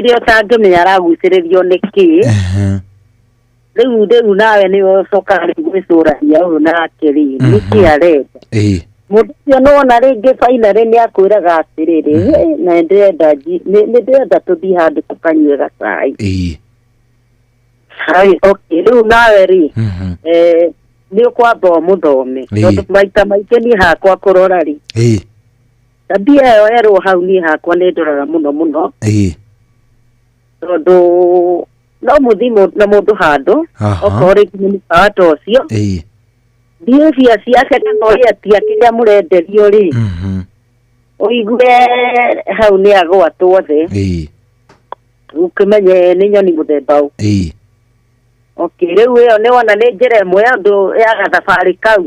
rä a å tangä menya aragucä rä rio nä kä rä u nawe nä wocokaga rä gwä cå rania å yå nake rä nä kä arenda må ndå cio nä wona rä ngä bainarä nä akwä raga atä rä rä na nä ndärenda tå thiä handå tå kanyue gacai rä u nawe rä nä å kwamba å må thome tondå maita maingä niä hakwa kå rora rä tabia ä yo erwo hau niä hakwa nä ndoraga må no må no tondå no må thi na må ndå handå okorwo rä ngi nä må kawa ta å cio behaviour ciake kana å rä a tiakä rä a må renderio rä å igue hau nä agwatwo the å kä menye nä nyoni må themba å rä u ä yo nä wona nä njä ra ä mwe ya ndå ya gathabarä kau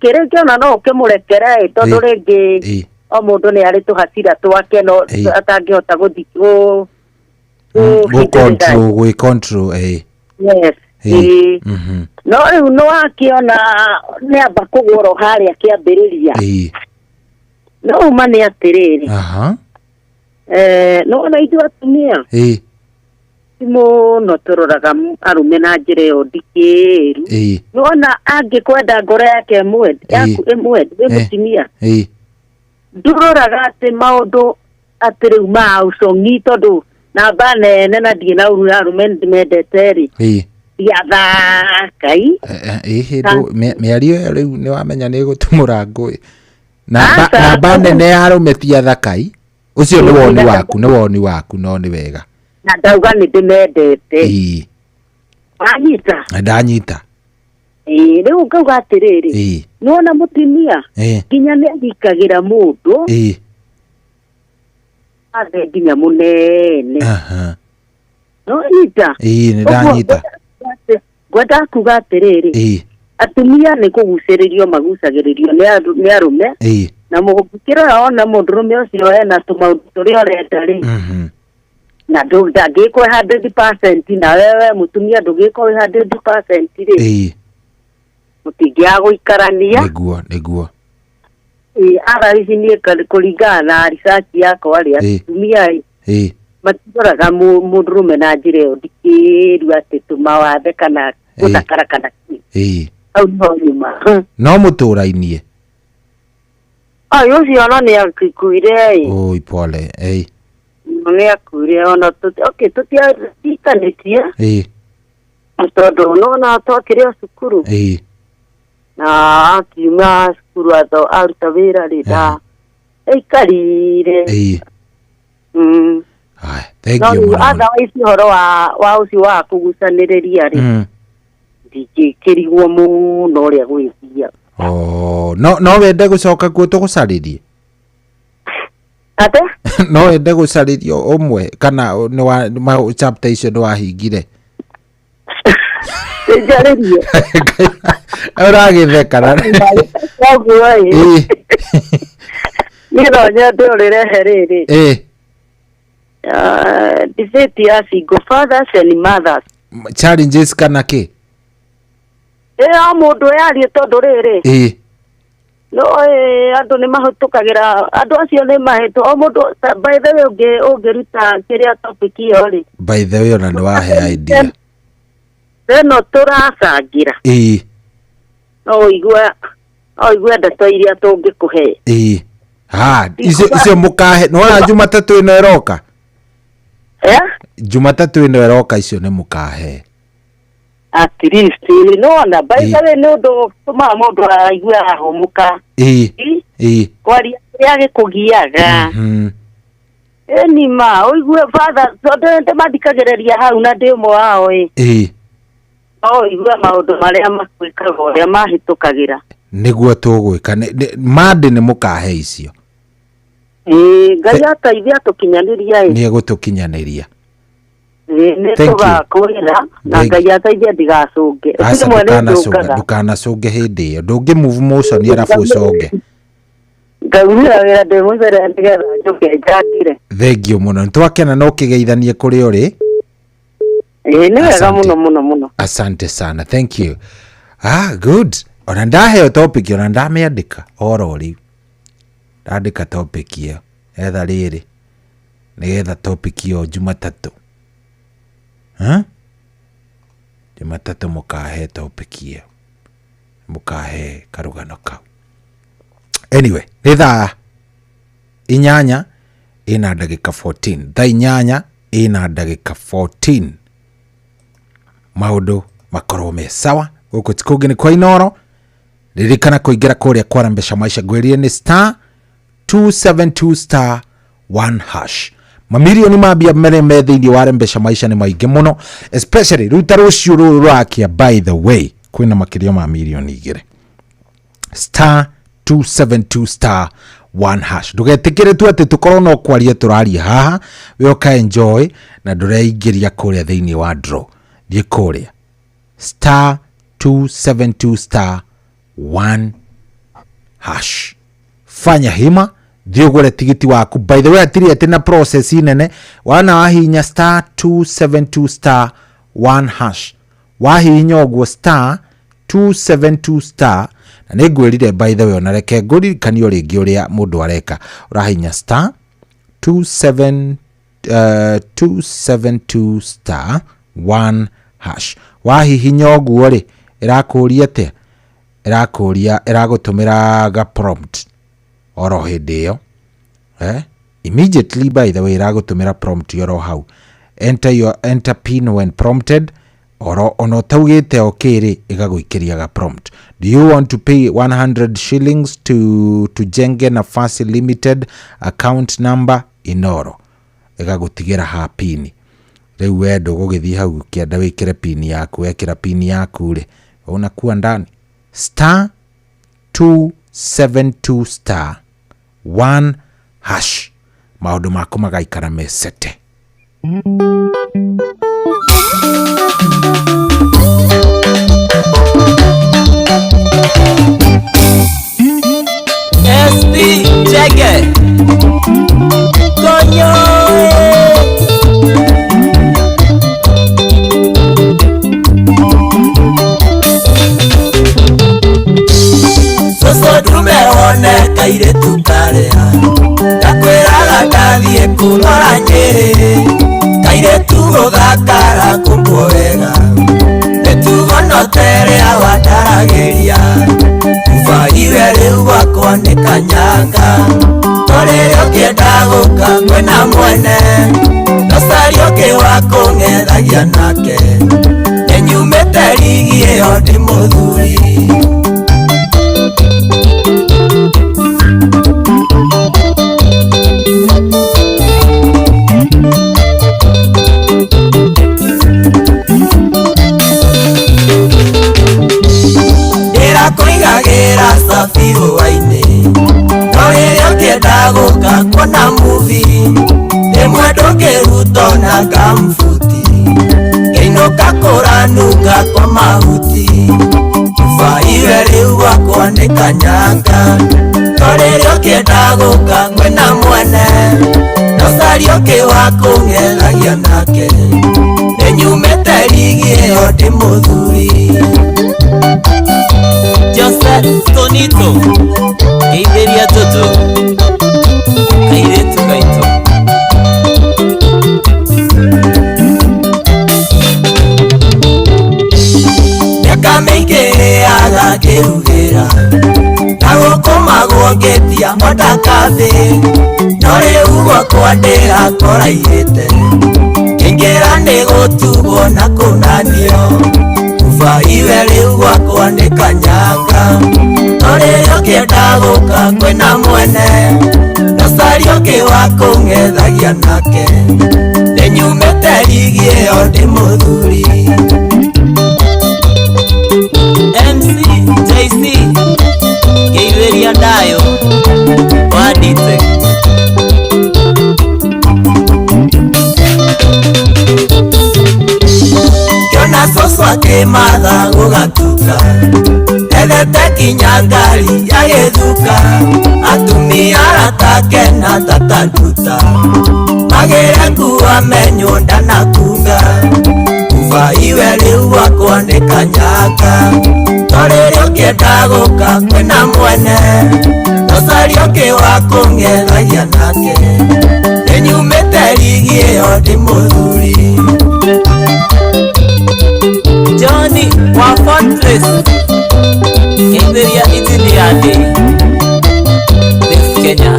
rä ngä ona no å kä må rekere tondå rä ngä o må ndå nä arä tå hacira twake no atangä hota gå thi gwä control no rä u no wakä ona nä amba kå gå ro harä a kä ambä rä ria no uma nä atä rä rä no ona ithuä atumia må no tå roraga arume na njä ra ä yo ndikä ru no ona angä kwenda ngoro yake ä mwende wä må timia ndå roraga atä maå ndå atä rä u maaucongi tondå namba nene na ndiä na uru arume nä mendete rä diathakai mä ario ä yo rä u nä wamenya nä gå tumå ra ngå namba nene ya arume ti athakai å cio nä woni waku no nä wega na ndauga nä ndä mendete wanyita ndanyita rä u ngauga atä rä rä nona må timia nginya nä ahikagä ra må ndå athe nginya må nene no nyita nä ndanyita ngwenda kuga atä rä rä atumia nä kå gucä rä rio magucagä rä rio nä arume na må kä rora ona må ndå rå me å cio ena tå maå ndå tå rä a å renda rä na ndangä kwo 100% na wewe må tumia ndå gä kwo 100% rä må tingä agå ikarania nä guo ara ici niä kå ringana na research yakwa rä atumia matiroraga må ndå rå me na njä ra ä yo ndikä ru atä tå mawathe kana gå thakara kana hau nä nyuma no må tå rainie å cio no nä akuire pole nä akuire ona tå tiatanä tie tondå nona twakä rä a cukuru na akiuma cukuru aruta wä ra rä Ikarire. Thank you. No, otherwise horo wa ucio wa kugucaniriria ri. Ndikirigwo muno ria gwithia. No wende gucoka kuo tugucaririe. Ate? No wende gucaririo omwe kana ni wa chapter icio ndo wahingire. Jaririe. Uragitheka na. Niro nyende urire riri. Debate ya single fathers and mothers. Challenges kana ki? Mundu yari tondu riri. No andu ni mahutukagira andu acio ni mahetu o mundu by the way ungiruta kiria topic iyo ri. By the way ona ni wahe idea. No turacangira. No igwe ndeto iria tungikuhe. Icio mukahe no na Jumatatu ino iroka. Jumatatu ino iroka icio ni mukahe. At least no na by the way no do tuma mundu aigwe ahumuka. Kwari yage kugiaga. Eni ma oigwe father so de madikagereria hau na demo wao igwe maundu maria makwikaga uria mahitukagira niguo tugwika mande ni mukahe icio. Ngai ataithia tukinyaniria ni egutukinyaniria. Ni tugakwira na Ngai ataithia ndigacunge. Ndukanacunge hindi iyo ndungi move motion arafu uconge. Ngawira de muzere ndigetha njuke njatire. Thengio muno twakena no kigeithanie kuri uri. Ni wega muno. Asante sana. Thank you. Good. Ona ndaheo topic ona ndamiandika orori. Ndandika topic iyo. Etha riri. Nigetha topic iyo Jumatatu. Jumatatu mukahe topic iyo. Mukahe karugano kau. Anyway, nitha inyanya ina ndagika 14. Tha inyanya ina ndagika 14. Maundu makorwo me sawa guku tikungi ni kwa inoro ririkana kuingira kuria kwa Mpesa Maisha gwerie ni *272*1#. Mamilioni mabia mere thiini wa Mpesa Maisha ni maingi muno, especially ruta rucio rurakia. By the way kwina makirio ma milioni 2 *272*1#. Ndugetikire tu ati tukorwo no kwaria turaria haha we oka enjoy na ndureingĩria kuria thiini wa draw thie kuria *272*1#. Fanya hima thie ugure tigiti waku. By the way atiri ati na process nene wana wahinya *272*1#. wahinya uguo *272* na nigwirire by the way onareke nguri kanio ringi uria mundu areka urahinya *272*1#. wahihinya uguo ri irakuria te iragutumira ga prompt oro hindi iyo immediately. By the way iragutumira prompt yoro hau enter pin when prompted oro ono taugite okiri igaguikiria ga prompt. Do you want to pay 100 shillings to Jenge Nafasi Limited account number inoro igagutigira ha pin. Riu wendo gugithii hau kienda wikire pin yaku wekira pin yaku ri unakuwa ndani *272*1#. Maundu maku magaikara mesete. SP Jege Konyo Soso dume one kaire tukarea Kakwera gatadhie kurora Nyeri Kaire tugo gakara kukwega Netugo notere awatarageria Ufaiwe riu wakwa ni kanyanga Torere ukienda guka mwena mwene Nosari uki wako ng'ethagia nake Nenyumite ligi iyo ndi muthuri na kamfuti Inuka kuranuka kwa mahuti Faiwe liwa kuandika nyanga Torerio kedaguka kwena mwene Nosario kiwako ngelagia nake Nenyumete ligie odi muthuri Joseph Tonito Eideria Toto Kairetu Kaito Miaka mingĩ agakĩrugĩra na gũkũmagwo ngĩtia mũndakathĩ no rĩu gwakwa ndĩrakũraihĩte kĩingĩra nĩ gũtugwo na kũnanio Faiwe rĩu gwakwa nĩ kanyanga no rĩrĩa ũkĩenda gũka kwĩna mwene nocario kĩwa kũng'ethagia nake nĩnyumĩte rigi ĩyo ndĩ mũthuri MC JC Geitheria Ndayo Wadite Kiona soso akĩmatha gũgatuka ethete kinya ngari yagĩthuka atumia aratake na tatanduta magĩre nguo amenywo ndanakuga Faiwe rĩu gwakwa nĩ kanyanga to rĩrĩa ũkĩenda gũka kwĩna mwene nocario kĩwa kũng'ethagia nake nĩnyumĩte rigi ĩyo ndĩ mũthuri Johnny wa Fortress Geitheria Itiniati Beth Kenya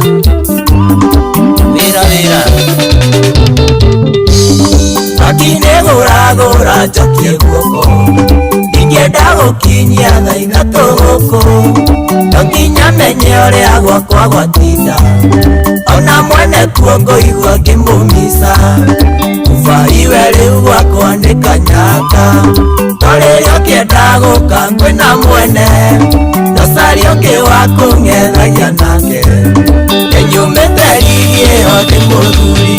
Wĩra Akinegũragũra njokie guoko ingĩenda gũkinyia thaa ithatũ gũkũ no nginya menye ũrĩa gwakwa gwatinda ona mwene kuo ngũigua ngĩmũmica Faiwe rĩu gwakwa nĩ kanyanga to rĩrĩa ũkĩenda gũka kwĩna mwene nocario kĩwa kũng'ethagia nake nĩnyumĩte rigi ĩyo ndĩ mũthuri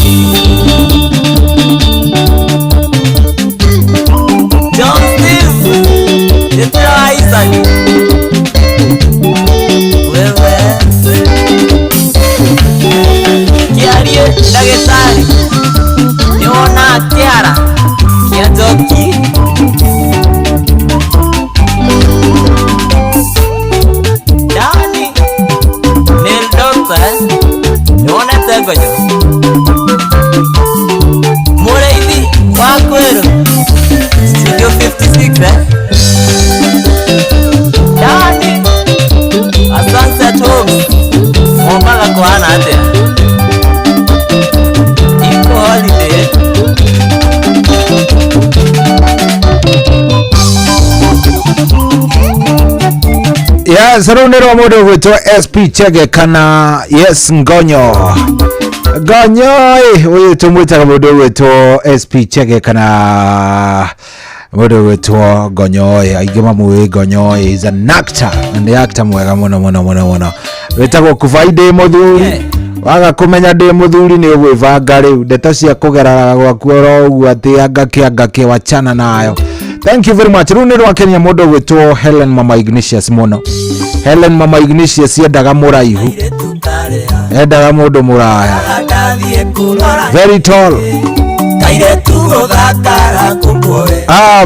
John Steve Jetera Isaac Wewe Kiarie Dagestari Niona Kiara Kiajoki Dani Neil Doctor Niona Tegojo Mureithi Wakwero Studio 56 Dani Sunset Homes Momaga kuhana ate Iko holiday Yes, runero modo wetu SP Chege kana yes Ngonyo uyu tumwitaga modo wetu SP Chege kana modo wetu Ngonyo aingĩ mamũĩ Ngonyo is an actor and the actor mwega mũno wetagwo kuvaide mũthuri waga kũmenya ndĩ mũthuri nĩ ũgwĩvanga rĩu ndeto cia kũgerara gwaku oro ũguo atĩ angake wachana nayo. Thank you very much. Rune rwa Kenya modo wetu Helen Mama Ignatius mono. Helen Mama Ignatius yendaga mũraihu. Yendaga mũndũ mũraya. Very tall.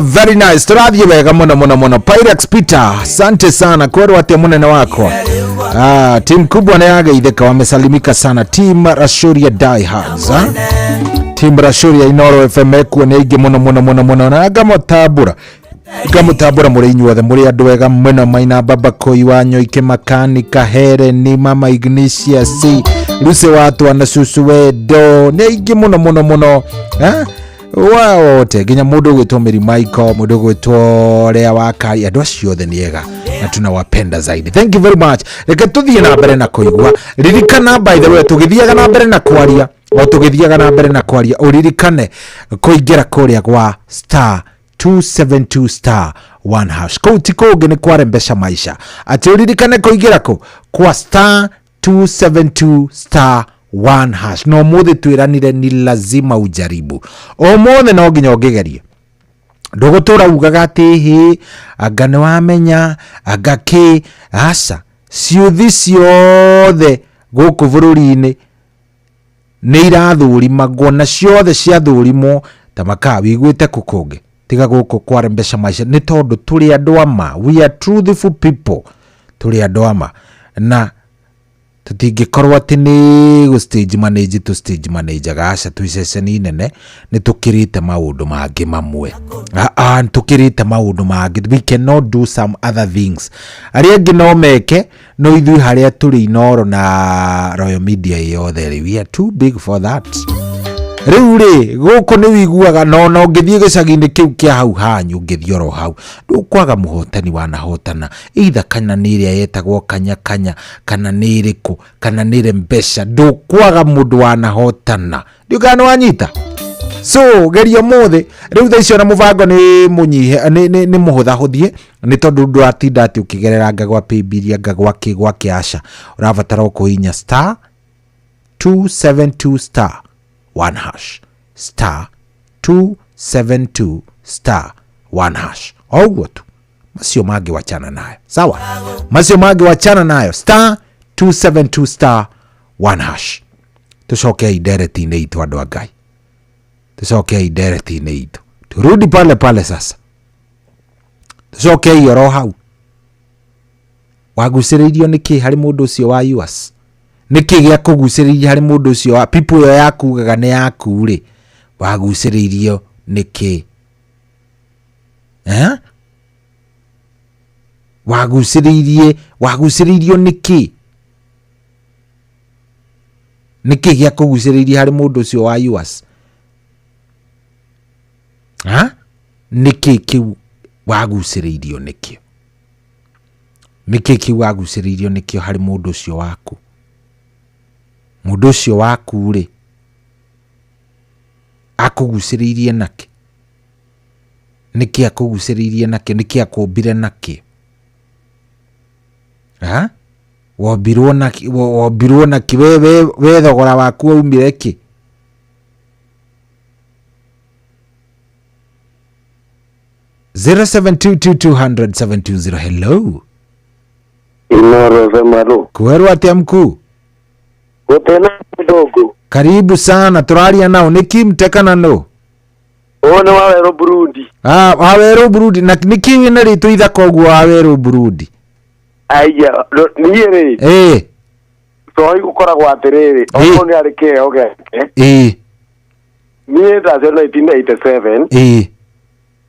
Very nice. Turathiĩ wega mũno. Pyrex Peter, asante sana kwero atia munene wako. Team kubwa na yageitheka wamesalimika sana. Team Rashuria Die Hards. Team Rashuria Inoro FM kuone ige muno na gamutabura muri inyuothe muri andu wega muno maina baba koi wanyo ike makanika here ni Mama Ignatius Luse watu ana susu wedo ne ige muno wote ginya mundu gwitwo Mary Michael mundu gwitwo rea wakai andu acio othe niega na tunawapenda zaidi. Thank you very much. Reke tuthie na mbere na kuigua ririkana by the way tugithiaga na mbere na kwaria uririkane kuingira kuria kwa star 272 star 1 hash kouti koge ni kwarembesha maisha ati uririkane kuingira kwa star 272 star one hash. No mothe twiranire ni lazima ujaribu. O mothe no nginya ongegerie. Ndogotora ugaga ati hi anga ni wamenya anga ki asa ciuthi ciothe guku bururi-ini ni irathũrimagwo na ciothe ciathũrimwo ta maka wiguite kukunge tiga guku kware mbeca maisha ni tondu turi andu ama. We are truthful people. Turi andu ama na tutingikorwo ati ni go stage manage to stage manager gaca tuiceceni nene ni tukirite maundu mangi mamwe tukirite maundu mangi. We cannot do some other things. Aria ngi no meke no ithui haria turi Inoro na Royal Media yothe. We are too big for that. Riu ri guku ni wiguaga no ngithie gicagi-ini kiu kia hau hanyu ngithioro hau ndukwaga muhotani wanahotana either kana ni iria yetagwo kanya kana ni iriku kana ni mbeca ndukwaga mundu wanahotana ndiukana wanyita. So geria mothe riu thaicio na mubango ni munyihe ni muhutha huthie ni tondu ndu atinda ati ukigerera ngagwa paybill ngagwa kigwa kiasha urabatara kuhinya star 272 star 1 hash star 272 star 1 hash. Oguo tu macio magi wachana nayo sawa. Macio magi wachana nayo star 272 star 1 hash. Tucoke idereti-ini itu andu a Ngai. Tucoke idereti-ini itu turudi pale sasa. Tucoke iyoro hau waguciririo niki hari mundu ucio wa US niki gya kuguciriria hari mundu ucio wa people yo yakugaga ni yaku ri waguciririo niki waguciririo niki gya kuguciriria hari mundu ucio wa US niki kiu waguciririo nikio waguciririo nikio hari mundu ucio waku. Mundu ucio waku ri akuguciririe naki niki akuguciririe naki niki akumbire naki wombirwo naki we thogora waku umire ki. Zero 0722000720. Hello Inoro Semaru kwerwa atia mkuu gutena kidogo. Karibu sana turaria nao niki mtekana no one Waweru Burundi. Waweru Burundi na niki wina ritu ithaka uguo Waweru Burundi. Aya niye ri so igukoragwo atiriri ono ni ari keo geke niye ndacio 1987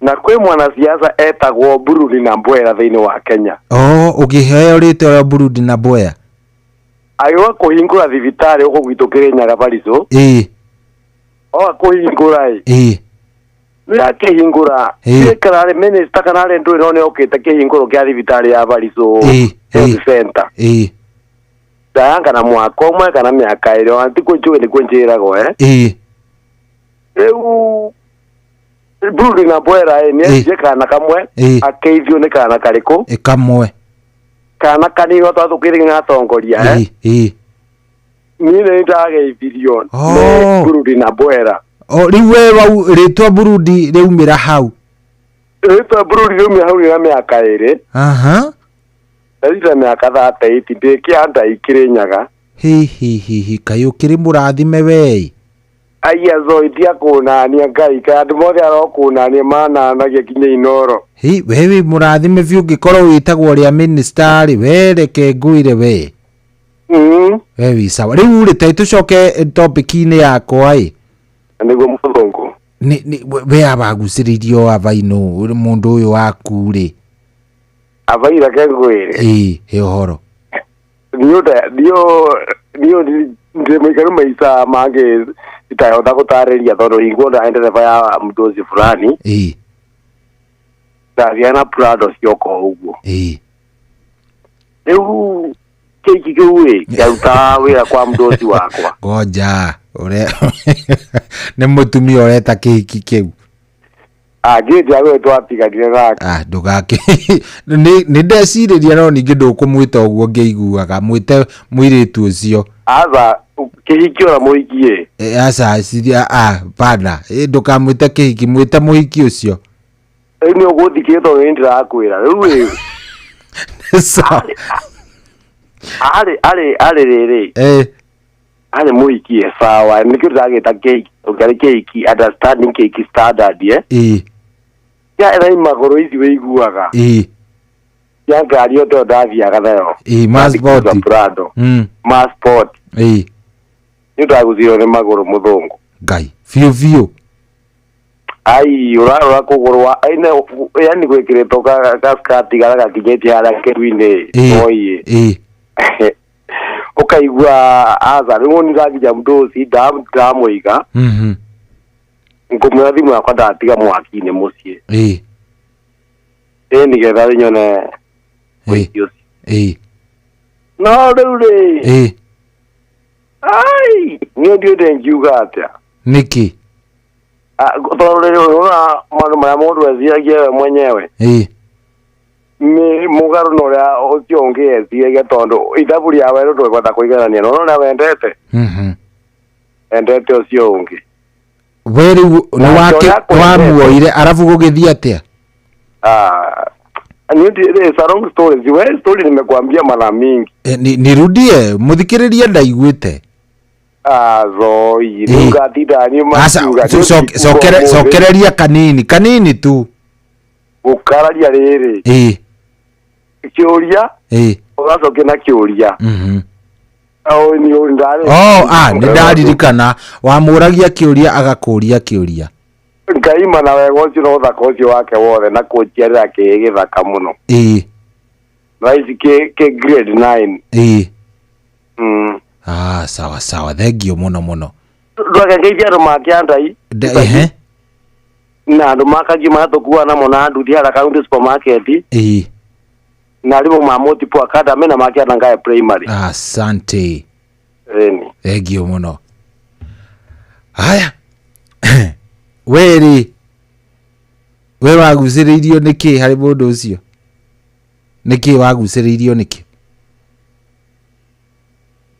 na kwi mwana siasa etagwo Burundi na Mbwera thiini wa Kenya. Ugiheo rito Burundi na Mbwera ayo kuhingura thibitari uko gwitukire Nyaga Bariso kuhingura ni akihingura ikara minister kana ari ndu ino ni okite kihinguro kia thibitari ya Bariso center dayanga na mwaka umwe kana miaka iri antiko njue ni kwenjirago Burundi na Mbwera ni kana kamwe akeithio ni kana kariko kamwe kana kanio twathukire ngatongoria ni ndage billion ne Burundi na Mbwera riwe ritwa Burundi riumira hau ritwa Burundi riumira hau ni miaka iri Ndari miaka 38 ndikianda ikire Nyaga kayukiri murathime wei aya zoidia kunania Ngai kandu mothe arokunania mana nagia kinya Inoro wewe murathime biu gikorwo witagwo ria minister wereke nguire we wewe sawa riu ri tai tucoke topic-ini yakwa niguo muthungu ni we abaguciririo abaino mundu uyu waku ri abaira kengwire he uhoro dio ndimwikaru maisa mange itayotha gutariria tondu hingo ndaendereva ya mdozi fulani ndathia prado cioko uguo riu kiki kiu kiaruta wira kwa mdozi wakwa goja ni mutumia ureta kiki kiu ngĩndia we twatiganire nake ndugake nĩ ndeciriria no ningĩ ndũkũmwĩta ũguo ngĩiguaga mwĩte mũirĩtu ũcio aza kihiki ora muhikie asa siria bana ndukamwite kihiki mwite muhiki ucio ni uguthikitwo ni ndirakwira riu ari riri ari muhikie sawa nikio ndagita kihiki ukari kihiki understanding kihiki standard ya ina magoro ici wiguaga ya ngari oto ndathiaga nayo Massport ni ndaguzio ni magoro muthungu ngai fiu ai urarora kugurwa aina yani gwikiritwo gaskati gara gakinyetie haria kiruine oye ukaigua aza riu ni ndagija mdosi ndamuiga ngumura thimu yakwa ndatiga mwaki-ini mucii ni getha nyone no riu ri ai ni ndiende ngiuga atia niki ona mwana mara mundu ethiagie mwenyewe ni mugaru no ria ucio ethiagie tondu ithabu ria weru ndwekota kuiganania no na wendete endete ucio ungi weru ni wake wamuoire arafu gugithia atia ni sarong stories we story nimekwambia mara mingi nirudie muthikiririe ndaiguite zoi ngatida ni masuga sokereria kanini tu ukararia riri kiuria ugacoke na kiuria ni undare ni ndaririkana wamuragia kiuria agakuria kiuria ngaima na wego ucio no thaka ucio wake wothe na kujiarira kigithaka muno raisi ke grade 9 sawa thengio muno ndwageithia andu makiandai na andu makagima tukua na mona nduthi ara county supermarket na rimu ma multiple academy na makianda ngae primary asante thengio muno haya we waguciriirio niki hari mundu ucio niki waguciriirio niki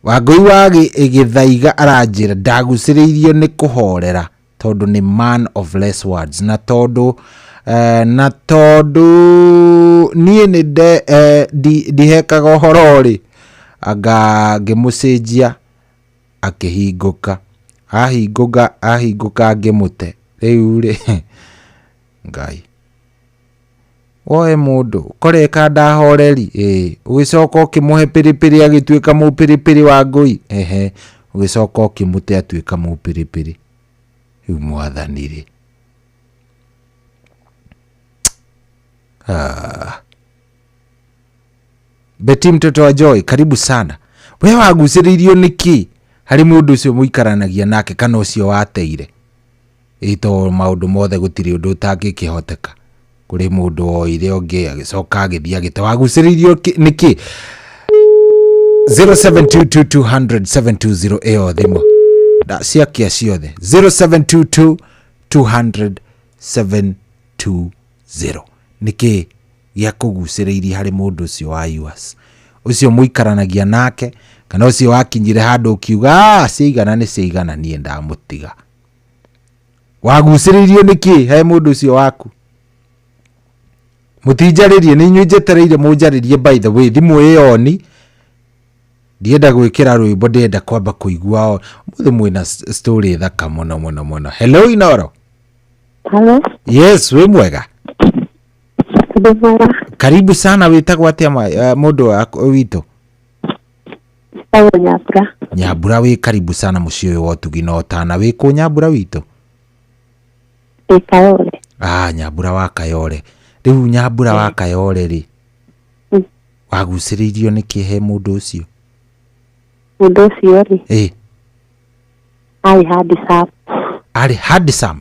Wangui wagi igithaiga aranjira ndaguciriirio ni kuhorera tondu ni man of less words na tondu nie ni ndihekaga uhoro ri anga ngimucenjia akihinguka ahinguka ngimute riu ri ngai woe mundu koreka ndahoreri ugicoka ukimuhe piripiri agituika mupiripiri wa ngui ugicoka ukimute atuika mupiripiri riu mwathani Beti mtoto wa Joy karibu sana we waguciriirio niki hari mundu ucio muikaranagia nake kana ucio wateire ito maundu mothe gutiri undu utangikihoteka kuri mundu oire ongi agicoka agithia gite waguciriirio niki 0722200720 eo thimo da ciakia ciothe 0722200720 niki gya kuguciriirie hari mundu ucio wa yours ucio muikaranagia nake kana ucio wakinyire handu ukiuga ciigana ni ciigana nie ndamutiga waguciriirio niki he mundu ucio waku mutinjaririe ni nyue njetereire munjaririe by the way thimu ioni ndienda gwikira rwimbo ndienda kwamba kuigua muthe mwina story thaka muno hello Inoro yes we mwega karibu sana witagwo atia mundu witu Nyambura we karibu sana mucii uyu wotugi no tana we ku Nyambura witu Kayole Nyambura wa Kayole riu Nyambura wa Kayole ri waguciriirio niki he mundu ucio ri ari handsome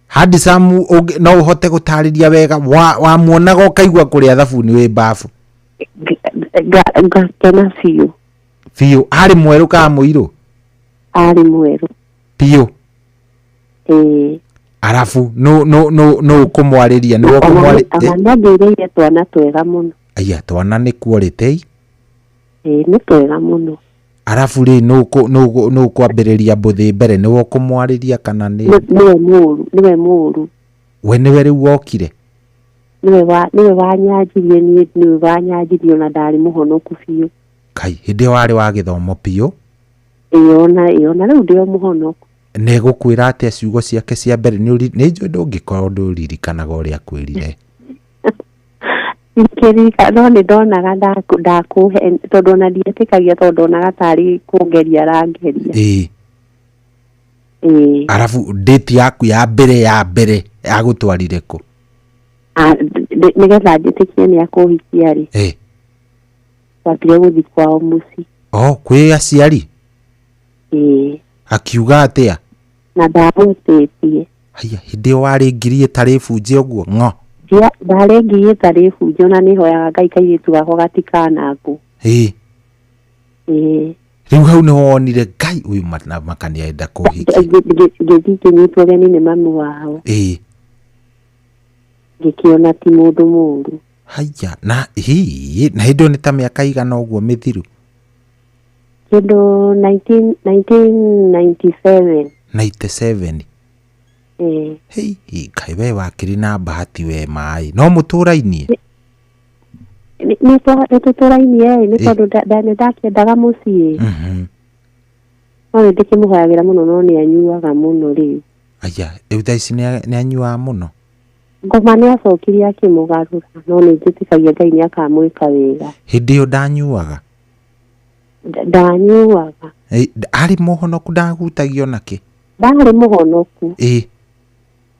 handsome no uhote gutariria wega wa muonaga ukaigua kuria thabuni we bafu ngakena fiu ari mweru ka muiru ari mweru piu arafu no kumwariria no kumwariria amanyagire twana twega muno aya twana ni quality nĩ twega mũno. Arafu rĩ no kwambĩrĩria mbuthi mbere nĩ wokumwarĩria kana niwe mũru we niwe rĩu wokire niwe wanyanjirie na ndarĩ mũhonoku biũ kai hĩndĩ warĩ wa gĩthomo piũ ĩona rĩu ndĩ mũhonoku nĩ gũkwĩra atĩ ciugo ciake cia mbere nĩ njũĩ ndũngĩkorwo ndũririkanaga ũrĩa akwĩrire Ikirika no nĩ ndonaga ndakũhe tondũ ona ndietĩkagia tondũ ndonaga tarĩ kũngeria rangeria arafu date yaku ya mbere yagũtwarire kũ nĩgetha njĩtĩkie nĩ akũhikia rĩ twambire gũthiĩ kwao mũciĩ kwĩ aciari akiuga atĩa na ndamwĩtĩtie haya hĩndĩ warĩ ngiri ĩtarĩ bunje ũguo ng'o ndarĩ ngiri ĩtarĩ bunje ona nĩ hoyaga Ngai kairĩtu gakwa gatikanangwo rĩu hau nĩ wonire Ngai ũyũ makania enda kũhikia ngĩthiĩ ngĩnyitwo ũgeni nĩ mami wao ngĩkĩona ti mũndũ mũru haya na hĩndĩ nĩ ta mĩaka igana ũguo mĩthiru kĩndũ 1997 Kai we wakĩrĩ na bahati we maĩ no mũtũrainie nĩ tũtũrainie nĩ tondũ ndakĩendaga mũciĩ no nĩ ndĩkĩmũhoyagĩra mũno no nĩ anyuaga mũno rĩu aya rĩu thaa ici nĩ anyuaga mũno ngoma nĩ acokirie akĩmũgarũra no nĩ njĩtĩkagia Ngai nĩ akamwĩka wega hĩndĩ ĩyo ndanyuaga arĩ mũhonoku ndahutagio nakĩ ndarĩ mũhonoku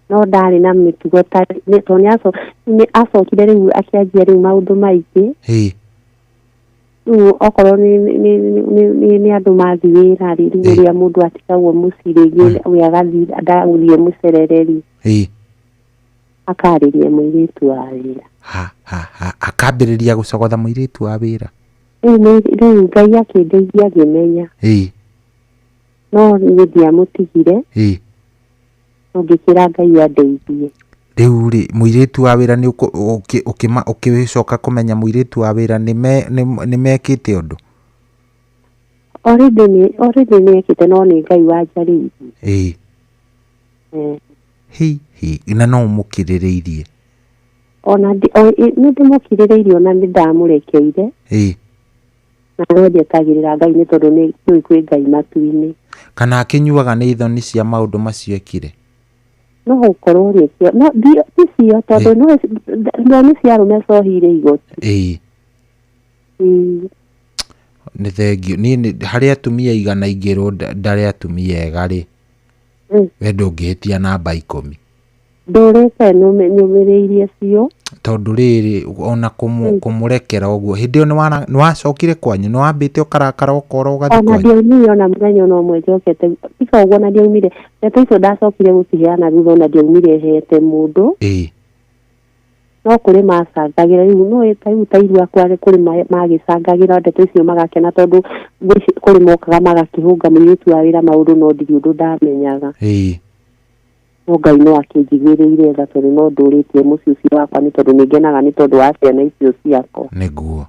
no ndarĩ na mĩtugo tondũ nĩ acokire rĩu akĩanjia rĩu maũndũ maingĩ rĩu okorwo nĩ andũ mathiĩ wĩra rĩ rĩu rĩrĩa mũndũ atigagwo mũciĩ rĩngĩ we agathiĩ ndagũthiĩ mũcerereri akarĩria mũirĩtu wa wĩra akambĩrĩria gũcogotha mũirĩtu wa wĩra rĩu Ngai akĩndeithia ngĩmenya no niĩ ndiamũtigire ngĩkĩra Ngai andeithie rĩu rĩ mũirĩtu wa wĩra nĩ ũkĩcoka kũmenya mũirĩtu wa wĩra nĩ mekĩte ũndũ already nĩ ekĩte no nĩ Ngai wanjarĩirie na no mũkirĩrĩirie ona nĩ ndĩmũkirĩrĩirie ona nĩ ndamũrekeire na no ndietagĩrĩra Ngai nĩ tondũ nĩ kwĩ Ngai matu-inĩ kana akĩnyuaga nĩ ithoni cia maũndũ macio ekire no gũkorwo nĩkĩo no ndicio tondũ no nĩ cia arũme cohire igoti nĩ thengio niĩ harĩ atumia igana ingĩrwo ndarĩ atumia ega rĩ we ndũngĩhĩtia namba 10 ndũrĩte nũmĩrĩirie biũ tondũ rĩrĩ ona kũmũrekera ũguo hĩndĩ ĩyo nĩ wacokire kwanyu nĩ wambĩte ũkarakara ũkora ũgathiĩ kwanyu ona ndiaumire ona mũthenya ona ũmwe njokete tika ũguo ona ndiaumire ndeto icio ndacokire gũciheana thutha ona ndiaumire hete mũndũ no kũrĩ macangagĩra rĩu no rĩu ta irua kware kũrĩ magĩcangagĩra ndeto icio magakena tondũ kũrĩ mokaga magakĩhũnga mũirĩtu wa wĩra maũndũ no ndirĩ ũndũ ndamenyaga no Ngai no akĩnjiguĩrĩire tha tondũ no ndũrĩtie mũciĩ ũcio wakwa nĩ tondũ nĩ ngenaga nĩ tondũ wa ciana icio ciakwa nĩguo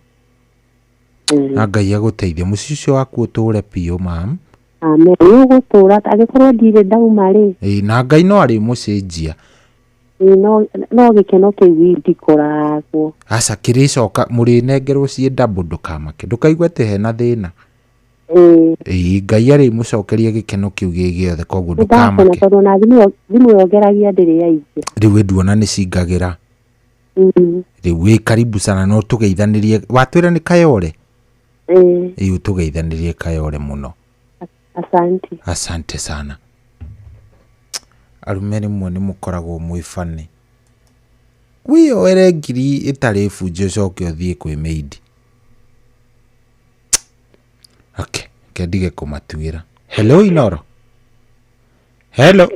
na Ngai agũteithie mũciĩ ũcio waku ũtũũre piũ mam amen ũgũtũũra angĩkorwo ndirĩ ndauma rĩ na Ngai no arĩ mũcenjia no gĩkeno kĩu ndikoragwo aca kĩrĩcoka mũrĩnengerwo ciĩ double ndũkamake ndũkaigua atĩ hena thĩna Ngai arĩ mũcokerie gĩkeno kĩu gĩothe koguo ndũkamake tondũ na thimũ yongeragia ndĩrĩ yaingĩ rĩu enduona nĩ cingagĩra rĩu wĩ karibu sana no tũgeithanĩrie watwĩra nĩ Kayore tũgeithanĩrie Kayore mũno asante sana arume rĩmwe nĩ mũkoragwo mwĩbane wĩyoere ngiri ĩtarĩ bunje ũcoke ũthiĩ kwĩ meidi kendige kũmatuĩra hello Inoro hello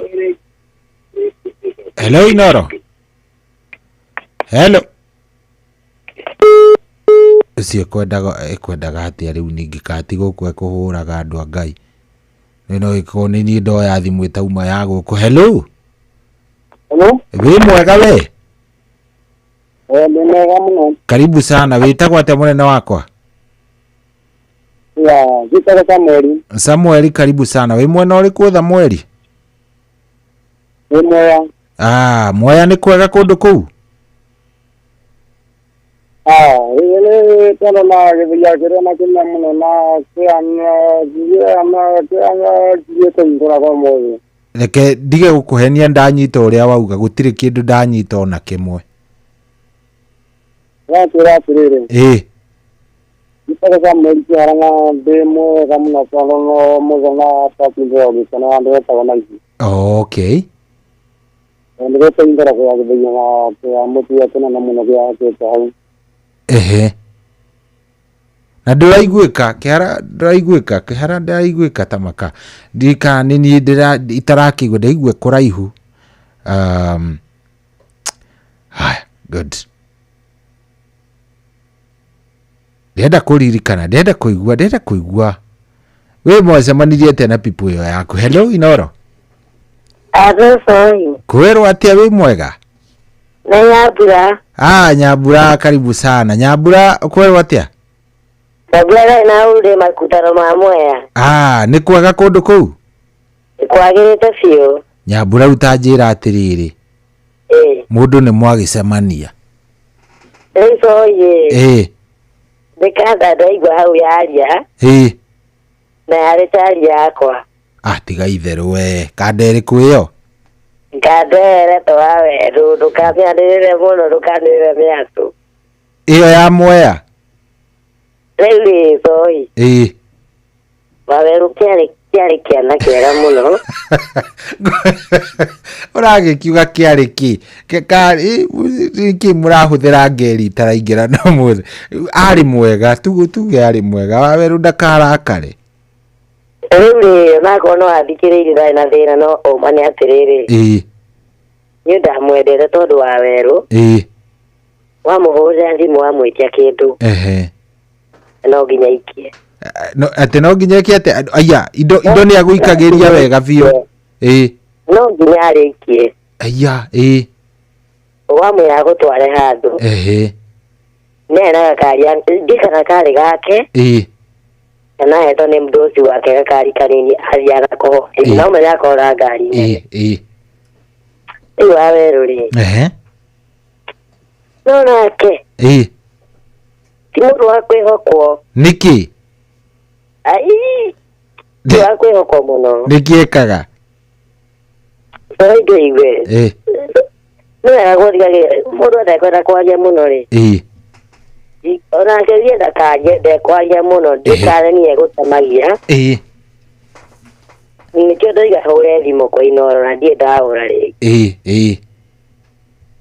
Inoro ũcio ekwendaga atĩa rĩu ningĩ kati gũkũ ekũhũraga andũ a Ngai no ĩkorwo nĩ niĩ ndoya thimũ ĩtauma ya gũkũ hello wĩ mwega we nĩ mwega mũno karibu sana wĩtagwo atĩa mũnene wakwa Jitaka Samueli. Samueli, karibu sana. We mwena uriku Samueli? Mwea. Mwea ni kwega kundu kuu? Ile tena na githia kire na kina muno na kiana kwa moyo. Reke ndige gukuhenia ndanyita uria wauga gutire kindu ndanyita ona kimwe. Ratirire. Jitaka Samueli haranga demo kamuna salono muzona tapizo bisana ande tawana hivi. Okay. Ndio tengera kwa githia na kwa mutu ya tena na muno ya kwa. Na ndiraiguika kihara ndiraiguika tamaka ndika nini itarakigwa ndaigue kuraihu. Good. Ndenda kuririkana, ndenda kuigua. We mwacemanirie tena pipu yo yaku. Hello Inoro. Sorry. Kwero atia we mwega? Na Nyambura. Nyambura, karibu sana. Nyambura, kwero atia? Nyambura na ule makutano ma Mwea. Ni kwaga kundu kuu? Kwagirite biu. Nyambura utanjira atiriri. Mundu ni mwagicemania. Ye. Ndikanda ndaigua hau yaria. Na yari tari yakwa. Tiga itheru we. Kandere kuyo? Kandere twawe ndukanyanire muno ndukanire miatu. Iyo ya Mwea? Rĩu soy. Waweru kiari kiana kiega muno. Uragikiuga kiari ki? Ki murahuthira ngeri taraingira no muthe. Ari mwega tuge ari mwega. Waweru ndakarakare. Rĩu nako no athikĩrĩirie na thĩna no umane atiriri. Niĩ ndamwendete tondu Waweru. Wamuhũrĩra thimũ wamwĩtia kĩndũ. No nginya ikie. No nginya ikie ate aya indo ni aguikagiria wega biũ. No nginya arikie. Wamwĩra gũtware handũ. Nena gakaria ndikana kari gake. Na heto ni mdosi wake gakari kanini aliana ko. No menya ko ra ngari. Waweru ri. No nake. Ti mundu wa kwihokwo. Niki? Ti wa kwihokwo muno. Niki ekaga? Ndio igwe. No ya gũthigage mundu ndakwenda kwaria muno ri. Ona ngerie ndakaje ndekwaria muno ndikare nie gutamagia. Nikio ndoiga hore thimo kwa Inoro na ndie ndahura ri.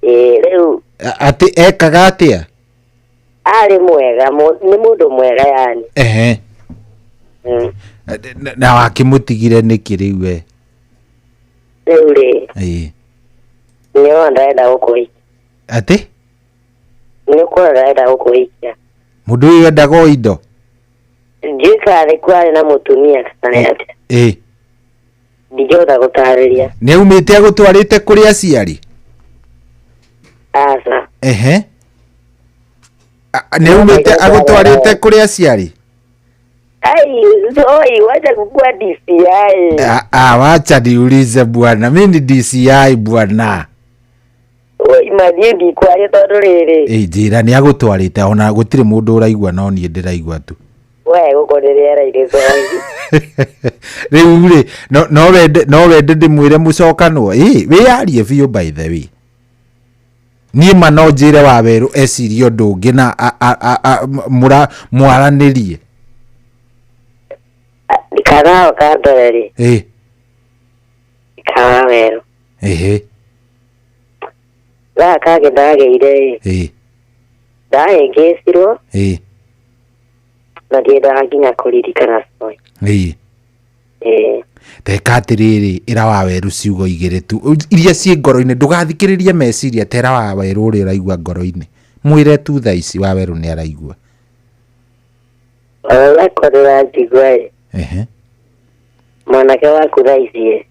Rĩu ati ekaga atia? Ari mwega, ni mundu mwega yani. Na wakimutigire niki riu we? Rĩu ri. Nĩo ndaenda gũkũhikia. Ati? Nĩkuo ndaenda gũkũhikia. Mundu ũyũ endaga indo? Njikare kwari na mutumia kana atia? Ndijota gũtarĩria. Nĩ umĩte agũtwarĩte kũrĩ aciari? Asa. Nĩ umĩte agũtwarĩte kũrĩ aciari? Wacha kukua DCI. Wacha niulize bwana, mimi ni DCI bwana. Madidi kwari tondu riri. Njira ni agutwarite ona gutire mundu uraigua no nie ndiraigua tu. We gukorera ire zongi. Riu ri no wende ndimwire mucokanwo. We yarie biu by the way. Nie mano njire Waweru esirio ndungi na mwaranirie. Kana kadori. Kana Waweru. Kage ndageire. Ndaengecirwo. Na ndiendaga nginya kũririkana coy. Teka atiriri ira Waweru ciugo igĩrĩ tu iria ciĩ ngoro-inĩ ndũgathikĩrĩrie meciria tera Waweru ũrĩa ũraigua ngoro-inĩ mwĩre tu thaa ici Waweru nĩ araigua. Arakorera njigua. Mwanake waku thaa ici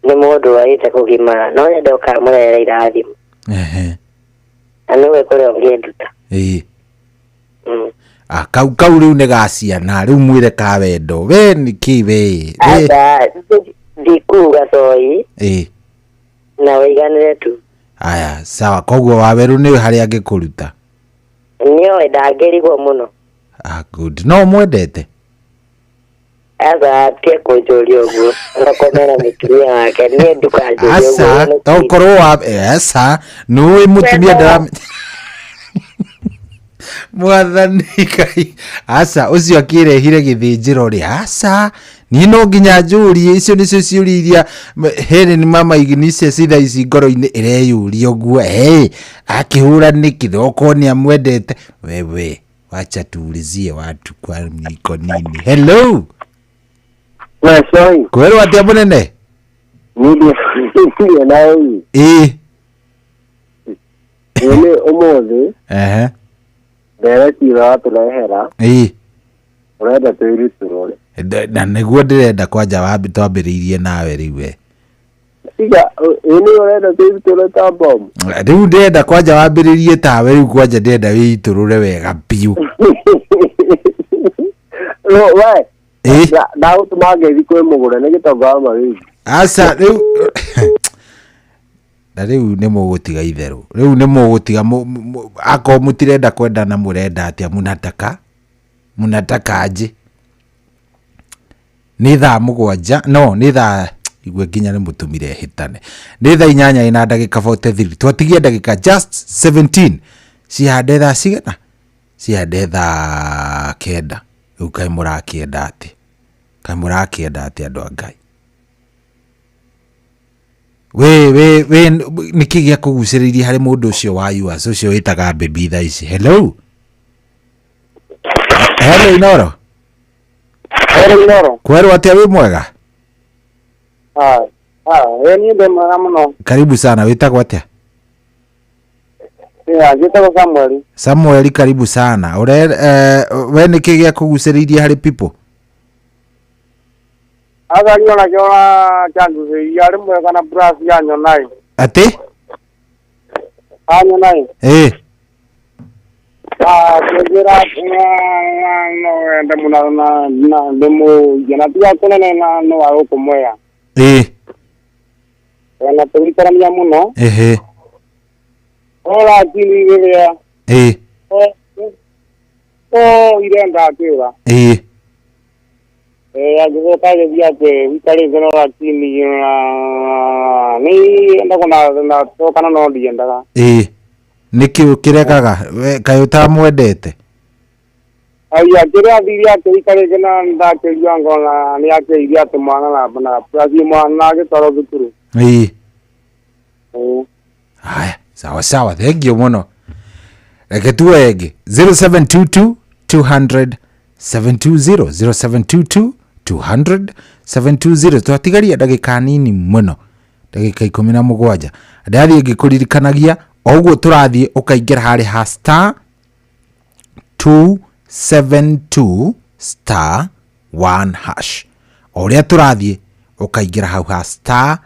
ni mundu warite kugimara no nyenda ukamurera irathimo. Anu we kore ongenduta. kau riu ne gaciana riu mwire ka wendo we ni kiwe asa dikuga soi na waiganire tu aya sawa koguo waweru ni hari angikuruta niyo ndagerigwo muno good no mwendete asa tie kujuria guo ngakomera mitumia wake ni ndukajuria asa tokorwo wa asa no mutumia ndara mwathani kai asa ucio akirehire githinjiro ri asa ni no nginya njuri icio nicio ciuriria here ni mama Ignice citha ici ngoro-ini ireyuria guo akihura nikithoko ni amwendete wewe wacha tuulizie watu kwa niko nini hello Sorry. Kwero atia munene Ndio na Ele umuthi ndere tira turehera urenda twiri turore na niguo ndirenda kwanja wambi twambiriirie nawe riwe siga ini urenda twiri turore ta bom riu ndirenda kwanja wambiriirie tawe riu kwanja ndirenda witurure wega piu no we na utumage thikwe mugure ni gitonga mari asa riu na riu ni mugutiga itheru riu ni mugutiga ako mutirenda kwenda na murenda atia munataka aje ni thaa mugwanja no ni thaa igwe nginya ni mutumire hitane ni thaa 8 ina ndagika 43 twatigie ndagika just 17 cihande thaa cigana cihande thaa kenda riu kai murakienda ati andu a Ngai we niki gya kuguciriria hari mundu ucio wa yuas ucio witaga baby thaa ici hello Inoro kwero atia wi mwega we ni ndo mwega muno karibu sana witagwo atia njitagwo Samuel karibu sana we niki gya kuguciriria hari people aga nyona jona changu yari mwega na brass ya nyonai ate nyonai kujira no ende muna na demo jana pia kuna na no aro kumwea na tulitara mya muno ola chini ile ya irenda akiwa agizo kaje vyake vitale zeno la chini ni enda kuna toka no ndiendaga niki ukirekaga kayo tamwendete aya kira thiria ke vitale zena ndake yango na ni yake iria tumwana na prazi mwana ke toro thukuru haya sawa thank you muno reke tuwege 0722 200 720 0722 200 720 twatigaria ndagika nini muno ndagika 17 ndathie ngikuririkanagia oguo turathie ukaingira hari ha star 272 star 1 hash oria turathie ukaingira hau ha star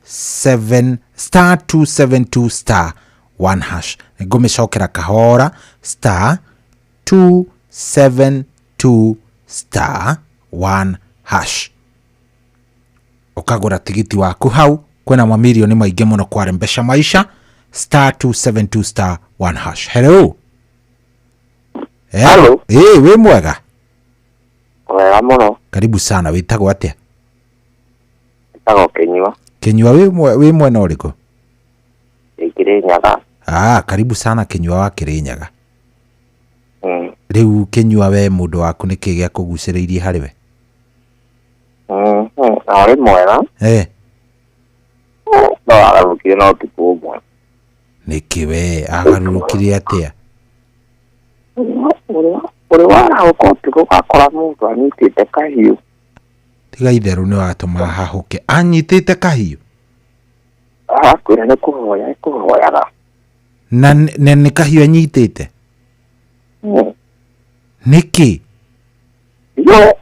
272 star 1 hash ngumicokera kahora star 272 star 1 hash ukagura tigiti waku hau kwena mamilioni maingi muno kwarembesha maisha star 272 star 1 hash hello we mwega wega muno karibu sana witagwo atia witagwo Kinyua we mwena uriku Kirinyaga karibu sana Kinyua wa Kirinyaga riu Kinyua we mundu waku niki gya kuguciriirie hari we ari mwega no agarukire no tikubwa niki we agarukire atia uri wara ukoti gukakora mundu anyitite kahiu tiga itheru ni watuma hahuke anyitite kahiu akwira ni kuhoyaga na ni kahiu anyitite niki yo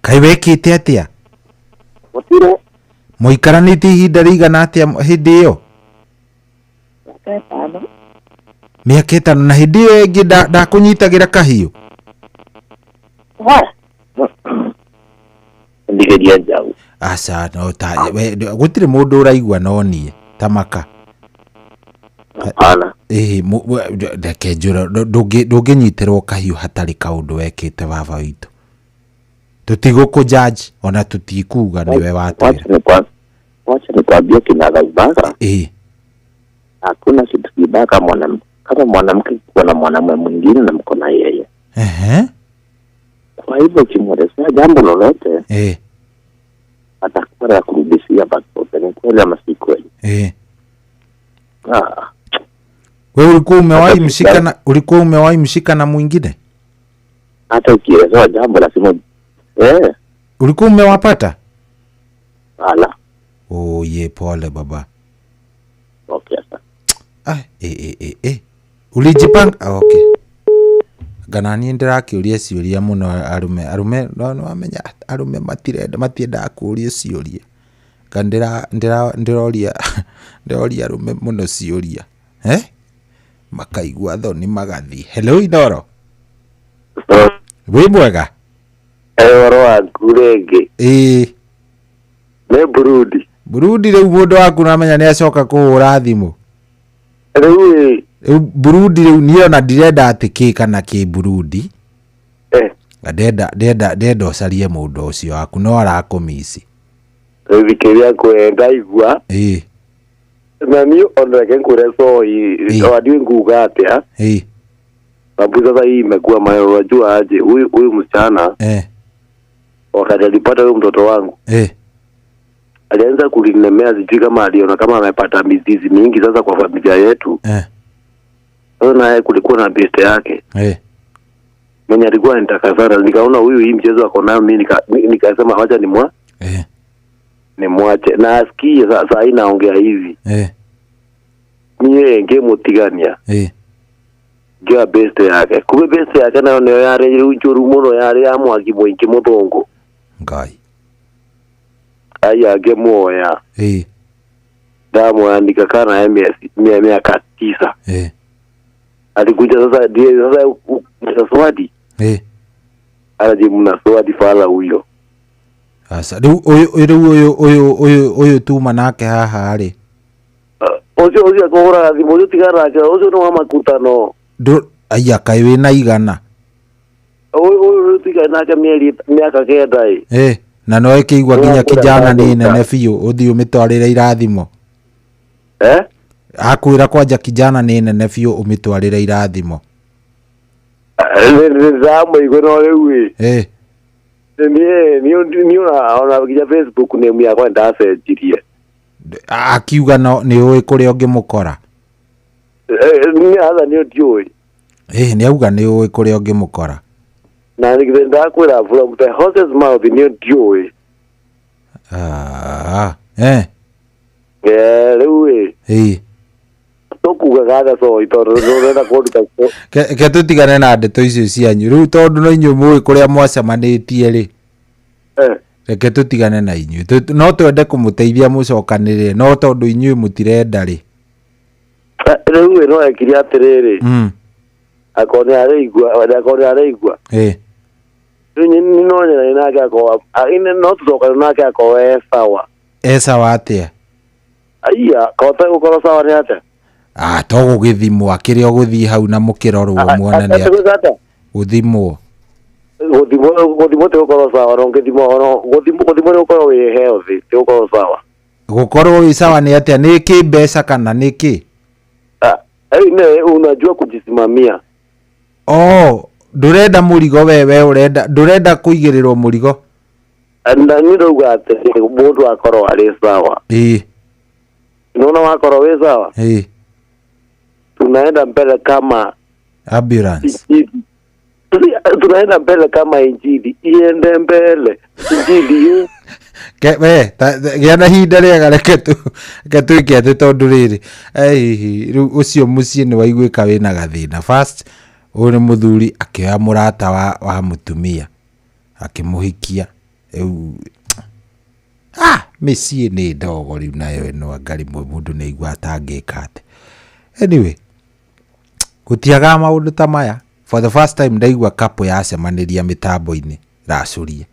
kai wekite atia gutire muikaranite ihinda rigana atia hindi iyo Miaka 5 na hindi ĩyo ĩngĩ ndakunyitagira kahiũ. Ndigeria njau. Asa no ta gutire mundu uraigua no nie tamaka. Ana. Ndeke njura ndũngĩnyiterwo kahiũ hatarĩ kaũndũ wekĩte baba witũ. Tutigũkũjudge ona tutikuga niwe watwĩra. Wacha nikwambie kinaga ibaka. Hakuna kitu kibaka kama mwanamke kuwa na mwanamume mwingine na mko na yeye. Kwa hivyo kimwelezea jambo lolote atakuwa ya kurudishia passport. Ni kweli ama si kweli? Wewe ulikuwa umewahi mshika na mwingine? Hata ukielezewa jambo lazima ulikuwa umewapata? Ala. Oh ye pole baba. Okay sasa. Ulijipanga? Okay. Ganani ndirakiuria ciuria muno arume no amenya arume matienda kuuria ciuria. Ndiroria arume muno ciuria. Makaigua thoni magathi. Hello Indoro. Wi mwega? Waro waku rĩngĩ. Nĩ Burundi rĩu mũndũ waku namenya nĩ acoka kũhũra thimũ. Rĩu Burundi rĩu niĩ ona ndirenda atĩ kĩ kana kĩ Burundi. Ndenda ũcarie mũndũ ũcio waku no arakũmici. Thikĩria kwenda igua. Na niĩ ona ngekũre soi wadi nguga atĩa. Sababu sasa hii imekuwa mayo, unajua aje huyu msichana wakati alipata huyo mtoto wangu alianza kulinemea, sijui kama aliona kama amepata mizizi mingi sasa kwa familia yetu. Sasa naye kulikuwa na beste yake mwenye alikuwa anataka sana, nikaona huyu hii mchezo wako nayo, mimi nikasema wacha nimwache na asikie sasa hii naongea hivi. Mie ngemutigania gya beste yake kube beste yake nayo niyo yare uchuru muno yare amwaki mwingi muthungu ngai aya gemoya damu andika kana miaka 9 alikuja sasa swadi alaji mna swadi fala huyo sasa uyu tu manake haha ari ocio akora thimo tigara ocio no makutano kai wina igana oyo tigana ka miaka kenda na no ikigwa nginya kijana ni nene biũ uthi umitwarire irathimo akwira kwanja kijana ni nene biũ umitwarire irathimo zamu igoro rewe ni ona kija Facebook ni mya kwa ndacenjirie akiuga no ni uĩ kũrĩa ũngĩmũkora ni hatha ni ndiũĩ ni auga ni uĩ kũrĩa ũngĩmũkora na nigenda kwira from the horse's mouth ni ndiũĩ rĩu tokuga gaga so itoro renda kũruta ke tutigane na ndeto icio cianyu rĩu tondũ no inyuĩ mũĩ kũrĩa mwacemanĩtie rĩ reke tutigane na inyuĩ no twende kũmũteithia mũcokanĩrĩre no tondũ inyuĩ mũtirenda rĩ rĩu no ekire atĩrĩrĩ akone areigua ni nonyera nake akwa no tucokana nake akwa sawa atĩa aiya kota gũkorwo sawa nĩ atĩa to gũgĩthimwo kĩrĩa ũgũthiĩ hau na mũkĩrorwo muone nĩ atĩa gũthimwo tĩgũkorwo sawa no gũthimwo nĩ gũkorwo wĩ healthy tĩgũkorwo sawa gũkorwo wĩ sawa nĩ atĩa nĩ kĩ mbeca kana nĩ kĩ unajua kujisimamia ndurenda mũrigo wewe ndurenda kũigĩrĩrwo mũrigo na nĩ ndauga atĩ mũndũ akorwo arĩ sawa unaona wakorwo wĩ sawa tunaenda mbele kama ambulance tunaenda mbele kama injili iende mbele injili gĩa na hinda rĩega reke tuĩke atĩ tondũ rĩrĩ rĩu ũcio mũciĩ nĩ waiguĩka wĩna gathĩna first ũyũ nĩ mũthuri akĩoya mũrata wa mũtumia akĩmũhikia rĩu mĩciĩ nĩ ndogo rĩu nayo ĩno anga rĩmwe mũndũ nĩ aigua atangĩka atĩ anyway gutiaga maundu ta maya. For the first time ndaigua kapo ya semaniria mitambo-ini racuria.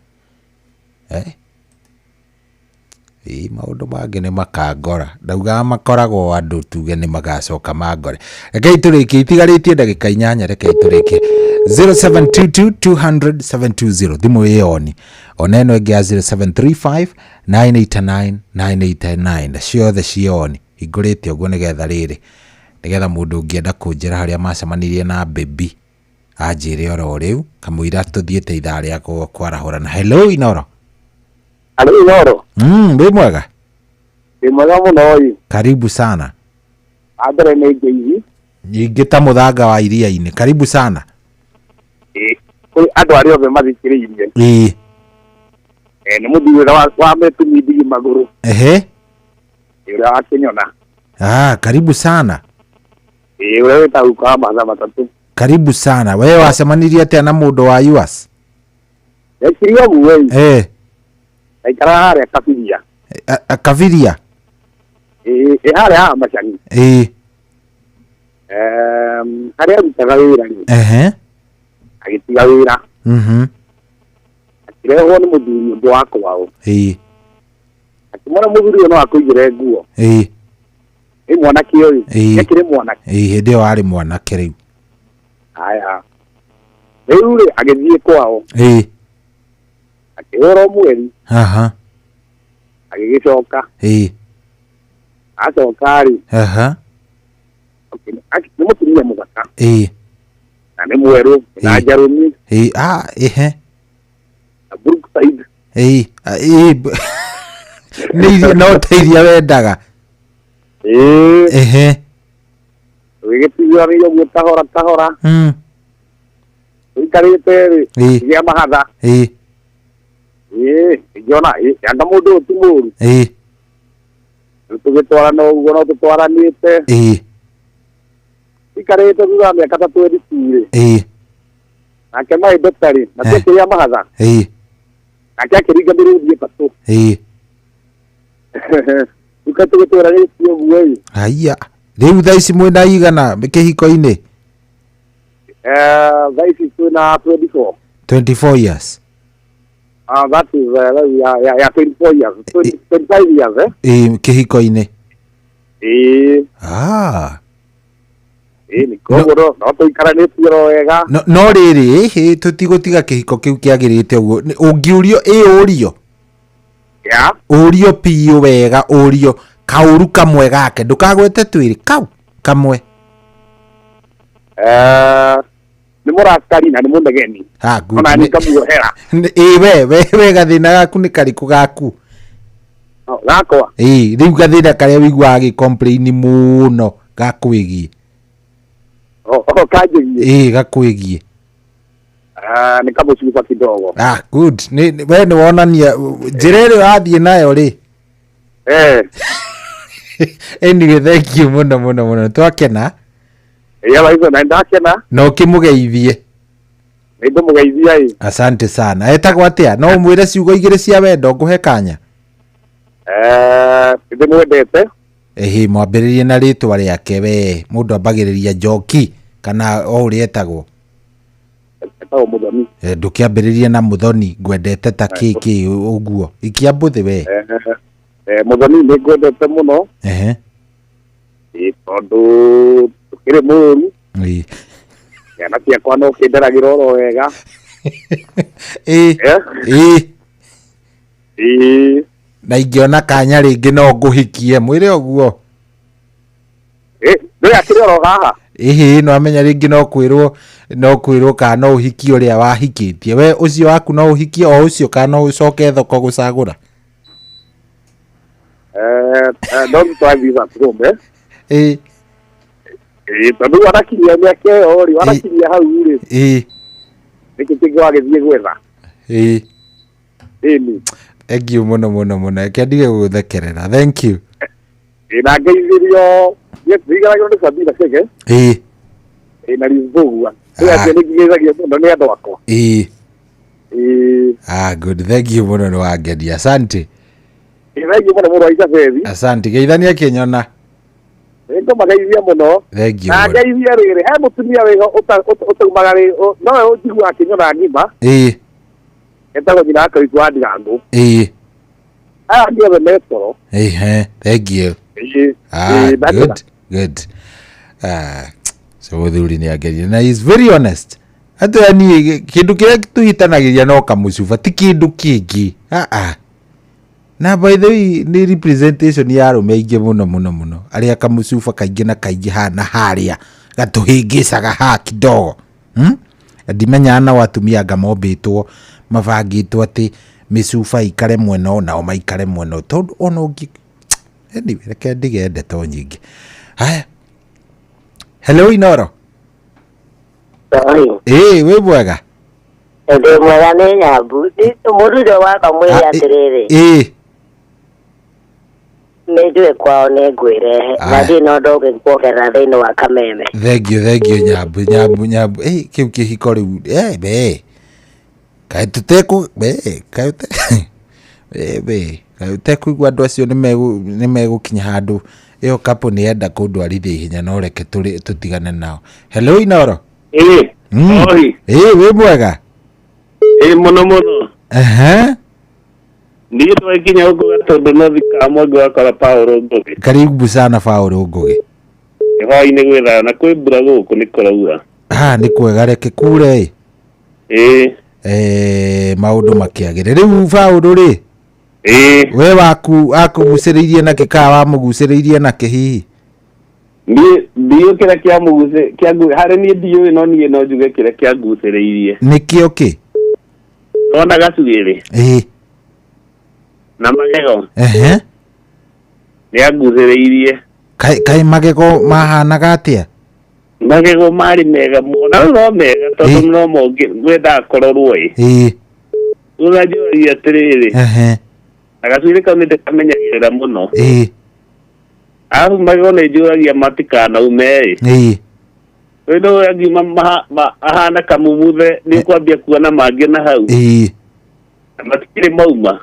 Maundu mangĩ nĩ makangora. Ndaugaga makoragwo andũ tuge nĩ magacoka mangore. Rekei tũrĩkie itigarĩtie ndagĩka 8 rekei tũrĩkie. 0722000720 thimũ ĩyoni. Ona ĩno ĩngĩ ya 0735989989 ciothe cioni. Hingũrĩte ũguo nĩgetha rĩrĩ. Nĩgetha mũndũ ũngĩenda kũnjĩra harĩa macemanirie na Baby anjĩre oro rĩu kamũira tũthiĩte ithaa rĩa kwarahũrana. Hello Inoro. Hello Inoro. Wĩ mwega? Wĩ mwega mũno. Karibu sana. Andare nĩ ngeithi. Nyingĩ ta mũthanga wa iria-inĩ. Karibu sana. Kũrĩ andũ arĩa othe mathikĩrĩirie. Nĩ mũthuri wa Metumi Ndigi Magũrũ. Ũrĩa wa Kĩnyona. Karibu sana. Ũrĩa wĩtagwo kwa mathaa matatũ. Karibu sana. Wewe wacemanirie atĩa na mũndũ wa US? Ekirio muwe. Aikara harĩa Kabiria. Kabiria? Harĩa haha Macani. Harĩa arutaga wĩra rĩ. Agĩtiga wĩra. Akĩrehwo nĩ mũthuri ũngĩ wa kwao. Akĩmwona mũthuri ũyũ no akũigĩre nguo. Nĩ mwanake ũyũ. Ekĩrĩ mwanake. Hĩndĩ ĩyo arĩ mwanake rĩu. Aya. Rĩu rĩ agĩthiĩ kwao. Akĩhũra mweri. Agĩgĩcoka. Acoka rĩ. Nĩ mũtumia mũthaka. Na nĩ mwerũ na njarũmi. Brookside. Nĩ iria no teithia wendaga. Wĩgĩtigĩranĩire ũguo tahora. Ũikarĩte rĩ. Gĩa mahatha. Ngĩona anga mũndũ ũyũ ti mũru. Tũgĩtwarana ũguo no tũtwaranĩte. Ikarĩte thutha wa mĩaka ta 22. Nake maĩ ndaktarĩ na twekĩria mahatha. Nake akĩringa mĩrũthi ĩtatũ. Tũgĩtwaranĩte ũguo. Haiya. Rĩu thaa ici mwĩna igana kĩhiko-inĩ? Thaa ici twĩna 24. 24 years. That is 24 years. 25 years, kĩhiko-inĩ. Nĩ koguo no tũikaranĩtie ro wega. No rĩrĩ tũtigũtiga kĩhiko kĩu kĩagĩrĩte ũguo. Ũngiũrio ũrio. Ũrio piũ wega ũrio kaũru kamwe gake ndũkagwete twĩrĩ kau kamwe. Nĩ mũrakari na nĩ mũnegeni. Ona nĩ kamuohera. We gathĩna gaku nĩ karĩkũ gaku? Gakwa. Rĩu gathĩna karĩa wĩiguaga gĩ-complain mũno gakwĩgiĩ. Kanjĩgiĩ. Gakwĩgiĩ. Nĩ kamũcuba kidogo. Good. We nĩ wonania njĩra ĩrĩa wathiĩ nayo rĩ. Anyway, thank you mũno. Twakena. No ũkĩmũgeithie. Nĩndĩmũgeithia. Asante sana. Etagwo atĩa? No ũmwĩre ciugo igĩrĩ cia wendo ngũhe kanya. Ndĩmwendete. Mwambĩrĩrie na rĩtwa rĩake we. Mũndũ ambagĩrĩria Njoki kana o ũrĩa etagwo. Etagwo Mũthoni. Ndũkĩambĩrĩrie na Mũthoni ngwendete ta kĩkĩ ũguo. Ikiambũthĩ we. Mũthoni nĩ ngwendete mũno. Tondũ tukĩrĩ mũru. Ciana ciakwa no kĩnderagĩra oro wega. Na ingĩona kanya rĩngĩ no ngũhikie mwĩre ũguo. Nĩ akĩrĩ oro haha. No amenya rĩngĩ no kwĩrwo kana no ũhikie ũrĩa wahikĩtie. We ũcio waku no ũhikie o ũcio kana no ũcoke thoko gũcagũra. Don't try this at home. Tondũ wanakinyia mĩaka ĩyo rĩ, wanakinyia hau rĩ. Nĩkĩ kĩngĩ wagĩthiĩ gwetha. Thank you mũno. Reke ndige gũgũthekerera. Thank you. Na ngeithĩrio ndigaragĩrwo nĩ Sabina Chege. Na Lisbogua. Nĩ ngĩgeithagia mũno nĩ andũ akwa. Good. Thank you mũno nĩ wangenia. Asante. Thank you mũno wa Isabeli. Asante. Geithania Kĩnyona. Ego magaithia muno. Thank you. Na ngaithia riri he mutumia wega utumagari no ujigu akinyora ngima. Etagwo nyina akaigua Ndirangu. Ndio bemetoro. Thank you. Good. So muthuri ni ageria na is very honest. Hata ni kindu kile tuhitanagiria no kamucuba ti kindu kingi. Na by the way ni representation ya arume ingi muno aria kamucuba kaingi na kaingi hana haria gatuhingicaga ha kidogo. Ndimenya na watumia ngamombitwo mabangitwo ati micuba ikare mwena nao maikare mwena tondu ona ungi anyway reke ndigende to nyingi. Haya, hello Inoro. We bwega. Ende mwega ni Nyambu. Murudo waka mwiri atiriri. Nĩnjũĩ kwao nĩ ngwĩrehe na thiĩ no ndoge kuongerera thĩinĩ wa Kameme. Thank you Nyambu. Kĩu kĩhiko rĩu kaĩ tũtekũigua andũ acio nĩ megũkinya handũ ĩyo kapo nĩ enda kũndwarithia ihenya no reke tũtigane nao. Hello Inoro. We mwega. Muno. Ndiyo twakinya huko gatondu no thika mwangu wakora Paulo Ngugi. Karibu sana Paulo Ngugi. Hwaĩ-inĩ gwĩthara na kwĩ mbura gũkũ nĩ kũraura. Nĩ kwega reke kure. Maũndũ makĩagĩre rĩu Paulo rĩ. We waku akũgucĩrĩirie na kĩka wamũgucĩrĩirie na kĩhihi. Ndiyo kĩrĩa kĩamũgucĩrĩirie harĩ niĩ ndiũĩ no niĩ no njuge kĩrĩa kĩangucĩrĩirie. Nĩkĩo kĩ? Ona gacuĩrĩ. Na magego. Nĩangucĩrĩirie. Kaĩ magego mahanaga atĩa? Magego marĩ mega mũno no mega tondũ no monge gwetha kororwo Unajua atĩrĩrĩ. Na gacuĩrĩ kau nĩndĩkamenyagĩrĩra mũno. Alafu magego nĩnjũragia matikanauma Wendo ngiuma ahana kamumuthe nĩũkwambia kuona mangĩ na hau. Matikĩrĩ mauma.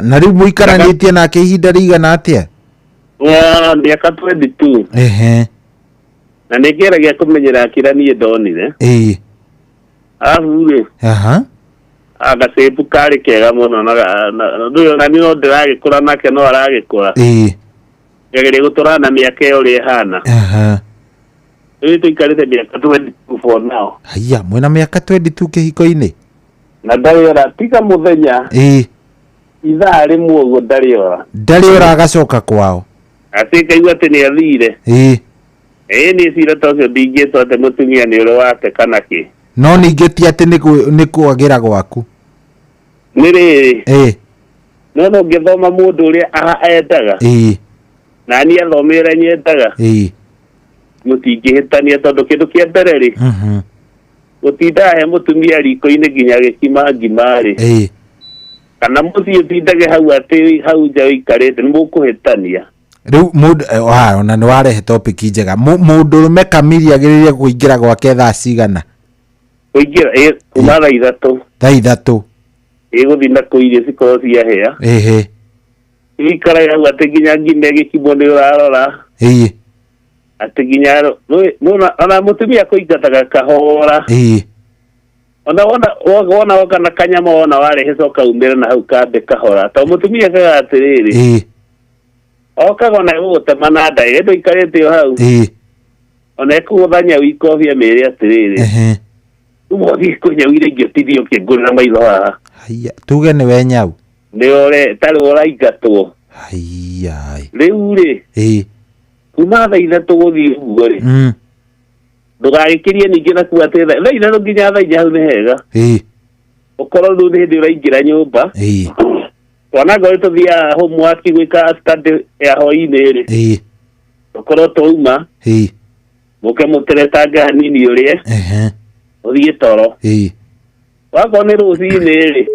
Na rĩu mũikaranĩtie nake ihinda rĩigana atĩa? Mĩaka 22. Na nĩngeragia kũmenyera kĩrĩa niĩ ndonire. Alafu rĩ. Agacebu karĩ kega mũno na ndũyũ na niĩ no ndĩragĩkũra nake no aragĩkũra. Ngageria gũtũrana na mĩaka ĩyo ũrĩa ĩhana. Rĩu tũikarĩte mĩaka 22 for now. Mwĩna mĩaka 22 kĩhiko-inĩ? Na ndarĩ ora tiga mũthenya. Ithaa rĩmwe ũguo ndarĩ ora agacoka kwao. Akaigua atĩ nĩ athire. Nĩ cira ta ũcio ndingĩtwo atĩ mũtumia nĩ ũrĩ wate kana kĩ. No ningĩ ti atĩ nĩ kwagĩra gwaku. Nĩ rĩrĩ. No ngĩthoma mũndũ ũrĩa endaga. Na niĩ athomera nyendaga. Mũtingĩhĩtania tondũ kĩndũ kĩa mbere rĩ. Gũtinda he mũtumia riko-inĩ nginya gĩkima ngima-rĩ. Kana mũciĩ ũtindage hau atĩ hau nja ũikarĩte nĩ mũkũhĩtania. Rĩu mũndũ ona nĩ warehe topic njega. Mũndũrũme kamiri agĩrĩire kũingĩra gwake thaa cigana? Kũingĩra kuma thaa 3. Thaa 3. Gũthiĩ na kũirio cikorwo ciahĩa. Ikaraga hau atĩ nginya ngima ĩgĩkimwo nĩ ũrarora. Atĩ nginya ona mũtumia kũingataga kahora. Ona woka na kanyama wona warehe coka umĩre na hau kambe kahora. Tondũ mũtumia kaga atĩrĩrĩ. Okaga ona gũgũtema na ndagĩ ndũikarĩte o hau. Ona ekũgũthanya wikobia mĩrĩ atĩrĩrĩ. Ũmũthiĩ kũnyawire ingĩtithio ũkĩngũrĩra maitho haha. Tuge nĩwe nyau. Nĩore tarĩ ũraingatwo. Rĩu rĩ. Kuma thaa 3 gũthiĩ ũguo rĩ. Ndũgagĩkĩrie ningĩ na kuo atĩ thaa 3 nginya thaa 4 hau nĩ hega. Ũkorwo rĩu nĩ hĩndĩ ũraingĩra nyũmba. Twana ngorĩ tũthiaga homework gwĩka study ya hwaĩ-inĩ rĩ. Ũkorwo twauma. Mũke mũteretange hanini ũrĩe. Ũthiĩ toro. Wakorwo nĩ rũcinĩ rĩ.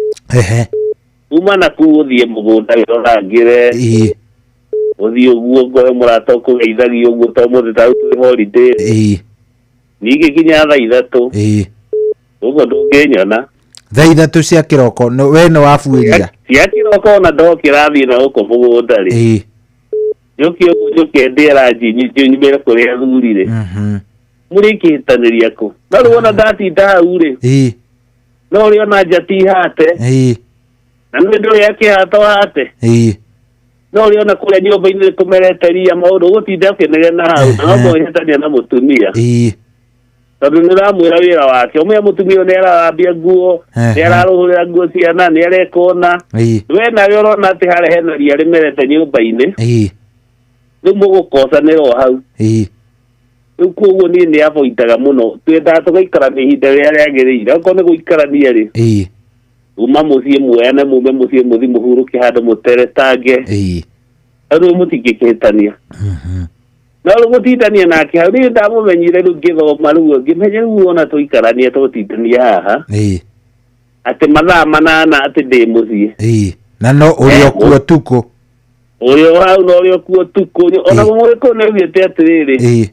Uma na kuu ũthiĩ mũgũnda wĩrorangĩre. Ũthiĩ ũguo ngoe mũrata ũkũgeithagia ũguo to mũthĩ ta tũrĩ holiday. Ningĩ nginya thaa 3. Ũguo ndũngĩnyona. Thaa 3 cia kĩroko we nĩ wabuĩria. Cia kĩroko ona ndokĩra thiĩ na gũkũ mũgũnda rĩ. Joke ndera njinyi mbere kuri athurire. Muri kihitaniria ko. No ruona ndati ndaure. No rio na njati hate. Na ndio yake hata hate. No rio na kule nyumba-ini kumereteria maundu gutinda kenegena na hau. No bohitania na mutumia. Tondu niramwira wira wake umwe mutumia ni ararambia nguo ni araruhurira nguo ciana ni arekona we nawe urona ati hare hena ria rimerete nyumba-ini ni mugukocanira hau riu koguo ni ni avoidaga muno twendaga tugaikarania ihinda riria riagirire okorwo ni guikarania ri uma mucii muoyane mume mucii muthi muhuruke handu muteretange riu mutingikihitania no gutindania nake hau ni ndamumenyire riu ngithoma riu ngimenya riu ona tuikarania tutindania haha ati mathaa manana ati ndi mucii na no urio kuo tuko urio hau no urio kuo tuko ona muriko ni ugite atiriri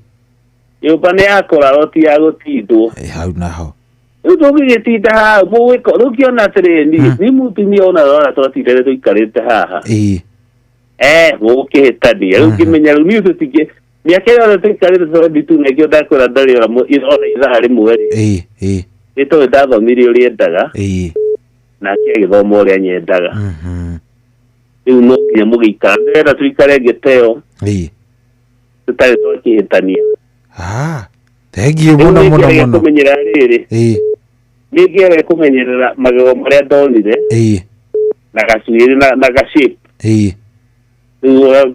nyumba ni yakora roti ya gutindwo hau naho riu tugigitinda hau mugwiko riu kiona atiriri ni mutumia ona rora twatindire tuikarite haha gukihitania riu ngimenya riu ni tutige miaka yothe tuikarite tondũ tunegio ndakwĩra ndarĩ ona ithaa rĩmwe rĩ nĩ tondũ ndathomire ũrĩa endaga nake agĩthoma ũrĩa nyendaga rĩu no nginya mũgĩikara ndĩrenda tuikare gĩteo tũtarĩ twakĩhĩtania thengiũ mũno mũno mũno kũmenyera rĩrĩ nĩ ngĩaga kũmenyerera magego marĩa ndonire na gacuĩrĩ na gacape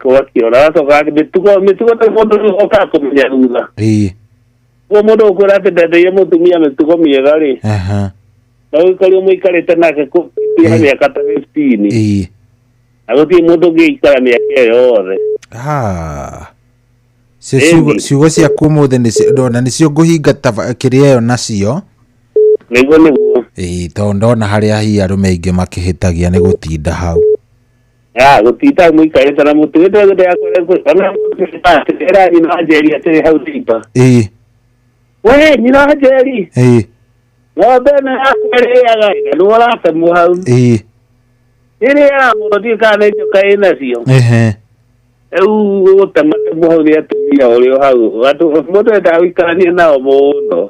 wakiona toka mitugo ta mundu oka kumenya thutha mundu ukwira ati ndendeire mutumia mitugo miega ri na uikari muikarite nake kutia miaka ta 15 agutie mundu ngiikara miaka yothe ciugo cia kumuthi ndona nicio nguhingata kiria yo nacio niguo tondu ndona haria hi arume ingi makihitagia ni gutinda hau gutita muikarite na mutu ndende yakora era ni na jeri ate hau tipa we ni na jeri no bena akwere ya no wala tamu hau ire ya mudi kana kaina sio utamata mu hau ya tumia olio hau watu mutu ndawikania nao muno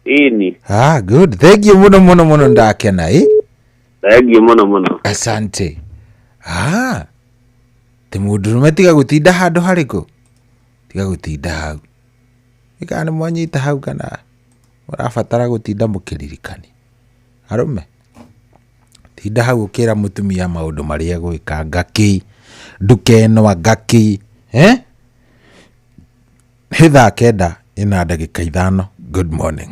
ini good thank you muno muno muno ndakena thank you muno muno asante te mundu tiga gutinda handu hariku tiga gutinda hau ikana mwanyita hau kana urabatara gutinda mukiririkani arume tinda hau ukira mutumia maundu maria gwika ngaki ndukeno ngaki hitha kenda ina ndagika 5 good morning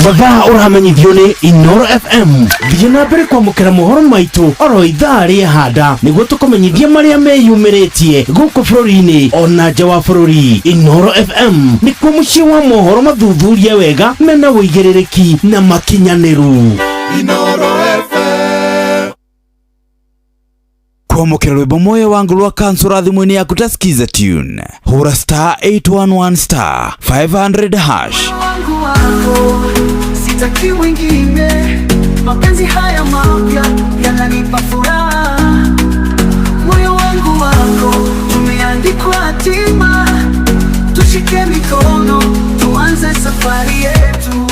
mathaa uramenyithio ni Inooro FM thiĩ na mbere kwamũkĩra mohoro maitũ oro ithaa rĩahanda nĩguo tũkũmenyithia marĩa meyumĩrĩtie gũkũ bũrũri-inĩ ona nja wa bũrũri. Inooro FM nĩkuo mũciĩ wa mohoro mathuthurie wega mena wũigĩrĩrĩki na makinyanĩru. Inooro FM kwamũkĩra rwĩmbo moyo wangu rwa kansũra thimũ-inĩ yaku ta skiza tune hũra *811*500# sitaki wengine, mapenzi haya mapya yananipa furaha, moyo wangu wako umeandikwa hatima, tushike mikono tuanze safari yetu.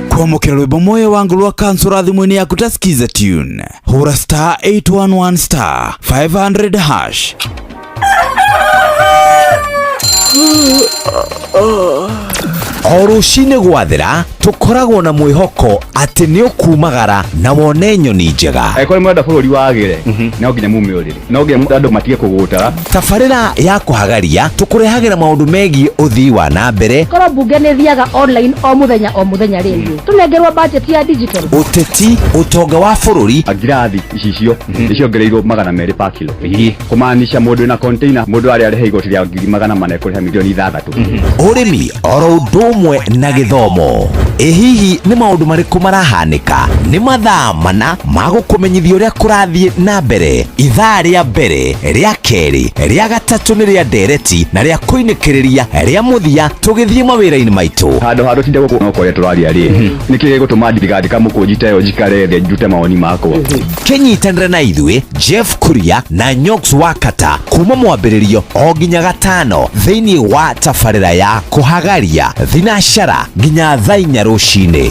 kwamũkĩra rwĩmbo moyo wangu rwa kansũra thimũ-inĩ yaku ta skiza tune hũra *811*500# o rũcinĩ gwathĩra tũkoragwo na mwĩhoko atĩ nĩ ũkumagara na wone nyoni njega. Angĩkorwo mwenda bũrũri wagĩre no nginya mume ũrĩrĩ, no nginya andũ matige kũgũtara. Tabarĩra ya kũhagaria tũkũrehagĩra maũndũ megiĩ ũthii wa na mbere. Korwo mbunge nĩ thiaga online o mũthenya rĩngĩ tũnengerwo budget ya digital. Ũteti, ũtonga wa bũrũri, ngirathi icio nĩciongereirwo 200 per kilo. Kũmaanisha mũndũ na container mũndũ arĩa arĩhe igoti rĩa 400 kũrĩha milioni 6. ũrĩmi oro ũndũ ũmwe na gĩthomo. Hihi nĩ maũndũ marĩkũ marahanĩka nĩ mathaa mana magũkũmenyithia ũrĩa kũrathiĩ na mbere. Ithaa rĩa mbere, rĩa kerĩ, rĩa gatatũ nĩ rĩa ndereti na rĩa kũinĩkĩrĩria rĩa mũthia tũgĩthiĩ mawĩra-inĩ maitũ. Handũ tinde gũkũ no kũrĩa tũraria rĩ. Nĩkĩ gĩgũtũma ndigandĩka mũkũnjita ĩyo njikare thĩ njute mawoni makwa. Kĩnyitanĩre na ithuĩ Jeff Kuria na Nyox Wakata kuma mwambĩrĩrio o nginya gatano thĩinĩ wa tabarĩra ya kũhagaria thinashara nginya thaa 4 rũcinĩ.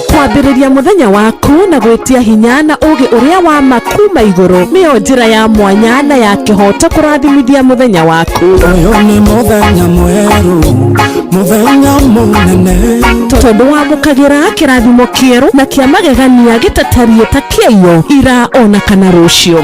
Kwambĩrĩria mũthenya waku na gwĩtia hinya na ũgĩ ũrĩa wa makuma igũrũ nĩyo njĩra ya mwanya na ya kĩhoto kũrathimithia mũthenya waku. Ũyũ nĩ mũthenya mwerũ, mũthenya mũnene, tondũ wamũkagĩra kĩrathimo kĩerũ na kĩa magegania gĩtatarie ta kĩayo ira ona kana rũciũ.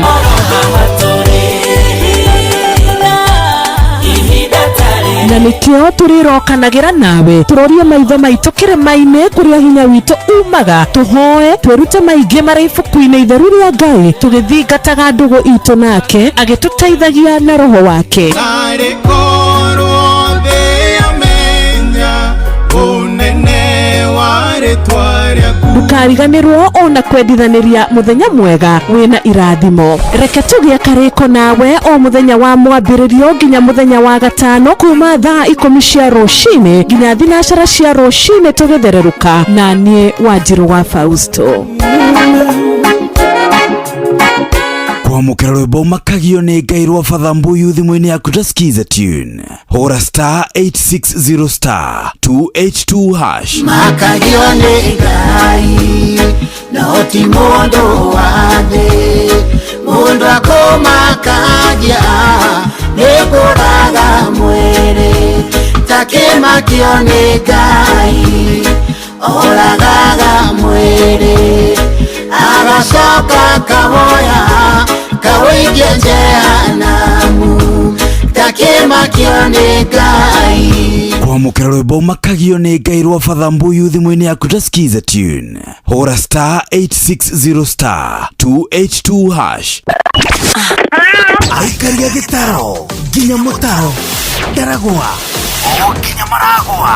Na nĩkĩo tũrĩrokanagĩra nawe tũrorie maitho maitũ kĩrĩma-inĩ kũrĩa hinya witũ umaga, tũhoe twĩrute maingĩ marĩ ibuku-inĩ itheru rĩa Ngai tũgĩthingataga ndũgũ itũ nake agĩtũteithagia na roho wake. Ndũkariganĩrwo ona kwendithanĩria mũthenya mwega wĩna irathimo. Reke tũgĩe karĩko nawe o mũthenya wa mwambĩrĩrio nginya mũthenya wa gatano kuma thaa 10 cia rũcinĩ nginya thinashara cia rũcinĩ tũgĩthererũka na niĩ Wanjirũ wa Fausto. Kwamũkĩra rwĩmbo makagio nĩ Ngai rwa Father Mbuyu thimũ-inĩ yaku ta skiza tune. Hũra *860*282#. makagio nĩ Ngai no ti mũndũ wa thĩ, mũndũ akũmakagia nĩ kũraga mwĩrĩ, ta kĩmakio nĩ Ngai oragaga mwĩrĩ agacoka kawoya kawĩige jehanamu, ta kĩmakio nĩ Ngai. Kwamũkĩra rwĩmbo makagio nĩ Ngai rwa Father Mbuyu thimũ-inĩ yaku ta skiza tune. Hũra *860*282#. Aikaria gĩtaro nginya mũtaro ndaragwa o nginya maragwa.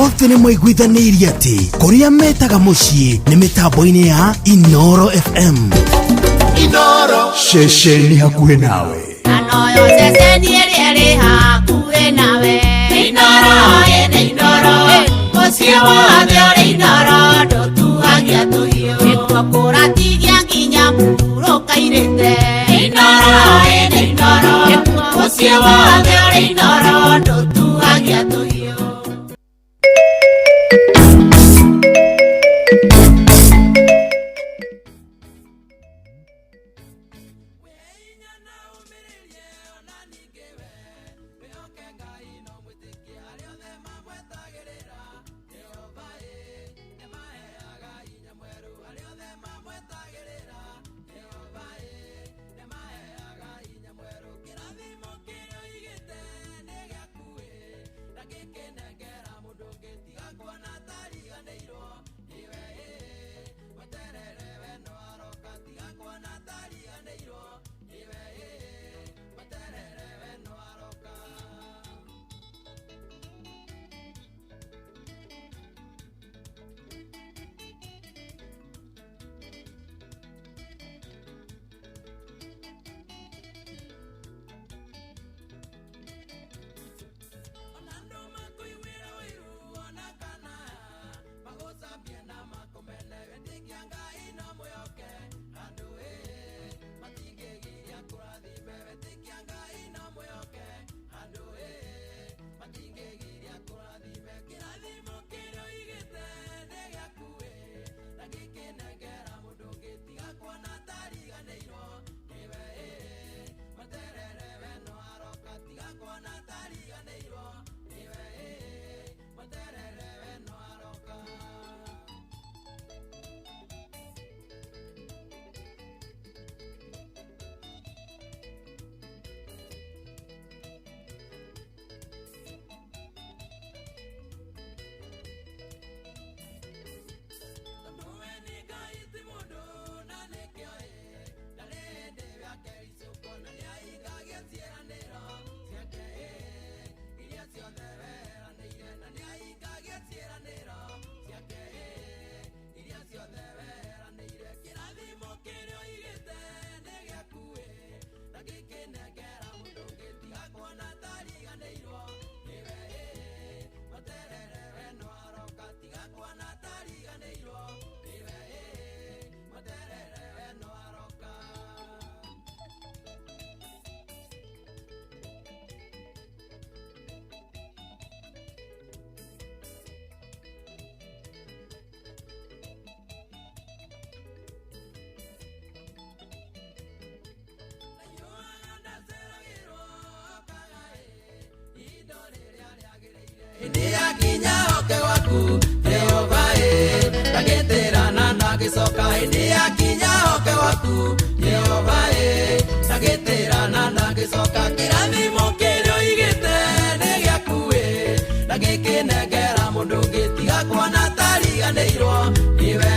Othe nĩ maiguithanĩirie atĩ kũrĩa metaga mũciĩ nĩ mĩtambo-inĩ ya Inoro FM. Inoro ceceni hakuhĩ nawe. Anoyo ceceni ĩrĩa ĩrĩ hakuhĩ nawe. Inoro ĩnĩ Inoro mũciĩ wothe ũrĩ Inoro ndũtuhagia tũhiũ, nĩkuo kũratigia nginya mũhurũka irĩte. Inoro ĩnĩ Inoro mũciĩ wothe ũrĩ Inoro ndũtuhagia tũhiũ. Jehova ĩ nĩ maheaga hinya mwerũ. gwaku Jehova ndagĩtĩrana na gĩcoka hĩndĩ ya kinya hoke waku Jehova ndagĩtĩrana na gĩcoka kĩrathimo kĩrĩa ũigĩte nĩ gĩaku ndagĩkĩnengera mũndũ ũngĩ tiga kuona tariganĩirwo niwe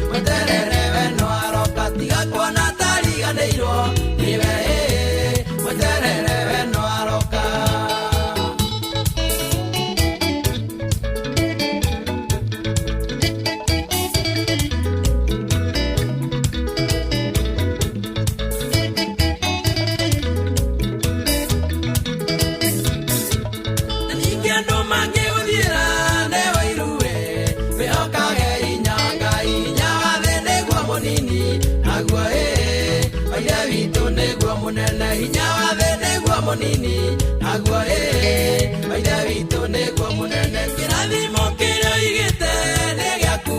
mweterere we no aroka tiga kuona tariganĩirwo niwe mweterere we no aroka hinya wa thĩ nĩguo mũnini naguo maithe witũ nĩguo mũnene kĩrathimo kĩrĩa ũigĩte nĩ gĩaku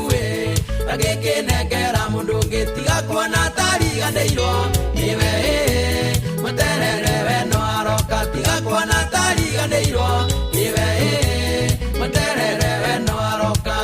ndagĩkĩnengera mũndũ ũngĩ tiga kuona tariganĩirwo niwe mweterere we no aroka tiga kuona tariganĩirwo niwe mweterere we no aroka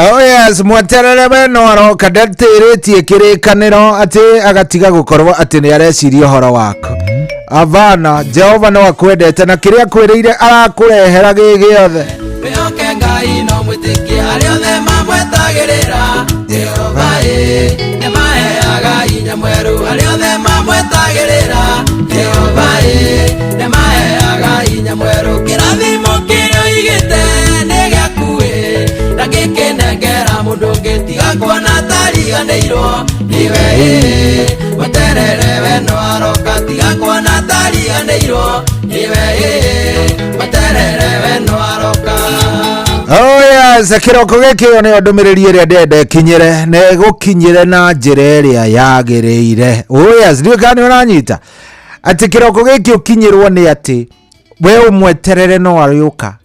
Oh yes, mweterere we no aroka ndatĩrĩtie kĩrĩkanĩro atĩ agatiga gũkorwo atĩ nĩ areciria ũhoro waku. Avana, Jehova no akwendete na kĩrĩa kwĩrĩire arakũrehera gĩgĩothe. Wĩhoke Ngai no mwĩtĩkie arĩa othe mamwetagĩrĩra. Jehova nĩmaheaga hinya mwerũ arĩa othe mamwetagĩrĩra. Jehova nĩmaheaga hinya mwerũ kĩrathimo kĩrĩa ũigĩte nĩ gĩaku ndagĩkĩnengera mũndũ ũngĩ tiga kuona tariganĩirwo niwe mweterere we no aroka tiga kuona tariganĩirwo niwe mweterere we no aroka. Oh yes, kĩroko gĩkĩ nĩ ndũmĩrĩri ĩrĩa ndende kinyĩre na gũkinyĩre na njĩra ĩrĩa yagĩrĩire. Oh yes, ndiũka nĩ ũranyita atĩ kĩroko gĩkĩ ũkinyĩrwo nĩ atĩ we ũmweterere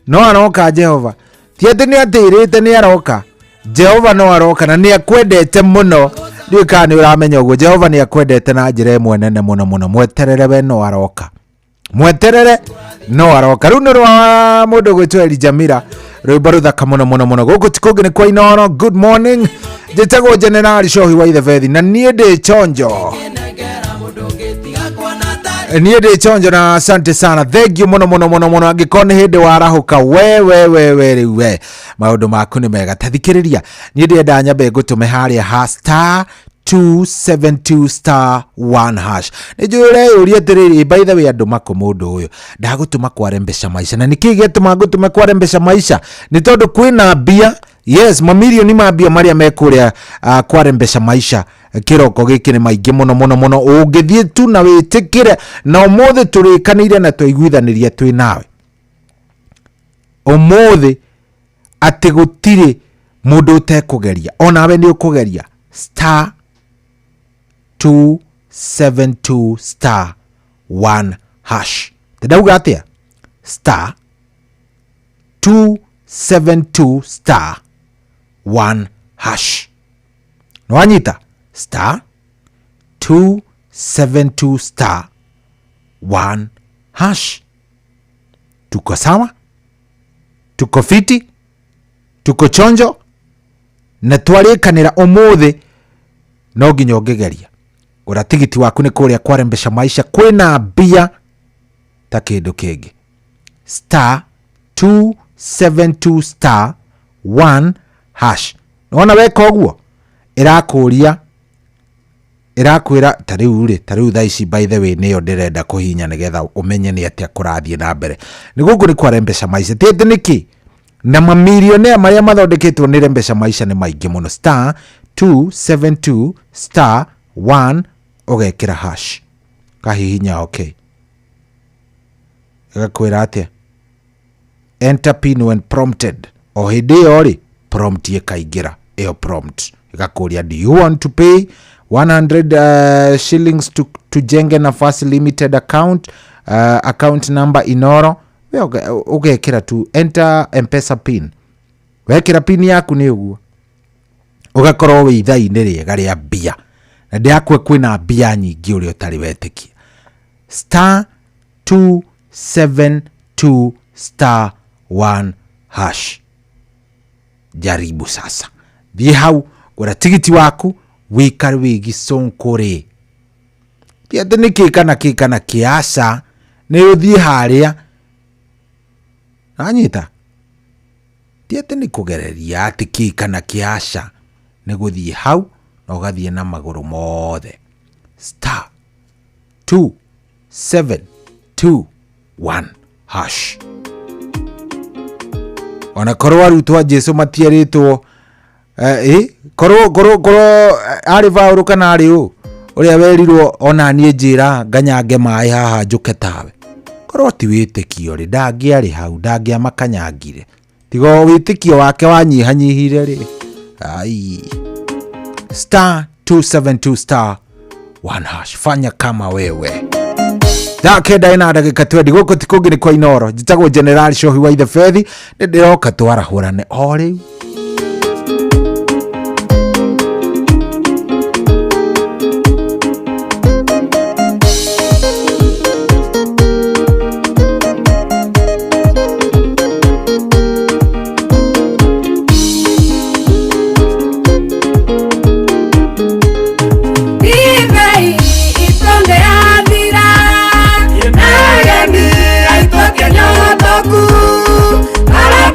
no aroka Jehova. Ti atĩ nĩ atĩrĩte nĩ aroka. Jehova no aroka na nĩ akwendete mũno. Ndiũka nĩ ũramenya ũguo. Jehova nĩ akwendete na njĩra ĩmwe nene mũno mũno. Mweterere we no aroka. Mweterere no aroka. Rĩu nĩ rwa mũndũ gwĩtwo Elijamira. Rwĩmbo rũthaka mũno mũno mũno. Gũkũ ti kũngĩ nĩ kwa Inooro. Good morning. Njĩtagwo General Shohi wa Ithebethi na niĩ ndĩ chonjo. Niĩ ndĩ chonjo na asante sana. Thank you mũno mũno mũno mũno. Angĩkorwo nĩ hĩndĩ warahũka we rĩu we. Maũndũ maku nĩ mega. Tathikĩrĩria. Niĩ ndĩenda nyambe ngũtũme harĩa ha star 272 star 1 hash. Nĩnjũire ũria atĩrĩrĩ, by the way andũ mako mũndũ ũyũ ndagũtũma kware mbeca maisha. Na nĩkĩ gĩtũma ngũtũme kware mbeca maisha? Nĩ tondũ kwĩna mbia. Yes, mamilioni ma mbia marĩa mekũrĩa kware mbeca maisha. Kĩroko gĩkĩ nĩ maingĩ mũno mũno mũno. Ũngĩthiĩ tu na wĩtĩkĩre na ũmũthĩ tũrĩkanĩire na tũiguithanĩria twĩ nawe. Ũmũthĩ atĩ gũtirĩ mundu utekugeria onawe ni ukugeria star 272 star 1 hash ndauga atia star 272 star 1 hash no anyita star 272 star 1 hash. Tuko sawa, tuko fiti, tuko chonjo na twarikanira umuthi no nginya ungegeria ura tigiti waku ni kuria kwa Mpesa Maisha kwina mbia ta kindu kingi star 272 star 1 hash. Nona weka uguo irakuria irakwira tariu tha ici by the way niyo ndirenda kuhinya nigetha umenye ni atia kurathie na mbere ni guku ni kwa Mpesa Maisha tete niki na mamilionea maria mathondeketwo ni Mpesa Maisha ni maingi muno star 272 star 1 ugekira hash kahihinya okay gakwira atia enter pin when prompted o hindi yori prompt yekaingira iyo prompt gakuria do you want to pay 100 shillings to Jenge Nafasi Limited account account number inoro ugekira tu enter Mpesa pin wekira pin yaku ni uguo ugakorwo wi ithaini riega ria mbia na ndiakwe kwina mbia nyingi uri utari wetikia star 272 star 1 hash. Jaribu sasa, thie hau gura tigiti waku wikari wigi sonkore tiate nikikana kiasa ni uthie haria anyita tiate nikugereria ati kikana kiasa ni guthie hau na ugathie na maguru mothe star 272 hash. Ona korwa rutwa Jesu matieritwo koro ari vauru kana ari u uria werirwo ona nie njira nganyange mai haha njuke tawe koro ti witikio ri ndangiari hau ndangia makanyangire tigo witikio wake wanyihanyihire ri ai star 272 star 1 hash. Fanya kama wewe dake daina dakika 20 goko tikungi ni kwa Inoro jitagwo General Shohi wa the Fethi ndiroka twarahurane o riu Para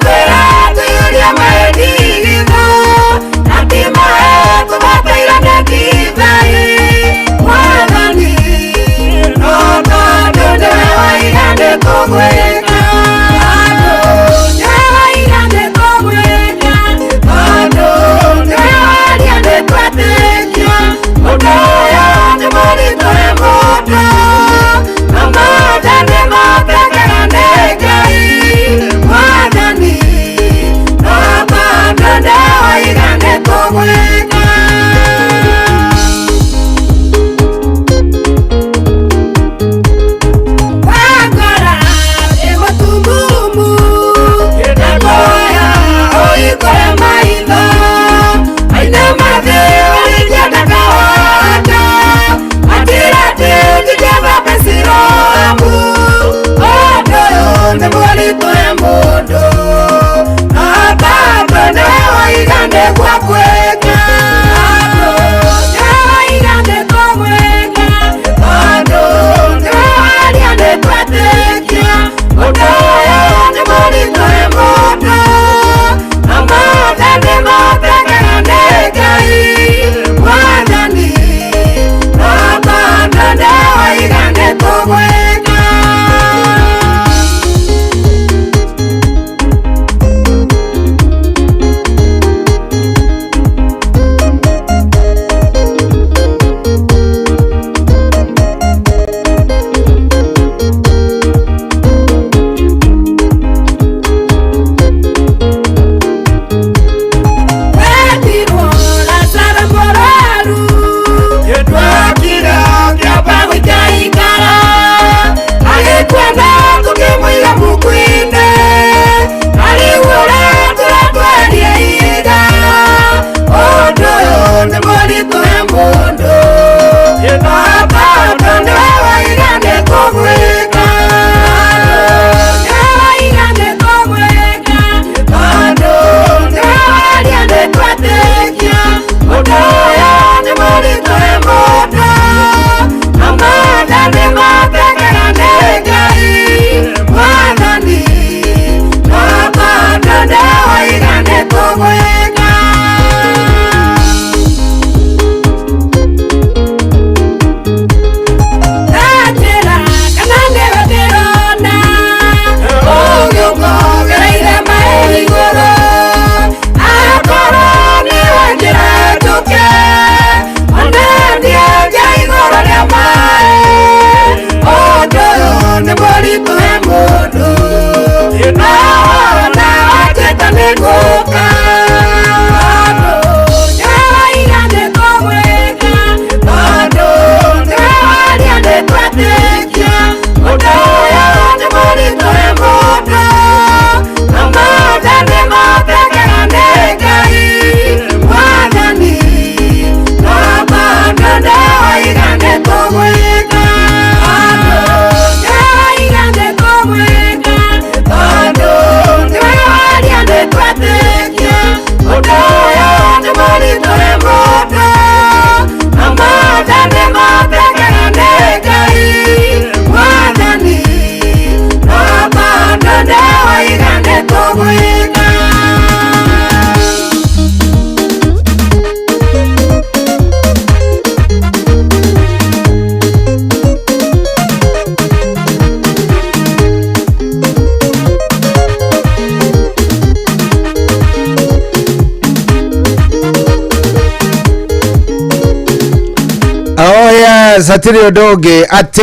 yes, atiri odoge ati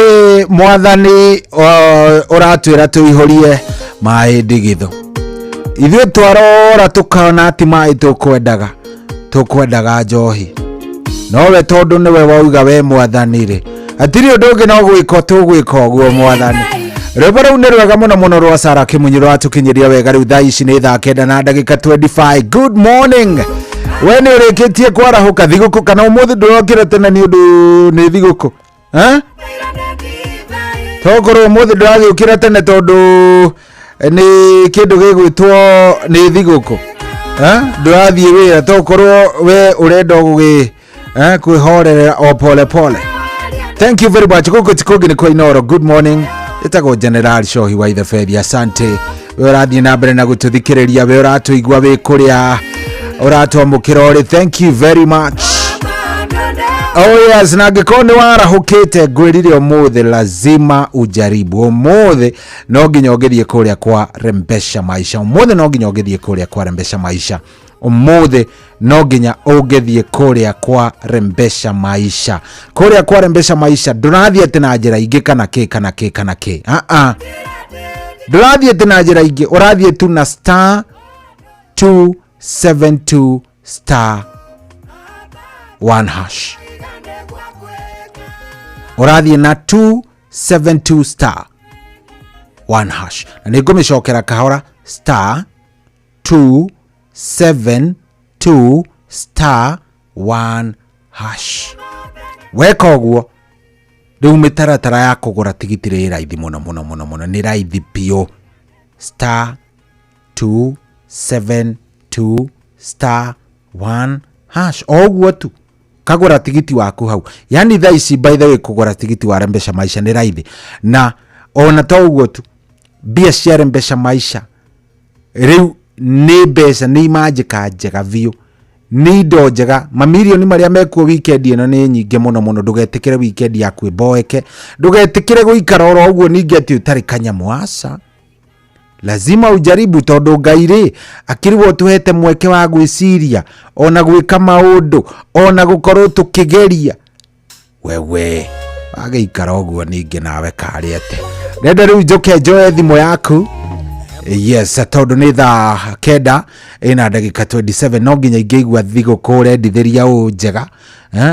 mwathani uratwira tuihorie mai ndigitho. Ithuĩ twarora tukona ati mai tukwendaga njohi. Nowe tondu niwe wauga we mwathani ri. Atiri odoge no gwika tugwika guo mwathani. Rwĩmbo rũu nĩ rwega mũno rwa Sarah Kĩmunyũ rwatũkinyĩria wega rĩu thaa ici nĩ thaa 9 na ndagĩka 25. Good morning. We nĩ ũrĩkĩtie kwarahũka thigũkũ kana ũmũthĩ ndũrokĩra tene nĩ ũndũ nĩ thigũkũ? Tokorwo ũmũthĩ ndũragĩũkĩra tene tondũ nĩ kĩndũ gĩgwĩtwo nĩ thigũkũ. Ndũrathiĩ wĩra tokorwo we ũrenda kwĩhorera o pole pole. Thank you very much. Gũkũ tikugi nĩ kwa Inoro. Good morning. Itago General Shohi wa Ithefethi. Asante. We ũrathiĩ na mbere na gũtũthikĩrĩria, we ũratũigua wĩ kũrĩa ũratwamũkĩra ũrĩ. Thank you very much. Oh yes, na angĩkorwo nĩ warahũkĩte ngwĩrire ũmũthĩ lazima ujaribu. Ũmũthĩ no nginya ũgĩthiĩ kũrĩa kwa Rembesha Maisha. Ũmũthĩ no nginya ũgĩthiĩ kũrĩa kwa Rembesha Maisha. Ũmũthĩ no nginya ũgĩthiĩ kũrĩa kwa Rembesha Maisha. Kũrĩa kwa Rembesha Maisha ndũrathiĩ atĩ na njĩra ingĩ kana kĩ. Ndũrathiĩ atĩ na njĩra ingĩ, ũrathiĩ tu na star 272 star 1 hash. Ũrathiĩ na 272 star 1 hash. Na nĩngũmĩcokera kahora star 272 star 1 hash. Weka ũguo rĩu mĩtaratara ya kũgũra tigiti rĩ raithi mũno nĩ raithi piũ. Star 272 star 1 hash. Ũguo tu kagũra tigiti waku hau. Yani thaa ici by the way kũgũra tigiti wa Rembesha Maisha nĩ raithi. Na ona to ũguo tu, mbia cia Rembesha Maisha rĩu nĩ mbeca nĩ imanjĩka njega biũ, nĩ indo njega. Mamirioni marĩa mekuo weekend ĩno nĩ nyingĩ mũno. Ndũgetĩkĩre weekend yaku ĩboeke, ndũgetĩkĩre gũikara oro ũguo ningĩ atĩ ũtarĩ kanyamu. Aca, lazima ujaribu tondũ Ngai rĩ akĩrĩwo tuhete mweke wa gwĩciria ona gwĩka maũndũ ona gũkorwo tũkĩgeria. Wewe agĩikara ũguo ningĩ nawe karĩ ate. Renda rĩu njoke njoe thimũ yaku. Yes, tondũ nĩ thaa 9 ĩna ndagĩka 27. No nginya ingĩigua thigũkũ ũrendithĩria ũũ njega.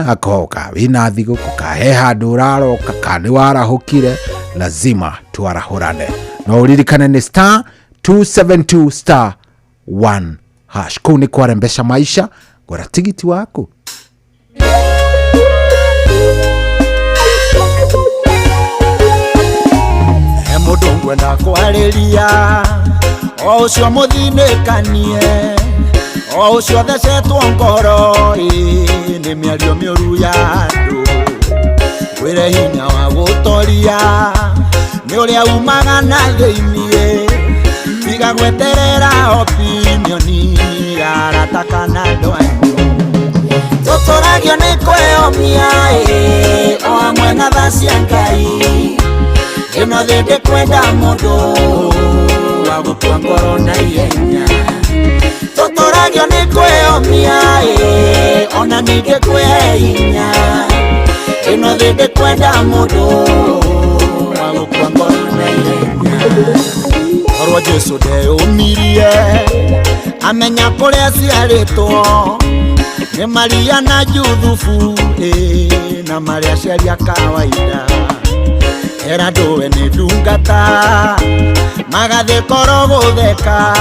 Akoka wĩna thigũkũ kahe handũ ũraroka kana warahũkire, lazima twarahũrane. No uririkane ni star 272 star 1 hash. Kũu nĩ kwa Rembesha Maisha. Gũra tigiti waku. Mũndũ ngwenda kwarĩria o ũcio mũthinĩkanie, o ũcio thecetwo ngoro nĩ mĩario mĩũru ya andũ. Wĩre hinya wa gũtoria nĩ ũrĩa umaga na thĩiniĩ, tiga gweterera opinioni ya arata kana andũ anyu. Tũtũragio nĩ kwĩyomia o hamwe na tha cia Ngai. Ĩno thĩ ndĩkwenda mũndũ wa gũtua ngoro na ihenya. Tũtũragio nĩ kwĩyomia ona ningĩ kwĩhe hinya. Ĩno thĩ ndĩkwenda mũndũ wa gũtua ngoro na ihenya. Korwo Jesũ ndeyũmirie amenya kũrĩa ciarĩtwo, nĩ Maria na Juthufu na marĩa ciaria kawaida. Era ndowe nĩ ndungata magathĩ koro gũtheka,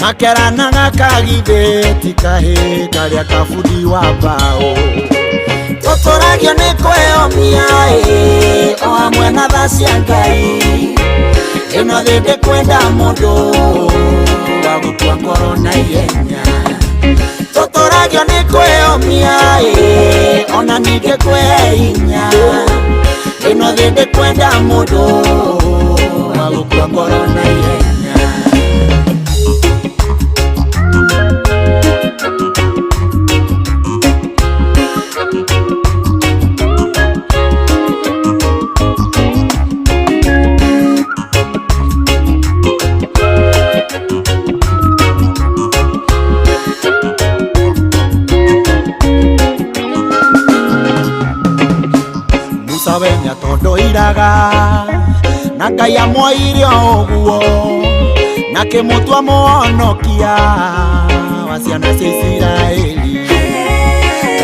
makeranaga kagithĩti kahĩ karĩa kabundi wa mbaũ. Tũtũragio nĩ kwĩyomia o hamwe na tha cia Ngai. Ĩno thĩ ndĩkwenda mũndũ wa gũtua ngoro na ihenya. Tũtũragio nĩ kwĩyomia ona ningĩ kwĩhe hinya. Ĩno thĩ ndĩkwenda mũndũ wa gũtua ngoro na ihenya. endaga na Ngai amwoire oguo na kimutwa muonokia wa ciana cia Isiraeli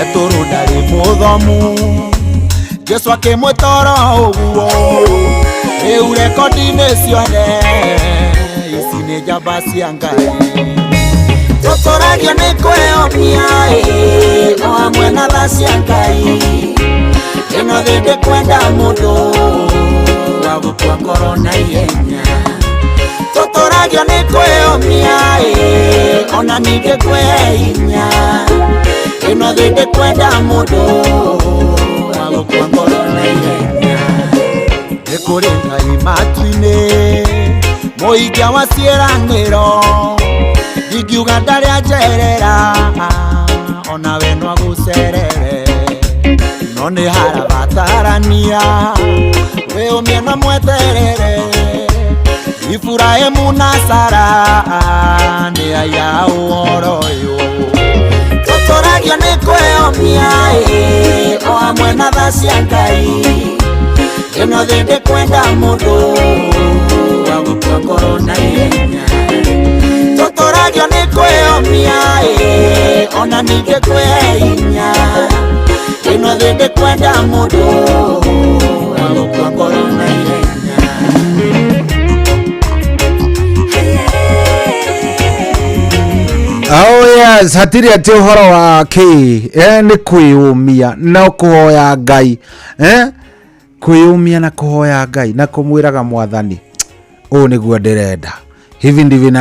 eturu ndari muthomu Jesu akimwitoro uguo riu rekodi-ini ciothe ici ni njamba cia Ngai tuturagio ni kwĩyomia no hamwe na tha cia Ngai ĩno thĩ ndĩkwenda mũndũ wa gũkua ngoro na ihenya tuturagio ni kwĩyomia ona ningĩ kwĩhinya ĩno thĩ ndĩkwenda mũndũ wa gũkua ngoro na ihenya nĩ kũrĩ Ngai matu-inĩ mũhingĩa wa ciĩranĩro ingiuga ndarĩ anjerera ona we no agũcerere no nĩ harabatarania wĩyũmie na mweterere Iburahĩmu na Sara nĩ aya ũhoro ũyũ tũtũragio nĩ kwĩyomia o hamwe na tha cia Ngai ĩno thĩ ndĩkwenda mũndũ wa gũkua ngoro na ihenya tũtũragio nĩ kwĩyomia ona ningĩ kwĩhinya ĩno thĩ ndĩkwenda mũndũ wa gũkua ngoro na ihenya yes, hatiri ati uhoro wa ki ni kwĩyũmia na kuhoya Ngai kwĩyũmia na kuhoya Ngai na kumwiraga Mwathani nĩguo ndĩrenda hivi ndivyo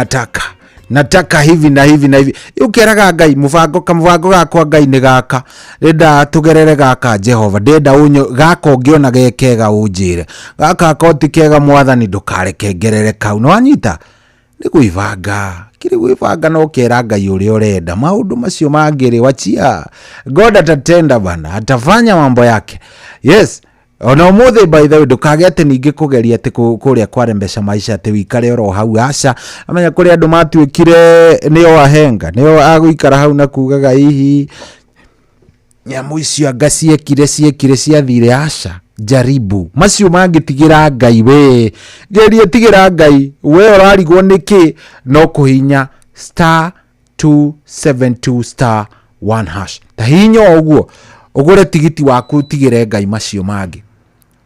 nataka hivi na hivi na hivi ukeraga Ngai mubango gakwa Ngai nĩ gaka ndenda tugerere gaka Jehova ndenda unyo gaka ungiona gekega unjire gaka koti kega Mwathani ndukareke ngerere kau no anyita ni gwĩbanga kiri gwĩbanga no kera Ngai ũrĩa ũrenda maũndũ macio mangĩrĩ wachia God atatenda bana atafanya mambo yake yes ona umuthi by the way ndukage ati ningi kugeria ati kuria kwarembesha maisha ati wikare oro hau aca amenya kuri andu matuikire nio ahenga nio aguikara hau na kugaga hihi nyamu icio anga ciekire ciathire aca jaribu macio mangitigira Ngai we geria tigira Ngai we orarigwo niki no kuhinya *272*1# ta hinya oguo ugure tigiti waku tigire Ngai macio mangi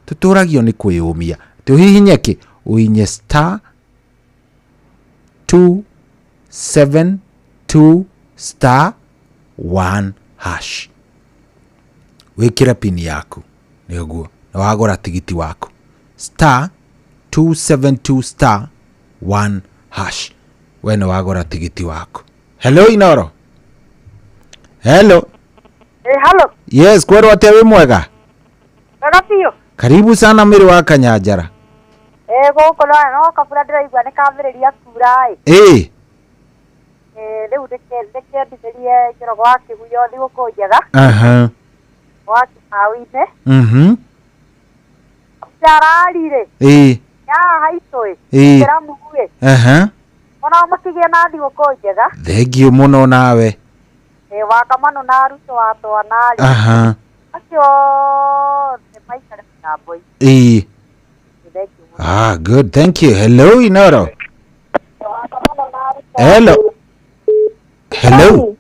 tuturagio ni kwĩyũmia tuhihinyeke uinye *272*1# wikira pini yaku niguo na wagora tigiti waku *272*1# we na wagora tigiti waku hello Inoro hello hello yes kwero ate we mwega Rafio karibu sana mwiri wa Kanyanjara goko no kabura ndiraigua ni kambĩrĩria kura rĩu ndĩkĩendithĩrie njorogo wa kĩguyo thigũkũ njega wa kĩhau-inĩ cararire haitũ kĩramuĩ ona makĩgĩa na thigũkũ njega thengio mũno nawe wakamano na arutwo wa twana acio maikare mĩtambo-inĩ good thank you hello Inoro hello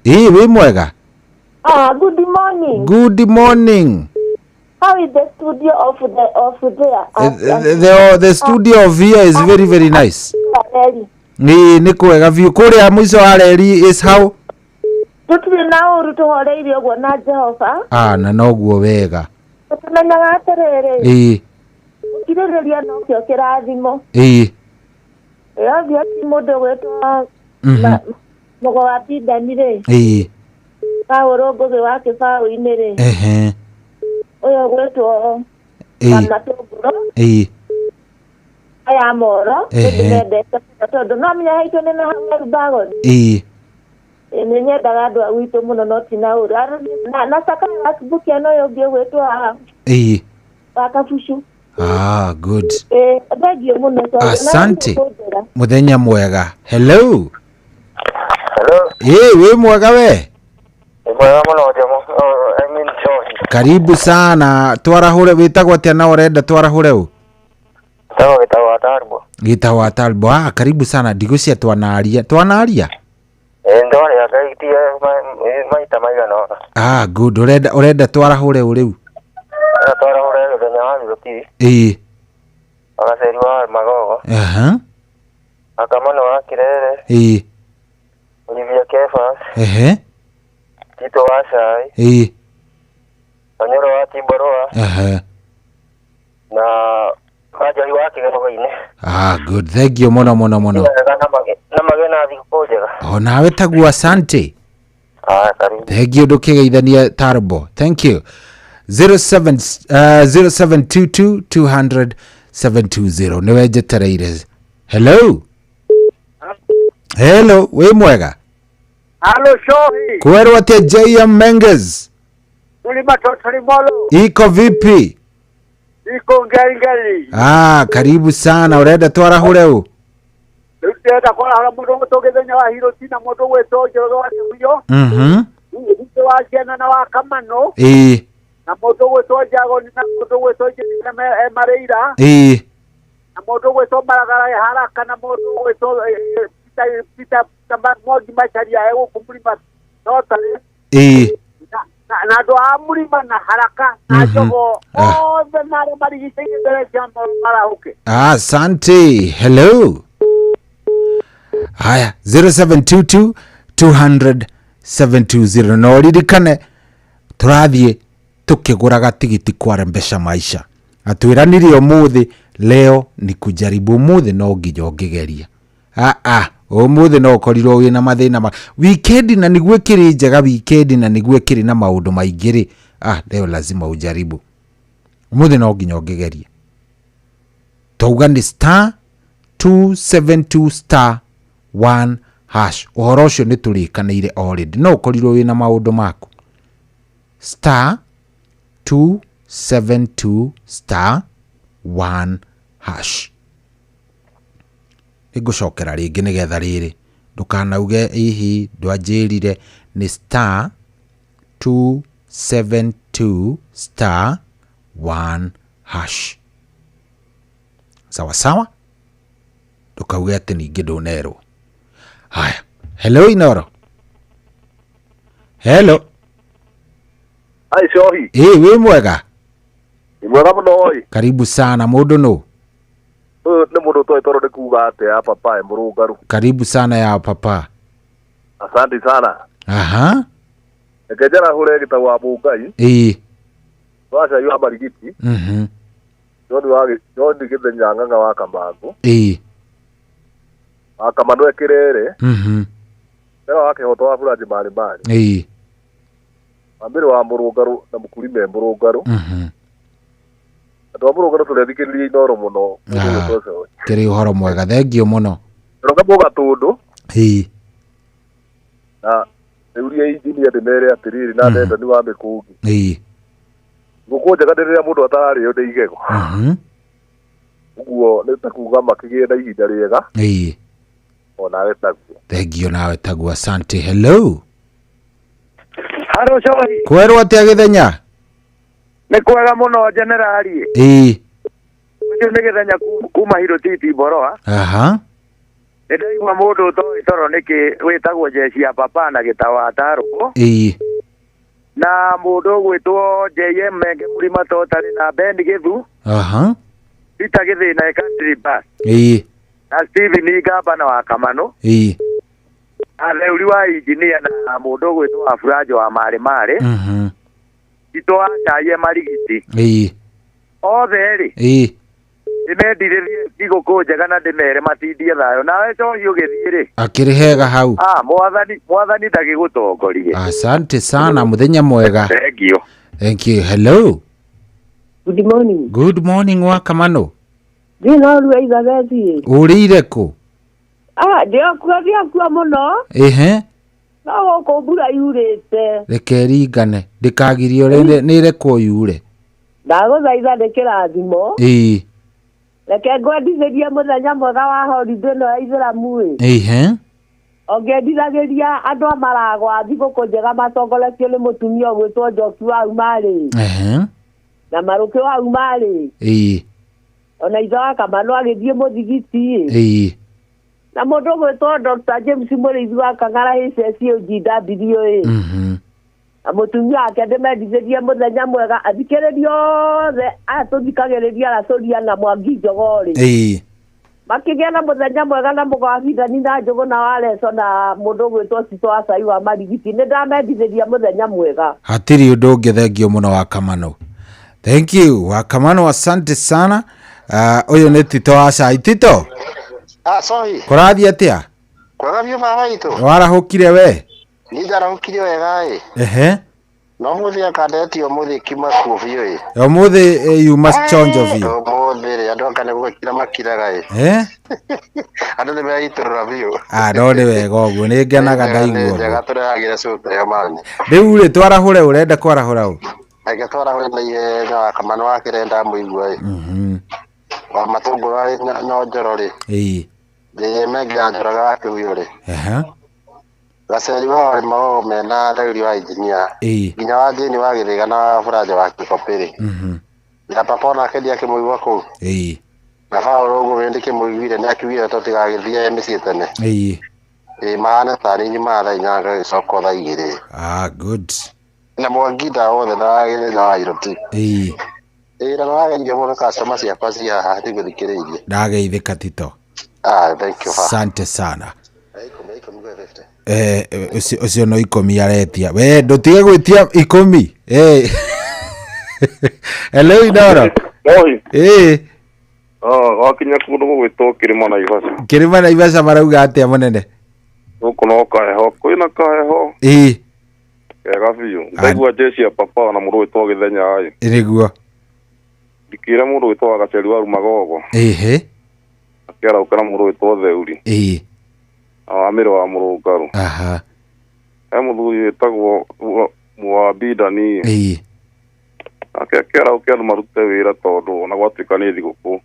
we mwega good morning how is the studio of the studio of here is very nice ni kwega view kuria mwico wa reri is how tutire na uru tuhoreirio guo na Jehova na noguo wega tumenyaga atiriri kirĩrĩria no kĩo kĩrathimo ti mũndũ gwĩtwo mũgo wa Pindani rĩ Paũlũ Ngũgĩ wa Kĩbaũ-inĩ rĩ ũyũ gwĩtwo Kamatũngũro aya Moro ndĩmendete tondũ no menya haitũ nĩ na Harubagoni nĩ nyendaga andũ a gwitũ mũno no ti na ũru na Sakaya wa Subukia no ũyũ ũngĩ gwĩtwo wa Kabucu good asante muthenya mwega hello we mwega we mwega muno Jomo I mean Joy Karibu sana. Twarahure witagwo atia na urenda twarahure u? Gitagwo Atalbo. Karibu sana. Ndigucia twanaria. Twanaria? Ndoria gaitia maita maigana. Good. Urenda twarahure u riu? Twarahure muthenya wa Thuruki. Agaceri wa Magogo. Akamano wa Kirere. Olivia Kefas. Tito wa Cai. Onyoro wa Timboroa. Na Kajari wa Kigero-inĩ. Good. Thank you mono. Na magena thikojega. Nawe tagu asante. Karibu. Thank you ndukigeithania Tarbo. Thank you. 0722 200 720 niwe njetereire. Hello. Hello, we mwega? Hello, Shohi. Kwerwa te JM Menges. Ulima totali molo. Iko vipi? Iko ngari. Karibu sana. Urenda twarahure u? Urenda twarahure mundu tugethenya wa Hirotina mundu weto Njoroge wa Kibuyo. Mundu wa Ciana na wa Kamano. Na mundu weto Njagoni na mundu weto Njina Mareira. Na mundu weto Maragara Haraka na mundu weto Pita kamba mogi macharia ewo kumulima totale. Na ndo amulima na haraka na jogo the mare mari gisenge bere jambo marahuke. Asante. Hello. Haya 0722 200 720 no ririkane turathie tukiguraga tigiti kwa Rembesha Maisha. Atwiranirie umuthi leo ni kujaribu umuthi no ngigeria. Umuthi no korirwo wina mathina weekend na nigwekiri njega weekend na nigwekiri na maundu maingiri. Leo lazima ujaribu. Umuthi no ngigeria. Tauga ni star 272 star 1 hash. Uhoro ucio ni turikaniire already. No korirwo wina maundu maku. Star 272 star 1 hash. Igucokera ringi nigetha riri ndukanauge ihi ndwanjirire ni star 272 star 1 hash. Sawa sawa, ndukauge ati ningi ndunerwo. Haya, hello Inoro. Hello. Hai Shohi. We mwega? Mwega muno. Karibu sana. Mundu no? Ni mundu toro de kuga ate ya papa Murungaru. Karibu sana ya papa. Asante sana. Ekejera hure gitawa Mungai. Washa yu abarigiti. Jodi githenya nganga wa Kamango. Akamano ekirere. Ndio wake hoto wa buraji mali mali. Ambiro wa Murungaru na mukurime Murungaru. Ndo Murungaru tulethikiririe Inoro muno. Kiri uhoro mwega. Thengio muno. Roga boga tundu. Na euria injinia de mere atiriri na ndenda ni wa mikungi. Gukunja gadirira mundu atari yo ndeigego. Uguo ni takuga makigie na ihinda riega. Ona wetaguo. Thengio nawe tagu. Asante. Hello. Haro Shohi. Kwerwo atia githenya? Ni kwega muno generali. Ucio ni githenya kuma Hirotiti Boroa. Ndaigua mundu toro niki witagwo Jeshi ya papa na gitawa Taruko. Na mundu gwitwo JM Menge Murima totari na Ben Githu. Peter Githina country bus. Na Steve ni gavana wa Kamano. Uri wa engineer na mundu gwitwo Afrajo wa Mare Mare. Ito achaye marigiti. Othe imendiririe igoko njega na ndimere matindie thayo nawe Shohi ugithire akirihega hau. Mwathani ndagigutongorie. Asante sana. Muthenya mwega. Thank you. Hello. Good morning. Good morning wa Kamano. Dino ruiza bezi. Urire ku? Ndio kwa muno. No ko bura yurete. Rekeringane ndikagirio nire ko yure. Ndaguthaitha ndikirathimo. Reke ngwendithĩrie mũthenya mwega wa holiday no ya Ithĩramu. Ogedirageria andũ amaragwa thigũkũ njega matongoretio nĩ mũtumia ũgwĩtwo Njoki wa Umarĩ. Na Marũkĩ wa Umarĩ. Ona ithe wa Kamano agĩthiĩ mũthigiti. Na mũndũ ũgwĩtwo Dr. James Mũrĩithi wa Kang'ara HSCOGW. Na mũtumia wake ndĩmendithĩrie mũthenya mwega athikĩrĩrio othe atũthikagĩrĩria Rasoria na Mwangi Njogori. Makĩgĩa na mũthenya mwega na mũgwabithani na Njũgũ na Waleso na mũndũ ũgwĩtwo Tito wa Cai wa Marigiti. Nĩ ndamendithĩria mũthenya mwega. Hatirĩ ũndũ ũngĩ, thengio mũno wa Kamano. Thank you wa Kamano, asante sana. Ũyũ nĩ Tito wa Cai. Tito. Sorry. Kũrathiĩ atĩa? Kwega biũ baba witũ. Warahũkire we? Nĩ ndarahũkire wega no mũthĩ akandetio mũthĩ kima kuo biũ mũthĩ yuma chonjo biũ mũthĩ rĩ andũ akane gũkira makiraga andũ nĩ meitũrũra biũ no nĩ wega ũguo, nĩ ngenaga ndaigua njega tũrehagĩre cuta ya mani. Rĩu rĩ twarahũre, ũrenda kwarahũra ũ? Eke twarahũre na ihenya wa Kamano wakĩrenda mũigua wa matũngũrũ arĩ no njoro rĩ ndĩ mengia njoraga wakĩhuyo rĩ Gaceri wa mao mena ndagĩri wa engineer nginya wa thĩinĩ wa Gĩthĩga na Furaja wa Kĩkopĩrĩ na papa ona akĩndia kĩmũigua kũu na Paũlũ ũguo wĩndĩ kĩmũiguire nĩ akiugire tũtigagĩthiĩ mĩciĩ tene mahana tarĩ nyuma thaa inya gagĩcoka thaa igĩrĩ good na Mwangi wothe na Wairoti na nĩwageririe mũno customer ciakwa cia haha ndigũthikĩrĩirie. Ndageithĩka Tito. Thank you. Asante sana. Ucio no 10 aretia we ndutige gwitia 10 hello Inoro wakinya kundu gwitwo Kirima na Ivasa. Kirima na Ivasa marauga atia munene guku no kaheho kwina kaheho ega biũ ndaigua jeshi ya papa na mũndũ witwo Gĩthenya niguo ndikira mũndũ witwo Gaceri wa Rumagogo akĩara ukana mũndũ witwo Theuri Amĩro wa Mũrũngarũ mũthuri wĩtagwo Mwabidani akĩara ukĩandũ marute wĩra tondũ ona gwatuĩka nĩ thigũkũ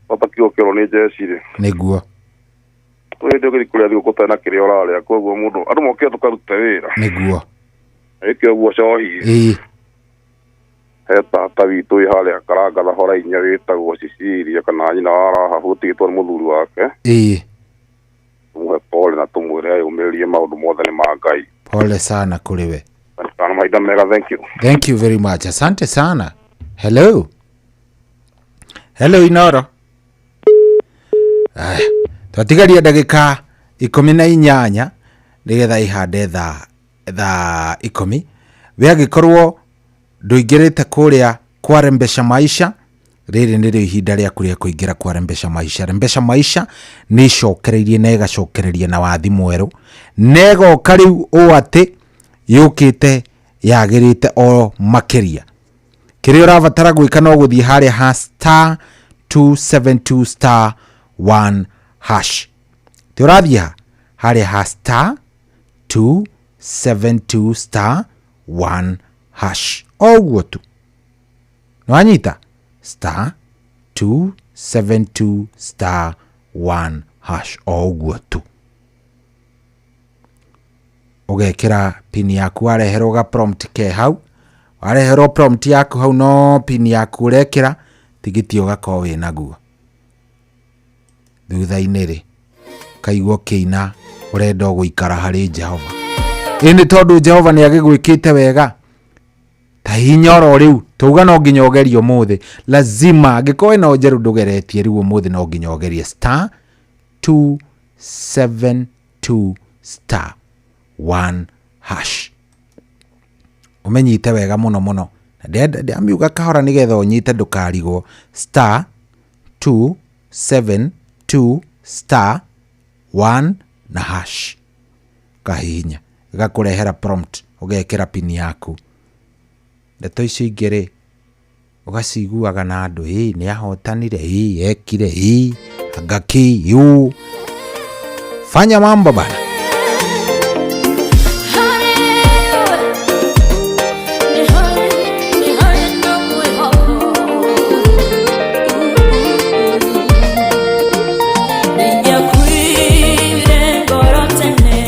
batakio kĩro nĩ jeshi rĩ niguo twende gĩkũrĩa thigũkũ tena kĩrĩa ũrarĩa koguo mũndũ andũ mokĩra tũkarute wĩra niguo ĩkĩo guo cohi heta tawitũ harĩa Karanga hora inya wĩtagwo Cicilia kana nyina wa Rahabu ũtigĩtwo nĩ mũthuri wake tumuhe pole na tumwĩre umĩrĩrie maũndũ mothe nĩ ma Ngai. Pole sana kũrĩ we. Sana mahinda mega, thank you very much, asante sana. Hello Inoro. Twatigaria ndagĩka 18 nĩgetha ihande thaa 10 we agĩkorwo ndũingĩrĩte kũrĩa kwa Rembesha Maisha. Rĩrĩ nĩrĩo ihinda rĩa kũrĩa kũingĩra kwa Rembesha Maisha. Rembesha Maisha nĩ icokereirie na ĩgacokereria na wathi mwerũ negoka rĩu ũũ atĩ yũkĩte yagĩrĩte o makĩria. Kĩrĩa ũrabatara gwĩka no gũthiĩ harĩa ha star 272 star 1 hash. Ti ũrathiĩ harĩa ha star 272 star 1 hash. Ũguo tu. Nwanyita star 272 star 1 hash. Ũguo tu. Ũgekĩra pin yaku, wareherwo ga prompt ke hau. Wareherwo prompt yaku hau no pin yaku ũrekĩra tigiti ũgakorwo wĩ naguo. Thutha-inĩ rĩ kaigwo kĩina ũrenda gũikara harĩ Jehova. Nĩ tondũ Jehova nĩ agĩgwĩkĩte wega. Ta hinya oro rĩu tuga no nginya ũgerio mũthĩ. Lazima angĩkorwo no njerũ ndũgeretie rĩu mũthĩ no nginya ũgerie star 272 star 1 hash. Umenyite wega mũno mũno. Ndamiuga kahora nĩgetha ũnyite ndũkarigwo. Star 272 star 1 na hash. Kahihinya gakũrehera prompt ũgekĩra pin yaku. Ndeto icio ingĩ ũgaciguaga na andũ nĩ ahotanire ekire agaki fanya mambo bana. Ningekuire ngoro tene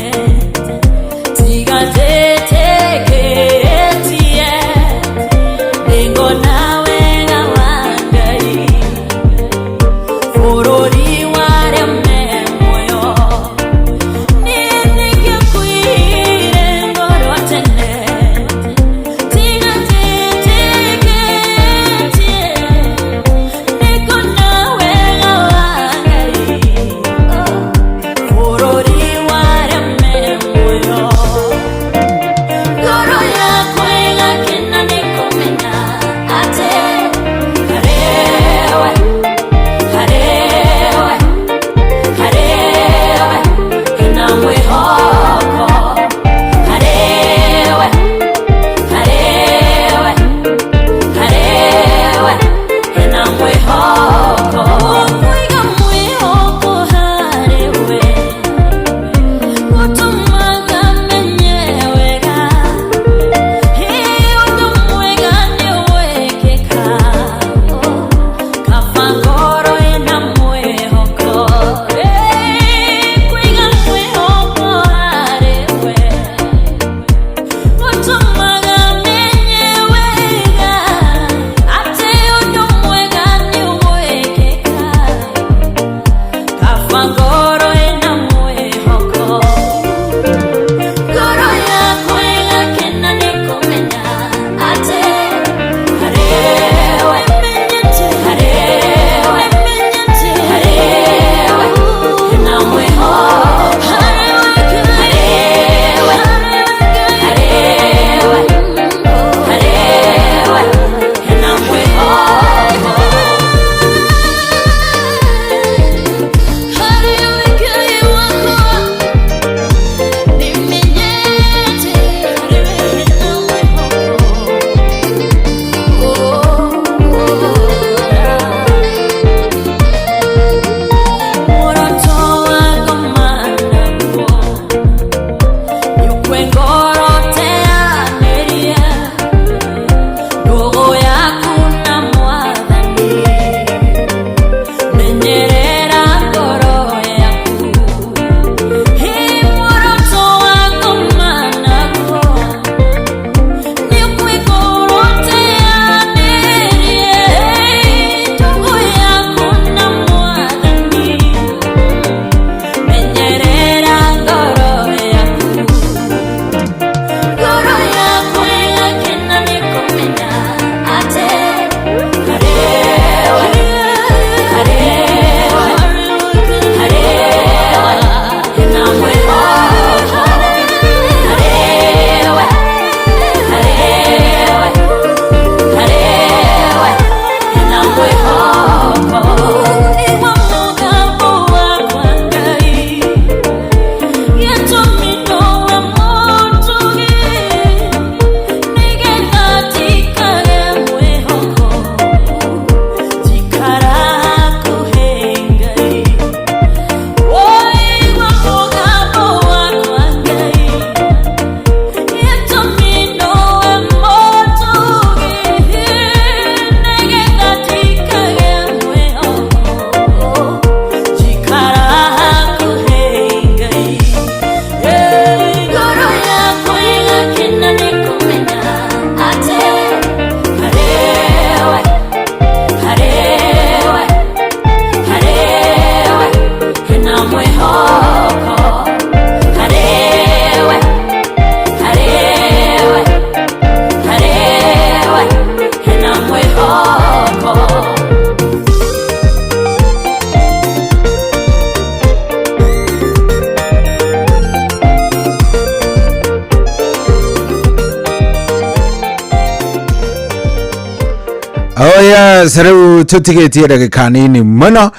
Saru tutigeti ndagika nini muno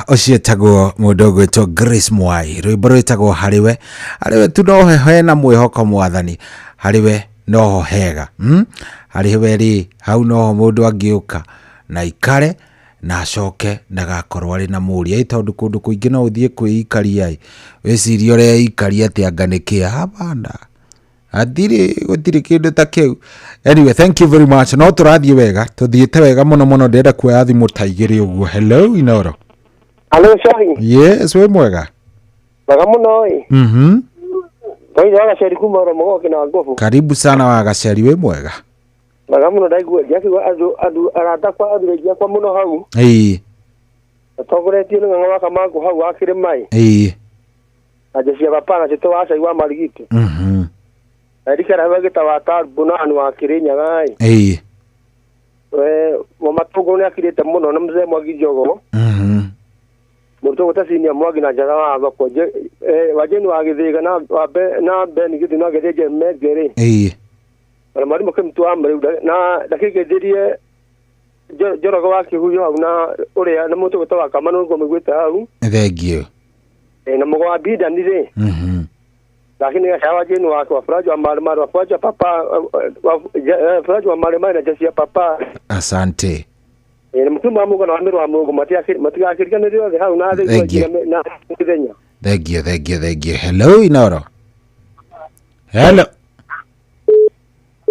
ocietagwo mundu gwitwo Grace Mwai rwimbo rwitagwo hariwe tu no hena mwihoko mwathani hariwe no hega hariwe ri hau no mundu angiuka na ikare na acoke ndagakorwo ari na muria tondu kundu kuingi no uthie kwikaria wicirio ri ikaria ati anganikia habanda gutiri kindu ta kiu. Anyway, thank you very much. No turathie wega tuthiete wega muno ndenda kuoya thimu taigiri uguo. Hello Inoro. Hello Shahi. Yes, we mwega. Wega muno oi. Toi jaga sheri kumoro mogo kina ngofu. Karibu sana wa gaceri we mwega. Wega muno ndaigua yakigwa adu arata kwa adu regia kwa muno hau. Togoretie nganga kama ko hau akire mai. Ajesia bapana chito asa iwa marigite. Erikara wagita wata bunani wa Kirinya gai. Mama togo ne akirete muno na mzee Mwagi Jogo. Muntu utasinia Mwagi na jaga wa ko je wajeni wa githiga na ben gidi na geje megere. Mari mo kemtu amre na dakike dirie jorogo wa kihuyo na ure na muntu utawa kamano ngo megwita hau. Thank you. Na mo wa bida ndire. Lakini shawa jenu wa Faraja wa Malimari wa Faraja papa Faraja wa Malimari na jeshi ya papa. Asante. Ni mtumba Mungu na amiri wa Mungu matia akirikana ndio hao na na Kenya. Thank you. Hello Inoro.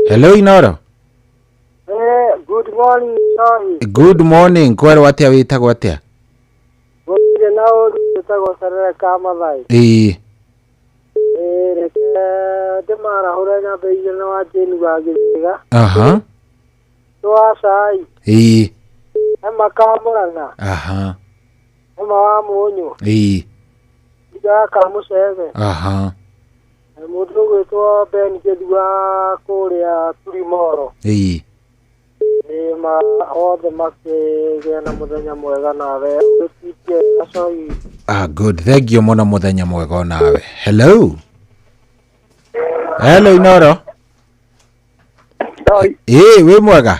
Hello Inoro. Good morning sorry. Good morning. Kwani watia witagwo atia? Gotire nao witagwo Sarere kama thai. Demara horanya beije no ajeni bagiga. To asai. Ama kamuranga. Ama wa munyu. Ida kamuseve. Mudu gweto ben kedwa korea turimoro. Ma ode make na muthenya mwega nawe utitie asoi. Good. Thank you muno muthenya mwega nawe. Hello Inoro. We mwega.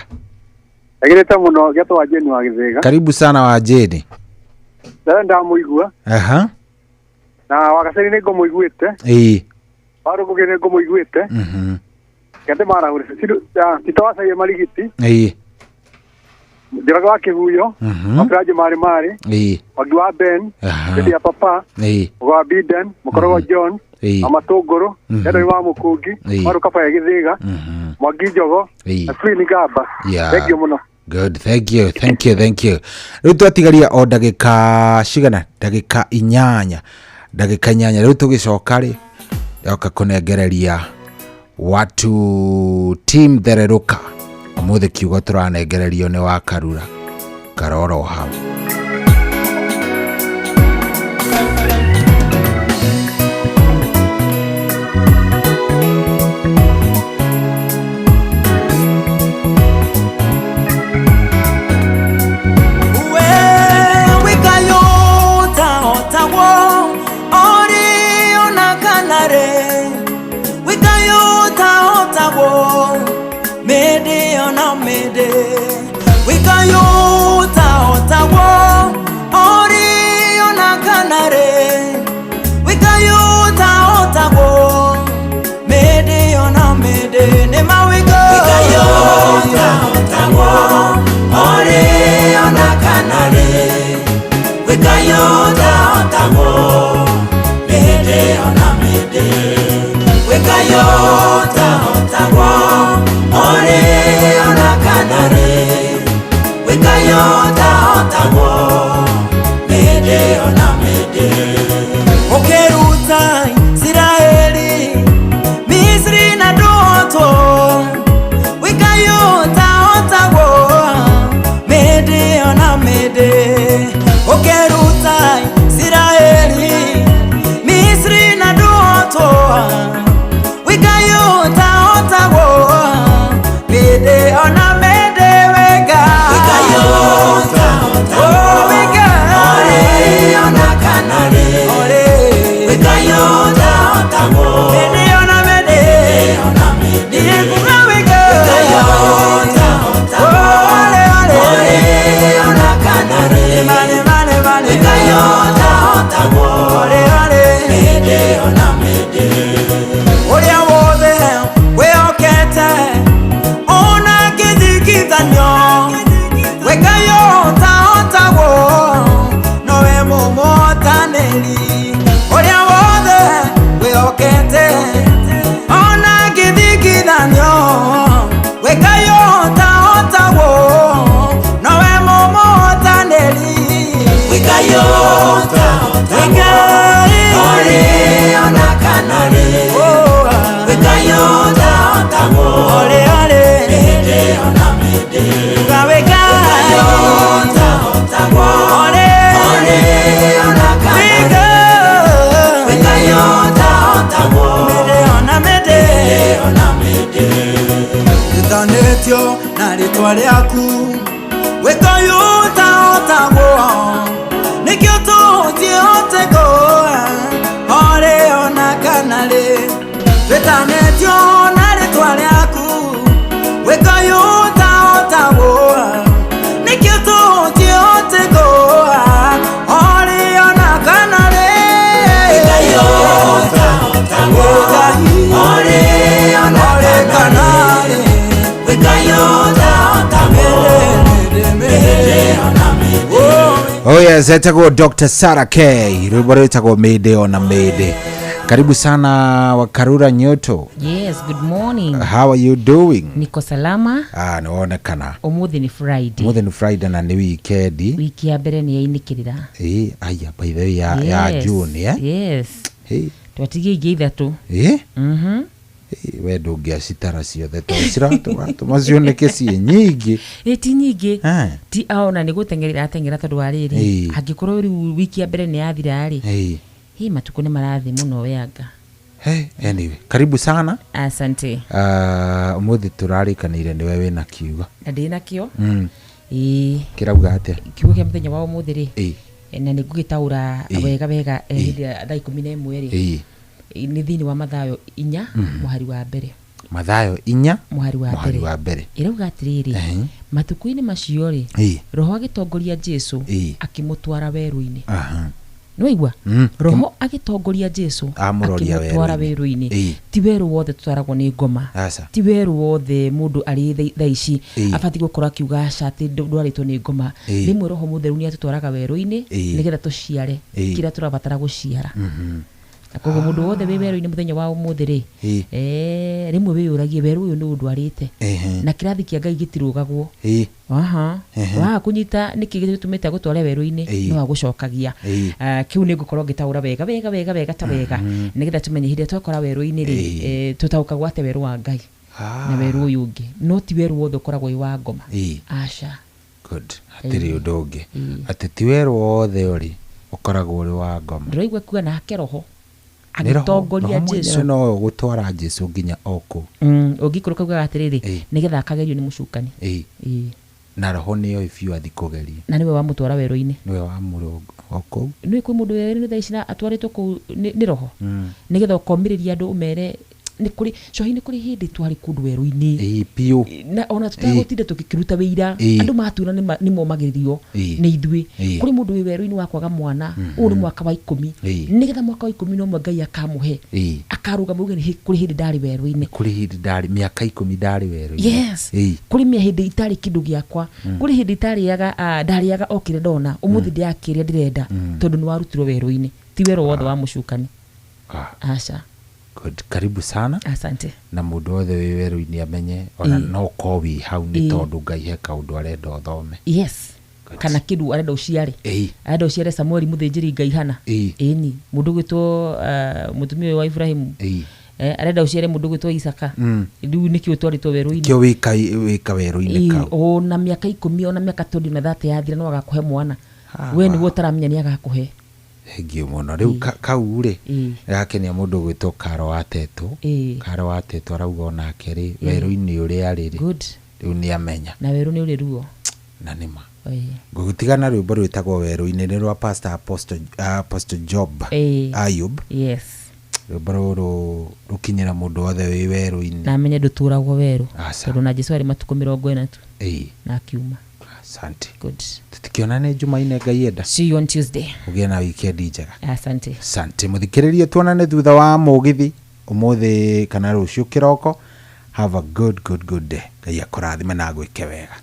Agireta muno geto wa jeni wa githega. Karibu sana wa jeni. Nda muigua. Na wakaseri nego muiguite. Baro kugene ngo muiguite. Kende mara uri sidu titawasa ye marigiti. Diraga wake huyo. Afraje mari. Wagwa Ben. Dedi ya papa. Wa Biden, mukoro John. Amatogoro. Ero wa mukugi. Baro kapa ya githega. Mwagi Jogo. Afri ni gaba. Thank you muno. Good, thank you. Riu twatigaria o ndagika cigana ndagika 8 riu tugicoka ri yoka kunengereria watu team Thereruka umuthi kiugo turanengererio ni wa Karura Karoro hau. Ole wikayota otagwo mede ona mede uria wothe wihokete ona githigithanio wikayota otagwo nowe mumotaniri uria wothe wihokete ona githigithanio wikayota otagwo nowe mumotaniri wikayota ore ona kanare wikayota otagwo ore mede ona mede wikayota otagwo ore ona kanare wikayota otagwo mede ona mede Itanetio na ritwa riaku wikayota otagwo nikio tutie otego ore ona kanare Itanetio na ritwa riaku wikayota otagwo nikio tutie otego ore ona kanare wikayota otagwo ore ona kanare wikayota otagwo mede ona mede. Oh yes, etagwo Dr. Sarah K. Rwimbo etagwo Mede ona Mede. Karibu sana Wakarura Nyoto. Yes, good morning. How are you doing? Niko salama. Naonekana. Umuthi ni Friday. Umuthi ni Friday na ni weekend. Wiki ya mbere ni yainikirira. Aya by the way ya June, Yes. Twatigie ingi ithatu. We ndungiacitara ciothe tũmacioneke ciĩ nyingĩ ti nyingĩ ti aona nĩ gũteng'erera ateng'era tondũ wa rĩrĩ angĩkorwo rĩu wiki ya mbere nĩ yathira rĩ matuko nĩ marathi mũno weanga. Anyway, karibu sana. Asante. Umuthi tũrarĩkanĩire nĩwe wĩna kiugo. Na ndĩna kĩo. Kĩrauga atĩa? Kiugo kĩa mũthenya wa ũmũthĩ rĩ na nĩ ngũgĩtaũra wega wega hĩndĩ ya thaa 11 rĩ ni thini wa Mathayo 4 muhari wa mbere. Mathayo 4 muhari wa mbere irauga atiriri matuku-ini macio ri roho agitongoria Jesu akimutwara weru-ini. Noigwa roho agitongoria Jesu akimutwara weru-ini. Ti weru wothe tutwaragwo ni ngoma, ti weru wothe mundu ari thaici abati gukora akiuga ati ndwaritwo ni ngoma. Rimwe roho mutheru ni atutwaraga weru-ini nigetha tuciare kira turabatara guciara. Koguo mundu wothe wi weru-ini muthenya wa umuthi ri rimwe wiyuragie weru uyu ni undwarite na kirathi kia Ngai gitirugagwo wa kunyita niki gitumite gutware weru-ini no agucokagia. Kiu ni ngukorwo ngitaura wega ta wega nigetha tumenye hinde twakora weru-ini ri tutauka gwate weru wa Ngai na weru uyu ungi no ti weru wothe ukoragwo wi wa ngoma. Aca good atiri undu ungi ati ti weru wothe uri ukoragwo uri wa ngoma. Ndiraigua kuga nake roho agitongoria Jesu no gutwara Jesu nginya oko ungikuruka kuga atiriri nigetha akagerio ni mucukani na roho niyo ifyu athi kugeria na niwe wa mutwara weru-ini niwe wa murongo oko niwe kwi mundu weru-ini thaici na atwaritwo ku ni roho nigetha ukomiriria andu umere ni kuri cohi ni kuri hindi twari kundu weru-ini piu na ona tutagutinda tukikiruta wira andu matura ni momagiririo ni ithui kuri mundu wi weru-ini wa kwaga mwana uri mwaka wa 10 nigetha mwaka wa 10 no Ngai akamuhe akaruga muge ni kuri hindi ndari weru-ini kuri hindi ndari miaka 10 ndari weru-ini. Yes kuri mia hindi itari kindu giakwa kuri hindi itari yaga ndari yaga okire ndona umuthi ndiakiria ndirenda tondu ni warutirwo weru-ini ti weru wothe wa mucukani. Aca good karibu sana. Asante. Na mundu wothe wi weru-ini amenye ona no kowi hau ni tondu Ngai he kaundu arenda uthome. Yes kana kidu arenda uciare arenda uciare Samueli muthinjiri Ngai hana ni mundu gwitwo mutumia wa Ibrahim arenda uciare mundu gwitwo Isaka riu nikio twaritwo weru-ini kio wika weru-ini kau ona miaka 10 ona miaka 20 na 30 yathira no agakuhe mwana we ni wotaramenya ni agakuhe hengio muno riu kau ri yakenia mundu gwitwo Karo wa Teto arauga onake ri weru-ini uri ari ri riu ni amenya na weru ni uri ruo na nima gutigana rwimbo rwitagwo weru-ini ni rwa Pastor Apostle Job Ayub. Yes rwimbo ruru rukinyira mundu wothe wi weru-ini na amenye nduturagwo weru tondu na Jesu ari matuko 40 na akiuma. Asante. Good. Tutikionane Jumaine Ngai enda. See you on Tuesday. Ugie na weekend njega. Asante. Asante. Muthikiririe tuonane thutha wa mugithi umuthi kana rucio kiroko. Have a good day. Ngai akurathime na gwike wega.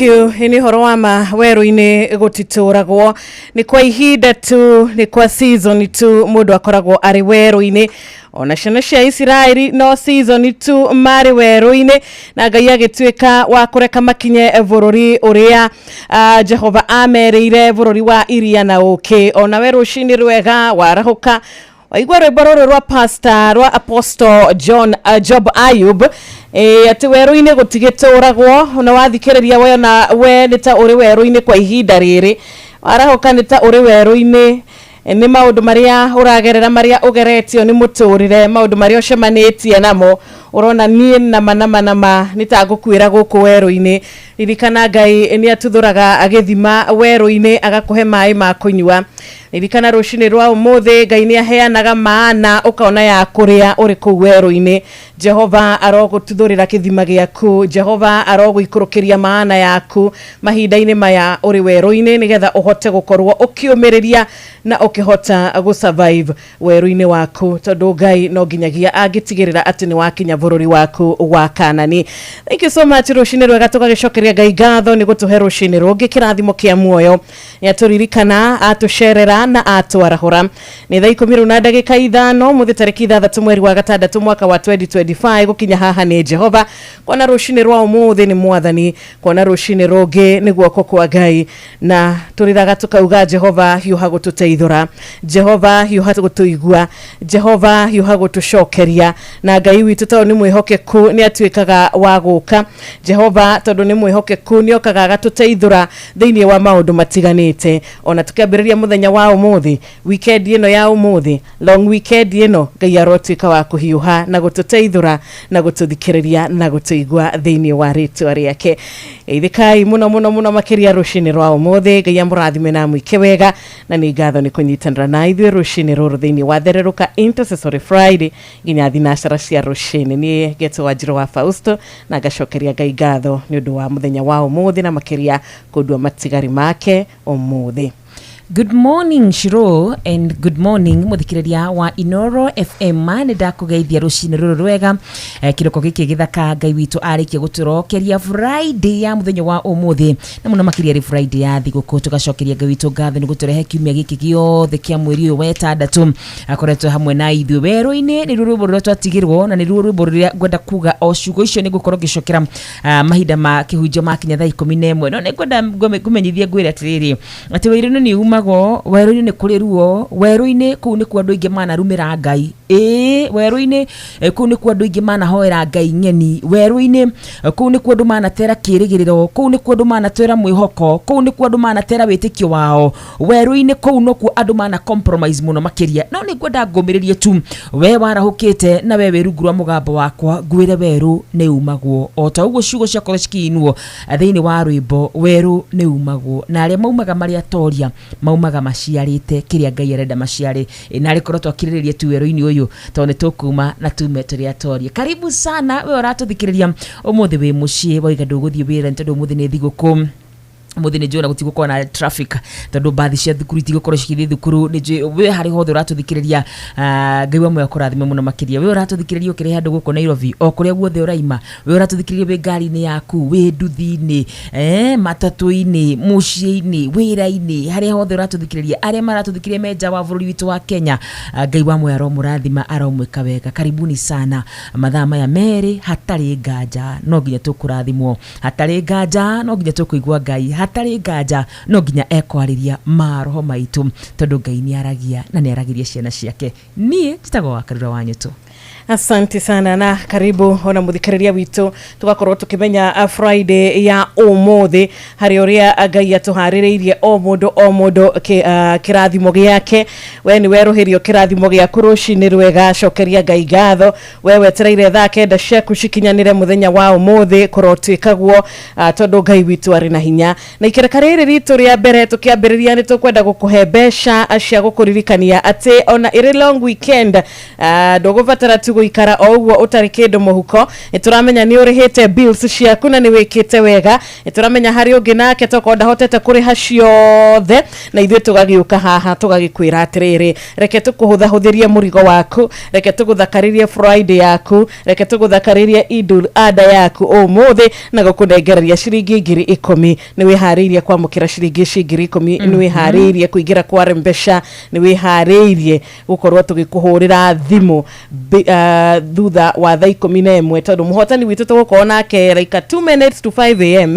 thank you. Ini horo wa maweru-ini gutituragwo ni kwa ihinda tu, ni kwa season tu mundu akoragwo ari weru-ini. Ona ciana cia Isiraeli no season tu mari weru-ini, na Ngai agituika wa kureka makinye bururi uria Jehova ameriire bururi wa iria na uki. Ona weru cini rwega warahuka waigwa rwimbo ruru rwa pastor rwa Apostle John Job Ayub ati weru-ini gutigituragwo. Ona wathikiriria we na we nita uri weru-ini kwa ihinda riri, warahuka nita uri weru-ini ni maundu maria uragerera maria ugeretio ni muturire, maundu maria ucemanitie namo urona nie nama nitagukwira guku weru-ini. Ririkana Ngai ni atuthuraga agithima weru-ini agakuhe mai ma kunywa. Ririkana rucini rwa umuthi Ngai ni aheanaga maana ukaona ya kuria uri ku weru-ini. Jehova arogututhurira kithima giaku, Jehova aroguikurukiria maana yaku mahinda-ini maya uri weru-ini nigetha uhote gukorwo ukiumiriria na ukihota gu survive weru-ini waku, tondu Ngai no nginyagia agitigirira ati ni wakinya bururi waku wa Kanani. Thank you so much rucini rwega tugagicokeria Ngai ngatho ni gutuhe rucini rungi kirathimo kia muoyo yaturirikana atucerera na atwarahura. Ni thaa 10:05 muthi tariki 3 mweri wa gatandatu mwaka wa 2025 gukinya haha ni Jehova kwana rucini rwa umuthi ni mwathani, kwana rucini rungi ni guoko kwa Ngai, na turiraga tukauga Jehova hiuha gututeithura, Jehova hiuha gutuigua, Jehova hiuha gutucokeria, na Ngai witu to ni mwihokeku ni atuikaga wa guka. Jehova tondu ni mwihokeku ni okaga gatuteithura thiini wa maundu matiganite. Ona tukiambiriria muthenya wa umuthi, weekend ino ya umuthi, long weekend ino Ngai arotuika wa kuhiuha na gututeithura na gututhikiriria na gutuigua thiini wa ritwa riake. Ithikai muno makiria rucini rwa umuthi. Ngai amurathime na mwike wega, na ni ngatho ni kunyitanira na ithuĩ rucini ruru thiini wa Thereruka Intercessory Friday nginya thinashara cia rucini. Ni Geto Wanjiru wa Fausto na ngacokeria Ngai ngatho ni undu wa muthenya wa umuthi na makiria kundua matigari make umuthi. Good morning Shiro, and good morning muthikiriria wa Inoro FM. Ni ndakugeithia rucini ruru rwega kiroko giki githaka. Ngai witu arikia guturokeria Friday ya muthenya wa umuthi, na muno makiria ri Friday ya thiguku. Tugacokeria Ngai witu ngatho ni guturehe kiumia giki giothe kia mweri uyu wetandatu akoretwo hamwe na ithuĩ weru-ini. Ni ruru ruru twatigirwo, na ni ruru ruru ngwenda kuga o ciugo icio ni gukorwo gicokera mahinda ma kihunjo makinya thaa 11. No ni ngwenda ngumenyithie ngwire atiriri ati weru-ini ni weru-ini ni kuri ruo. Weru-ini kuu ni kwa andu aingi manarumira Ngai. Weru-ini kuu ni kwa andu aingi manahoera Ngai ng'eni. Weru-ini kuu ni kwa andu manatera kirigiriro. Kuu ni kwa andu manatera mwihoko. Kuu ni kwa andu manatera witikio wao. Weru-ini kuu no kwa andu mana compromise muno makiria. No ni ngwenda ngumiririe tu we warahukite na we rungu rwa mugambo wakwa ngwire weru ni umagwo. O ta uguo ciugo ciakwa cikinwo thiini wa rwimbo weru ni umagwo, na aria maumaga maria toria maumaga maciarite kiria Ngai arenda maciare. Na rikorwo twakiriririe tu weru-ini uyu tone tukuma na tume turi atoria. Karibu sana we uratuthikiriria umuthi wi mucii waiga nduguthie wira tondu umuthi ni thiguku. Muthi ni njona gutigukorwo na traffic tondu bathi cia thukuru itigokorwo cikithii thukuru. Ni we hari hothe uratuthikiriria Ngai wa moyo kurathime muno makiria. We uratuthikiriria ukiri handu guku Nairobi, o kuria guothe uraima. We uratuthikiriria we ngari-ini yaku, we nduthi-ini, matatu-ini, mucii-ini, wira-ini, hari hothe uratuthikiriria. Aria maratuthikiriria menja wa bururi witu wa Kenya, Ngai wa moyo aromurathima aromwika wega. Karibuni sana mathaa maya meri hatari nganja no nginya tukurathimwo, hatari nganja no nginya tukuigua Ngai, hatari nganja no nginya ekwariria maroho maitu tondu Ngai ni aragia na ni aragiria ciana ciake. Nie njitagwo wa Karura wa Nyutu. Asante sana na karibu ona muthikiriria witu tugakorwo tukimenya Friday ya umuthi hari uria Ngai atuhaririirie o mundu kirathimo giake. We ni weruhirio kirathimo giaku rucini rwega, cokeria Ngai ngatho. We wetereire thaa 9 ciaku cikinyanire muthenya wa umuthi kurotuikagwo tondu Ngai witu ari na hinya. Na ikereka riri ritu ria mbere tukiambiriria ni tukwenda gukuhe mbeca cia gukuririkania ati ona iri long weekend ndogubatara tu guikara o uguo utari kindu muhuko turamenya ni urihite bills ciaku na ni wikite wega turamenya hari ungi nake tokonda hotete kuriha ciothe na ithuĩ tugagiuka haha tugagikwira atiriri reke tukuhuthahutherie murigo waku reke tuguthakaririe Friday yaku reke tuguthakaririe Idul Adha yaku umuthi na gukunengereria ciringi 10,000 ni wihariirie kwamukira ciringi 10,000 ni wihariirie kuingira kwa Mpesa ni wihariirie gukorwo tugikuhurira thimu thutha wa thaa 11 tondu muhotani witu tugukorwo nake like 2 minutes to 5 am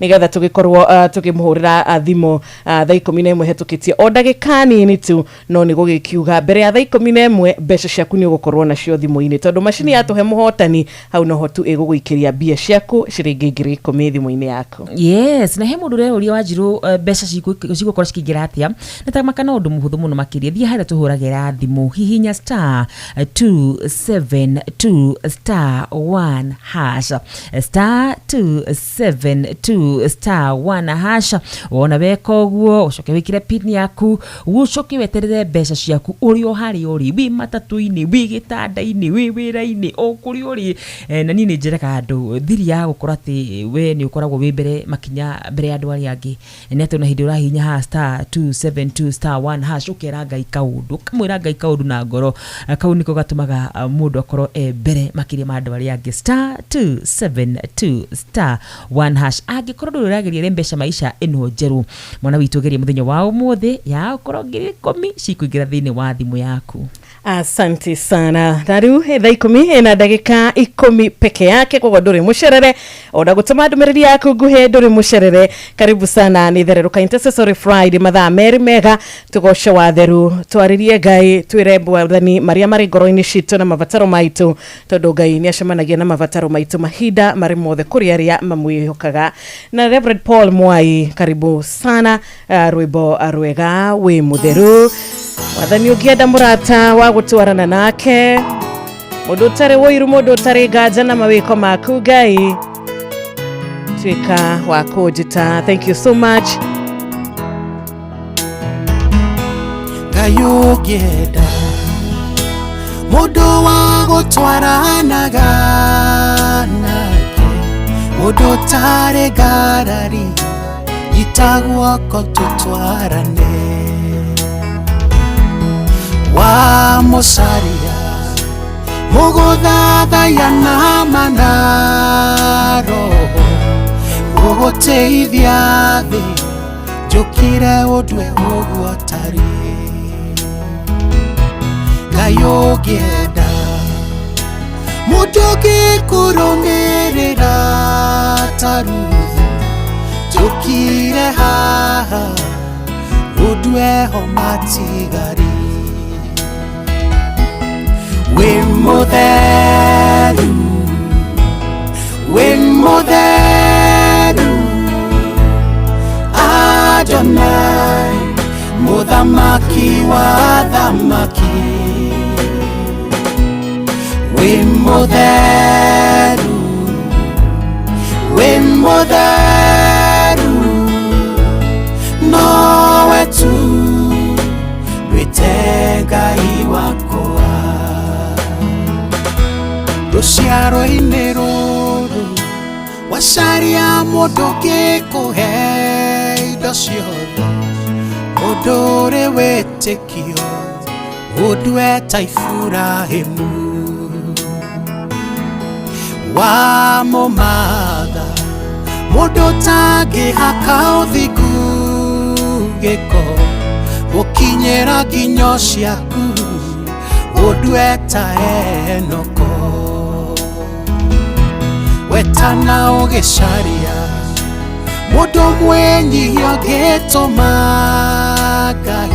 nigetha tugikorwo tugimuhurira thimu thaa 11 hetukitie o ndagika nini tu no ni gugikiuga mbere ya thaa 11 mbeca ciaku ni ugukorwo nacio thimu-ini tondu macini yatuhe muhotani hau no hotu iguguikiria mbia ciaku ciringi 10,000 thimu-ini yaku. Yes, na he mundu re uri wanjiru mbeca cigukorwo cikingira atia na ta makana undu muhuthu muno makiria thia haria tuhuragira thimu hihinya *272*1 hash *272*1 hash wona weka uguo ucoke wikire pin yaku ucoke weterere mbeca ciaku uri o hari uri wi matatu-ini wi gitanda-ini wi wira-ini o kuri uri na ni njireka andu thiri ya gukora ati we ni ukoragwo wi mbere makinya mbere ya andu ari angi neto na hindi urahinya ha *272*1 hash ukera ngai kaundu kamwira ngai kaundu na ngoro kau niko gatumaga mundu akorwo mbere makiria ma andu ari angi *272*1 hash angikorwo ndu urageria mbeca maisha ino njeru mwana witu geria muthenya wa umuthi ya ukorwo 10,000 cikuingira thiini wa thimu yaku. Asante sana. Daru thaa 10 na dakika 10 peke yake kwa nduri musherere ona gutuma ndumiriri yaku nguhe nduri musherere. Karibu sana ni Thereruka Intercessory Friday mathaa meri mega tugosha watheru twaririe Ngai twire bwathani maria mari ngoro-ini citu na mavataro maitu tondu Ngai ni acemanagia na mavataro maitu mahinda mari mothe kuri aria mamwihokaga. Na Reverend Paul Mwai karibu sana rwimbo rwega wi mutheru wathani ukienda murata wa gutwarana nake mundu tare woiru mundu tare gaja na mawiko maku Ngai twika wa kujita. Thank you so much. Ngai ukienda mundu wa gutwarana nake mundu tare garari itagwo ko tutwarane wa musaria muguthathaya na manaro guguteithia thi njukire undwe uguo tari Ngai ukienda mundu ngikurumirira taruthu njukire haha undwe ho matigari Win mutheru Adonai muthamaki wa thamaki Win mutheru nowe tu Ngai wako ruciaro-ini ruru wacaria mundu ngikuhe indo ciothe mundu uri witikio undue ta Iburahĩmu wa mumatha mundu tangihaka uthingu giko gukinyira nginyo ciaku undue ta Enoko wetana ugicaria mundu mwenyihia gituma Ngai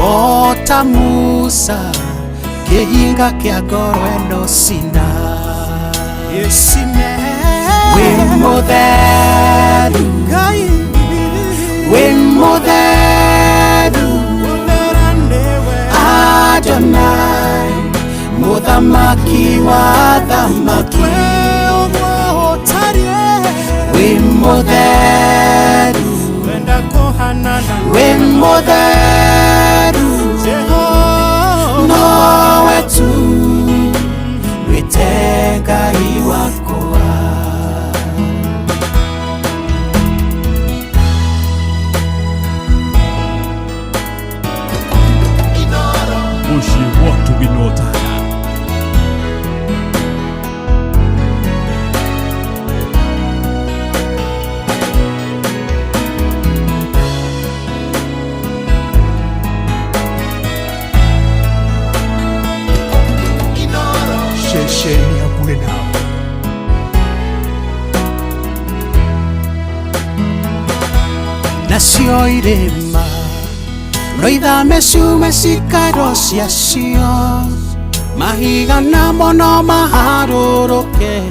ota Musa kihinga kia ngoro eno cina wi mutheru Adonai muthamaki wa thamaki wi mutheru nowe tu Sheni hakuhe nao. Nacio irĩma no ithame ciume cikaro ciacio, mahiga namo no maharũrũke,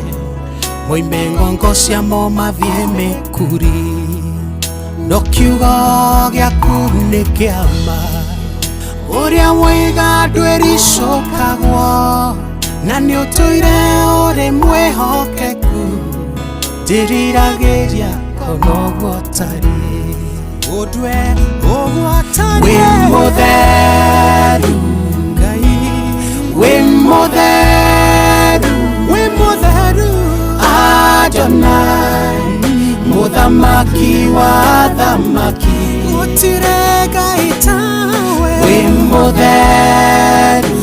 moime ngongo ciamo mathie mĩkuri, no kiugo gĩaku nĩ kĩama, ũrĩa woiga ndwĩricũkagwo, na nĩ ũtũire ũrĩ mwĩhokeku, ndĩriragĩria konoguo tari odwe ogwatane we motheru Ngai we motheru Adonai muthamaki wa thamaki gutire Ngai tawe we motheru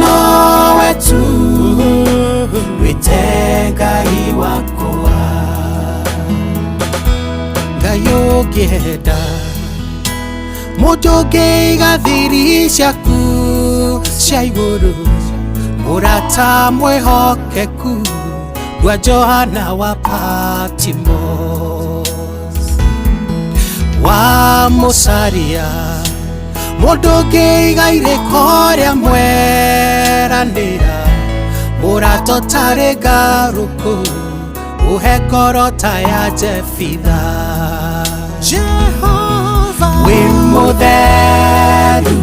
nowe tu Ngai wakoa Ngai ũngĩenda mũndũ ũngĩigathiri ciaku cia igũrũ, mũrata mwĩhokeku wa Johana wa Patmos wa Mũsaria, mũndũ ũngĩiga irĩko rĩa mweranĩra, mũrato tarĩ ngarũkũ ũhe ngoro ta ya Jefitha. Jehova wĩ mũtheru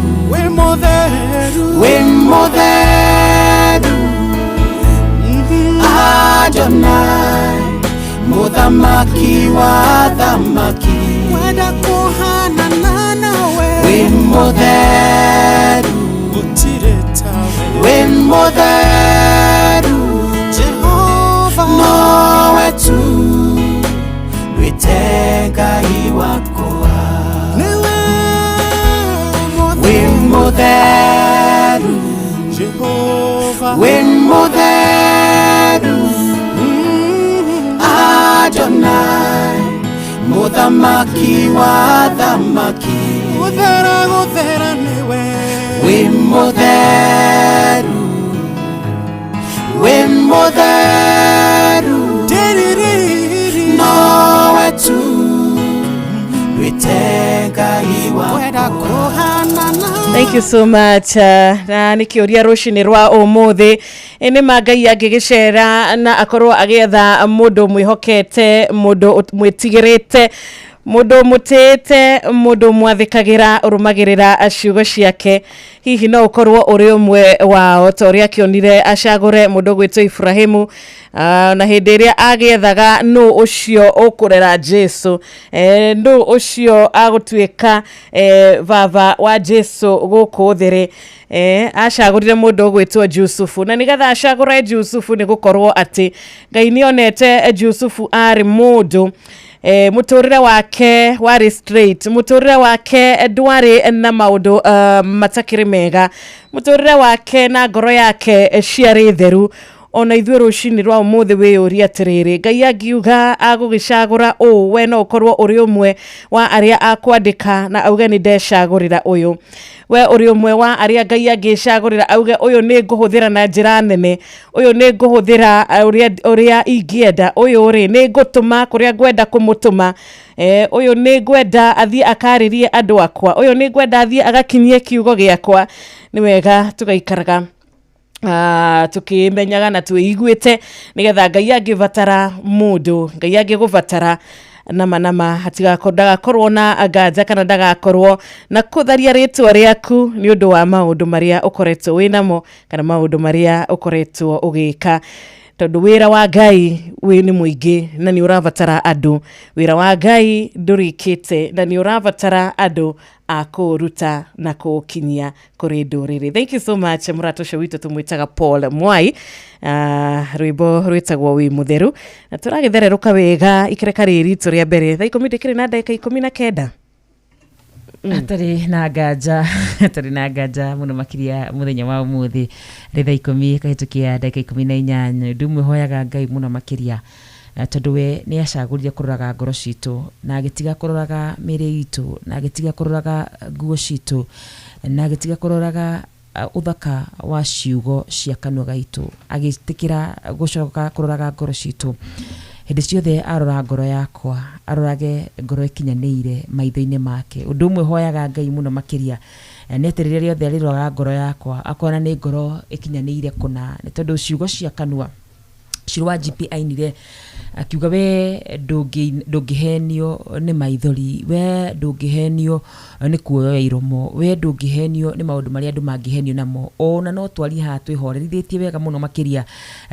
Adonai mũthamaki wa thamaki wenda kũhanana nawe wĩ mũtheru gũtirĩ tawe wĩ mũtheru Jehova nowe tu wĩte Ngai wakoa niwe wĩ mũtheru Jehova wĩ mũtheru Adonai mũthamaki wa thamaki gũthera niwe wĩ mũtheru nowe tu wĩte Ngai wakoa. Thank you so much. Na nikiuria rucini rwa umuthi ene Ngai angigicera na akorwo agietha mundu mwihokete, mundu mwitigirite, mundu mutete, mundu mwathikagira urumagirira ciugo ciake, hihi no ukorwo uri umwe wao ta uria kionire acagure mundu gwitwo Ibrahimu, na hindi iria agiethaga no ucio ukurera Jesu, no ucio agutuika baba wa Jesu guku thiri, acagurire mundu gwitwo Jusufu, na nigetha acagure Jusufu ni gukorwo ati Ngai nionete Jusufu ari mundu muturire wake wari straight, muturire wake dwari na maundu matakiri mega, muturire wake na ngoro yake ciari theru. Ona ithuĩ rucini rwa umuthi wĩyũria atiriri, Ngai angiuga agugicagura we no ukorwo uri umwe wa aria akwandika na auge ni ndecagurira uyu, we uri umwe wa aria Ngai angicagurira auge uyu ni nguhuthira na njira nene, uyu ni nguhuthira uria ingienda, uyu ri ni ngutuma kuria ngwenda kumutuma, uyu ni ngwenda athie akaririe andu akwa, uyu ni ngwenda athie agakinyie kiugo giakwa. Ni wega tugaikaraga tukimenyaga na tuiguite nigetha Ngai angivatara mundu, Ngai angiguvatara nama hatigakorwo na nganja kana ndagakorwo na kutharia ritwa riaku ni undu wa maundu maria ukoretwo winamo kana maundu maria ukoretwo ugika, tondu wira wa Ngai ni muingi na ni uravatara andu, wira wa Ngai ndurikite na ni uravatara andu akuruta na kukinyia kuri nduriri. Thank you so much muratosha witu tumwitaga Paul Mwai, rwimbo rwitagwo wi mutheru, na turagithererũka wega ikereka riri turia mbere thaa 10 na dakika 19 atari na nganja muno makiria muthenya wa umuthi ri thaa 10 kahitukia dakika 18 ndumwe hoyaga Ngai muno makiria tondu we ni acagurire kuroraga ngoro citu na agitiga kuroraga mĩĩrĩ itu na agitiga kuroraga nguo citu na agitiga kuroraga uthaka wa ciugo cia kanua gaitu agitikira gucoka kuroraga ngoro citu hindi ciothe arora ngoro yakwa arorage ngoro ikinyanĩire maitho-inĩ make undu umwe hoyaga Ngai muno makiria neterere riothe ariroraga ngoro yakwa akona ni ngoro ikinyanĩire kuna ni tondu ciugo cia kanua Shirwa GP ainire akiuga we ndũngĩhenio nĩ maithori we ndũngĩhenio nĩ kuoya iromo we ndũngĩhenio nĩ maũndũ marĩa andũ mangĩhenio namo ona no twari haha twĩhorerithĩtie wega mũno makĩria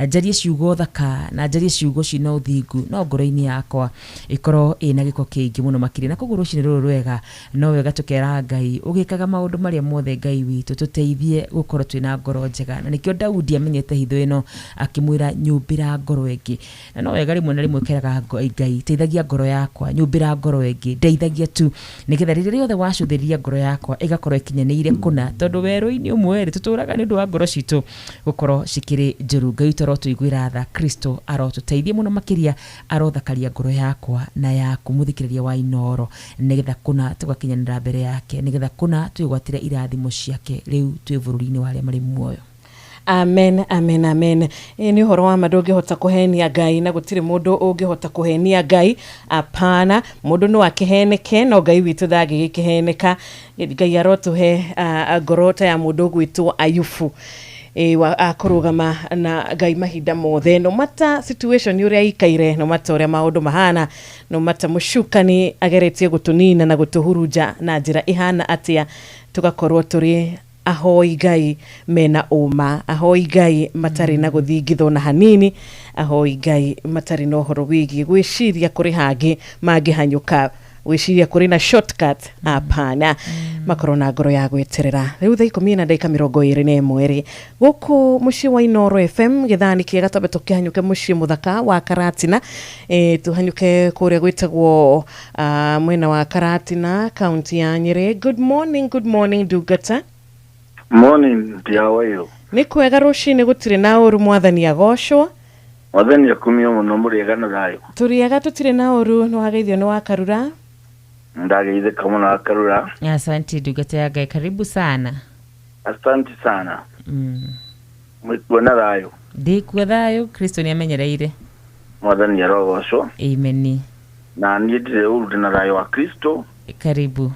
njarie ciugo thaka na njarie ciugo cina ũthingu no ngoro-inĩ yakwa ikorwo ĩna gĩko kĩingĩ mũno makĩria na koguo rũcinĩ rũrũ rwega no wega tũkera Ngai ũgĩkaga maũndũ marĩa mothe Ngai witũ tũteithie gũkorwo twĩna ngoro njega na nĩkĩo Daudi amenyete hitho ĩno akĩmwĩra nyũmbĩra ngoro ĩngĩ na no wega rĩmwe na rĩmwe keraga Ngai teithagia ngoro yakwa nyũmbĩra ngoro ĩngĩ ndeithagia tu nĩgetha rĩrĩa rĩothe wacuthĩrĩria ngoro yakwa ĩgakorwo ĩkinyanĩire kuna tondũ werũ-inĩ ũmwe tũtũraga nĩ ũndũ wa ngoro citũ gũkorwo cikĩrĩ njũru Ngai tũrotũiguĩra tha Kristo arotũteithia mũno makĩria arothakaria ngoro yakwa na yaku mũthikĩrĩria wa Inooro nĩgetha kuna tũgakinyanĩra mbere yake nĩgetha kuna twĩgwatĩre irathimo ciake rĩu twĩ bũrũri-inĩ wa arĩa marĩ muoyo. Amen, amen, amen. Ni uhoro wa ma ndũngĩhota kũhenia Ngai na gũtirĩ mũndũ ũngĩhota kũhenia Ngai. Apana, mũndũ no akĩheneke no Ngai witũ ndangĩgĩkĩheneka. Ngai arotũhe ngoro ta ya mũndũ gwitwo Ayubu. Akũrũgama na Ngai mahinda mothe no mata situation ũrĩa ikaire no mata ũrĩa maũndũ mahana no mata mũcukani ageretie gũtũnina na gũtũhurunja na njĩra ihana atĩa tugakorwo tũrĩ ahoi Ngai mena uma ahoi Ngai matari na guthingithwo na hanini ahoi Ngai matari na uhoro wigi gwiciria kuri hangi mangihanyuka gwiciria kuri na shortcut apana makorona ngoro ya gweterera riu thaa 10:21 guku muci wa Inooro FM githani kiega tobe tukihanyuke muci muthaka wa Karatina tuhanyuke kuria gwitagwo mwena wa Karatina county ya Nyeri. Good morning Dugata. Morning, Diawayo. Ni kwega rucini gutire na uru mwathani agocwo. Mwathani akumio muno muriega na thayo. Turiega tutire na uru no hageithio no wakarura. Ndageithe kama na wakarura. Asante Dugata Ngai, karibu sana. Asante sana. Mwikuona thayo. Ndikuo thayo, Kristo ni amenyereire. Mwathani arogocwo. Amen. Na niĩ ndire uru na thayo wa Kristo. Karibu.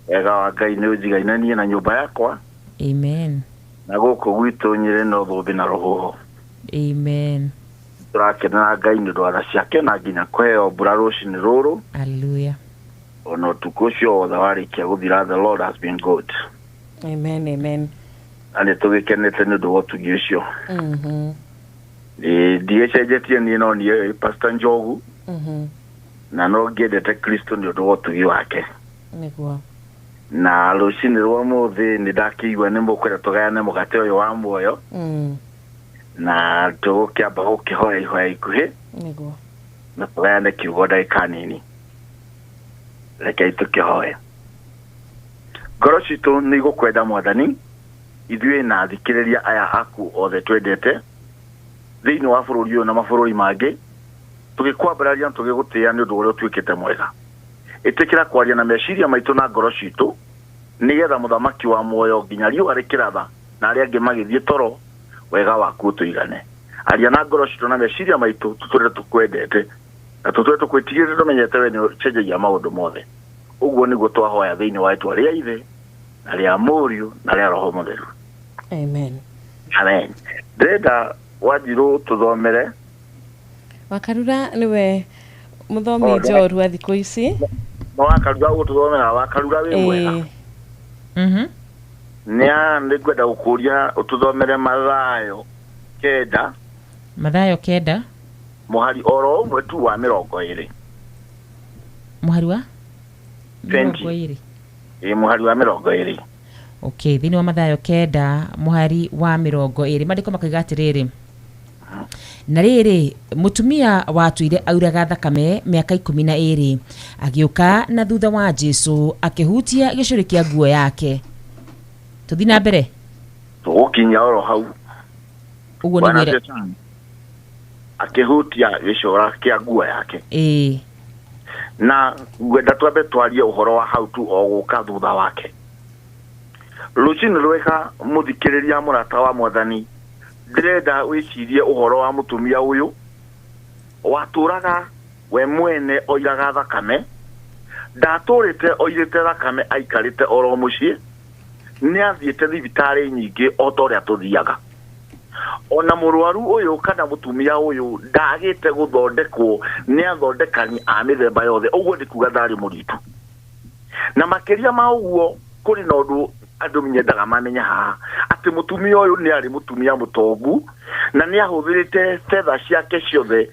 Ega wa Ngai nĩ ũnjigainanie na nyũmba yakwa. Amen. Na gũkũ gwitũ Nyeri no thũmbĩ na rũhuho. Amen. Tũrakena Ngai nĩ ndwara ciake na nginya kũheo mbura rũcinĩ rũrũ. Hallelujah. Ona ũtukũ ũcio wothe warĩkia gũthira, the Lord has been good. Amen, amen. Na nĩ tũgĩkenete nĩ ũndũ wa ũtugi ũcio. Ndiĩcenjetie niĩ no niĩ Pastor Njogu. Na no ngĩendete Kristo nĩ ũndũ wa ũtugi wake. Nĩguo. Na rũcinĩ rwa mũthĩ nĩ ndakĩigua nĩ mũkwenda tũgayane mũgate ũyũ wa muoyo. Na tũgũkĩamba gũkĩhoya ihoya ikuhĩ. Nĩguo. Na tũgayane kiugo ndagĩka nini. Rekei tũkĩhoye. Ngoro citũ nĩ igũkwenda Mwathani, ithuĩ na athikĩrĩria aya aku othe twendete thĩinĩ wa bũrũri ũyũ na mabũrũri mangĩ, tũgĩkwambararia tũgĩgũtĩĩa nĩ ũndũ ũrĩa ũtuĩkĩte mwega. Ĩtĩkĩra kwaria na meciria maitũ na ngoro citũ nĩgetha mũthamaki wa muoyo nginya riũa rĩkĩratha na arĩa angĩ magĩthiĩ toro wega waku ũtũigane. Aria na ngoro citũ na meciria maitũ tũtũre tũkwendete na tũtũre tũkwĩtigĩrĩre tũmenyete we nĩ ũcenjagia maũndũ mothe. Ũguo nĩguo twahoya thĩinĩ wa rĩĩtwa rĩa Ithe na rĩa Mũriũ na rĩa Roho Mũtheru. Amen. Amen. Ndĩrenda Wanjirũ tũthomere. Wakarura nĩwe mũthomi njorua thikũ ici. Wakarura gũtũthomera wakarura wĩ mwega. Nĩ ngwenda gũkũria ũtũthomere Mathayo 9. Mũhari oro ũmwe tu wa 20. Mũhari wa 20. Mũhari wa 20. Okay, thĩinĩ wa Mathayo 9 mũhari wa 20 mandĩko makoiga atĩrĩrĩ. Na rĩrĩ mũtumia watuire auraga thakame mĩaka 12 agĩũka na thutha wa Jesũ akĩhutia gĩcũrĩ kĩa nguo yake. Tũthiĩ na mbere. Tũgũkinya oro hau. Ũguo nĩ wĩra. akihutia gicora kia nguo yake na gwenda twambe twarie uhoro wa how to o guka thutha wake Lucini rweka muthikiriria murata wa mwathani ndirenda wicirie uhoro wa mutumia uyu waturaga we mwene oiraga thakame ndaturite oirite thakame aikarite oro mucii ni athiite thibitari nyingi otoria tuthiaga ona murwaru uyu kana mutumia uyu ndagite guthondekwo ni athondekani a mithemba yothe uguo ndikuga thari muritu na makiria ma uguo kuri na undu andu menyendaga mamenya haha ati mutumia uyu ni ari mutumia mutongu na ni ahuthirite fedha ciake ciothe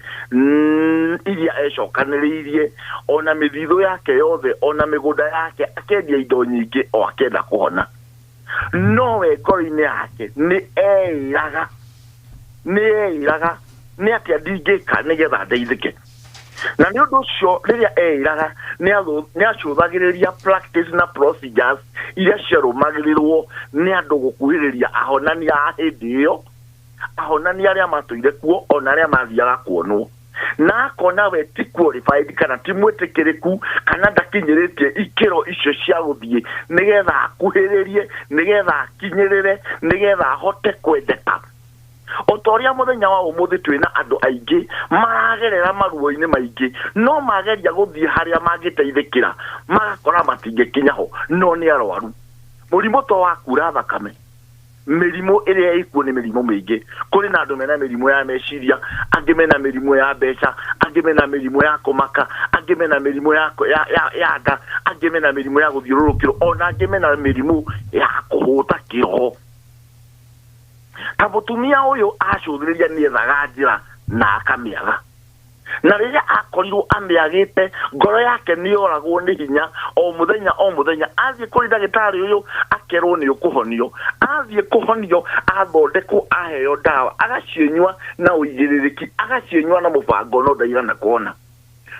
iria ecokaniriirie ona mithithu yake yothe ona migunda yake akendia indo nyingi o akenda kuhona no we ngoro-ini yake ni eiraga ni atia ndingika nigetha ndeithike na ni undu ucio riria eiraga ni acuthagiriria practice na procedures iria ciarumagirirwo ni andu gukuhiriria ahonania a hindi iyo ahonania aria matuire kuo ona aria mathiaga kuonwo na akona we ti qualified kana ti mwitikiriku kana ndakinyiritie ikiro icio cia guthie nigetha akuhiririe nigetha akinyirire nigetha ahote kwendeka otoria muthenya wa umuthi twina andu aingi maragerera maruo-ini maingi no mageria guthie haria mangiteithikira magakora matingikinyaho no ni arwaru murimo to wa kura thakame mirimu iria ikuo ni mirimu mingi kuri na andu mena mirimu ya meciria angi mena mirimu ya mbeca angi mena mirimu ya kumaka angi mena mirimu ya nda angi mena mirimu ya guthiururukiro ona angi mena mirimu ya kuhuta kiroho tabutumia uyu acuthiriria ni ethaga njira na akamiaga na riria akorirwo amiagite ngoro yake ni yoragwo ni hinya o muthenya athie kuri ndagitari uyu akerwo ni ukuhonio athie kuhonio athondekwo aheo dawa agacienywa na uigiririki agacienywa na mubango no ndaigana kuona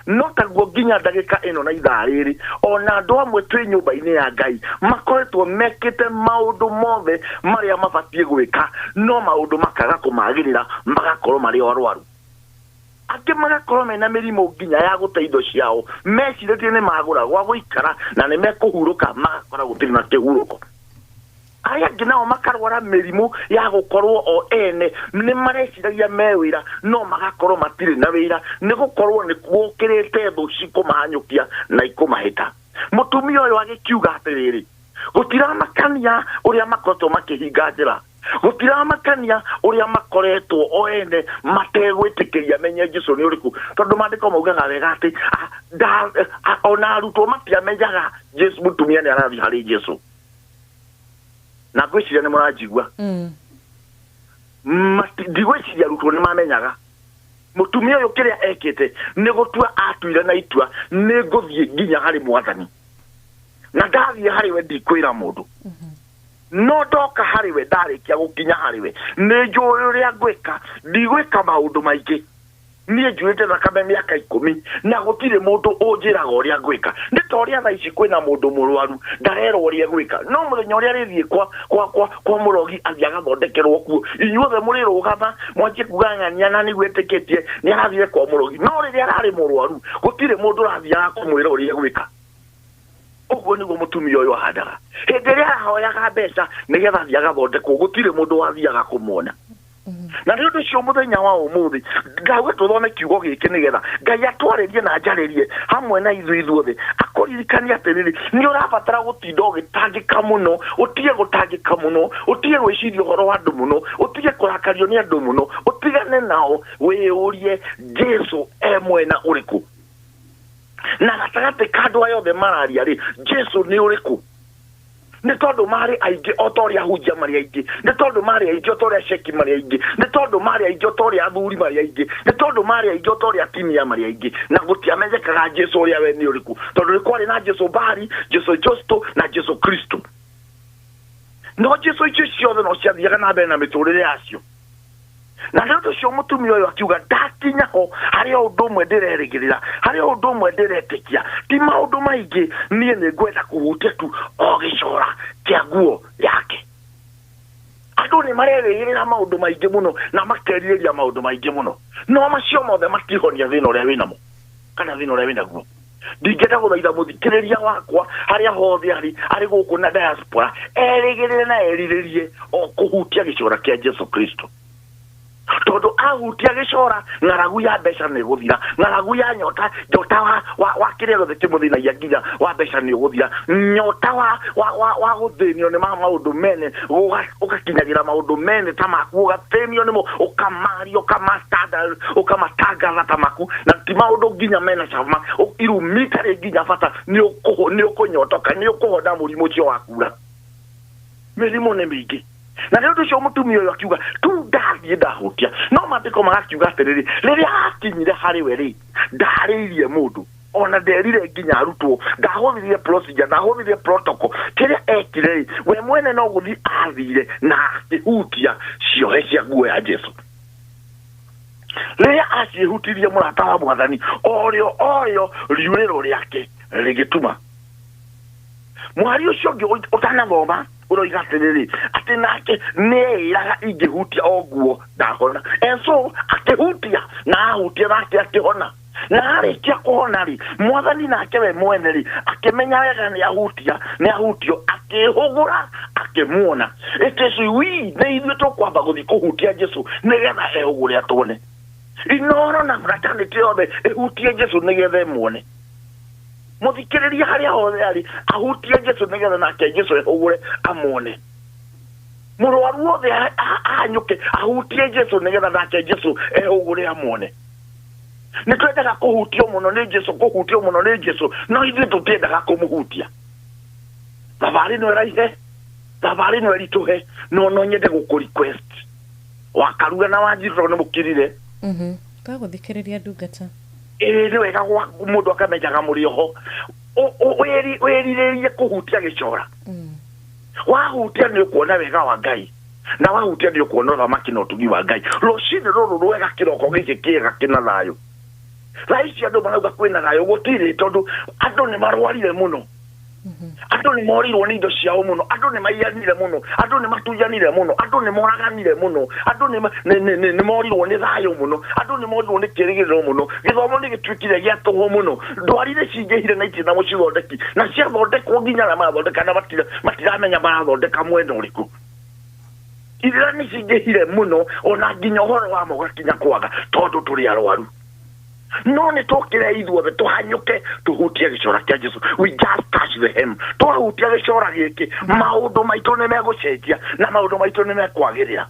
no taguo nginya ndagika ino na ithaa riri ona andu amwe twi nyumba-ini ya Ngai makoretwo mekite maundu mothe maria mabatie gwika no maundu makaga kumagirira magakorwo mari orwaru ake magakorwo mena mirimu nginya ya guteindo ciao meciritie ni magura gwa guikara na ni mekuhuruka magakora gutiri na kihuruko aya nginao makarwara mirimu ya gukorwo o ene ni mareciragia mewira no magakorwo matiri na wira ni gukorwo ni gwokirite thu cikumahanyukia na ikumahita mutumia uyu agikiuga atiriri gutiramakania uria makoretwo makihinga njira gutiramakania uria makoretwo o ene mategwitikiria menye Jesu ni uriku tondu mandiko maugaga wega ati ona arutwo matiamenyaga Jesu mutumia ni arathi hari Jesu na gwiciria ni murajigua ndigwiciria arutwo ni mamenyaga mutumia uyu kiria ekite ni gutua atuire na itua ni nguthie nginya hari mwathani na ndathie hari we ndikwira mundu no ndoka hari we ndarikia gukinya hari we ni njui uria ngwika ndigwika maundu maingi nie njuite thakame miaka 10 na gutire mundu unjiraga uria ngwika ni ta uria tha ici kwina mundu murwaru ndarero uria ngwika no muthenya uria rithie kwa murogi athiaga thondekerwo kuo inyuothe murirugama mwanjie kugang'ania na ni gwetikitie ni arathire kwa murogi no riria arari murwaru gutire mundu rathiaga kumwira uria ngwika uguo niguo mutumia uyu ahandaga hindi iria arahoyaga mbeca nigetha athiaga thondekwo gutire mundu wathiaga kumwona na ndio cio muthenya wa umuthi ngawe tuthome kiugo giki nigetha Ngai atwaririe na njaririe hamwe na ithuothe akoririkania atiriri ni urabatara gutinda ugitangika muno utige gutangika muno utige gwiciria uhoro wa andu muno utige kurakario ni andu muno utigane nao wiyurie Jesu mwena uriku na gatagati kandu ayothe mararia ri Jesu ni uriku ni tondu mari aingi otoria hunjia mari aingi ni tondu mari aingi otoria sheki mari aingi ni tondu mari aingi otoria athuri mari aingi ni tondu mari aingi otoria timia mari aingi na gutiamenyekaga Jesu uria we ni uriku tondu ni kwari na Jesu Bari Jesu Justo na Jesu Kristo no Jesu icio ciothe no ciathiaga na mbere na miturire yacio na ndio cio mutumia uyu akiuga ndakinya ho hari undu mwe ndirerigirira hari undu mwe ndiretikia ti maundu maingi nie ni ngwenda kuhutia tu o gicora kia nguo yake andu ni marerĩgĩrĩra maũndũ maingĩ mũno na makerirĩria maũndũ maingĩ mũno no macio mothe matihonia thĩna ũrĩa wĩnamo kana thĩna ũrĩa wĩnaguo. Ndingĩenda gũthaitha mũthikĩrĩria wakwa harĩa hothe arĩ gũkũ na diaspora erĩgĩrĩre na erirĩrie o kũhutia gĩcora kĩa Jesu Kristo. Tondũ ahutia gĩcora ng'aragu ya mbeca nĩ gũthira, ng'aragu ya nyota wa kĩrĩa gĩothe kĩmũthĩnagia nginya wa mbeca nĩ gũthira, nyota wa gũthĩnio nĩ maũndũ mene ũgakinyagĩra maũndũ mene ta maku ũgathĩnio nĩmo ũkamaria ũkamatangatha ta maku na ti maũndũ nginya mena cama irumitarĩ nginya bata nĩ ũkũnyotoka nĩ ũkũhona mũrimũ ũcio wakura. Mĩrimũ nĩ mĩingĩ na rĩu ũcio mũtumia ũyũ akiuga tu ndathiĩ ndahutia no maandĩko magakiuga atĩrĩrĩ rĩrĩa akinyire harĩ we rĩ ndarĩirie mũndũ ona nderire nginya arutwo ndahũthĩrire procedure ndahũthĩrire protocol kĩrĩa ekire rĩ we mwene no gũthiĩ athire na akĩhutia ciohe cia nguo ya Jesu. Rĩrĩa acihutirie mũrata wa Mwathani orĩo riurĩro rĩake rĩgĩtuma. Mwari ũcio ũngĩ ũtanathoma ũroiga atĩrĩrĩ atĩ nake nĩĩraga ingĩhutia o nguo ndahona so akĩhutia na ahutia nake akĩhona na arĩkia kũhona rĩ Mwathani nake we mwene rĩ akĩmenya wega nĩ ahutio akĩhũgũra akĩmuona. It is we nĩ ithuĩ tũkwamba gũthiĩ kũhutia Jesu nĩgetha ehũgũre atwone. Inoro na fraternity yothe ehutie Jesu nĩgetha muone. Mũthikĩrĩria harĩa hothe arĩ ahutie Jesu nĩgetha nake Jesu ehũgũre amwone. Mũrwaru wothe anyũke ahutie Jesu nĩgetha nake Jesu ehũgũre amwone. Nĩtwendaga kũhutio mũno nĩ Jesu no ithuĩ tũtiendaga kũmũhutia. Thabarĩ no ĩraihe thabarĩ no ĩritũhe no nyende gũkũ request wakaruga na wanjirwo nĩ mũkirire gũthikĩrĩria ndungata nĩ wega mũndũ akamenyaga mũrĩ oho wĩrirĩrie kũhutia gĩcora. Wahutia nĩ ũkuona wega wa Ngai na wahutia nĩ ũkuona ũthamaki na ũtugi wa Ngai. Rũcinĩ rũrũ rwega kĩroko gĩkĩ kĩega kĩna thayũ. Thaa ici andũ marauga kwĩna thayũ gũtirĩ tondũ andũ nĩ marwarire mũno. Andũ nĩ morirwo nĩ indo ciao mũno, andũ nĩ maiyanire mũno, andũ nĩ matuyanire mũno, andũ nĩ moraganire mũno, andũ nĩ morirwo nĩ thayũ mũno, andũ nĩ morirwo nĩ kĩrĩgĩrĩro mũno, gĩthomo nĩ gĩtuĩkire gĩa tũhũ mũno, ndwarire cingĩhire na itirĩ na mũcithondeki na ciathondekwo nginya na mathondeka na matiramenya marathondeka mwena ũrĩkũ. Ithira nĩ cingĩhire mũno ona nginya ũhoro wa mo gakinya kwaga tondũ tũrĩ arwaru. No nĩ tũkĩre ithuothe tũhanyũke tũhutie gĩcora kĩa Jesu. We just touch the hem. Twahutia gĩcora gĩkĩ maũndũ maitũ nĩ megũcenjia na maũndũ maitũ nĩ mekwagĩrĩra.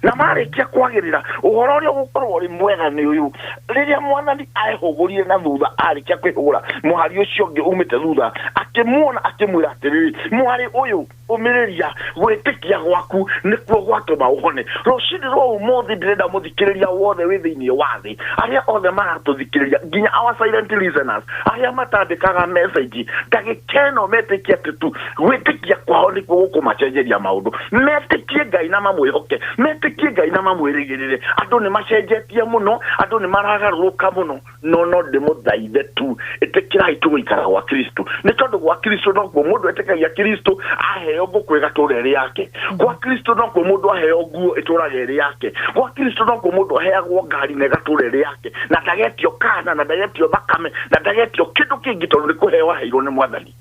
Na marĩkia kwagĩrĩra ũhoro ũrĩa ũgũkorwo ũrĩ mwega nĩ ũyũ rĩrĩa Mwathani ahũgũrire na thutha arĩkia kwĩhũgũra mũhari ũcio ũngĩ umĩte thutha akĩmuona akĩmwĩra atĩrĩrĩ mwarĩ ũyũ ũmĩrĩria gwĩtĩkia gwaku nĩkuo gwatũma ũhone. Rũcinĩ rwa ũmũthĩ ndĩrenda mũthikĩrĩria wothe wĩ thĩinĩ wa thĩ arĩa othe maratũthikĩrĩria nginya our silent listeners arĩa matandĩkaga message ndagĩka ĩno metĩkie atĩ tu gwĩtĩkia kwao nĩkuo gũkũmacenjeria maũndũ. Metĩkie Ngai na mamwĩhoke metĩkie Ngai na mamwĩrĩgĩrĩre. Andũ nĩ macenjetie mũno, andũ nĩ maragarũrũka mũno no ndĩmũthaithe tu ĩtĩkĩrai tũgũikara gwa Kristo nĩ tondũ gwa Kristo nokuo mũndũ etĩkagia Kristo aheo ngũkũ ĩgatũra ĩrĩ yake. Gwa Kristo nokuo mũndũ aheo nguo ĩtũraga ĩrĩ yake. Gwa Kristo nokuo mũndũ aheagwo ngari na ĩgatũra ĩrĩ yake na ndagetio kana na ndagetio thakame na ndagetio kĩndũ kĩngĩ tondũ nĩ kũheo aheirwo nĩ Mwathani.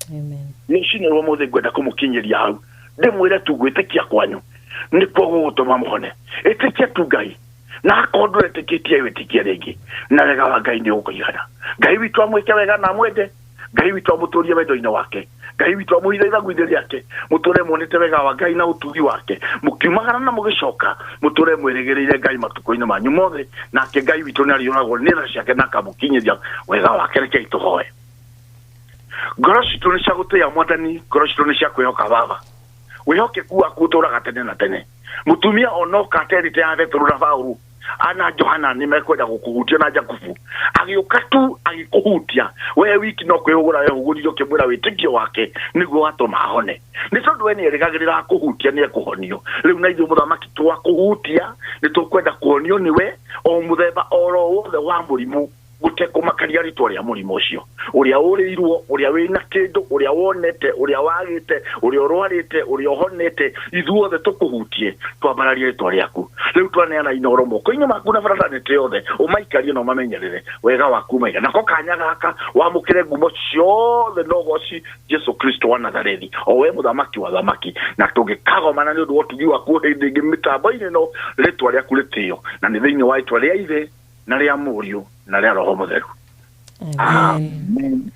Amen. Nĩcinĩ rwa mũthĩ ngwenda kũmũkinyĩria hau ndĩmwĩre tu gwĩtĩkia kwanyu nĩkuo gũgũtũma mũhone. Ĩtĩkia tu Ngai na akorwo ndũretĩkĩtie wĩtĩkie rĩngĩ na wega wa Ngai nĩ ũkũigana. Ngai witũ amwĩke wega na mwende, Ngai witũ amũtũrie wendo-inĩ wake, Ngai witũ amũhithe ithagu-inĩ rĩake, mũtũre muonete wega wa Ngai na ũtugi wake, mũkiumagara na mũgĩcoka mũtũre mwĩrĩgĩrĩire Ngai matukũ-inĩ manyu mothe, nake Ngai witũ nĩ arĩũragwo nĩ tha ciake na akamũkinyĩria wega wake. Rekei tũhoe. Ngoro citũ nĩ cia gũtĩĩa Mwathani, ngoro citũ nĩ cia kwĩhoka Baba. Wĩhokeku waku ũtũũraga tene na tene. Mũtumia onoka aterĩte ya Petero na Paulo ana Johana nĩ mekwenda gũkũhutia na Jakubu agĩũka tu agĩkũhutia we wiki no kwĩhũgũra wehũgũririo kĩmwĩra wĩtĩkio wake nĩguo watũma ahone. Nĩ tondũ we nĩ erĩgagĩrĩra kũhutia nĩ ekũhonio. Rĩu na ithuĩ mũthamaki twakũhutia nĩ tũkwenda kuonio nĩwe o mũthemba oro wothe wa mũrimũ guteko makaria ritwa ria murimo ucio uria urirwo uria wina kindu uria wonete uria wagite uria urwarite uria honete ithuothe tukuhutie twambararie ritwa riaku riu twaneana inoro moko-ini maku na baratanite yothe umaikarie no mamenyerere wega waku maiga nako kanya gaka wamukire ngumo ciothe nogoci Jesu Kristo wa Nazarethi o we muthamaki wa thamaki na tungikagomana ni undu wotugi waku hindi ingi mitambo-ini no ritwa riaku ritio na ni thiini wa itwa ria ithe na ria muriu na ria roho mutheru. Amen.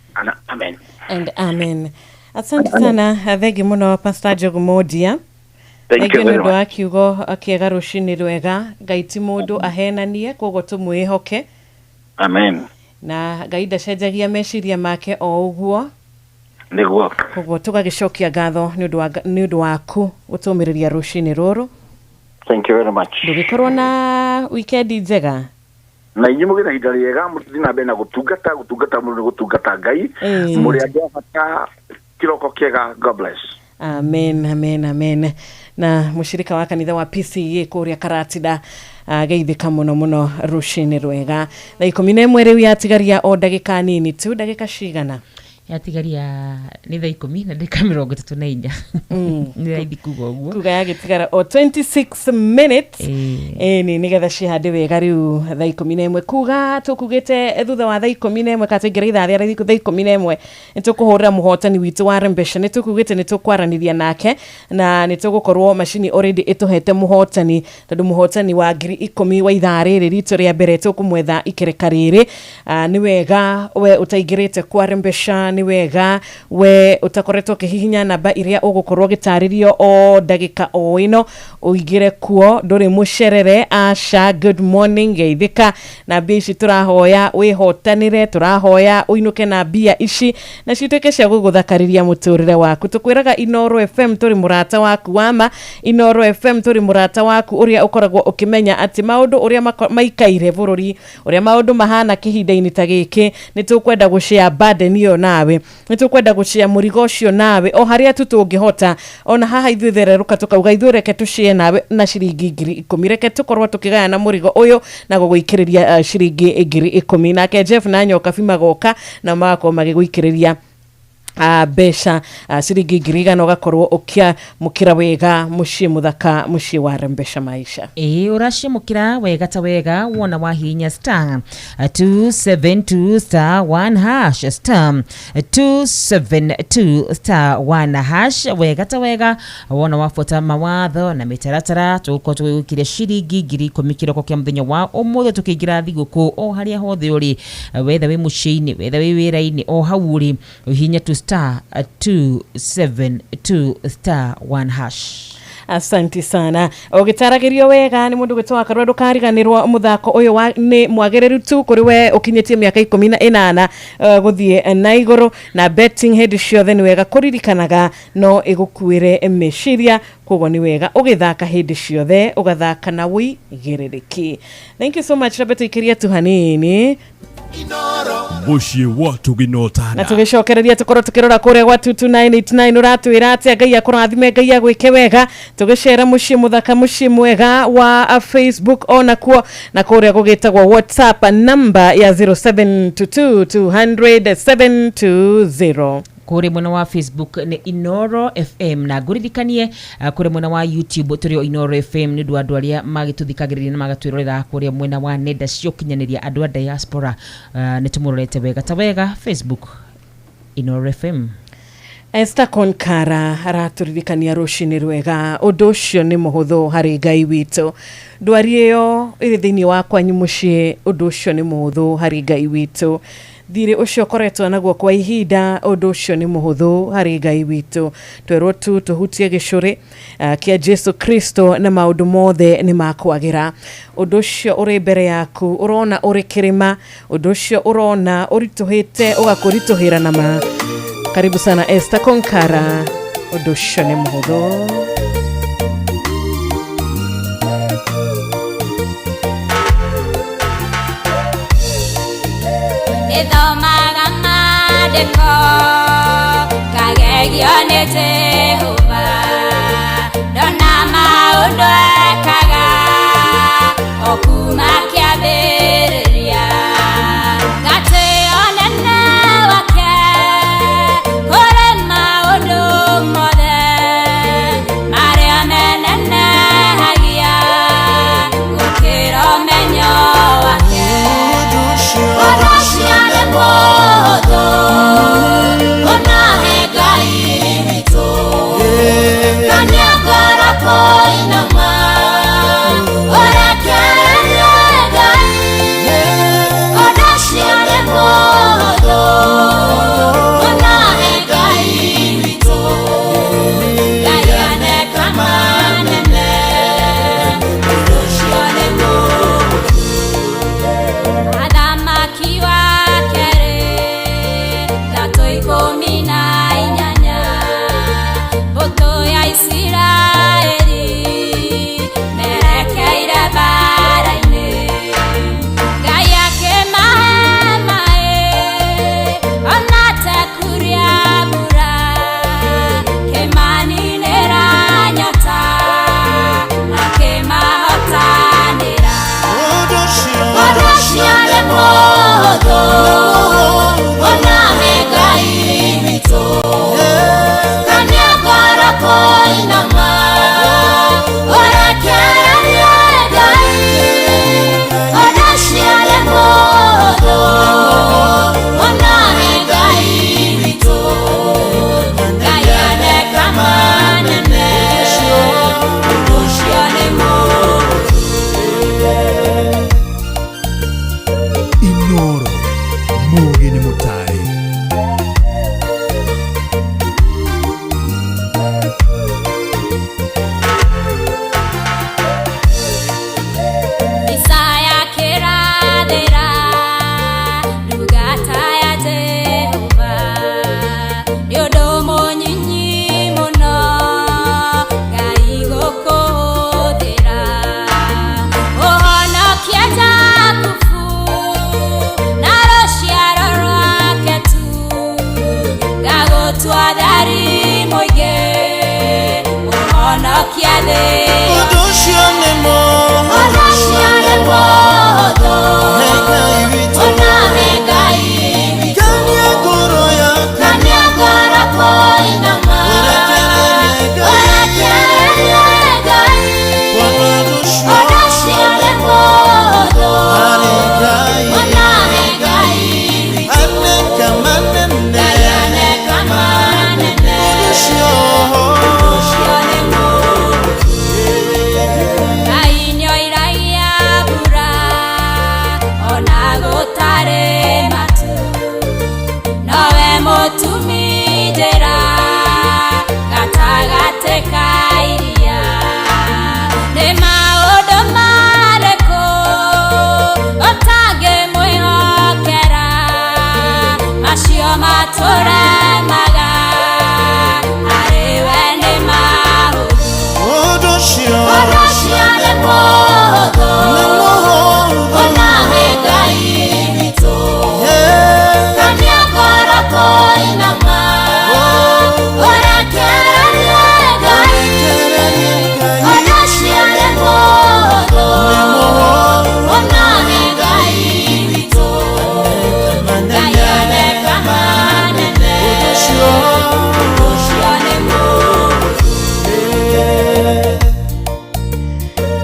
Amen. And amen. Asante sana, thegi muno Pastor Jogumodia. Thank you very much. Ndio akiugo akiega rushini rwega gaiti mundu ahenanie kogo tumwihoke. Amen. Na gaida cenjagia meciria make o uguo. Niguo. Kogo tugagicokia ngatho ni undu waku utumiriria rushini ruru. Thank you very much. Ndugikorwo na weekend njega. Na inyi mugira hinda riega mutina bena gutungata mundu gutungata Ngai muri andu bata kiroko kiega. God bless. Amen, amen, amen. Na mushirika wa kanitha wa PCA kuria Karatida geithika muno rushini rwega. Na 11 riu yatigaria o ndagika nini tu, ndagika cigana yatigaria ni thaa 10 na ndagika 34 ni raithi kuga uguo kuga yagitigara o 26 minutes ni nigetha cihande wega riu thaa 11 kuga tukugite thutha wa thaa 11 katingira ithaa ria thaa 11 nitukuhurira muhotani witu wa Rembesha nitukugite nitukwaraniria nake na nitugukorwo machine already ituhete muhotani tondu muhotani wa 10,000 wa ithaa riri ritu ria mbere tukumwetha ikereka riri ni wega we utaigirite kwa Rembesha ni wega we utakoretwo kihihinya namba iria ugukorwo gitaririo o ndagika o ino uigire kuo nduri mucerere Asha. Good morning geithika na mbia ici turahoya wihotanire turahoya uinuke na mbia ici na cituike cia guguthakariria muturire waku tukwiraga Inoro FM turi murata waku wama Inoro FM turi murata waku uria ukoragwo ukimenya ati maundu uria maikaire bururi uria maundu mahana kihinda-ini ta giki nitukwenda gushare burden iyo nawe nitukwenda gucia murigo ucio nawe o haria tutungihota ona haha ithuthereruka tukauga ithureke tucie nawe na ciringi 10,000 reke tukorwo tukigaya na murigo uyu na guguikiriria ciringi 10,000 nake Jeff na Nyoka Fimagoka na mako magiguikiriria besha ciringi 1,000 ugakorwo ukia mukira wega mucie muthaka mucie wa Rembesha maisha uracie mukira wega ta wega wona wahinya star 272 star 1 hash star 272 star 1 hash wega ta wega wona wafuata mawatho na mitaratara tuko twikire ciringi 10,000 kiroko kia muthenya wa umuthe tukigira thiguku o haria hothe uri wetha wi muciini wetha wi wira-ini o hau uri hinya tu star 272 star 1 hash. Asante sana. Ogitaragirio wega ni mundu gwitwa Karwa ndukariganirwo muthako uyu wa ni mwagereru tu kuri we ukinyetie miaka 18 guthie na iguru na betting head ciothe ni wega kuririkanaga no igukuire meciria kogo ni wega ugithaka head ciothe ugathaka na wigiririki. Thank you so much Roberto ikiria tu hanini muciĩ watu ginotana na tugicokereria tukorwo tukirora kuria gwa 22989 uratwira ati Ngai akurathime Ngai agwike wega tugicera muciĩ muthaka muciĩ mwega wa Facebook ona kuo na kuria gugitagwo WhatsApp number ya 0722000720 kuri mwena wa Facebook ni Inoro FM na nguririkanie kuri mwena wa YouTube turi Inoro FM ni andu aria magituthikagiriria na magatwirorera kuri mwena wa nenda cio kinyaniria andu a diaspora ni tumurorete wega ta wega Facebook Inoro FM. Esther Konkara araturirikania rushini rwega undu ucio ni muhuthu hari Ngai witu ndwari iyo iri thiini wakwa nyumucie undu ucio ni muhuthu hari Ngai witu thiri ucio koretwo naguo kwa ihinda undu ucio ni muhuthu hari Ngai witu twerwo tu tuhutie gicuri kia Jesu Kristo na maundu mothe ni makwagira undu ucio uri mbere yaku urona uri kirima undu ucio urona urituhite ugakurituhira nama. Karibu sana Esther Konkara undu ucio ni muhuthu. Nithomaga maandĩko ngagegio nĩ Jehova ndona maũndũ ekaga o kuma kĩambĩrĩria Mũgeni Mũtari.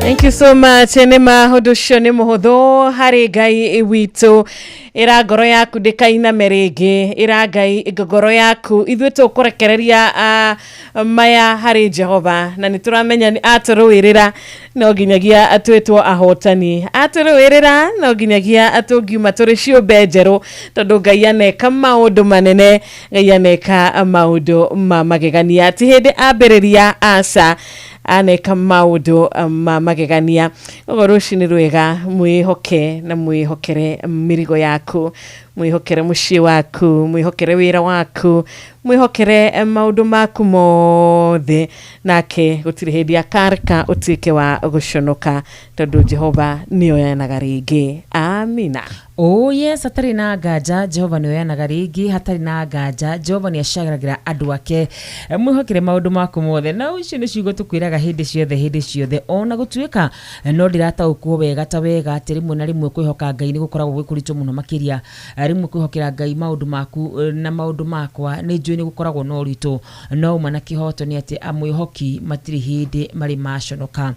Thank you so much. Nema hodosho ni muhotho hari Ngai witu ira ngoro yaku ndikaina merenge ira Ngai ngoro yaku ithuĩ tũkũrekereria maya hari Jehova na nĩtũramenya nĩ atũrũĩrĩra no nginyagia atwĩtwo ahotani atũrũĩrĩra no nginyagia atũngiuma tũrĩ ciũmbe njerũ tondũ Ngai aneka maũndũ manene Ngai aneka maũndũ magegania ti hĩndĩ ambĩrĩria aca aneka maũndũ magegania rucinĩ rwega mwĩhoke na mwĩhokere mĩrigo yaku mwĩhokere mũciĩ waku mwĩhokere wĩra waku mwĩhokere maũndũ maku mothe nake gũtirĩ hĩndĩ akareka ũtuĩke wa gũconoka tondũ Jehova nĩoyanaga rĩngĩ amina. Oh yes, hatari na nganja Jehova nĩoyanaga rĩngĩ hatari na nganja Jehova nĩacagagĩra andũ ake mwĩhokere maũndũ maku mothe na icio nĩ ciugo tũkwĩraga hĩndĩ ciothe ona gũtuĩka no ndĩrataũkwo wega ta wega atĩ rĩmwe na rĩmwe kwĩhoka Ngai nĩ gũkoragwo gwĩkũritũ mũno makĩria rĩmwe kwĩhokera Ngai maũndũ maku na maũndũ makwa nĩ njũĩ nĩ gũkoragwo no ũritũ no uma na kĩhoto nĩ atĩ amwĩhoki matirĩ hĩndĩ marĩ maconoka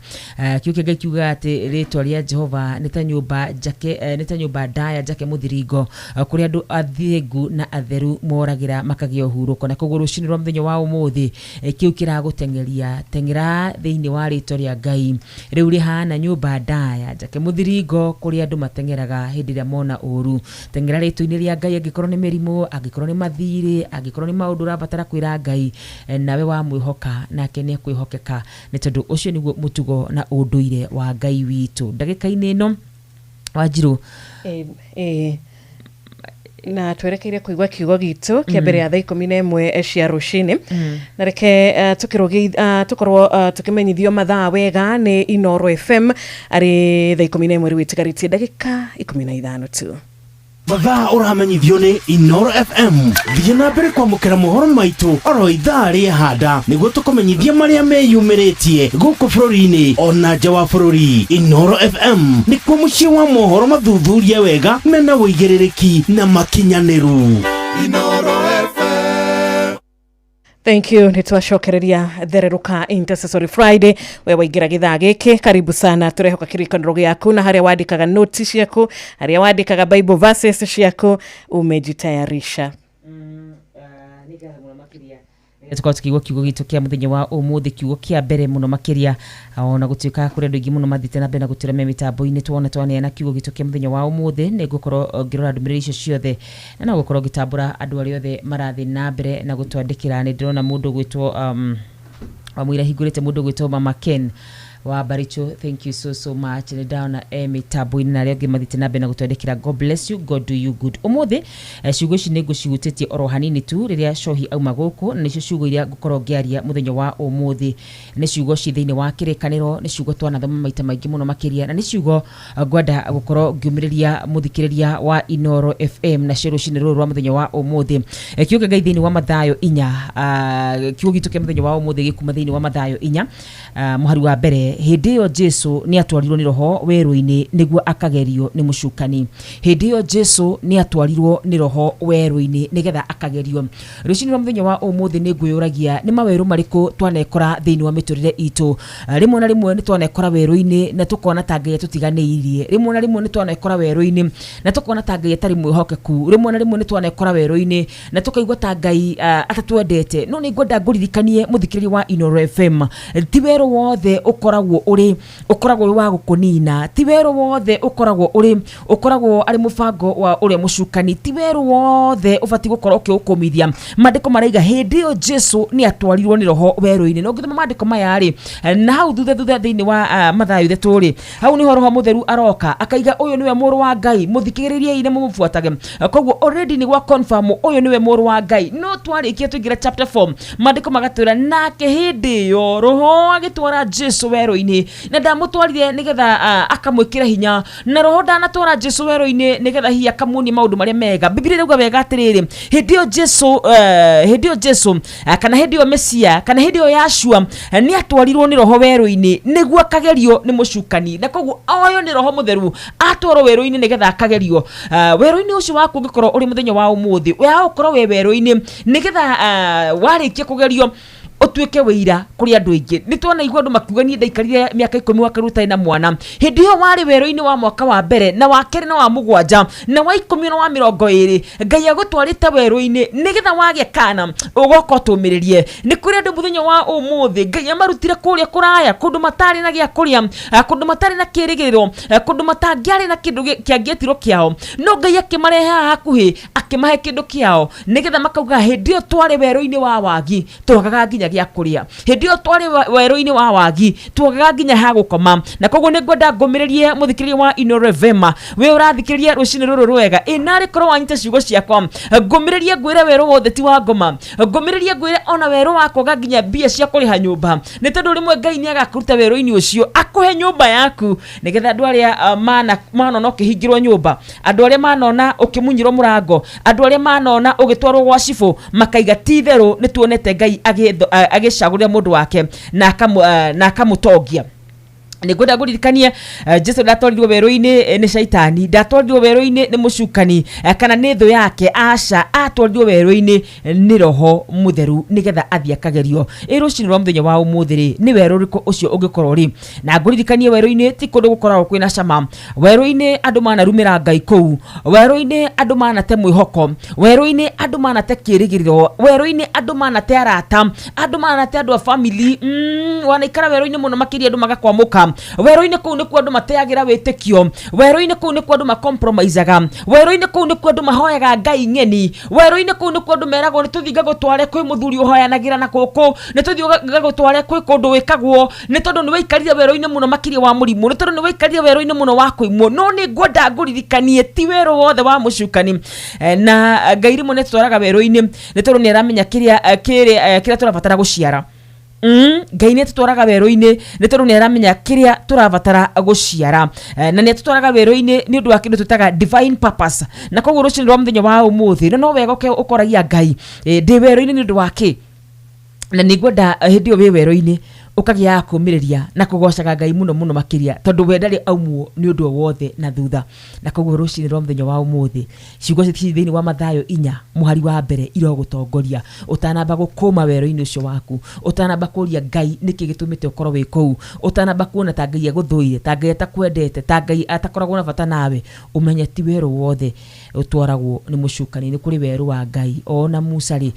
kiuke Ngai kiuga atĩ rĩtwa rĩa Jehova nĩ ta nyũmba njake nĩ ta nyũmba ndaya njake mũthiringo kũrĩa andũ athingu na atheru moragĩra makagĩa ũhurũko na kũguo rũcinĩ rwa mũthenya wa ũmũthĩ kiu kiragũteng'eria teng'era thĩinĩ wa rĩtwa rĩa Ngai rĩu rĩhana nyũmba ndaya njake mũthiringo kũrĩa andũ mateng'eraga hĩndĩ ĩrĩa mona ũru teng'era rĩtwa-inĩ rĩa Ngai angĩkorwo nĩ mĩrimũ angĩkorwo nĩ mathirĩ angĩkorwo nĩ maũndũ ũrabatara kwĩra Ngai nawe wa mwĩhoka nake nĩ kwĩhokeka nĩ tondũ ũcio nĩguo mũtugo na ũndũire wa Ngai witũ ndagĩka-inĩ ĩno Wanjiru na twerekeire kuigwa kiugo gitu kia mbere ya thaa 11 cia rucinĩ na reke tukorwo tukimenyithio mathaa wega ni Inoro FM ari thaa 11 rĩu itigarĩtie ndagĩka 15 tu. Mathaa uramenyithio ni Inoro FM thiĩ na mbere kwamũkĩra mohoro maitũ oro ithaa rĩa handa nĩguo tũkũmenyithia marĩa meyumĩrĩtie gũkũ bũrũri-inĩ ona nja wa bũrũri. Inoro FM nĩkuo mũciĩ wa mohoro mathuthurie wega mena wũigĩrĩrĩki na makinyanĩru. Inoro FM. Thank you. Nitwacokereria thereruka Intercessory Friday we waingira githaa gĩkĩ karibu sana turehoka kirikaniro gĩaku na harĩa wandikaga notes ciaku harĩa wandikaga Bible verses ciaku umejitayarisha. tukao tukigwa kiugo gitu kia muthenya wa umuthi kiugo kia mbere muno makiria ona gutuika kuri andu ingi muno mathite na mbere na gutira me mitambo-ini tuone na kiugo gitu kia muthenya wa umuthi ni gukorwo ngirora ndumiriri icio ciothe na gukorwo gitambura andu ari othe marathi na mbere na gutwandikira ni ndirona mundu gwitwo amwira hingurite mundu gwitwo Mama Ken wa Baricho. Thank you so much. Ni down na mitambo-ini na rioge mathite na mbere na gutwandikira. God bless you, God do you good. Umuthi ciugo ici ni ngucihutitie oro hanini tu riria cohi auma guku na nicio ciugo iria ngukorwo ngiaria muthenya wa umuthi. Ni ciugo ci thiini wa kirikaniro, ni ciugo twanathoma maita maingi muno makiria, na ni ciugo ngwenda gukorwo ngiumiriria muthikiriria wa Inoro FM na ciru cini ruru rwa muthenya wa umuthi. Kiugo ngai thiini wa Mathayo 4 kiugo gitu kia muthenya wa umuthi gikuma thiini wa Mathayo 4 muhari wa mbere. Hindi yo Jesu ni atwarirwo ni roho weru-ini niguo akagerio ni mucukani. Hindi yo Jesu ni atwarirwo ni roho weru-ini nigetha akagerio. Rucini rwa muthenya wa umuthi ni nguyuragia ni maweru mariku twanekora thiini wa miturire itu. Rimwe na rimwe ni twanekora weru-ini na tukona ta Ngai tutiganeirie. Rimwe na rimwe ni twanekora weru-ini na tukona ta Ngai atari mwihokeku. Rimwe na rimwe ni twanekora weru-ini na tukaigwa ta Ngai atatwendete. No ni ngwenda nguririkanie muthikiri wa Inoro FM, ti weru wothe ukoragwo wa gukunina, ti weru wothe ukoragwo ari mubango wa uria mucukani, ti weru wothe ubati gukorwo ukiukumithia. Mandiko maraiga hindi yo Jesu ni atwarirwo ni roho weru-ini. No ngithoma mandiko maya ri na hau thutha thiini wa Mathayo thetu ri hau ni roho mutheru aroka akaiga uyu niwe muru wa Ngai, muthikiririe ine mumufuatage. Koguo already ni gwa confirm uyu niwe muru wa Ngai. No twarikia tuingira chapter 4 mandiko magatwira nake hindi yo roho agitwara Jesu weru-ini na ndamutwarire nigetha akamwikira hinya, na roho ndanatwara Jesu weru-ini nigetha hi akamuni maundu maria mega. Biblia rauga wega atiriri hindi yo Jesu kana hindi yo Mesia kana hindi yo Yashua ni atwarirwo ni roho weru-ini niguo akagerio ni mucukani. Na koguo oyo ni roho mutheru atwarwo weru-ini nigetha akagerio. Weru-ini ucio waku ngikorwo uri muthenya wa umuthi ya ukorwo we weru-ini nigetha warikia kugerio otuike wira kuri andu aingi. Ni tuona igwa andu makiugania ndaikarire miaka 10 wakaruta ina mwana. Hindi yo wari weru-ini wa mwaka wa mbere na wa keri na wa mugwanja na wa 10 na wa 20 Ngai agutwarite weru-ini nigetha wage kana ugoka tumiririe. Ni kuri andu muthenya wa umuthi Ngai amarutire kuria kuraya kundu matari na gia kuria, kundu matari na kirigiriro, kundu matangiari na kindu kiangietiro kiao. No Ngai akimarehe hakuhi akimahe kindu kiao nigetha makauga hindi yo twari weru-ini wa wagi twagaga nginya gia kuria. Hindi yo twari weru-ini wa wagi twagaga nginya ha gukoma. Na koguo ni ngwenda ngumiririe muthikiriria wa Inoro FM, we urathikiriria rucini ruru rwega inari korwo wanyita ciugo ciakwa, ngumiririe ngwire weru wothe ti wa ngoma, ngumiririe ngwire ona weru wakoga nginya mbia cia kuriha nyumba. Ni tondu rimwe Ngai ni agakuruta weru-ini ucio akuhe nyumba yaku nigetha andu aria manona ukihingirwo nyumba, andu aria manona ukimunyirwo murango, andu aria manona ugitwarwo gwa cibu makaiga ti theru ni tuonete Ngai agicagurira mundu wake na akamutongia. Ni ngwenda nguririkanie Jesu ndatwarirwo weru-ini ni shaitani, ndatwarirwo weru-ini ni mucukani kana ni thu yake. Aca atwarirwo weru-ini ni roho mutheru nigetha athie akagerio. Rucini rwa muthenya wa umuthi ri ni weru riku ucio ungikorwo ri na nguririkanie weru-ini ti kundu gukoragwo kwina cama. Weru-ini andu manarumira Ngai kou, weru-ini andu manate mwihoko, weru-ini andu manate kirigiriro, weru-ini andu manate arata, andu manate andu a family wanaikara weru-ini muno makiria andu magakwamuka. Weru-ini kou ni kwa andu mateagira witikio, weru-ini kou ni kwa andu makompromisaga, weru-ini kou ni kwa andu mahoyaga Ngai ng'eni, weru-ini kou ni kwa andu meragwo ni tuthiga gutware kwi muthuri uhoyanagira na guku, ni tuthiga gutware kwi kundu wikagwo ni tondu ni weikarire weru-ini muno makiria wa murimu, ni tondu ni weikarire weru-ini muno wa kuimwo. No ni ngwenda nguririkanie ti weru wothe wa mucukani na Ngai rimwe ni tutwaraga weru-ini ni tondu ni aramenya kiria turabatara guciara. Ngai ni tutwaraga weru-ini ni tondu ni aramenya kiria turabatara guciara, na ni tutwaraga weru-ini ni undu wa kindu tutaga divine purpose. Na koguo rucini rwa muthenya wa umuthi no wega ukoragia Ngai ndi weru-ini ni undu wake, na ni ngwenda hindi yo wi weru-ini ukagia kumiriria na kugocaga Ngai muno muno makiria tondu we ndari aumu ni undu wothe na thutha na koguo rucini rwa muthenya wa umuthi ciugo cithi thiini wa Mathayo 4 muhari wa mbere irogutongoria utanamba gukuma wero-ini ucio waku utanamba kuria Ngai niki gitumite ukorwo wi kou utanamba kuona ta Ngai aguthuire ta Ngai atakwendete ta Ngai atakoragwo na bata nawe umenye ti wero wothe utwaragwo ni mucukani ni kuri wero wa Ngai ona Musa ri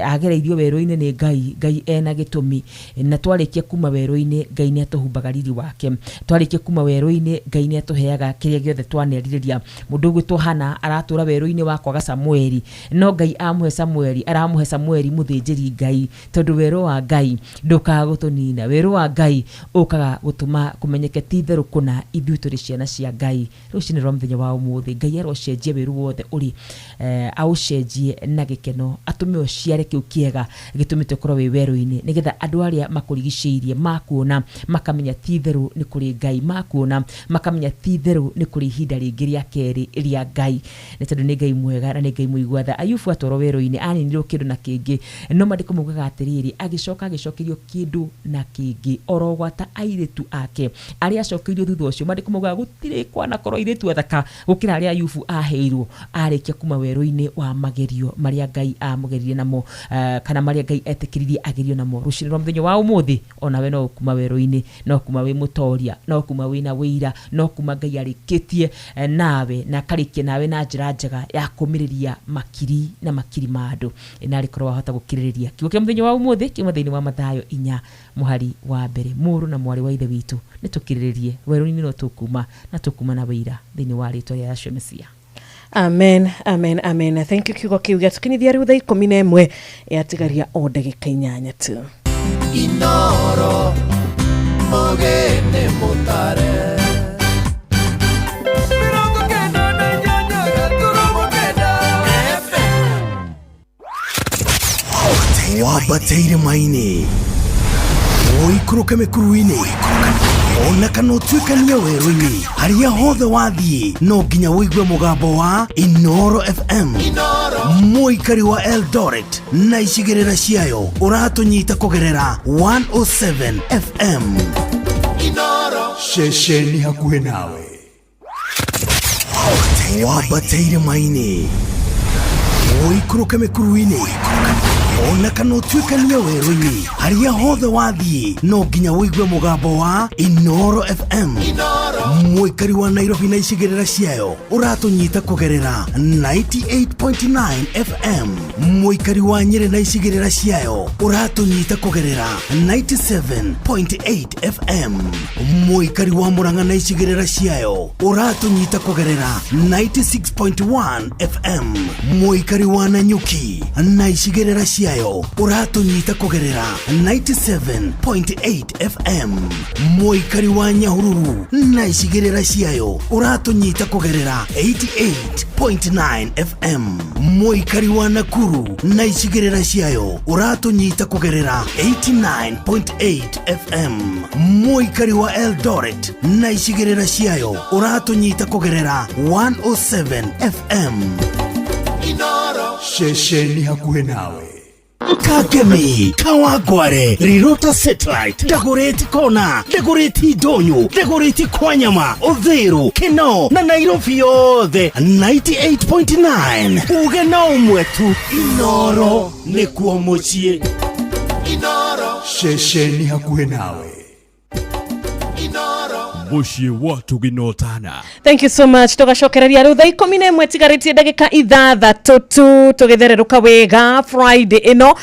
agereirio wero-ini ni Ngai ena gitumi na twarikia kuma wero-ini Ngai ni atuhumbaga riri wake twarikia kuma wero-ini Ngai ni atuheaga kiria giothe twaneriria mundu gwitwo Hana aratura wero-ini wakwa Samueli no Ngai amuhe Samueli aramuhe Samueli muthinjiri Ngai tondu wero wa Ngai ndukagutunina wero wa Ngai ukaga gutuma kumenyeke ti theru kuna ithuĩ tũrĩ ciana cia Ngai rucini rwa muthenya wa umuthi Ngai arocenjia wĩru wothe uri aucenjie na gĩkeno atume ũciare kĩu kĩega gĩtũmĩte ũkorwo wĩ werũ-inĩ nĩgetha andũ arĩa makũrigicĩirie makuona makamenya ti theru nĩ kũrĩ Ngai makuona makamenya ti theru nĩ kũrĩ ihinda rĩngĩ rĩa kerĩ rĩa Ngai nĩ tondũ nĩ Ngai mwega na nĩ Ngai mũigua Ayubu atwarwo werũ-inĩ aninirwo kĩndũ na kĩngĩ no mandĩko maugaga atĩrĩrĩ agĩcokerio kĩndũ na kĩngĩ orogwata airĩtu ake arĩa acokeirio thutha ũcio mandĩko maugaga gũtirĩ kwanakorwo airĩtu athaka gũkĩra arĩa Ayubu aheirwo arĩkia kuma werũ-inĩ wa magerio marĩa Ngai amũgeririe namo kana marĩa Ngai etĩkĩririe agerio namo rucini rwa muthenya wa umuthi onawe no kuma werũ-inĩ no kuma wĩ mũtoria no kuma wĩna wĩira no kuma Ngai arĩkĩtie nawe na karĩkia nawe na njĩra njega ya kũmĩrĩria makiri na makiri ma andũ na rĩkorwo wahota gũkirĩrĩria kiugo kĩa muthenya wa umuthi kiuma thĩinĩ wa Mathayo 4 muhari wa mbere mũrũ na mwarĩ wa ithe witũ nĩtũkirĩrĩrie werũ-inĩ no tũkuma na tũkuma na wĩira thĩinĩ wa rĩtwa rĩa Yeshua Mesia. Amen, amen, amen. Thank you kiugo kiu gĩatukinyithia rĩu thaa 11 yatigaria o ndagĩka 8 tu. Inoro mogene mutare wabateire maini oikuruke mekuruini ona kana utuikania werũ-inĩ harĩa hothe wathiĩ no nginya wĩigue mũgambo wa Inoro FM mũikari wa Eldoret na icigĩrĩra ciayo ũratũnyita kũgerera 107 FM Inoro ceceni hakuhĩ nawe wabateire maini oikuruke mekuruini ona kana utuikania werũ-inĩ harĩa hothe wathiĩ no nginya wĩigue mũgambo wa Inoro FM mũikari wa Nairobi na icigĩrĩra ciayo ũratũnyita kũgerera 98.9 FM mũikari wa Nyĩrĩ na icigĩrĩra ciayo ũratũnyita kũgerera 97.8 FM mũikari wa Murang'a na icigĩrĩra ciayo ũratũnyita kũgerera 96.1 FM mũikari wa Nanyuki na icigĩrĩra ciayo uratunyita kugerera 97.8 FM mũikari wa Nyahururu na icigĩrĩra ciayo uratunyita kugerera 88.9 FM mũikari wa Nakuru na icigĩrĩra ciayo uratunyita kugerera 89.8 FM mũikari wa Eldoret na icigĩrĩra ciayo uratunyita kugerera 107 FM Inoro ceceni hakuhĩ nawe Kagemi, Kawagware, Rirota Satellite, Dagoretti Kona, Dagoretti Donyo, Dagoretti Kwanyama, Odhero, Keno, na Nairobi yothe 98.9 Ugena mwetu Inoro nĩkuo mũciĩ Inoro ceceni hakuhĩ nawe Mushi watu ginotana. Thank you so much. Tugacokereria rĩu thaa 11 tigarĩtie ndagĩka 6 tu tũgĩthererũka wega Friday ĩno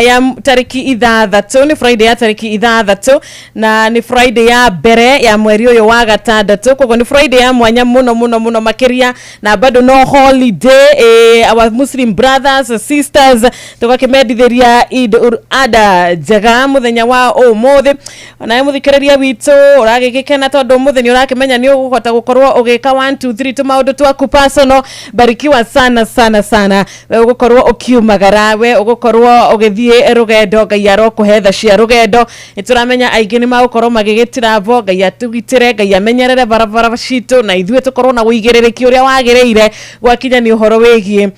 ya tariki 6 ni Friday ya tariki 6 na ni Friday ya mbere ya mweri ũyũ wa gatandatũ koguo ni Friday ya mwanya muno makiria na bado no holiday our Muslim brothers and sisters tũgakĩmendithĩria Eid al-Adha njega mũthenya wa ũmũthĩ na mũthikĩrĩria witũ ũragĩkena tondũ mũthenya ũrakĩmenya nĩ ũgũhota gũkorwo ũgĩka 1 2 3 tũmaũndũ twaku personal barikiwa sana we ũgũkorwo ũkiumagara we ũgũkorwo ũgĩthiĩ rũgendo Ngai arokũhe cia rũgendo nĩtũramenya aingĩ nĩ magũkorwo magĩgĩtiravo Ngai atũgitĩre Ngai amenyerere barabara citũ na ithuĩ tũkorwo na ũigĩrĩrĩki ũrĩa wagĩrĩire gwakinya nĩ ũhoro wĩgiĩ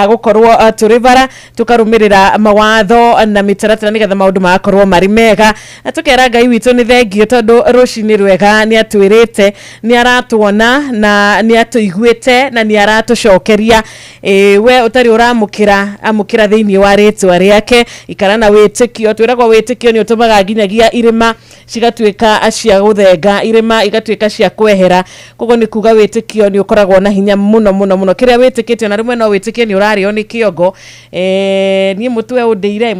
gukorwo turivara tukarumirira mawatho na mitaratara nigetha maundu magakorwo mari mega tukera Ngai witu ni thengio tondu rucini rwega ni atwirite ni aratuona na ni atuiguite na ni aratucokeria we utari uramukira amukira thiini wa ritwa riake ikara na witikio twiragwo witikio ni utumaga nginyagia irima cigatuika cia guthenga irima igatuika cia kwehera kogo ni kuga witikio ni ukoragwo na hinya muno kiria witikitio na rimwe no witikio ni urario ni kiongo ni mutwe undeire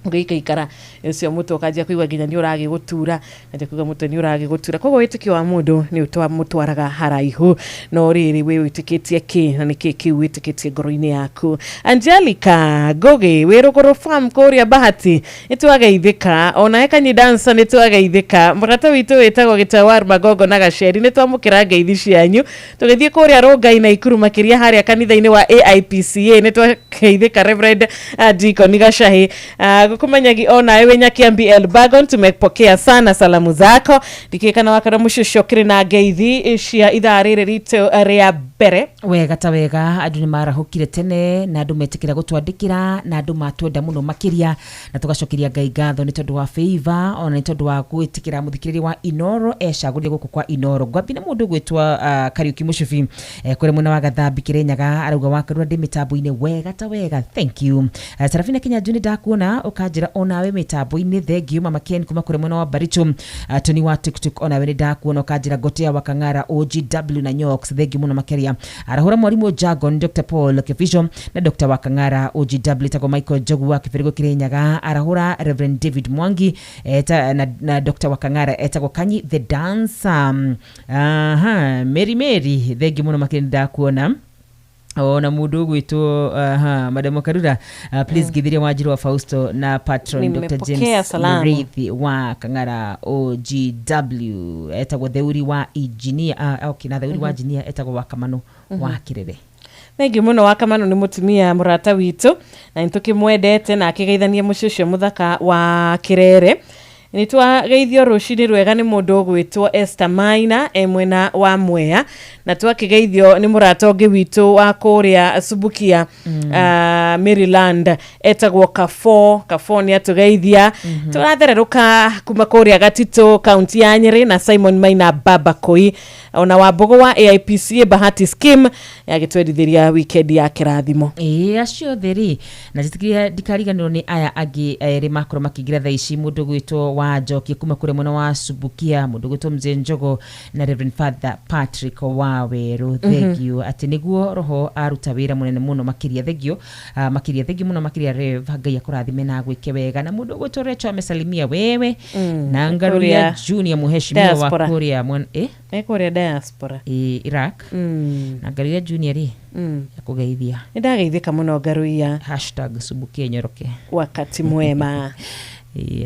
ngikara ucio mutu ukajia kuigwa ginya ni uragi gutura na kuga mutu ni uragi gutura kogo witikio wa mundu ni mutwaraga haraihu no riri we witikitie ki na niki ki witikitie ngoro-ini yaku. Angelica Goge wiruguru farm kuria Bahati nitwageithika ona ekanyi dancer nitwageithika murata witu witagwo Gitawar Magogo na Gaceri nitwamukira ngeithi cianyu tugithie kuria Rongai na Ikuru makiria haria kanitha-ini wa AIPCA nitwageithika Reverend Deacon Gacahi gukumanyagi ona ewe Nyakiambi Elbagon tumepokea sana salamu zako dikikana wakara mushushokiri na ngeithi cia ithaa riri ritu ria mbere wega ta wega andu ni marahukire tene na andu metikira gutwandikira na andu matwenda muno makiria na tugacokiria Ngai ngatho ni tondu wa favor ona ni tondu wa gwitikira muthikiriri wa Inoro ecagurire guku kwa Inoro ngwabi na mundu gwitwa Kariuki Mushufi kure muna wa Gathambi Kirinyaga arauga wakarura ndi mitambo-ini wega ta wega thank you. Sarafina Kenya Juni ndakuona ukajira onawe mitambo-ini thengio mama Ken kuma kure muna wa Baricho Tony wa TikTok onawe ni ndakuona ukajira Gotea wa Kangara OGW na Nyox thengio muno makeria arahura mwarimu Jagon Dr. Paul Kevision na Dr. wa Kangara OGW tago Michael Jogu wa Kifirigo Kirinyaga arahura Reverend David Mwangi na Dr. wa Kangara etago Kanyi the dance Mary thengio muno makeria ndakuona ona mundu gwitwo Madam Karura please githiria Wanjiru wa Fausto na patron Dr. James Murithi wa Kangara OGW etagwo theuri wa engineer na theuri wa engineer etagwo wa Kamano wa Kirere. Thengi muno wa Kamano ni mutumia murata witu na ntukimwendete na akigeithania mucucio muthaka wa Kirere. Nitwageithio rucini rwega ni mundu gwitwo Esther Maina mwena wa Mwea na twakigeithio ni murata ungi witu wa kuria Subukia Maryland etagwo Kafo ni atugeithia turathereruka kuma kuria Gatito county ya Nyeri na Simon Maina Baba Koi ona Wambogo wa AIPCA Bahati scheme yagitwendithiria weekend ya kirathimo acio theri na jitikiria dikariganiro ni aya agi eri makoro makigira thaici mundu gwitwo wa Njoki kuma kure mwana wa Subukia mundu gwitwo Mzee Njogo na Reverend Father Patrick Waweru thegio ati niguo roho aruta wira munene muno makiria thegio muno makiria Rev Ngai akurathime na gwike wega na mundu gwitwo Recho amesalimia wewe na Ngaruria Junior muheshimiwa wa Korea Korea diaspora Iraq na Ngaruria Junior yakugeithia ndageithika muno Ngaruria #Subukia Nyoroke wakati mwema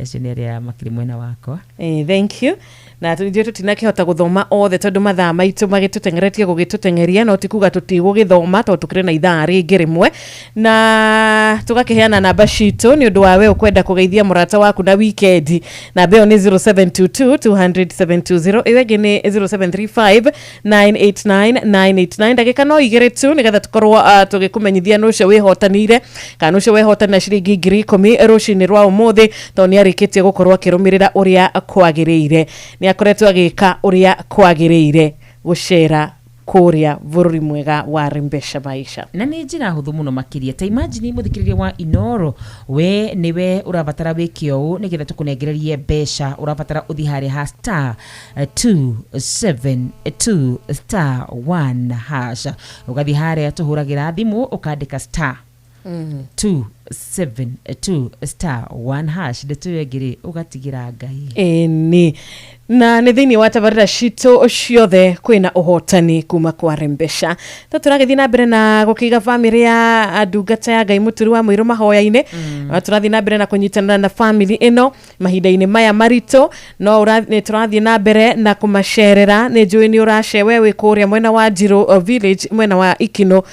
acioneria makiri mwena wako thank you na tujue tutinakihota guthoma othe tondu mathaa maitu magitutengeretie gugitutengeria no tikuga tutigugithoma to tukire na ithaa ringi rimwe na tugakiheana namba citu ni undu wawe ukwenda kugeithia murata waku na weekend na beo ni 0722 200 iwege ni 0735989989 ndagika no igire tu nigetha tukorwo tugikumenyithia nucio wihotanire kana ucio wihotana ciringi 10,000 rucini rwa umuthi to ni arikitie gukorwo akirumirira uria kwagiriire ni akoretwo agika uria kwagiriire gucera kuria bururi mwega wa Rimbesha Maisha na ni njira huthu muno makiria ta imagine muthikiriria wa Inoro we niwe urabatara wikio u nigetha tukunengererie besha urabatara uthi hari *272*1# ugathi hari atuhuragira thimu ukandika *272*1# ndetuegiri ugatigira Ngai ni na ni thini wa tabarira cito ciothe kwina uhotani kuma kwa Rimbesha turagithii na mbere na gukiga family ya andungata ya Ngai muturi wa Muiru mahoya-ine turathii na mbere na kunyitana na family ino mahinda-ini maya marito no turathii na mbere na kumacerera ni njui ni uracewe wi kuria mwena wa Njiro village mwena wa Ikino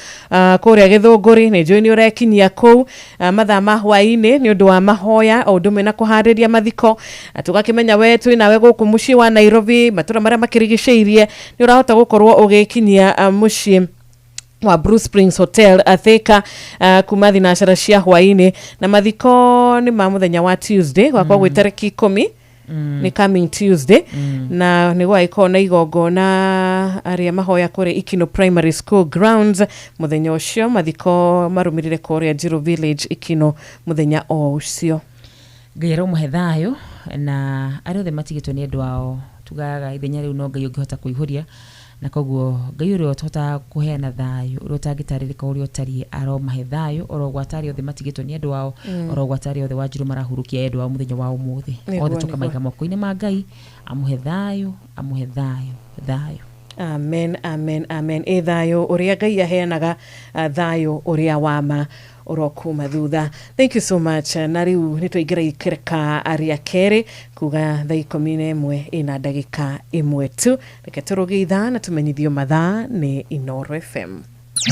kuria Githunguri ni njui ni urekinyia kuu mathaa ma hwaini ni undu wa mahoya o ndume na kuhariria mathiko tugakimenya we twina we guku muci wa Nairobi matura maria makirigiceirie ni urahota gukorwo ugikinyia muci wa Bruce Springs Hotel Atheka kuma thinashara cia hwaini na mathiko ni ma muthenya wa Tuesday kwa gwitariki 10 ni coming Tuesday na ni gwa ikona igongona aria mahoya kuri Ikino Primary School grounds muthenya ucio mathiko marumirire kuri Jiro Village Ikino muthenya ucio ngero muhethayo na ariothe matigitwo ni andu ao tugaga ithenya riu no ngai ungihota kuihuria na koguo ngai uri otota kuheana thayo uri otangitaririka uri otari aro mahethayo oro gwatari othe matigitwo ni andu ao oro gwatari othe Wanjiru marahurukia andu ao muthenya wa umuthi othe tukamaiga moko-ini ma ngai amuhethayo thayo. Amen, amen, amen. Thayo uria ngai aheanaga thayo uria wama urokuma thutha. Thank you so much. Na riu nitwaingira ikireka aria kere kuga thaa 11 ina ndagika 1 tu. Reke turuge ithaa na tumenyithio mathaa ni Inoro FM.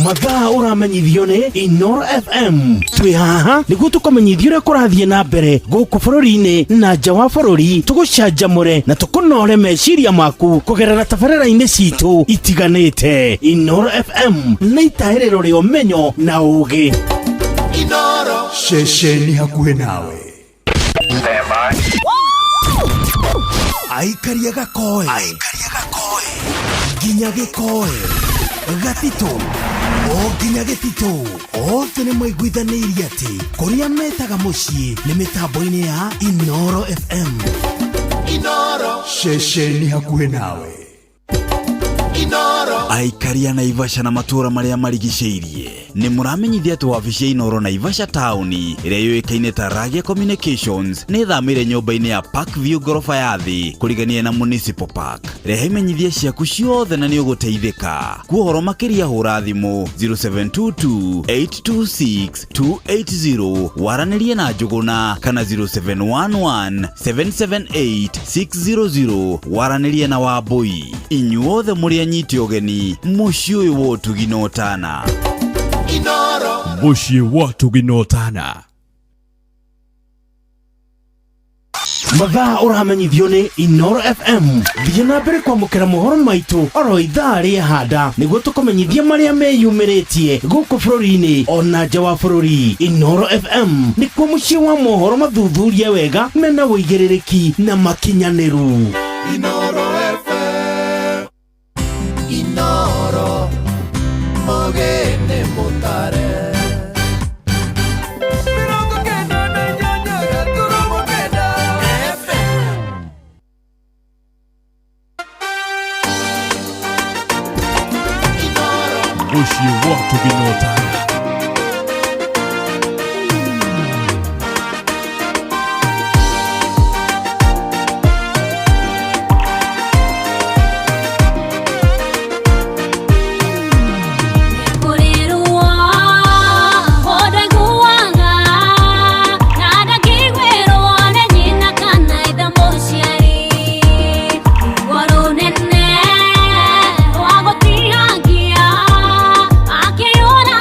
Mathaa uramenyithio ni Inoro FM. Twi haha niguo tukomenyithio uria kurathie na mbere guku bururi-ini na nja wa bururi, tugucanjamure na tukunore meciria maku kugerera tabarĩra-inĩ citu itiganĩte. Inoro FM na itahĩrĩro rĩa ũmenyo na ũũgĩ. Inoro shesheni hakuhĩ nawe. Aikaria gakoe nginya gĩkoe gatito o nginya gĩtito othe nĩ maiguithanĩirie atĩ kũrĩa metaga mũciĩ nĩ mĩtambo-inĩ ya Inoro FM. Inoro shesheni hakuhĩ nawe. Inoro aikaria Naivasha na matura maria marigicĩirie ni muramenyithia tu wabici ya Inoro Naivasha town iria yoĩkaine ta Ragia Communications ni thamire nyũmba-inĩ ya Parkview gorofa ya thĩ kũrigania na Municipal Park. Rehe imenyithia ciaku ciothe na nĩ ũgũteithĩka. Kuhoro makĩria hũra thimũ 0722-826-280 waranĩrie na Njũgũna kana 0711-778-600 waranĩrie na Wambui. Inyuothe mũrĩ anyiti ũgeni mũciĩ ũyũ wa ũtugi na ũtana. Inoro mũciĩ wa ũtugi na ũtana. Mathaa uramenyithio ni Inoro FM. Thiĩ na mbere kwamũkĩra mohoro maitũ oro ithaa rĩa handa nĩguo tũkomenyithia marĩa meyumĩrĩtie gũkũ bũrũri-inĩ ona nja wa bũrũri. Inoro FM nĩkuo mũciĩ wa mohoro mathuthurie wega mena wũigĩrĩrĩki na makinyanĩru. Inoro FM. Inoro Mogene Mutare. Mushi watu binota. Wagotihangia akiona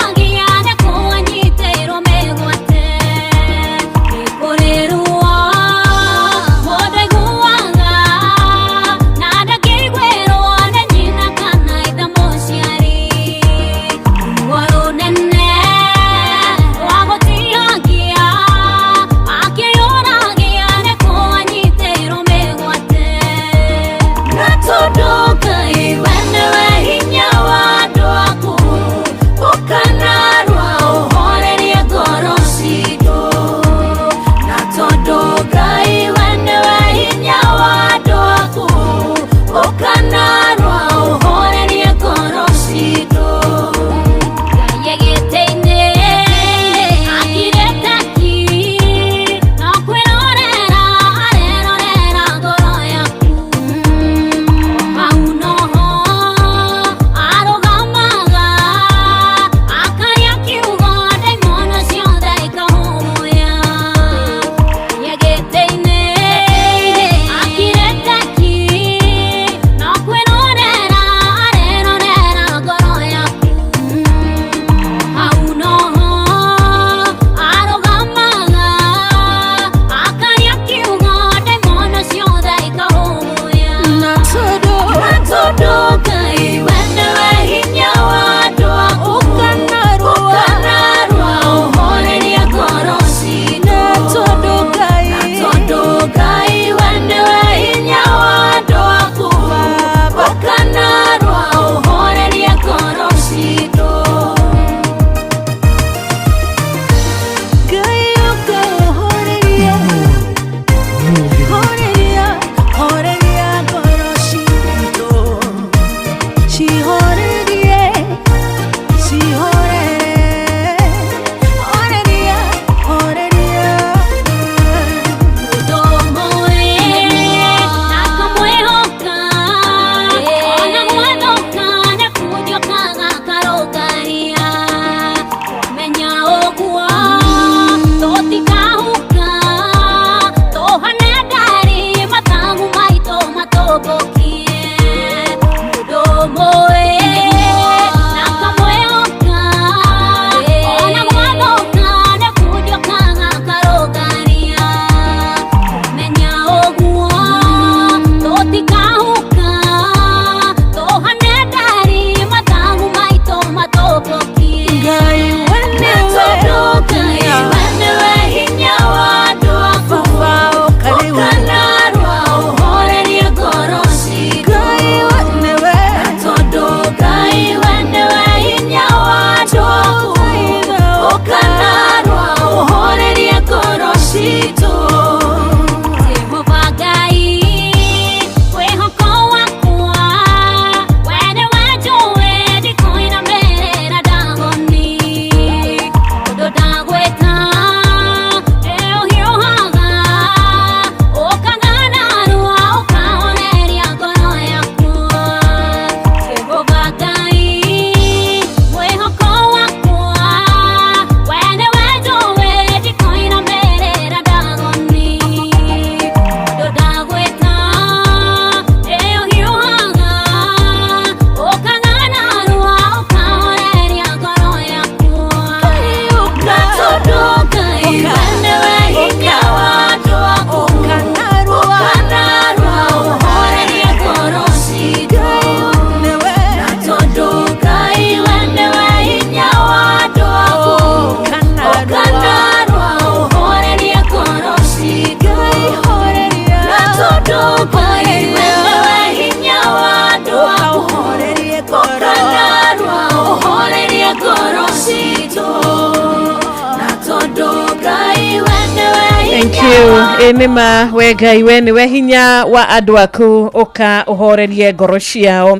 Enema wega iwe ni wehinya wa andu aku uka uhorerie ngoro ciao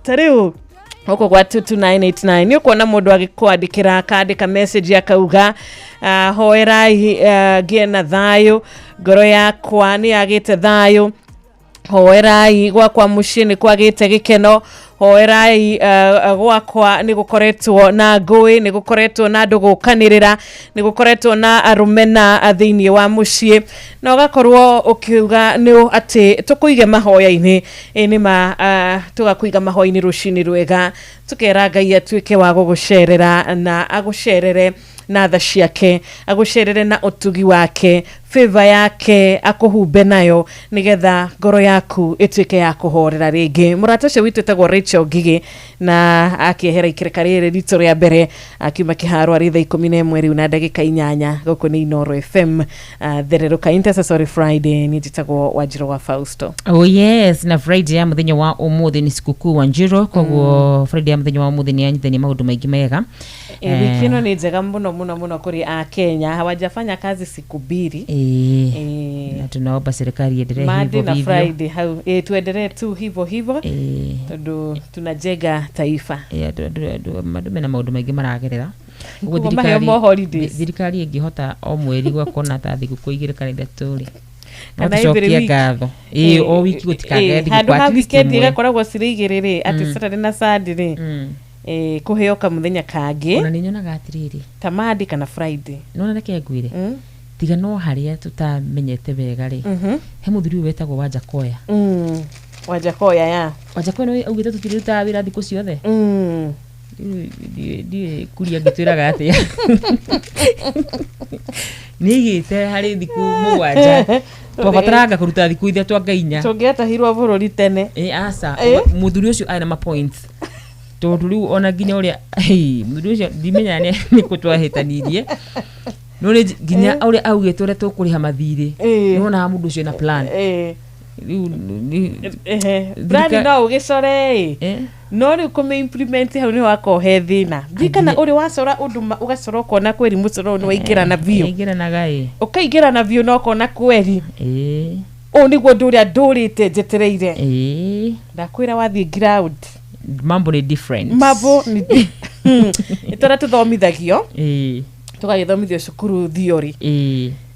tariu oko kwa 22989 ni kuona mundu agikwandikira akandika message akauga hoerai gie na thayo ngoro yakwa ni agite thayo hoerai gwakwa mucini kwagite gikeno hoerai gwakwa ni gukoretwo na ngui ni gukoretwo na andu gukanirira ni gukoretwo na arumena thiini wa mucii na ugakorwo ukiuga ni ati tukuige mahoya-ini ni ma tugakuiga mahoya-ini rucini rwega tukera Ngai atuike wa gugucerera na agucerere na tha ciake agucerere na utugi wake favor yake akuhumbe nayo nigetha ngoro yaku ituike ya kuhorera ringi murata cio witu etagwo Rachel Ngigi na akihera ikireka riri rito ria mbere akiuma kiharo ari thaa 11 riu na ndagika 8 guku ni Inooro FM thereruka Intercessory Friday ni jitagwo Wanjiru wa Fausto. Oh yes, na Friday ya muthenya wa umuthi ni sikukuu Wanjiru koguo Friday ya muthenya wa umuthi ni anyithani maundu maingi mega. Wikino ni njega muno kuri a Kenya hawajafanya kazi siku 2 na tunaomba serikali iendelee hivyo na Friday hau tuendelee tu hivyo tondu tunajenga taifa madume na maundu maingi maragerera thirikari ingihota o mweri gwakona ta thikũ 2 kana 3 ri kana icokia ngatho o wiki gutikagea thikũ kwa weekend igakoragwo ciri igiriri ati Saturday na Sunday kuheoka muthenya kangi ona ninyonaga atiriri tamadi kana Friday nona reke ngwire tiga no haria tutamenyete wega ri he muthuri wetagwo Wanjakoya Wanjakoya ya Wanjakoya no augite tutiriruta wira thikũ ciothe die kuria ngitwiraga atia nigite hari thikũ 7 twabataranga kuruta thikũ ithe twangainya tungiatahirwo bururi tene asa muthuri ucio aina ma points tondu riu ona nginya uria muthuri ucio ndimenya ni kutwahitanirie no ni nginya uria augite uria tukuriha mathiri nona mundu ucio na plan brand no ugicore no ri kuma implement hau ni wako he thina bikana uri wacora undu ugacora kona kweri mucoro ni waingira na view ingira na gai ukaingira na view no kona kweri o niguo nduria ndurite jetereire ndakwira wathie ground mambo ni different mambo ni itora tuthomithagio tugagithomithio cukuru theory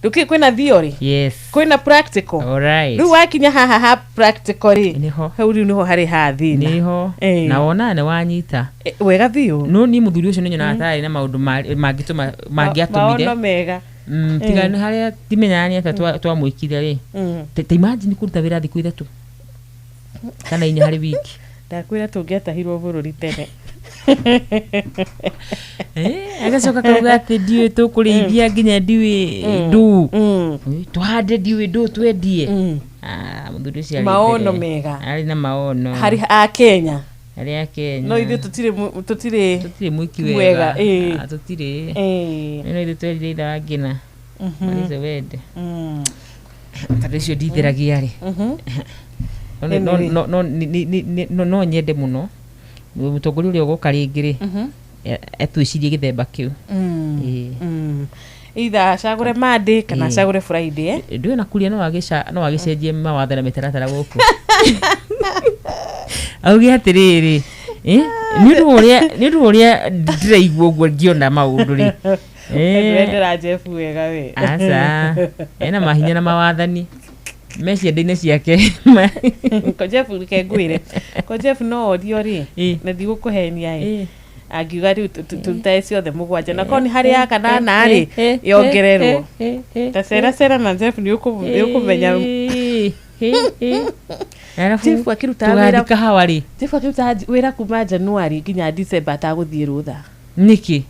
Duki kwina theory? Yes. Kwina practical? Alright. Riu wakinya haha practical ri. Niho. Hau riu niho hari hathina. Niho. Na wona ne wanyita. Wega thiu. No ni muthuri ucio ninyo atari na maundu mangituma mangiatumire. Maono mega. Tiga ni haria timenyani ata twamwikire ri. Te imagine kuruta wira thiku ithatu. Kana inya hari wiki. Ndakwira tungiatahirwo bururi tene. Agacoka kauga ati ndiwe tukurithia nginya ndiwe ndu tuhande ndiwe ndu twendie muthuri ucio maono mega ari na maono hari a Kenya no ithu tutire mwiki wega tutire no ithu twendire ida ngina marize wende taricio ndithiragia ri no nyende muno mutongoria uria ugoka ringiri etwicirie githemba kiu either acagure Monday kana acagure Friday ndiwe na kuria no agicenjie mawatho na mitaratara guku auge atiriri ni ndu uria ndiraigua uguo ngiona maundu ri ndira Jeff wega we asa ena mahinya na mawathani mecia ndine ciake ko Jeff kengwire ko Jeff no odio ri na ndigukuhenia agiuga riu tutae ciothe mugwanja na koni hari ya kanana ri yongererwo ta cera na Jeff ni ukumenya Jeff akiruta wira kahawari Jeff akiruta wira kuma January nginya December ataguthie rutha niki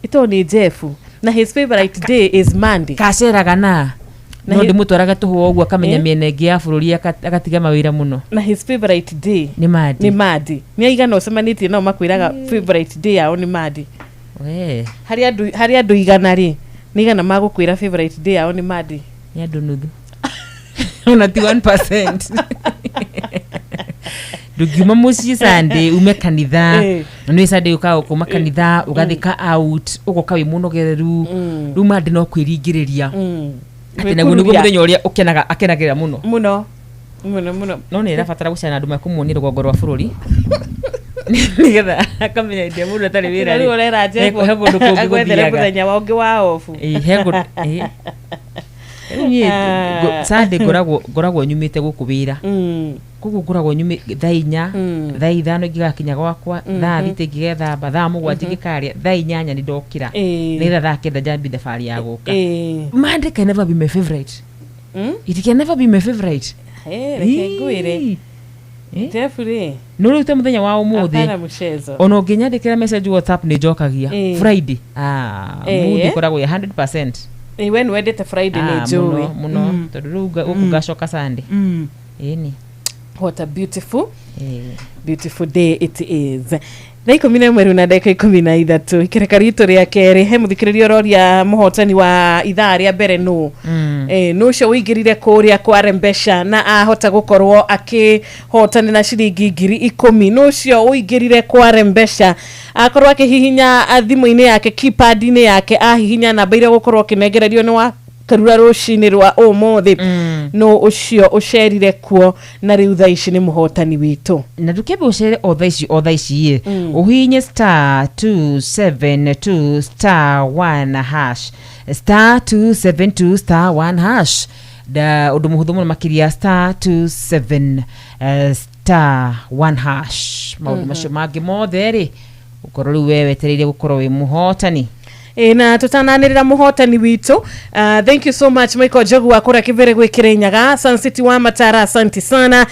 ito ni Jeff na his favorite day is Monday kaceraga na no ndimutwaraga tuhu ogwo akamenya miene ngi ya bururi agatiga mawira muno na his favorite day ni Monday ni aigana ucemanitie no makwiraga favorite day yao ni Monday hari andu igana ri ni igana magukwira favorite day yao ni Monday ni andu nuthu ona ti 1% ndugiuma mucii Sunday ume kanitha no Sunday uka kuma kanitha ugathika out ugoka wi muno gereru ruma ndi no kwiringiriria ati na gunugo muthenya uria akenagira muno muno no ne rafatara gucana andu makumunira rũgongo rwa bũrũri nigetha akamenya inde mũndũ atarĩ wĩra rĩ ũrera njego agwethere mũthenya wa ũngĩ wa ofu Sunday ngoragwo nyumĩte gũkũ wĩra koguo ngoragwo nyumĩte thaa 4 thaa 5 ngigakinya gwakwa thaa 6 ngigethamba thaa 7 ngĩkarĩa thaa 8 nĩ ndokĩra nĩgetha thaa 9 njambie thabarĩ ya gũka. Monday can never be my favorite. It can never be my favorite. Ngwĩre Jeffrey no rĩu te mũthenya wa ũmũthĩ ona ũngĩnyandĩkĩra message WhatsApp nĩ njokagia Friday mood ikoragwo 100%. When we did Friday ni joy muno tondũ rĩu ngacoka Sunday. What a beautiful day it is. Na 11 na dakika 13 ikereka rito ria keri he muthikiririo roria muhotani wa ithaa ria mbere no no cio wigirire kuria kwa Rembesha na ahota gukorwo akihotana na ciringi 10,000 no cio wigirire kwa Rembesha akorwo akihihinya thimu-ini yake keypad-ini yake ahihinya namba iria gukorwo kinegererio ni wa karura rucini rwa umuthi no ucio ucerire kuo na riu thaa ici ni muhotani witu na ndukebe ucere o thaa ici uhinye *272 *1 hash *272 *1 hash da undu muhuthu muno makiria *27 *1 hash maundu macio mangi mothe ri ukorwo riu wewe tereire gukorwo wi muhotani na tutananirira muhotani witu. Thank you so much Michael Jogu akora kivere gwikirenyaga Sun City wa Matara, asante sana.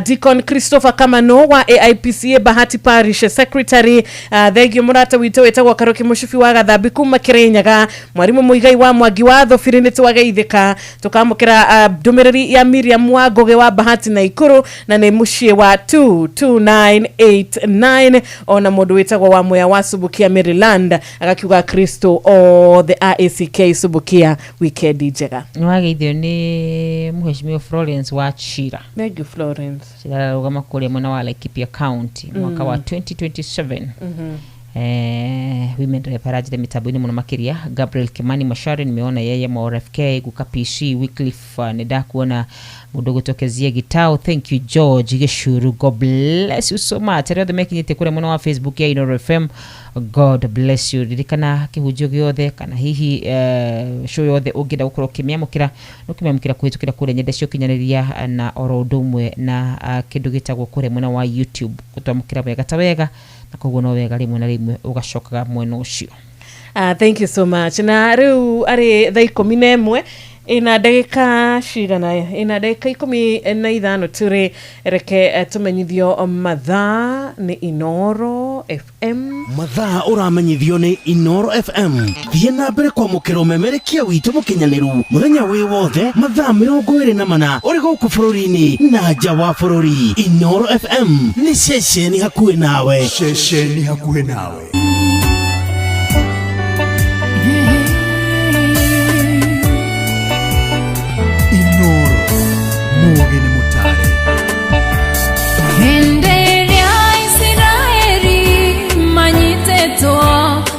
Deacon Christopher Kamano wa AIPCA Bahati Parish Secretary, thank you murata witu wetagwo Karoki Mushufi wa Gathambi kuma Kirenyaga, mwarimu Muigai wa Mwangi wa Thofirine twageithika tukamukira dumiriri ya Miriam wa Goge wa Bahati na Ikuru na ne mushie wa 22989 ona mundu wetagwo wa Moya wa Subukia Maryland agakiuga Kristo o the RACK Subukia weekend njega nwageithio ni muheshimiwa Florence wa Chira. Thank you Florence. Chira rugama kule mwana wa Laikipia County mwaka wa 2027. Women reparage mitabuni muno makiria Gabriel Kimani Mashari nimeona yeye MRFK guka PC Wycliffe nida kuona mudogo tokezia gitao. Thank you George Geshuru, God bless you so much. Rero mekinyite kule muno wa Facebook ya Ino FM, God bless you. Ririkana kihujio giothe kana hihi show yothe ugida ukoro kimyamukira kuhitukira kule nyende cio kinyaniria na orodumwe na kindu gitagwo kule muno wa YouTube kutwamukira wega tawega na koguo no wega rimwe na rimwe ugacokaga mwena ucio. Thank you so much. Na riu ari thaa 11 ina dakika cigana ina dakika 15 turi reke tumenyithio mathaa ni Inoro FM. Mathaa uramenyithio ni Inoro FM. Thie na mbere kwa mukiro memerekia witu mukinyaniru muthenya wi wothe mathaa 24 uri guku bururi-ini na nja wa bururi. Inoro FM ni ceceni hakuhi nawe. Ceceni hakuhi nawe.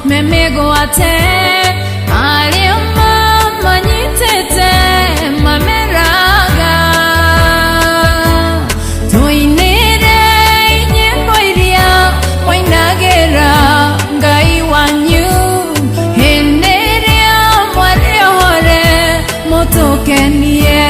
Memego ate aliama manyitete mameraga tuinire nyimbo iria wainagera ngai wanyu henderia mwarehore motokenie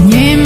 Nyembe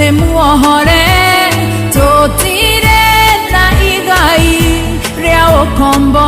mwĩrĩ muohore tũtire na igai rĩa ũkombo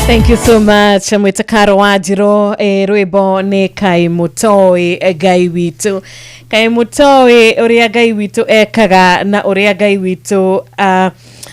Thank you so much Mwitakaro Wanjiro. Rwimbo ni Kai Mutoi Ngai witu. Kai Mutoi uria Ngai witu ekaga na uria Ngai witu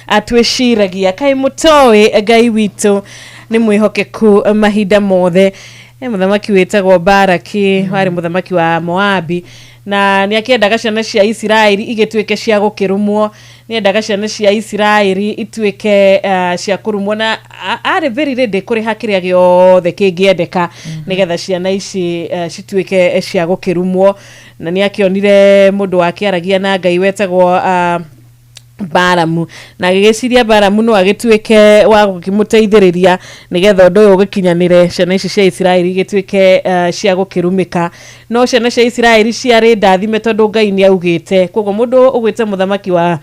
atwishiragia. Kai Mutoi Ngai witu ni mwihokeku mahinda mothe. Muthamaki wetagwo Baraki wari muthamaki wa Moabi na ni akiendaga ciana cia Isiraeli igituike cia gukirumwo, ni endaga ciana cia Isiraeli ituike cia kurumwo na are very ready kuri hakiria giothe kingiendeka nigetha ciana ici cituike cia gukirumwo, na ni akionire mundu wake aragia na Ngai wetagwo Baramu na agiciria Baramu no agituike wa gukimuteithiriria nigetha undu uyu ugikinyanire ciana ici cia Isiraeli igituike cia gukirumika. No ciana cia Isiraeli ciari ndathime tondu Ngai ni augite. Koguo mundu ugwite muthamaki wa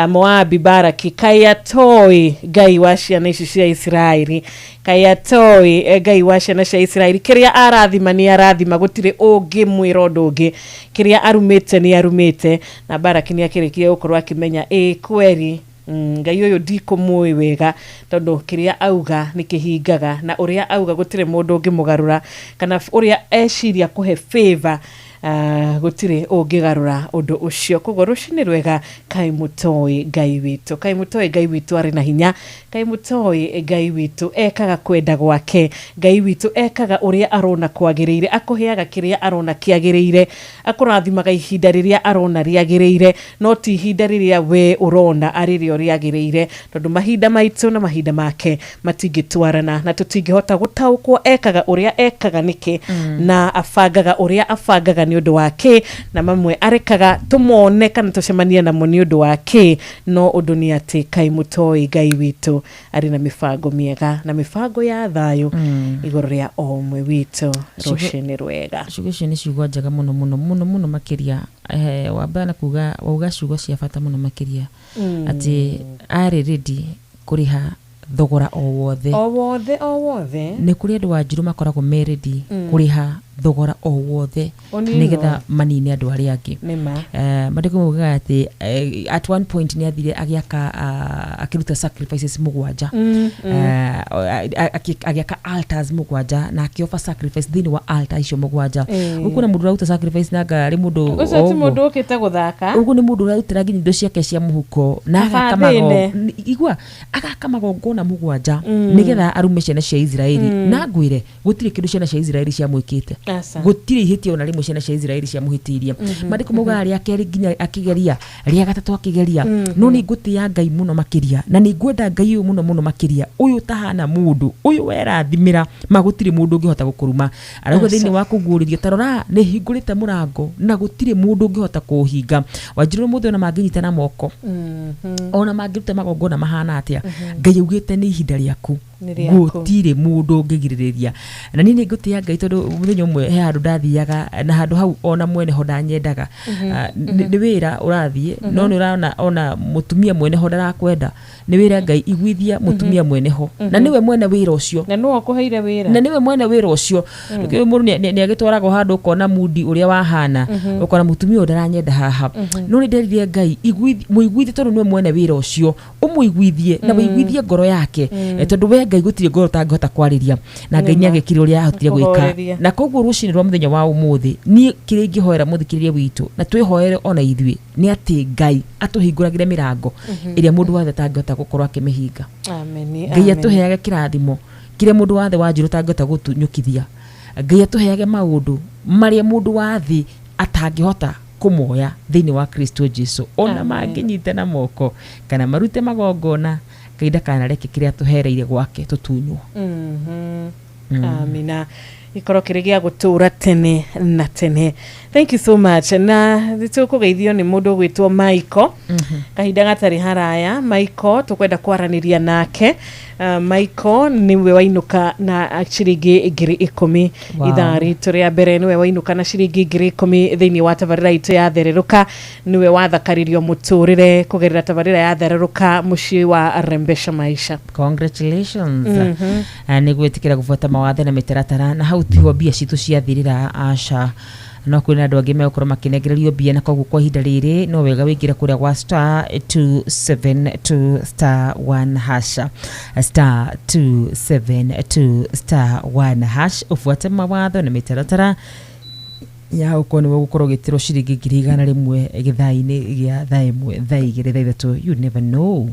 Moabi Baraki Kai atoi Ngai wa ciana ici cia Isiraeli, Kai atoi Ngai wa ciana cia Isiraeli. Kiria arathima ni arathima, gutire ungi mwira undu ungi. Kiria arumite ni arumite, na Baraki ni akirikie gukorwa akimenya kweri Ngai uyu ndikumui wega tondu kiria auga nikihingaga, na uria auga gutire mundu ungimugarura kana uria eciria kuhe favor gutire ungigarura undu ucio. Koguo rucini rwega Kai Mutoi Ngai witu. Kai Mutoi Ngai witu ari na hinya. Kai Mutoi Ngai witu ekaga kwenda gwake. Ngai witu ekaga uria arona kwagiriire, akuheaga kiria arona kiagiriire, akurathimaga ihinda riria arona riagiriire, no ti ihinda riria we urona aririo riagiriire, tondu mahinda maitu na mahinda make matingitwarana na tutingihota gutaukwo. Ekaga uria ekaga niki na afangaga uria afangaga ni undu wake, na mamwe arekaga tumone kana tucemania namo ni undu wake. No undu ni ati Kai Mutoi Ngai witu ari na mifango miega na mifango ya thayo iguru ria omwe witu. Rucini rwega ciugo ni ciugo njaga muno muno muno muno makiria wabana kuga wauga ciugo cia bata muno makiria ati ari ready kuriha thogora o wothe ni kuri andu Wanjiru makoragwo me ready kuriha thogora o wothe nigetha manine andu aria angi. Mandiko mugaga ati at one point ni athire agiaka akiruta sacrifices mugwanja, agiaka altars mugwanja na akiofa sacrifice thini wa altar icio mugwanja. Uko na mundu rauta sacrifice na ngari mundu ucio mundu ukite guthaka, uko ni mundu rautira nginya indo ciake cia muhuko na agakamago igwa agakamago ngona mugwanja nigetha arume ciana cia Israeli. Na ngwire gutire kindu ciana cia Israeli cia mwikite, gutire ihitio na rimwe ciana cia Israeli cia muhitiria. Mandiko mugaga ria keri nginya akigeria ria gatatu akigeria. No ni ngutia Ngai muno makiria na ni ngwenda Ngai uyu muno muno makiria. Uyu tahana mundu uyu werathimira magutire mundu ngihota gukuruma. Arauga thini wa kuguririo tarora ni hingurite murango na gutire mundu ngihota kuhinga. Wanjiru muthe na manginyita na moko ona mangiruta magongona mahana atia. Ngai ugite ni ihinda riaku gutire mundu ngigiriria na nini ngutia Ngai tondu muthenya umwe he handu ndathiaga na handu hau ona mwene ho ndanyendaga ni wira urathie no ni urana ona mutumia mwene ho ndarakwenda ni wira Ngai igwithia mutumia mwene ho na niwe mwene wira ucio na no akuheire wira na niwe mwene wira ucio mundu ni agitwarago handu kona mudi uria wahana ukona mutumia ndaranyenda haha no ni nderire Ngai muigwithie tondu niwe mwene wira ucio umuigwithie na muigwithie ngoro yake tondu we Ngai gutire ngoro tangihota kwariria na Ngai ni agekire uria ahotire gwika na koguo rucini rwa muthenya wa umuthi ni kire ingihoera muthikiririe witu na twihoere ona ithwi ni ati Ngai atuhinguragire mirango iria mundu wathe tangihota gukorwo akimihinga. Amen. Ngai atuheage kirathimo kire mundu wathe wanjiru tangihota gutunyukithia. Ngai atuheage maundu maria mundu wathi atangihota kumoya thiini wa Kristo Jesu ona manginyite na moko kana marute magongona kaida kana reke kiria tuhereire gwake tutunywo. Amina. Ikorokeregia gutura tene na tene. Thank you so much. Na tukugeithio ni mundu gwitwo Michael. Kahinda gatari haraya Michael tukwenda kwaraniria nake. Michael niwe wainuka na ciringi 10,000 ithari turia mbere niwe wainuka na ciringi 10,000 thiini wa tabarira itu ya thereruka niwe wathakaririo muturire kugerera tabarira ya thereruka mucii wa Rembesha Maisha. Congratulations. Ni gwitikira gufuata mawathe na mitaratara na hau tiho bia citu ciathirira aca no kwina andu angi megukoro makinegererio bia na koguo kwa ihinda riri no wega wingira kuria gwa *272*1 hasha *272*1 ufuate mawatho na mitaratara ya ukoni we gukorwo gitiro ciringi 100 githaini gia thaa imwe thaa igiri thaa ithatu you never know.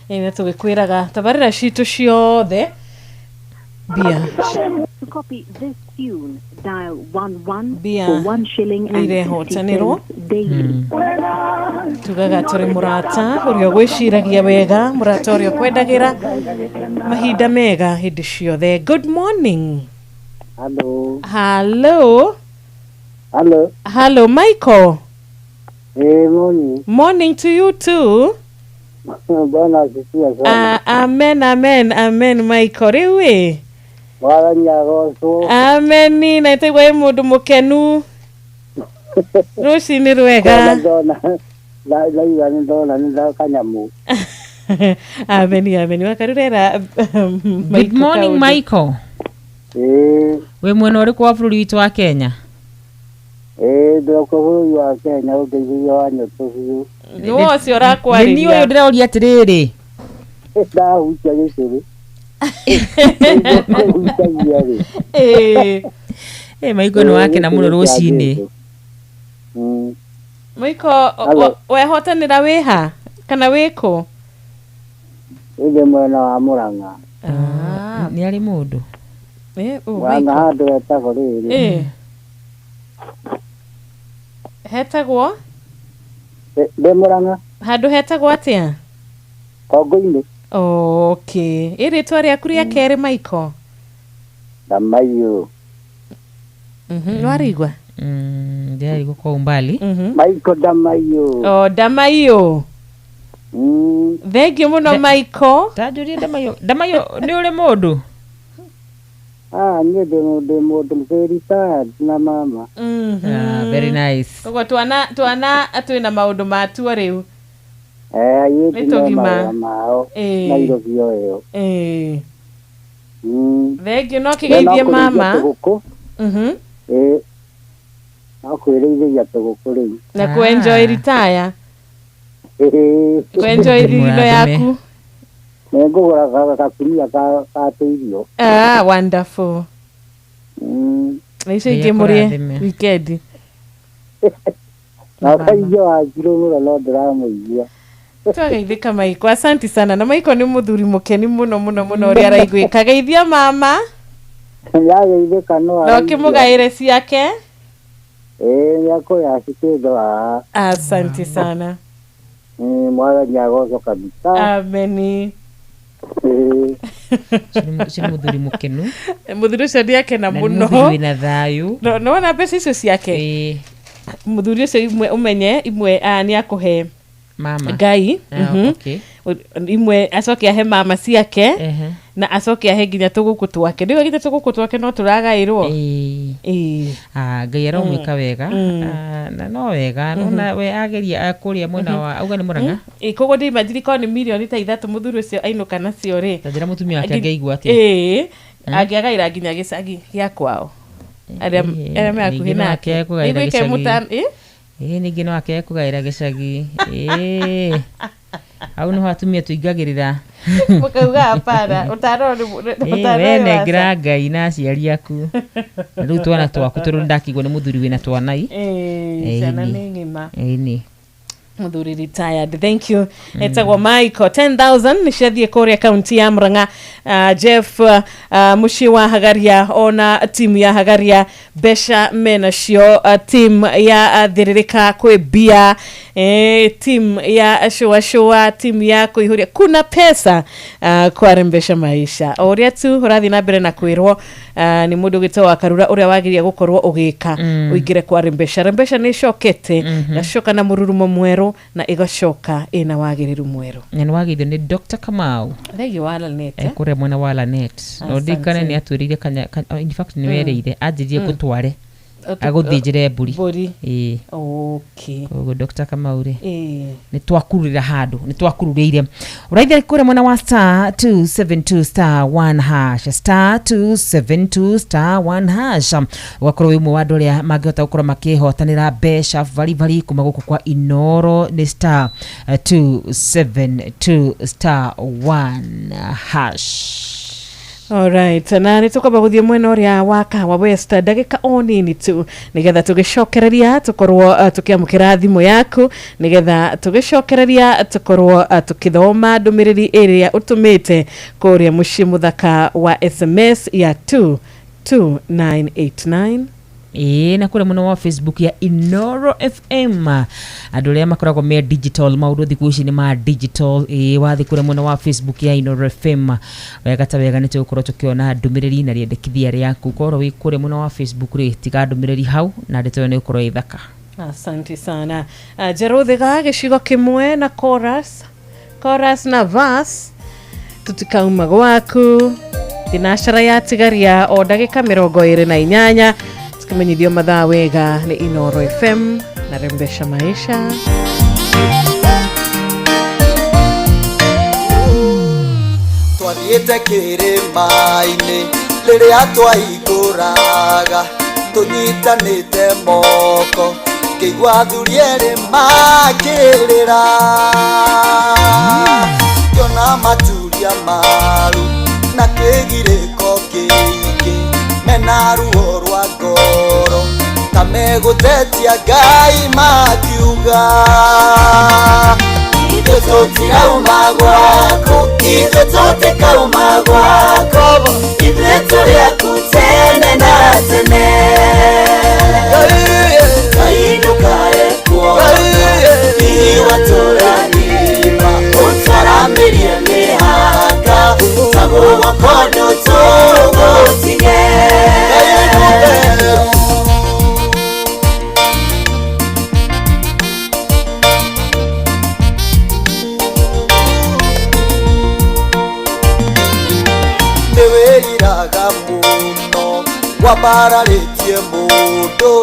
Ina tugikwiraga tabarira citu ciothe bia to copy this tune dial 11 bia for 1 shilling and 50 cents daily. Tugaga turi murata urio gwiciragia wega murata urio kwendagira mahinda mega hindi ciothe. Good morning. Hello. Hello. Hello. Hello Michael. Morning. Morning to you too. Bwana asifiwe sana. Amen Michael. Riwe Wala nyagoso. Amen. Na itegwa mundu mukenu. Rucini rwega. La kanyamu. Amen. Wakarurera. Good morning Michael. We mwena uriku wa bururi witu wa Kenya? Ndoko bururi wa Kenya ugeithio wa nyotu. No cio rakwariria. Ni uyu ndiraoria atiriri. Ndahutia giciri. Michael no wake na muno rucini. Michael wehotanira wiha kana wiko? Inde mwena wa Murang'a. Ni ari mundu. Wana handu hetagwo riri. Hetagwo? Ndi Murang'a. Handu hetagwo atia? Kongo-ini. Okay. Iritwa riaku ria keri Michael? Damayo. Nwarigwa? Ndiari kwa umbali. Michael Damayo. Oh, Damayo. Thank you muno Michael. Tajuria Damayo. Damayo ni ule mundu? Ni de mundu very sad na mama. Very nice. Koguo twana atwina maundu matuo riu. Nitugima mao Nairobi yo. Thengio no kigeithie mama. Nakwiriithia tuguku riu. Na kuenjoy retire. Kuenjoy thigino yaku. Nengugura gakunia ka irio. Wonderful. Nicio ingi murie weekend. Na kaijio wa jirungu no ndiramuigua. Twageithika Michael. Asante sana. Na Michael ni muthuri mukeni muno uri araigwika. Geithia mama. Yageithika no. No kimugaire ciake. Yako ya sikendo. Asante sana. Mwana nyagozo kabisa. Amen. Sini muthuri mukenu. Muthuri ucio ndiakena muno. Muthuri wina thayu. No wana mbeca icio ciake. Muthuri ucio umenye imwe ni akuhe mama Ngai okay imwe acoke ahe mama ciake na acoke ahe nginya tuguku twake ndio gite tuguku twake no turagairwo Ngai aromwika wega na no wega no we ageria akuria mwena wa auga ni Murang'a kogo ndi imagine ko ni milioni ta 3 muthuru ucio ainuka nacio ri tajira mutumia wake angeigua ati angiagaira nginya gicagi gia kwao aria me akuhi nake kugaira gicagi ningi no ake kugaira gicagi au no hatumia tuingagirira mukauga hapana utaroni wene Ngai na aciari aku riu twana twaku turu ndakigwo ni muthuri wina twanai ciana ni ngima ni muthuri retired. Thank you. Etagwa Michael 10,000 nishathie kore county ya Murang'a. Jeff mushi wa Hagaria ona timu ya Hagaria besha menacio team ya thiririka kwe bia team ya showa team ya kuihuria kuna pesa kwa rembesha maisha oria tu rathi na mbere na kwirwo ni mundu gitoa Karura uria wagiria gukorwo ugika uigire kwa rembesha ni shokete gashoka na mururumo mwero na igacoka ina wagiriru mwero ni wagithio ni Dr. Kamau thegi wala net kure mwana wala net no dikane ni atwirire kanya in fact ni wereire anjirie gutware aguthinjire mburi okay ogo Dr. Kamau ri ni twakurira handu ni twakurureire uraithia kure mwana wa star 272 star 1 hash star 272 star 1 hash wakorwo imwe wa ndoria mangihota gukora makihotanira besha vari kuma guku kwa Inoro ni star 272 star 1 hash. Alright, na nitukwamba guthie mwena uria wa Kahawa West ndagika onini tu nigetha tugicokereria tukorwo tukiamukira thimu yaku nigetha tugicokereria tukorwo tukithoma ndumiriri iria utumite kuria muci muthaka wa SMS ya 22989 na kule muno wa Facebook ya Inoro FM andu ria makoragwo me digital maudu thikuici ni ma digital wathi kule muno wa Facebook ya Inoro FM wega ta wega nite ukorwo tukiona ndumiriri na riendekithia riaku korwo wi kule muno wa Facebook ri tiga ndumiriri hau na ndito ni ukorwo ithaka. Asante sana. Jerothiga gicigo kimwe na chorus na verse tutikauma gwaku dinashara ya tigaria o ndagika 28 tukimenyithio mathaa wega ni Inoro FM na rembesha maisha. Twathiete kirima-ini riria twaiguraga tunyitanite moko kigwa thuri eri makirira kiona maturia maru na kigiriko kiingi mena ruo rwa ngoro tamegutetia Ngai makiuga ithe totirauma gwako ithe totikauma gwako ithe turiaku tene na tene kainukae kuona iwaturaniva utwaramirie mihaka taguwa kondo tugutige muno wabararitie mundu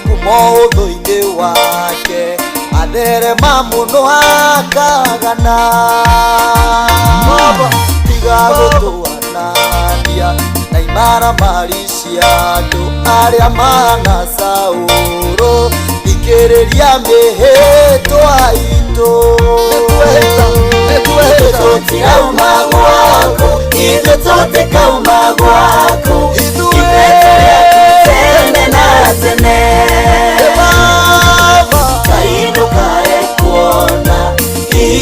kuma uthu-ini wake atherema muno akagana tiga gutuanania na imaramari cia andu aria mana Sauro thikiriria mihitwa itu totirauma gwako ithe totikauma gwako ithe tene na tene kainukae kuona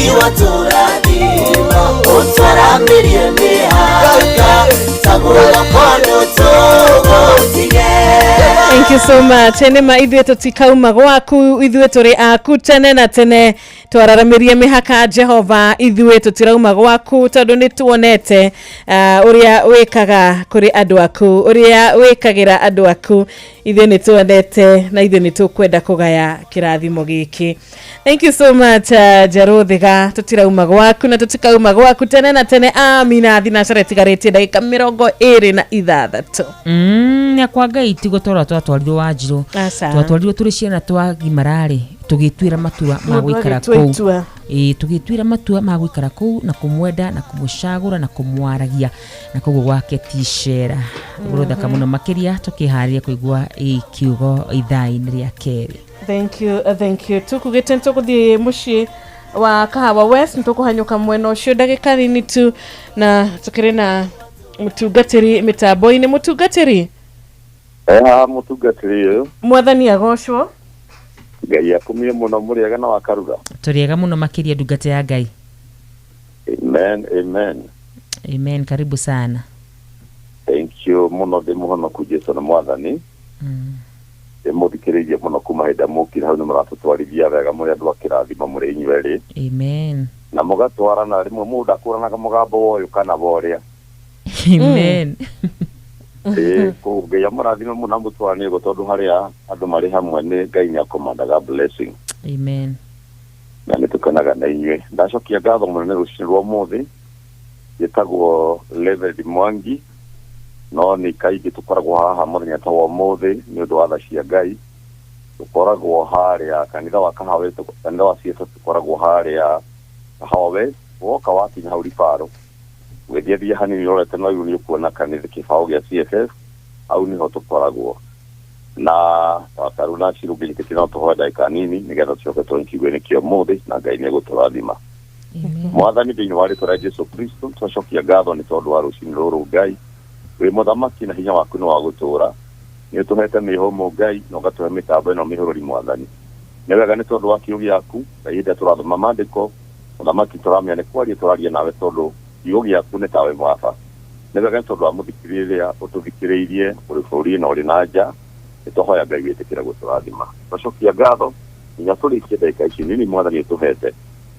iwaturathima utwaramirie mihaka tagura kondo tugutige. Thank Thank you so much. Enema ithuĩ tũtikauma gwaku, ithuĩ tũrĩ aku tene na tene, twararamirie mĩhaka Jehova, ithuĩ tũtirauma gwaku tondũ nĩ tuonete ũrĩa wĩkaga kũrĩ andũ aku, ũrĩa wĩkagĩra andũ aku, ithuĩ nĩ tuonete na ithuĩ nĩ tũkwenda kũgaya kĩrathimo gĩkĩ. Thank you so much Jarothiga, tũtirauma gwaku na tũtikauma gwaku tene na tene. Amina thinacara tigarĩtie ndagĩka 26. Nĩ kwa Ngai tigo twatwarirwo Wanjiru, twatwarirwo tũrĩ ciana twa Gimararĩ, tũgĩtuĩra matua ma gũikara kũu. Tũgĩtuĩra matua ma gũikara kũu na kũmwenda na kũmũcagũra na kũmwaragia na kũguo gwake ticera. Ũrothaka mũno makĩria tũkĩharĩria kũigua kiugo ithaa-inĩ rĩa kerĩ. Thank you. Tukugĩte tũgũthiĩ mũciĩ wa Kahawa West, nĩtũkũhanyũka mwena ũcio ndagĩka nini tu, na tũkĩrĩ na mũtungatĩri mĩtambo-inĩ. Mũtungatĩri mutungatĩri ũyũ mwathani agocwo. Ngai akumie mũno mũrĩega na wakarura. Tũrĩega mũno makĩria ndungata ya Ngai. Amen, karibu sana. Thank you mũno ndĩmũhonoku Jesũ na mwathani. Ndĩmũthikĩrĩirie mũno kuma hĩndĩ mũkire hau nĩ mũratũtwarithia wega mũrĩ andũ akĩrathima mũrĩ inyuĩ. Amen. Na mũgatwarana rĩmwe mũndũ akũranaga mũgambo ũyũ kana borĩa. Amen. Kũngĩya mũrathime mũno mũtwarane tondũ harĩa andũ marĩ hamwe nĩ Ngai nĩakomandaga blessing. Amen. Na nĩtũkenaga na inyuĩ. Ndacokia ngatho mũnene rũciinĩ rwa ũmũthĩ. Gĩtagwo Level Mwangi, no nĩ kaingĩ tũkoragwo haha mũthenya ta wa ũmũthĩ nĩ ũndũ wa tha cia Ngai. Tũkoragwo harĩa kanitha wa Kahawa, kanitha wa CFF tũkoragwa harĩa Kahawa, woka wakinya hau Ribaro wethiathia hanini rorete no yuni kuona kanitha kĩbao gĩa CFF au niho tũkoragwo na wakaruna cirugĩte kĩno tũhoya ndagĩka nini nĩgetha tũcoke tũnkigue nĩkĩo mũthĩ na Ngai nĩegũtũrathima. Mwathani thĩinĩ wa rĩtwa rĩa Jesũ Kristo tũcokia ngatho nĩ tondũ wa rũciinĩ rũrũ Ngai wĩ mũthamaki na hinya waku nĩ wa gũtũũra, nĩ ũtũhete mĩhũmũ Ngai na ũgatũhe mĩtambo ĩno mĩhũrũri Mwathani. Nĩ wega nĩ tondũ wa kiugo gĩaku na hĩndĩ tũrathoma maandĩko mũthamaki tũramenya nĩ kwaria tũraria nawe tondũ kiugo gĩaku nĩ tawe mwaba. Nĩ wega nĩ tondũ wa mũthikĩrĩria ũtũthikĩrĩirie ũrĩ bũrũri na ũrĩ na nja, nĩtũhoya Ngai wĩtĩkĩre gũtũrathima. Tũcokia ngatho nginya tũrĩkie ndagĩka ici nini Mwathani ũtũhete,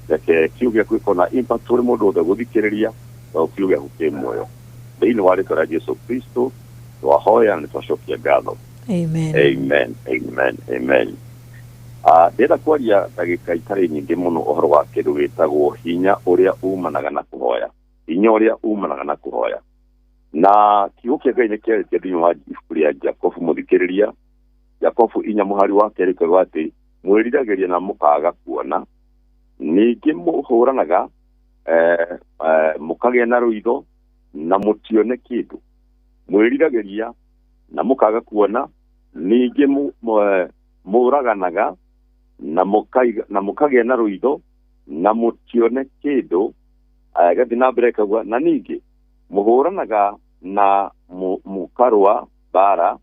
reke kiugo gĩaku gĩkorwo na impact kũrĩ mũndũ wothe gũthikĩrĩria na kiugo gĩaku kĩ muoyo. Thĩinĩ wa rĩtwa rĩa Jesũ Kristo twahoya na twacokia ngatho. Amen. Ndĩrenda kwaria ndagĩka itarĩ nyingĩ mũno ũhoro wa kĩndũ gĩtagwo hinya ũrĩa umanaga na kũhoya. Hinya ũrĩa umanaga na kũhoya. Na kiugo kĩa Ngai nĩ kĩarĩtie thĩinĩ wa ibuku rĩa Jakobu mũthikĩrĩria. Jakobu 4 mũhari wa 2 koiga atĩ mwĩriragĩria na mũkaga kuona, ningĩ mũhũranaga mũkagĩa na rũitho na mũtione kĩndũ. Mwĩriragĩria na mũkaga kuona, ningĩ mũraganaga na mũkagĩa na rũitho na mũtione kĩndũ. Gathi na mbere kauga na ningĩ mũhũranaga na mũkarũa bara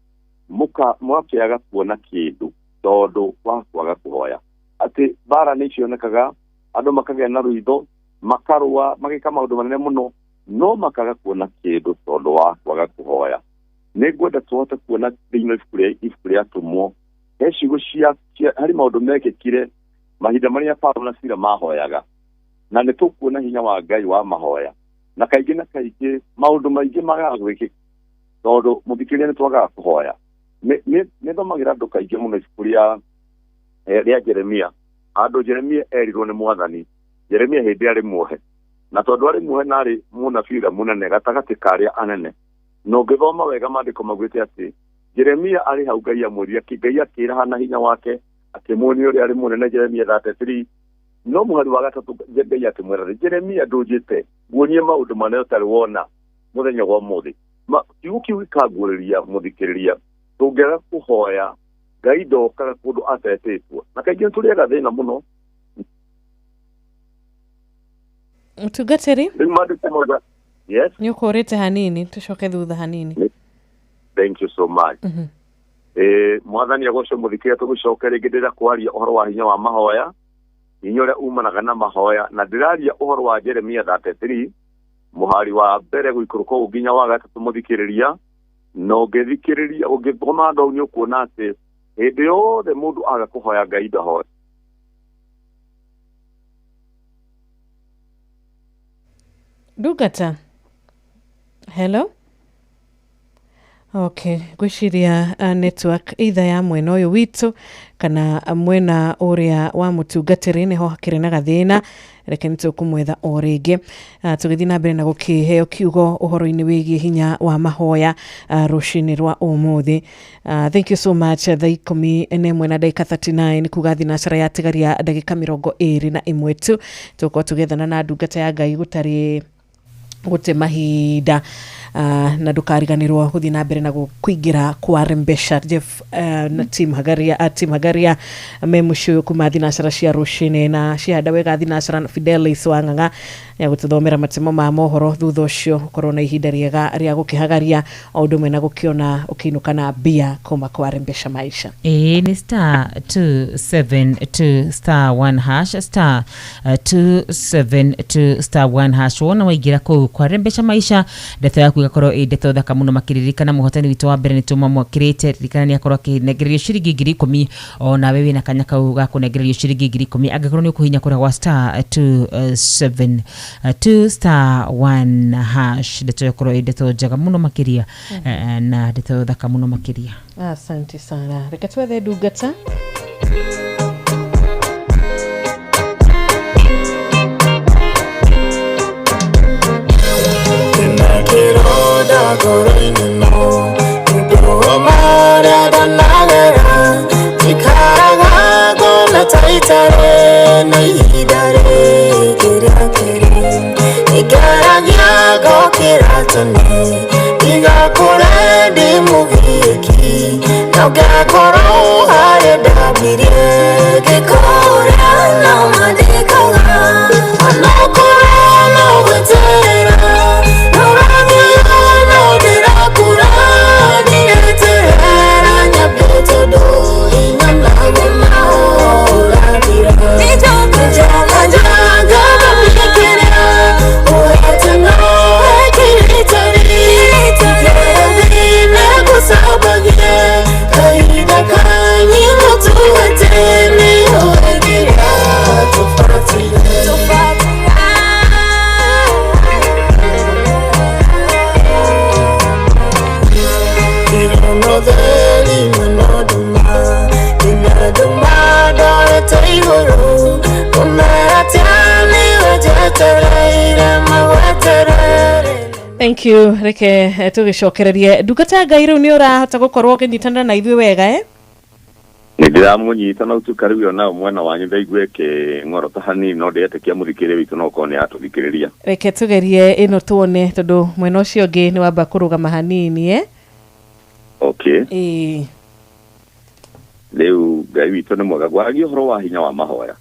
mũkĩaga kuona kĩndũ tondũ wa kwaga kũhoya. Atĩ bara nĩ cionekaga andũ makagĩa na rũitho makarũa magĩka maũndũ manene mũno no makaga kuona kĩndũ tondũ wa kwaga kũhoya. Nĩ ngwenda tũhote kuona thĩinĩ ibuku rĩa Atũmwo ciugo harĩ maũndũ mekĩkire mahinda marĩa Paulo na Sila mahoyaga, na nĩ tũkuona hinya wa Ngai wa mahoya. Na kaingĩ na kaingĩ maũndũ maingĩ magaga gwĩkĩka tondũ mũthikĩrĩria nĩ twagaga kũhoya. Nĩ thomagĩra andũ kaingĩ mũno ibuku rĩa Jeremia. Andũ Jeremia erirwo nĩ Mwathani. Jeremia hĩndĩ arĩ muohe, na tondũ arĩ muohe na arĩ mũnabii ũrĩa mũnene gatagatĩ ka arĩa anene, na ũngĩthoma wega maandĩko maugĩte atĩ Jeremia arĩ hau Ngai amwĩria, Ngai akĩĩra hana hinya wake akĩmuonia ũrĩa arĩ mũnene. Jeremia 33 no mũhari wa gatatũ Ngai akĩmwĩra, Jeremia ndũnjĩte muonie maũndũ manene ũtarĩ wona mũthenya wa ũmũthĩ. Kiugo kĩu gĩkanguũrĩria mũthikĩrĩria, tũngĩaga kũhoya Ngai ndokaga kũndũ atetĩtwo, na kaingĩ nĩtũrĩaga thĩna mũno. Mũtungatĩri yes, nĩ ũkũrĩte hanini, tũcoke thutha hanini. Thank you so much. Mwathani agocwo mũthikĩrĩria, tũgũcoke rĩngĩ ndĩrenda kwaria ũhoro wa hinya wa mahoya, hinya ũrĩa umanaga na mahoya, na ndĩraria ũhoro wa Jeremia 33 mũhari wa mbere gũikũrũka nginya wa gatatũ mũthikĩrĩria. no ngethikiriria ungithoma ndo nĩ ukuona atĩ hĩndĩ yothe mũndũ aga kũhoya Ngai ndahoya. Ndungata. Hello. Okay, gwiciria network either ya mwena uyu witu kana mwena uria wa mutungatiri niho hakiri na gathina reke nitukumwetha o ringi tugithi na mbere na gukiheo kiugo uhoro-ini wigie hinya wa mahoya rucini rwa umuthi. Thank you so much. Thaa 11:39 kuga thinacara ya tigaria ndagika 21 tu tuko tugethana na ndungata ya Ngai gutari gute mahinda na ndukariganirwo guthi na mbere na kuingira kwa Rembesha Jeff na team Hagaria memushu kuma thinacara cia rucini na cianda wega thinacara Fidelis Wang'ang'a ya gututhomera matemo ma mohoro thutha ucio korwo na ihinda riega ria gukihagaria o undu mwe na gukiona ukiinuka na bia kuma kwa Rembesha Maisha. Ni star 272 star 1 hash star 272 star 1 hash wona waigira kwa Rembesha Maisha ndeto yaku igakorwo ndeto thaka muno makiririkana muhotani witu wa mbere ni tuma mwakirite ririkana ni akorwo akinegererio ciringi 10,000 ona wewe na kanya kau ga kunegererio ciringi 10,000 angikorwo ni ukuhinya kura wa star 272 star 1 hash ndeto yakorwo ndeto jaga muno makiria na ndeto thaka muno makiria. Asante sana. Reka twethe ndungata. Goroini no, do mara da nagara, tikaraga gona taitare na idare kirakere, igaragia go kiratane, igakore di muviki, nagakoro hare da bire, gikora na madikaga, anokora no vetera. Thank you. Reke tugicokererie ndungata Ngai riu ni urahota gukorwo ukinyitana na ithuĩ wega Ndiramunyita na utukariwe na mwana wanyu ndaigwe ke ngoro ta hanini no ndetekia muthikire witu no kone atuthikiriria. Reke tugerie ino tuone tondu mwena ucio ngi ni wamba kurugama hanini Okay. Leo Ngai witu ni mwega gwagi uhoro wa hinya wa mahoya.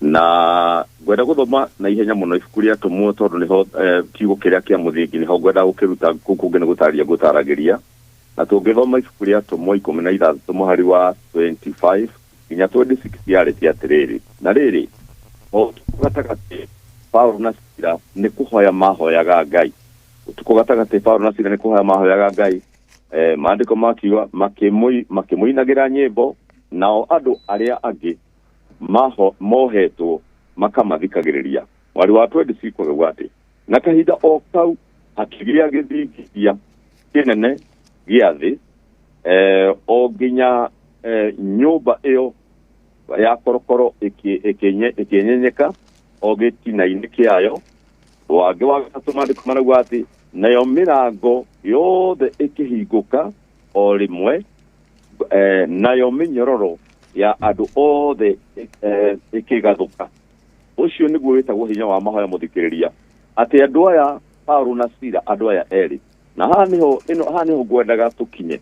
Na gwenda guthoma na ihenya muno ibuku ria tumwo tondu niho kiugo kiria kia muthingi niho gwenda gukiruta kukunge ni gutaragiria na tungithoma ibuku ria tumwo 13 muhari wa 25 nginya 26 yari tia atiriri na riri o tugatagati Paulo na Sila ni kuhoya mahoyaga Ngai tukugatagati Paulo na Sila ni kuhoya mahoyaga Ngai maandiko makiwa makimuinagira nyimbo nao andu aria angi mohetwo makamathikagiriria wari wa 26 kwa ati na kahinda o kau hakigia githikia kinene giathi o ginya nyumba iyo ya korokoro ikinyenyeka o gitina-ini kiayo wage wa gatũmandĩko marauga ati nayo mirango yothe ikihinguka o rimwe nayo minyororo ya andu othe ikigathuka ucio niguo witagwo hinya wa mahoya muthikiriria ati andu aya Paulo na Sila andu aya eri na haniho ngwendaga tukinye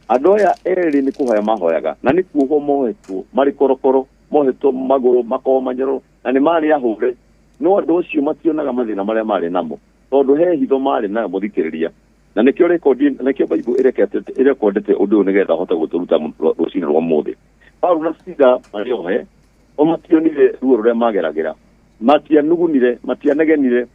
andu aya eri ni kuhoya mahoyaga na ni kuo mohetwo mari korokoro mohetwo maguru makoma manyoro na ni mari ahure no andu ucio mationaga mathina maria mari namo tondu he hitho mari na muthikiriria na nikio rekodi nikio Bible irekondete undu nigetha hota guturuta rucini rwa muthi Paulo na Sila mariohe o mationire ruo ruria mageragira matianugunire matianegenire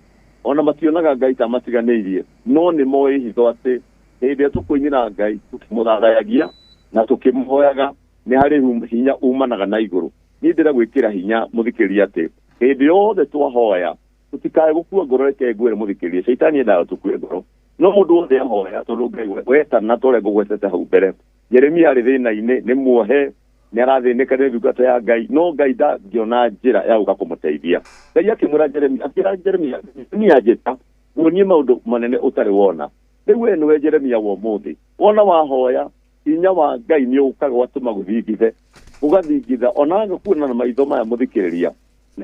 ona mationaga ngai ta matiganĩirie no nĩ moĩ hitho atĩ hĩndĩ tũkũinĩra ngai tũkĩmũtharayagia na tũkĩmũhoyaga nĩ harĩ hinya umanaga na igũrũ. Niĩ ndĩragwĩkĩra hinya mũthikĩria atĩ hĩndĩ yothe twahoya tũtikae gũkua ngoro, reke ngwĩre mũthikĩria caitani endaga tũkue ngoro, no mũndũ wothe ahoya tondũ ngai wetana tũrĩa ngũgwetete hau mbere. Jeremia arĩ thĩna-inĩ nĩ muohe nĩ arathĩnĩka nĩ ndungata ya ngai, no ngai ndangĩona njĩra ya gũka kũmũteithia. Ngai akĩmwĩra Jeremia njĩta muonie maũndũ manene ũtarĩ wona. Rĩu we nĩwe Jeremia wa ũmũthĩ, wona wahoya hinya wa ngai nĩ ũkaga watũma gũthingithe, ũgathingitha ona kuona na maitho maya mũthikĩrĩria.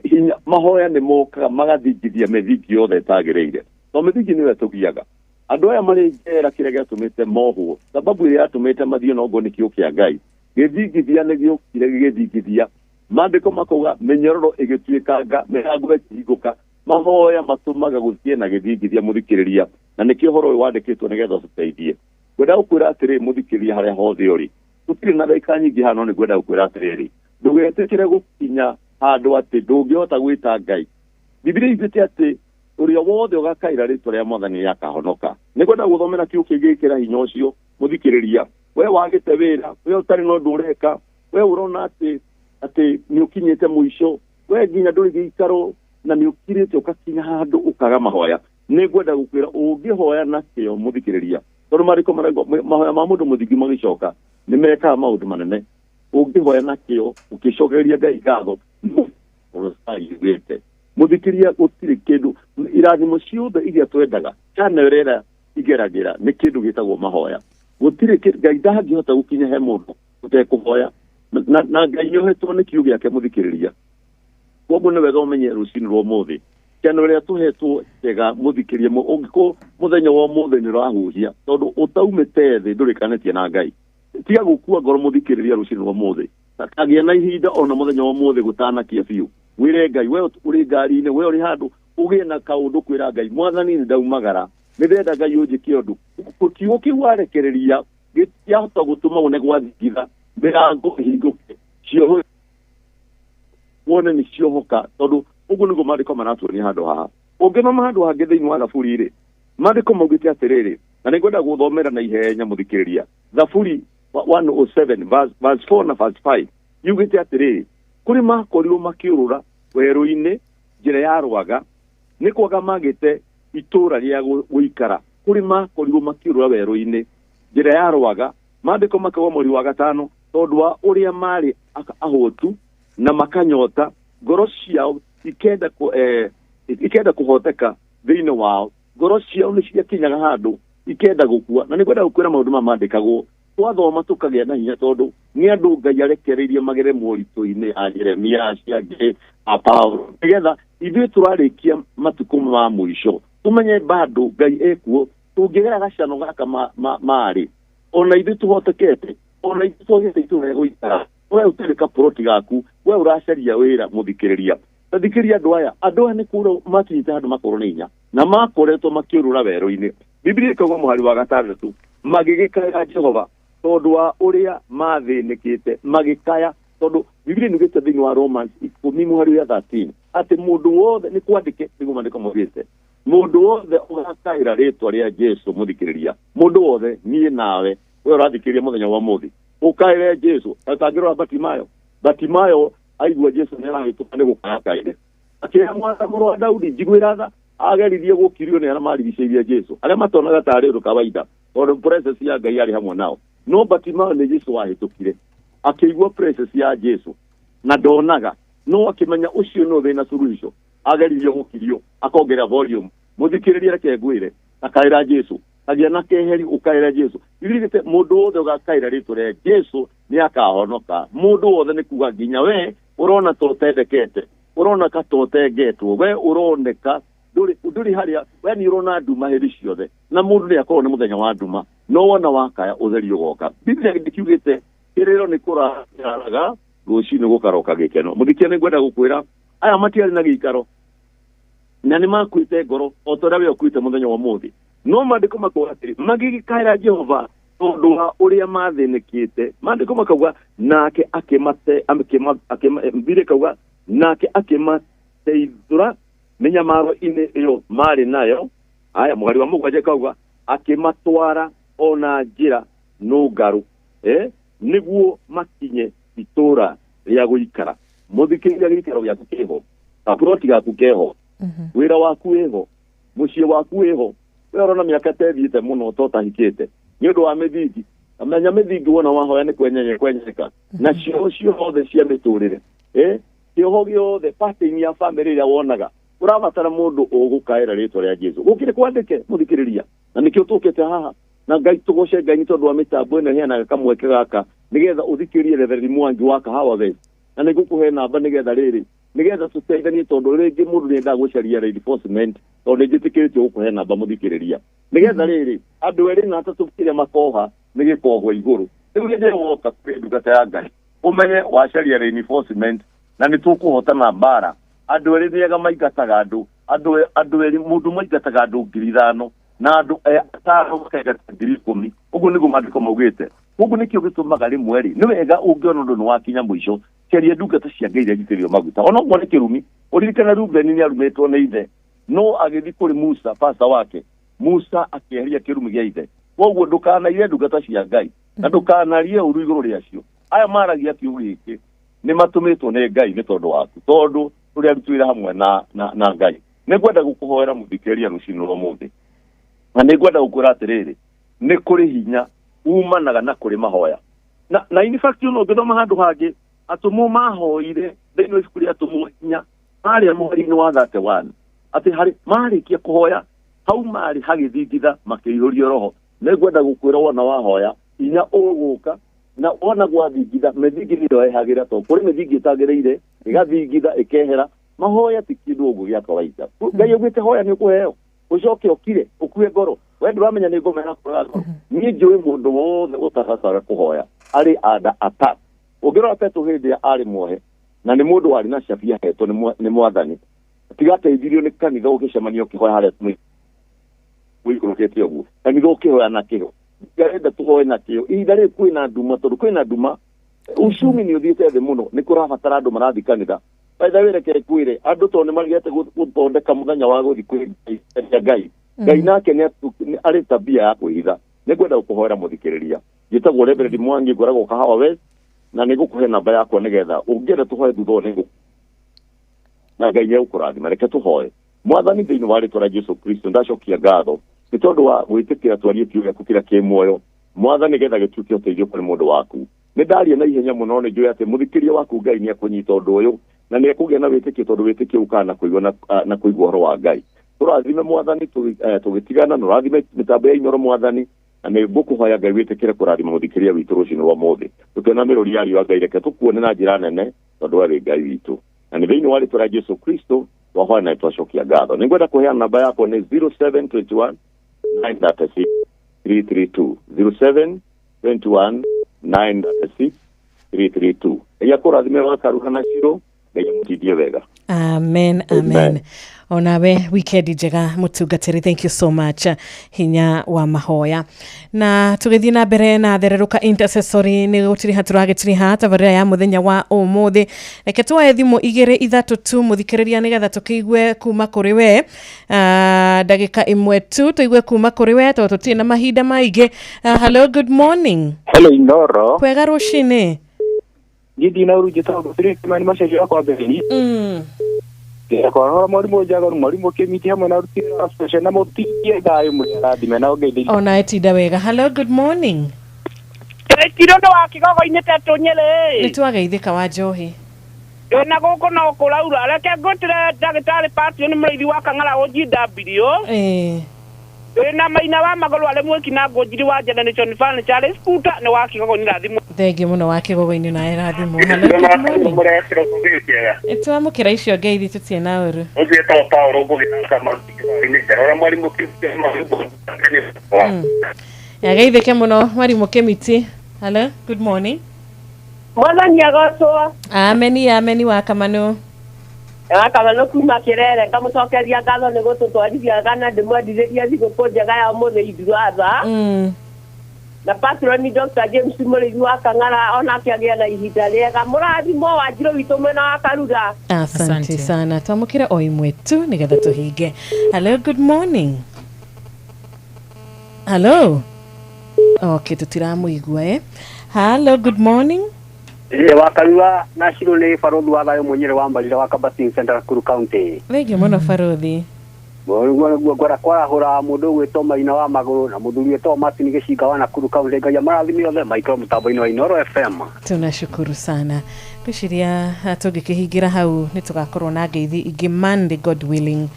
Hinya mahoya nĩ mokaga magathingithia mĩthingi yothe ĩtagĩrĩire, no mĩthingi nĩwe tũgiaga. Andũ aya marĩ njera kĩrĩa gĩatũmĩte mohwo, sababu ĩrĩa yatũmĩte mathiĩ na ũguo nĩ kĩo kĩa ngai. Gĩthingithia nĩ gĩokire gĩgĩthingithia, maandĩko makauga mĩnyororo ĩgĩtuĩkanga, mĩrango ĩkĩhingũka, mahoya matũmaga gũthiĩ na gĩthingithia mũthikĩrĩria, na nĩkĩo ũhoro ũyũ wandĩkĩtwo nĩgetha ũtũteithie. Ngwenda gũkwĩra atĩrĩ mũthikĩrĩria harĩa hothe ũrĩ, tũtirĩ na ndagĩka nyingĩ hano, nĩ ngwenda gũkwĩra atĩrĩrĩ, ndũgetĩkĩre gũkinya handũ atĩ ndũngĩhota gwĩta ngai. Bibilia igĩte atĩ ũrĩa wothe ũgakaĩra rĩtwa rĩa Mwathani nĩakahonoka. Nĩ ngwenda gũthomera kiugo kĩngĩkĩra hinya ũcio mũthikĩrĩria. We wagĩte wĩra, we ũtarĩ na ũndũ ũreka, we ũrona atĩ nĩ ũkinyĩte mũico, we nginya ndũrĩ gĩikaro na nĩ ũkirĩte ũgakinya handũ ũkaga mahoya. Nĩ ngwenda gũkwĩra ũngĩhoya na kĩo mũthikĩrĩria, tondũ marĩko mahoya ma mũndũ mũthingi magĩcoka nĩ mekaga maũndũ manene. Ũngĩhoya na kĩo ũkĩcokereria ngai ngatho ũrũcaigĩte mũthikĩria, gũtirĩ kĩndũ, irathimo ciothe iria twendaga kana ĩrĩa igeragĩra nĩ kĩndũ gĩtagwo mahoya. Gũtirĩ ngai ndangĩhota gũkinya he mũndũ ũtekũhoya, na ngai nĩohetwo nĩ kiugo gĩake mũthikĩrĩria. Koguo nĩ wega ũmenye rũciinĩ rwa ũmũthĩ kĩano rĩrĩa tũhetwo njega mũthikĩria, ũngĩkorwo mũthenya wa ũmũthĩ nĩ ũrahuhia tondũ ũtaumĩte thĩ ndũrĩkanĩtie na ngai. Tiga gũkua ngoro mũthikĩrĩria rũciinĩ rwa ũmũthĩ, agĩa na ihinda ona mũthenya wa ũmũthĩ gũtanakia biũ, wĩre ngai we ũrĩ ngari-inĩ, we ũrĩ handũ, ũgĩe na kaũndũ kwĩra ngai, Mwathani nĩ ndaumagara, nĩ ndĩrenda ngai ũnjĩke ũndũ. Kiugo kĩu warekereria gĩtiahota gũtũma one gwathingitha mĩrango ĩhingũke, cioho wone nĩ ciohoka, tondũ ũguo nĩguo maandĩko maratuonia handũ haha. Ũngĩthoma handũ hangĩ thĩinĩ wa Thaburi-rĩ, maandĩko maugĩte atĩrĩrĩ, na nĩ ngwenda gũthomera na ihenya mũthikĩrĩria. Thaburi 107 verse 4 na verse 5 yugĩte atĩrĩrĩ, kũrĩ makorirwo makĩũrũra werũ-inĩ njĩra ya rwaga, nĩ kwaga magĩte itũũra rĩa gũikara. Kũrĩ makorirwo makĩũrũra werũ-inĩ njĩra ya rwaga, maandĩko makauga mweri wa gatano, tondũ wa ũrĩa marĩ ahũtu na makanyota, ngoro ciao ikenda kũhoteka thĩinĩ wao, ngoro ciao nĩ ciakinyaga handũ ikenda gũkua. Na nĩ ngwenda gũkwĩra maũndũ maya maandĩkagwo, twathoma tũkagĩa na hinya, tondũ nĩ andũ ngai arekereirie magere moritũ-inĩ a Jeremia, ciangĩ a Paulo, nĩgetha ithuĩ tũrarĩkia matukũ ma mũico tũmenye bado ngai ekuo, tũngĩgera gacano gaka marĩ ona ithuĩ tũhotekete, ona ithuĩ twagĩte itũũra gũikara. We ũtarĩ kaporoti gaku, we ũracaria wĩra mũthikĩrĩria. Thikĩria andũ aya nĩ kũrwo makinyĩte handũ makorwo nĩ hinya na makoretwo makĩũrũra werũ-inĩ. Bibilia ĩkauga mũhari wa gatandatũ, magĩgĩkaya Jehova tondũ wa ũrĩa mathĩnĩkĩte, magĩkaya tondũ Bibilia nĩugĩte thĩinĩ wa Romans 10 mũhari wa 13 atĩ mũndũ wothe, nĩ kwandĩke nĩguo maandĩko maugĩte, mũndũ wothe ũgakaĩra rĩtwa rĩa Jesũ mũthikĩrĩria, mũndũ wothe, niĩ nawe, we ũrathikĩrĩria mũthenya wa ũmũthĩ, ũkaĩre Jesũ. Atangĩrora Batimayo aigua Jesũ nĩ arahĩtũka nĩ gũkayakaire, akĩra mwana mũrũ wa Daudi, njiguĩra tha, ageririe gũkirio nĩ arĩa marigicĩirie Jesũ, arĩa matonaga tarĩ ũndũ kawaida tondũ presence ya Ngai yarĩ hamwe nao. No Batimayo nĩ Jesũ wahĩtũkire, akĩigua presence ya Jesũ na ndonaga, no akĩmenya ũcio no thĩna solution, ageririe gũkirio, akongerera volume. Mũthikĩrĩria reke ngwĩre, akaĩra Jesũ, agĩa na keheri ũkaĩra Jesũ. Irigĩte mũndũ wothe ũgakaĩra rĩtwa rĩa Jesũ nĩ akahonoka. Mũndũ wothe nĩ kuga nginya we ũrona totendekete, ũrona ka totengetwo, we ũroneka ndũrĩ harĩa, we nĩ ũrona nduma hĩndĩ ciothe, na mũndũ nĩ akorwo nĩ mũthenya wa nduma, no wona wakaya ũtheri ũgoka. Biblia ndĩkiugĩte kĩrĩro nĩ kũraraga, rũciinĩ gũkaroka gĩkeno. Mũthikĩrĩria nĩ ngwenda gũkwĩra aya matiarĩ na gĩikaro na nĩ makuĩte ngoro o ta ũrĩa we ũkuĩte mũthenya wa ũmũthĩ, no maandĩko makauga atĩrĩ, magĩgĩkaĩra Jehova tondũ wa ũrĩa mathĩnĩkĩte. Maandĩko makauga nake akĩmateithũra nyamaro ine iyo mari nayo aya mugari wa mugwaje kauga akimatwara ona njira nugaru niguo makinye itura ria guikara muthikiria gikaro gya kukeho aproti ga kukeho wira waku eho mucie waku eho werona miaka tethite muno totahikite nyodo wa mithigi amenya mithigi wona wahoya ni kwenyeka na cio hothe cia miturire kioho giothe pattern ya family ya wonaga urabatara mundu ugukaira ritwa ria Jesu gukire kwandike muthikiriria na nikio tukete haha na Ngai tugoce Ngai tondu wa mitambo ino hena kamweke gaka nigetha uthikirie Reverend Mwangi waka hawa we na nigukuhe namba nigetha riri nigetha tuteithanie tondu ringi mundu ni ndagucaria reinforcement tondu njitikirite gukuhe namba muthikiriria nigetha riri andu eri na atatu kire makoha nigikohwo iguru riu nje woka kwendugata ya Ngai umenye wacaria reinforcement na nitukuhotana mbara andu eri niega maigataga andu eri mundu maigataga andu 5,000 na andu atano kaiga 10,000 uguo niguo mandiko maugite uguo nikio gitumaga rimwe ri ni wega ungiona ndu nwakinya muico keria ndungata cia Ngai iria gitirio maguta ona mwone kirumi uririkana Ruben ni arumetwo ni ithe no agithi kuri Musa pasta wake Musa akieheria kirumi gia ithe koguo ndukanaire ndungata cia Ngai na ndukanarie uru iguru riacio aya maragia kiugo giki ni matumitwo ni Ngai ni tondu waku tondu turi arutwira hamwe na Ngai nigwenda gukuhoera muthikeria rucino rwa muthi na nigwenda gukura atiriri ni kuri hinya umanaga na kuri mahoya na in fact you know githoma handu hangi atumu mahoire thini wa ikuri atumu hinya ari amuri-ini wa 31 ati hari marikia kuhoya hau mari hagithingitha makirihurio roho nigwenda gukwira wona wahoya inya uguka na ona gwathingitha mithingithio ehagira to kuri mithingi itagireire igathingitha ikehera mahoya ti kindu ugu gya kawaida Ngai ugite hoya ni ukuheo ucoke okire ukue ngoro we nduramenya ni ngomera kuraga ni njui mundu wothe utakasara kuhoya ari ada ata ugirora Petro hindi ari muohe na ni mundu wari na chabia heto ni mwathani tigateithirio ni kanitha ugicemanio kihoya haria tumi wikurukete uguo kanitha ukihoya na kiho garenda tuhoye na kiho idare kwina nduma tondu kwina nduma ucumi ni uthiite thi muno ni kurabatara andu marathi kanitha baitha wireke kwire andu to ni marigete guthondeka muthenya wa guthi kwira Ngai Ngai nake ni ari tabia ya kuhitha nigwenda gukuhoera muthikiriria gitagwo Reverend Mwangi ngoragwo kahawa we na nigukuhe namba yakwa nigetha ungienda tuhoe thutha ni na Ngai ukurathima reke tuhoe mwathani thiini wa ritwa ria Jesu Kristo ndacokia ngatho ni tondu wa gwitikira twarie kiugo giaku kira kimuoyo mwathani getha gituke uteithio kuri mundu waku ni ndaria na ihenya muno ni njui ati muthikiria waku Ngai ni akunyita undu uyu na ni akugia na witikio tondu witikio ukana kuigwa na kuigwa horo wa Ngai turathime mwathani tugitigana nurathime mitambo ya inyoro mwathani na ni ngukuhoya Ngai witikire kurathima muthikiria witu rucino rwa muthi tukena miruri ya riwa Ngai reke tukuone na njira nene tondu ari Ngai witu na ni thiini wa ritwa ria Jesu Kristo wahoya na twacokia ngatho ningwenda kuheana namba yako ni 0721 936 332 0721 936 332 ya kurathime wa karuhana ciro Ngai mutithie wega amen amen onawe weekend njega mutungatiri thank you so much hinya wa mahoya na tugithii na mbere na thereruka intercessory ni gutiri haturagitiri hata barira ya muthenya wa umuthi reke twoe thimu 2 tu muthikiriria nigetha tukiigue kuma kuri we ndagika imwe tu tuigue kuma kuri we to tutina mahinda maingi hello good morning hello Indoro kwega rucini gidi na urujita gutiri kimani mashaji yako abeni kwa mwalimu jagaru mwalimu kemiti hamwe na rutira special na motiye gayo murathime na ogeithiri ona etinda wega hello good morning tirondo wa kigogo inete tunyele ni twageithika wa njohi na goko no kulaura reke ngotire ndagitari pati ni mreithi wa kang'ara OGW na maina wa magoro ale mweki na ngojiri wa Generation Furniture Scooter ni wa kigogo ni rathimu thengi muno wa kigogo ni na rathimu etwa mukira icio ngeithi tutie na uru uzieta Paulo ngogina kama ni ora mwalimu kima ya geithike muno mwalimu Kemiti hello good morning mwathani agocwo ameni wa kamano akamano kuma kirere kamucokeria ngatho ni gututwarithia gana ndimwendithĩrie thigũkũ njega ya mũthĩ ithuotha na patron Dr. James Murigi wa Kang'ara ona akiagia na ihinda rĩega mũrathimo wa Njiro witũ mwena wa Karuga. Asante sana. Twamũkĩra o imwe tu nĩgetha tũhinge. Hello, good morning. Hello. Okay, tutiramũigua Hello, good morning. Wakaruga na Shiro nĩ barothi wa thayo mwenyere wa Mbarire wa Kabatin Central Nakuru County. Thengiũ mũno barothi. Guo kwarahũra mũndũ gwĩtwo Maina wa Magũrũ na mũthuri wĩtwo Martin Gĩcinga wa Nakuru County. Ngai amarathime othe maikaro mũtambo-inĩ wa Inooro FM. Tunashukuru sana. Ngwĩciria tũngĩkĩhingira hau nĩ tũgakorwo na ngeithi ingĩ Monday God willing.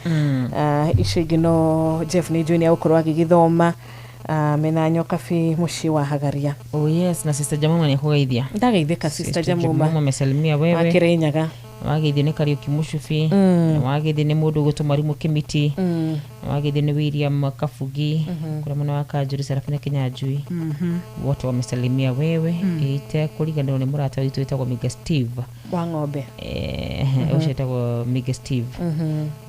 Icio ingĩ no Jeff nĩ njũĩ nĩ agũkorwo agĩgĩthoma mena nyokabi mushi wa Hagaria. Oh yes, na sister Jamuma ni kugeithia. Ndageithika sister Jamuma. Mesalimia wewe. Akirenyaga. Wageithia ni Kariuki Mushufi. Wageithia ni Mundu Gutu Marimu Kimiti. Wageithia ni William Kafugi. Kuna mwana wa Kajuri Serafina Kinyanjui. Wote wamesalimia wewe. Ite kuligana ni murata witu witagwo Miga Steve wa Ng'ombe. Ucetagwo Miga Steve.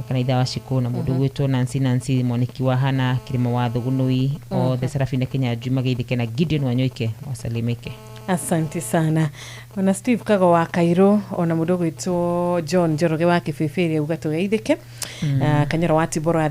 Kana itha wa Shikuna mundu witwo Nancy Moniki wa Hana Kirima wa Thugunui o the Serafina Kinyanjui mageithike na Gideon Wanyoike wasalimike. Asante sana. Ona Steve Kago wa Kairo ona mundu gwitwo John Njoroge wa Kibibiri uga tugeithike. Kanyoro wa Tiboro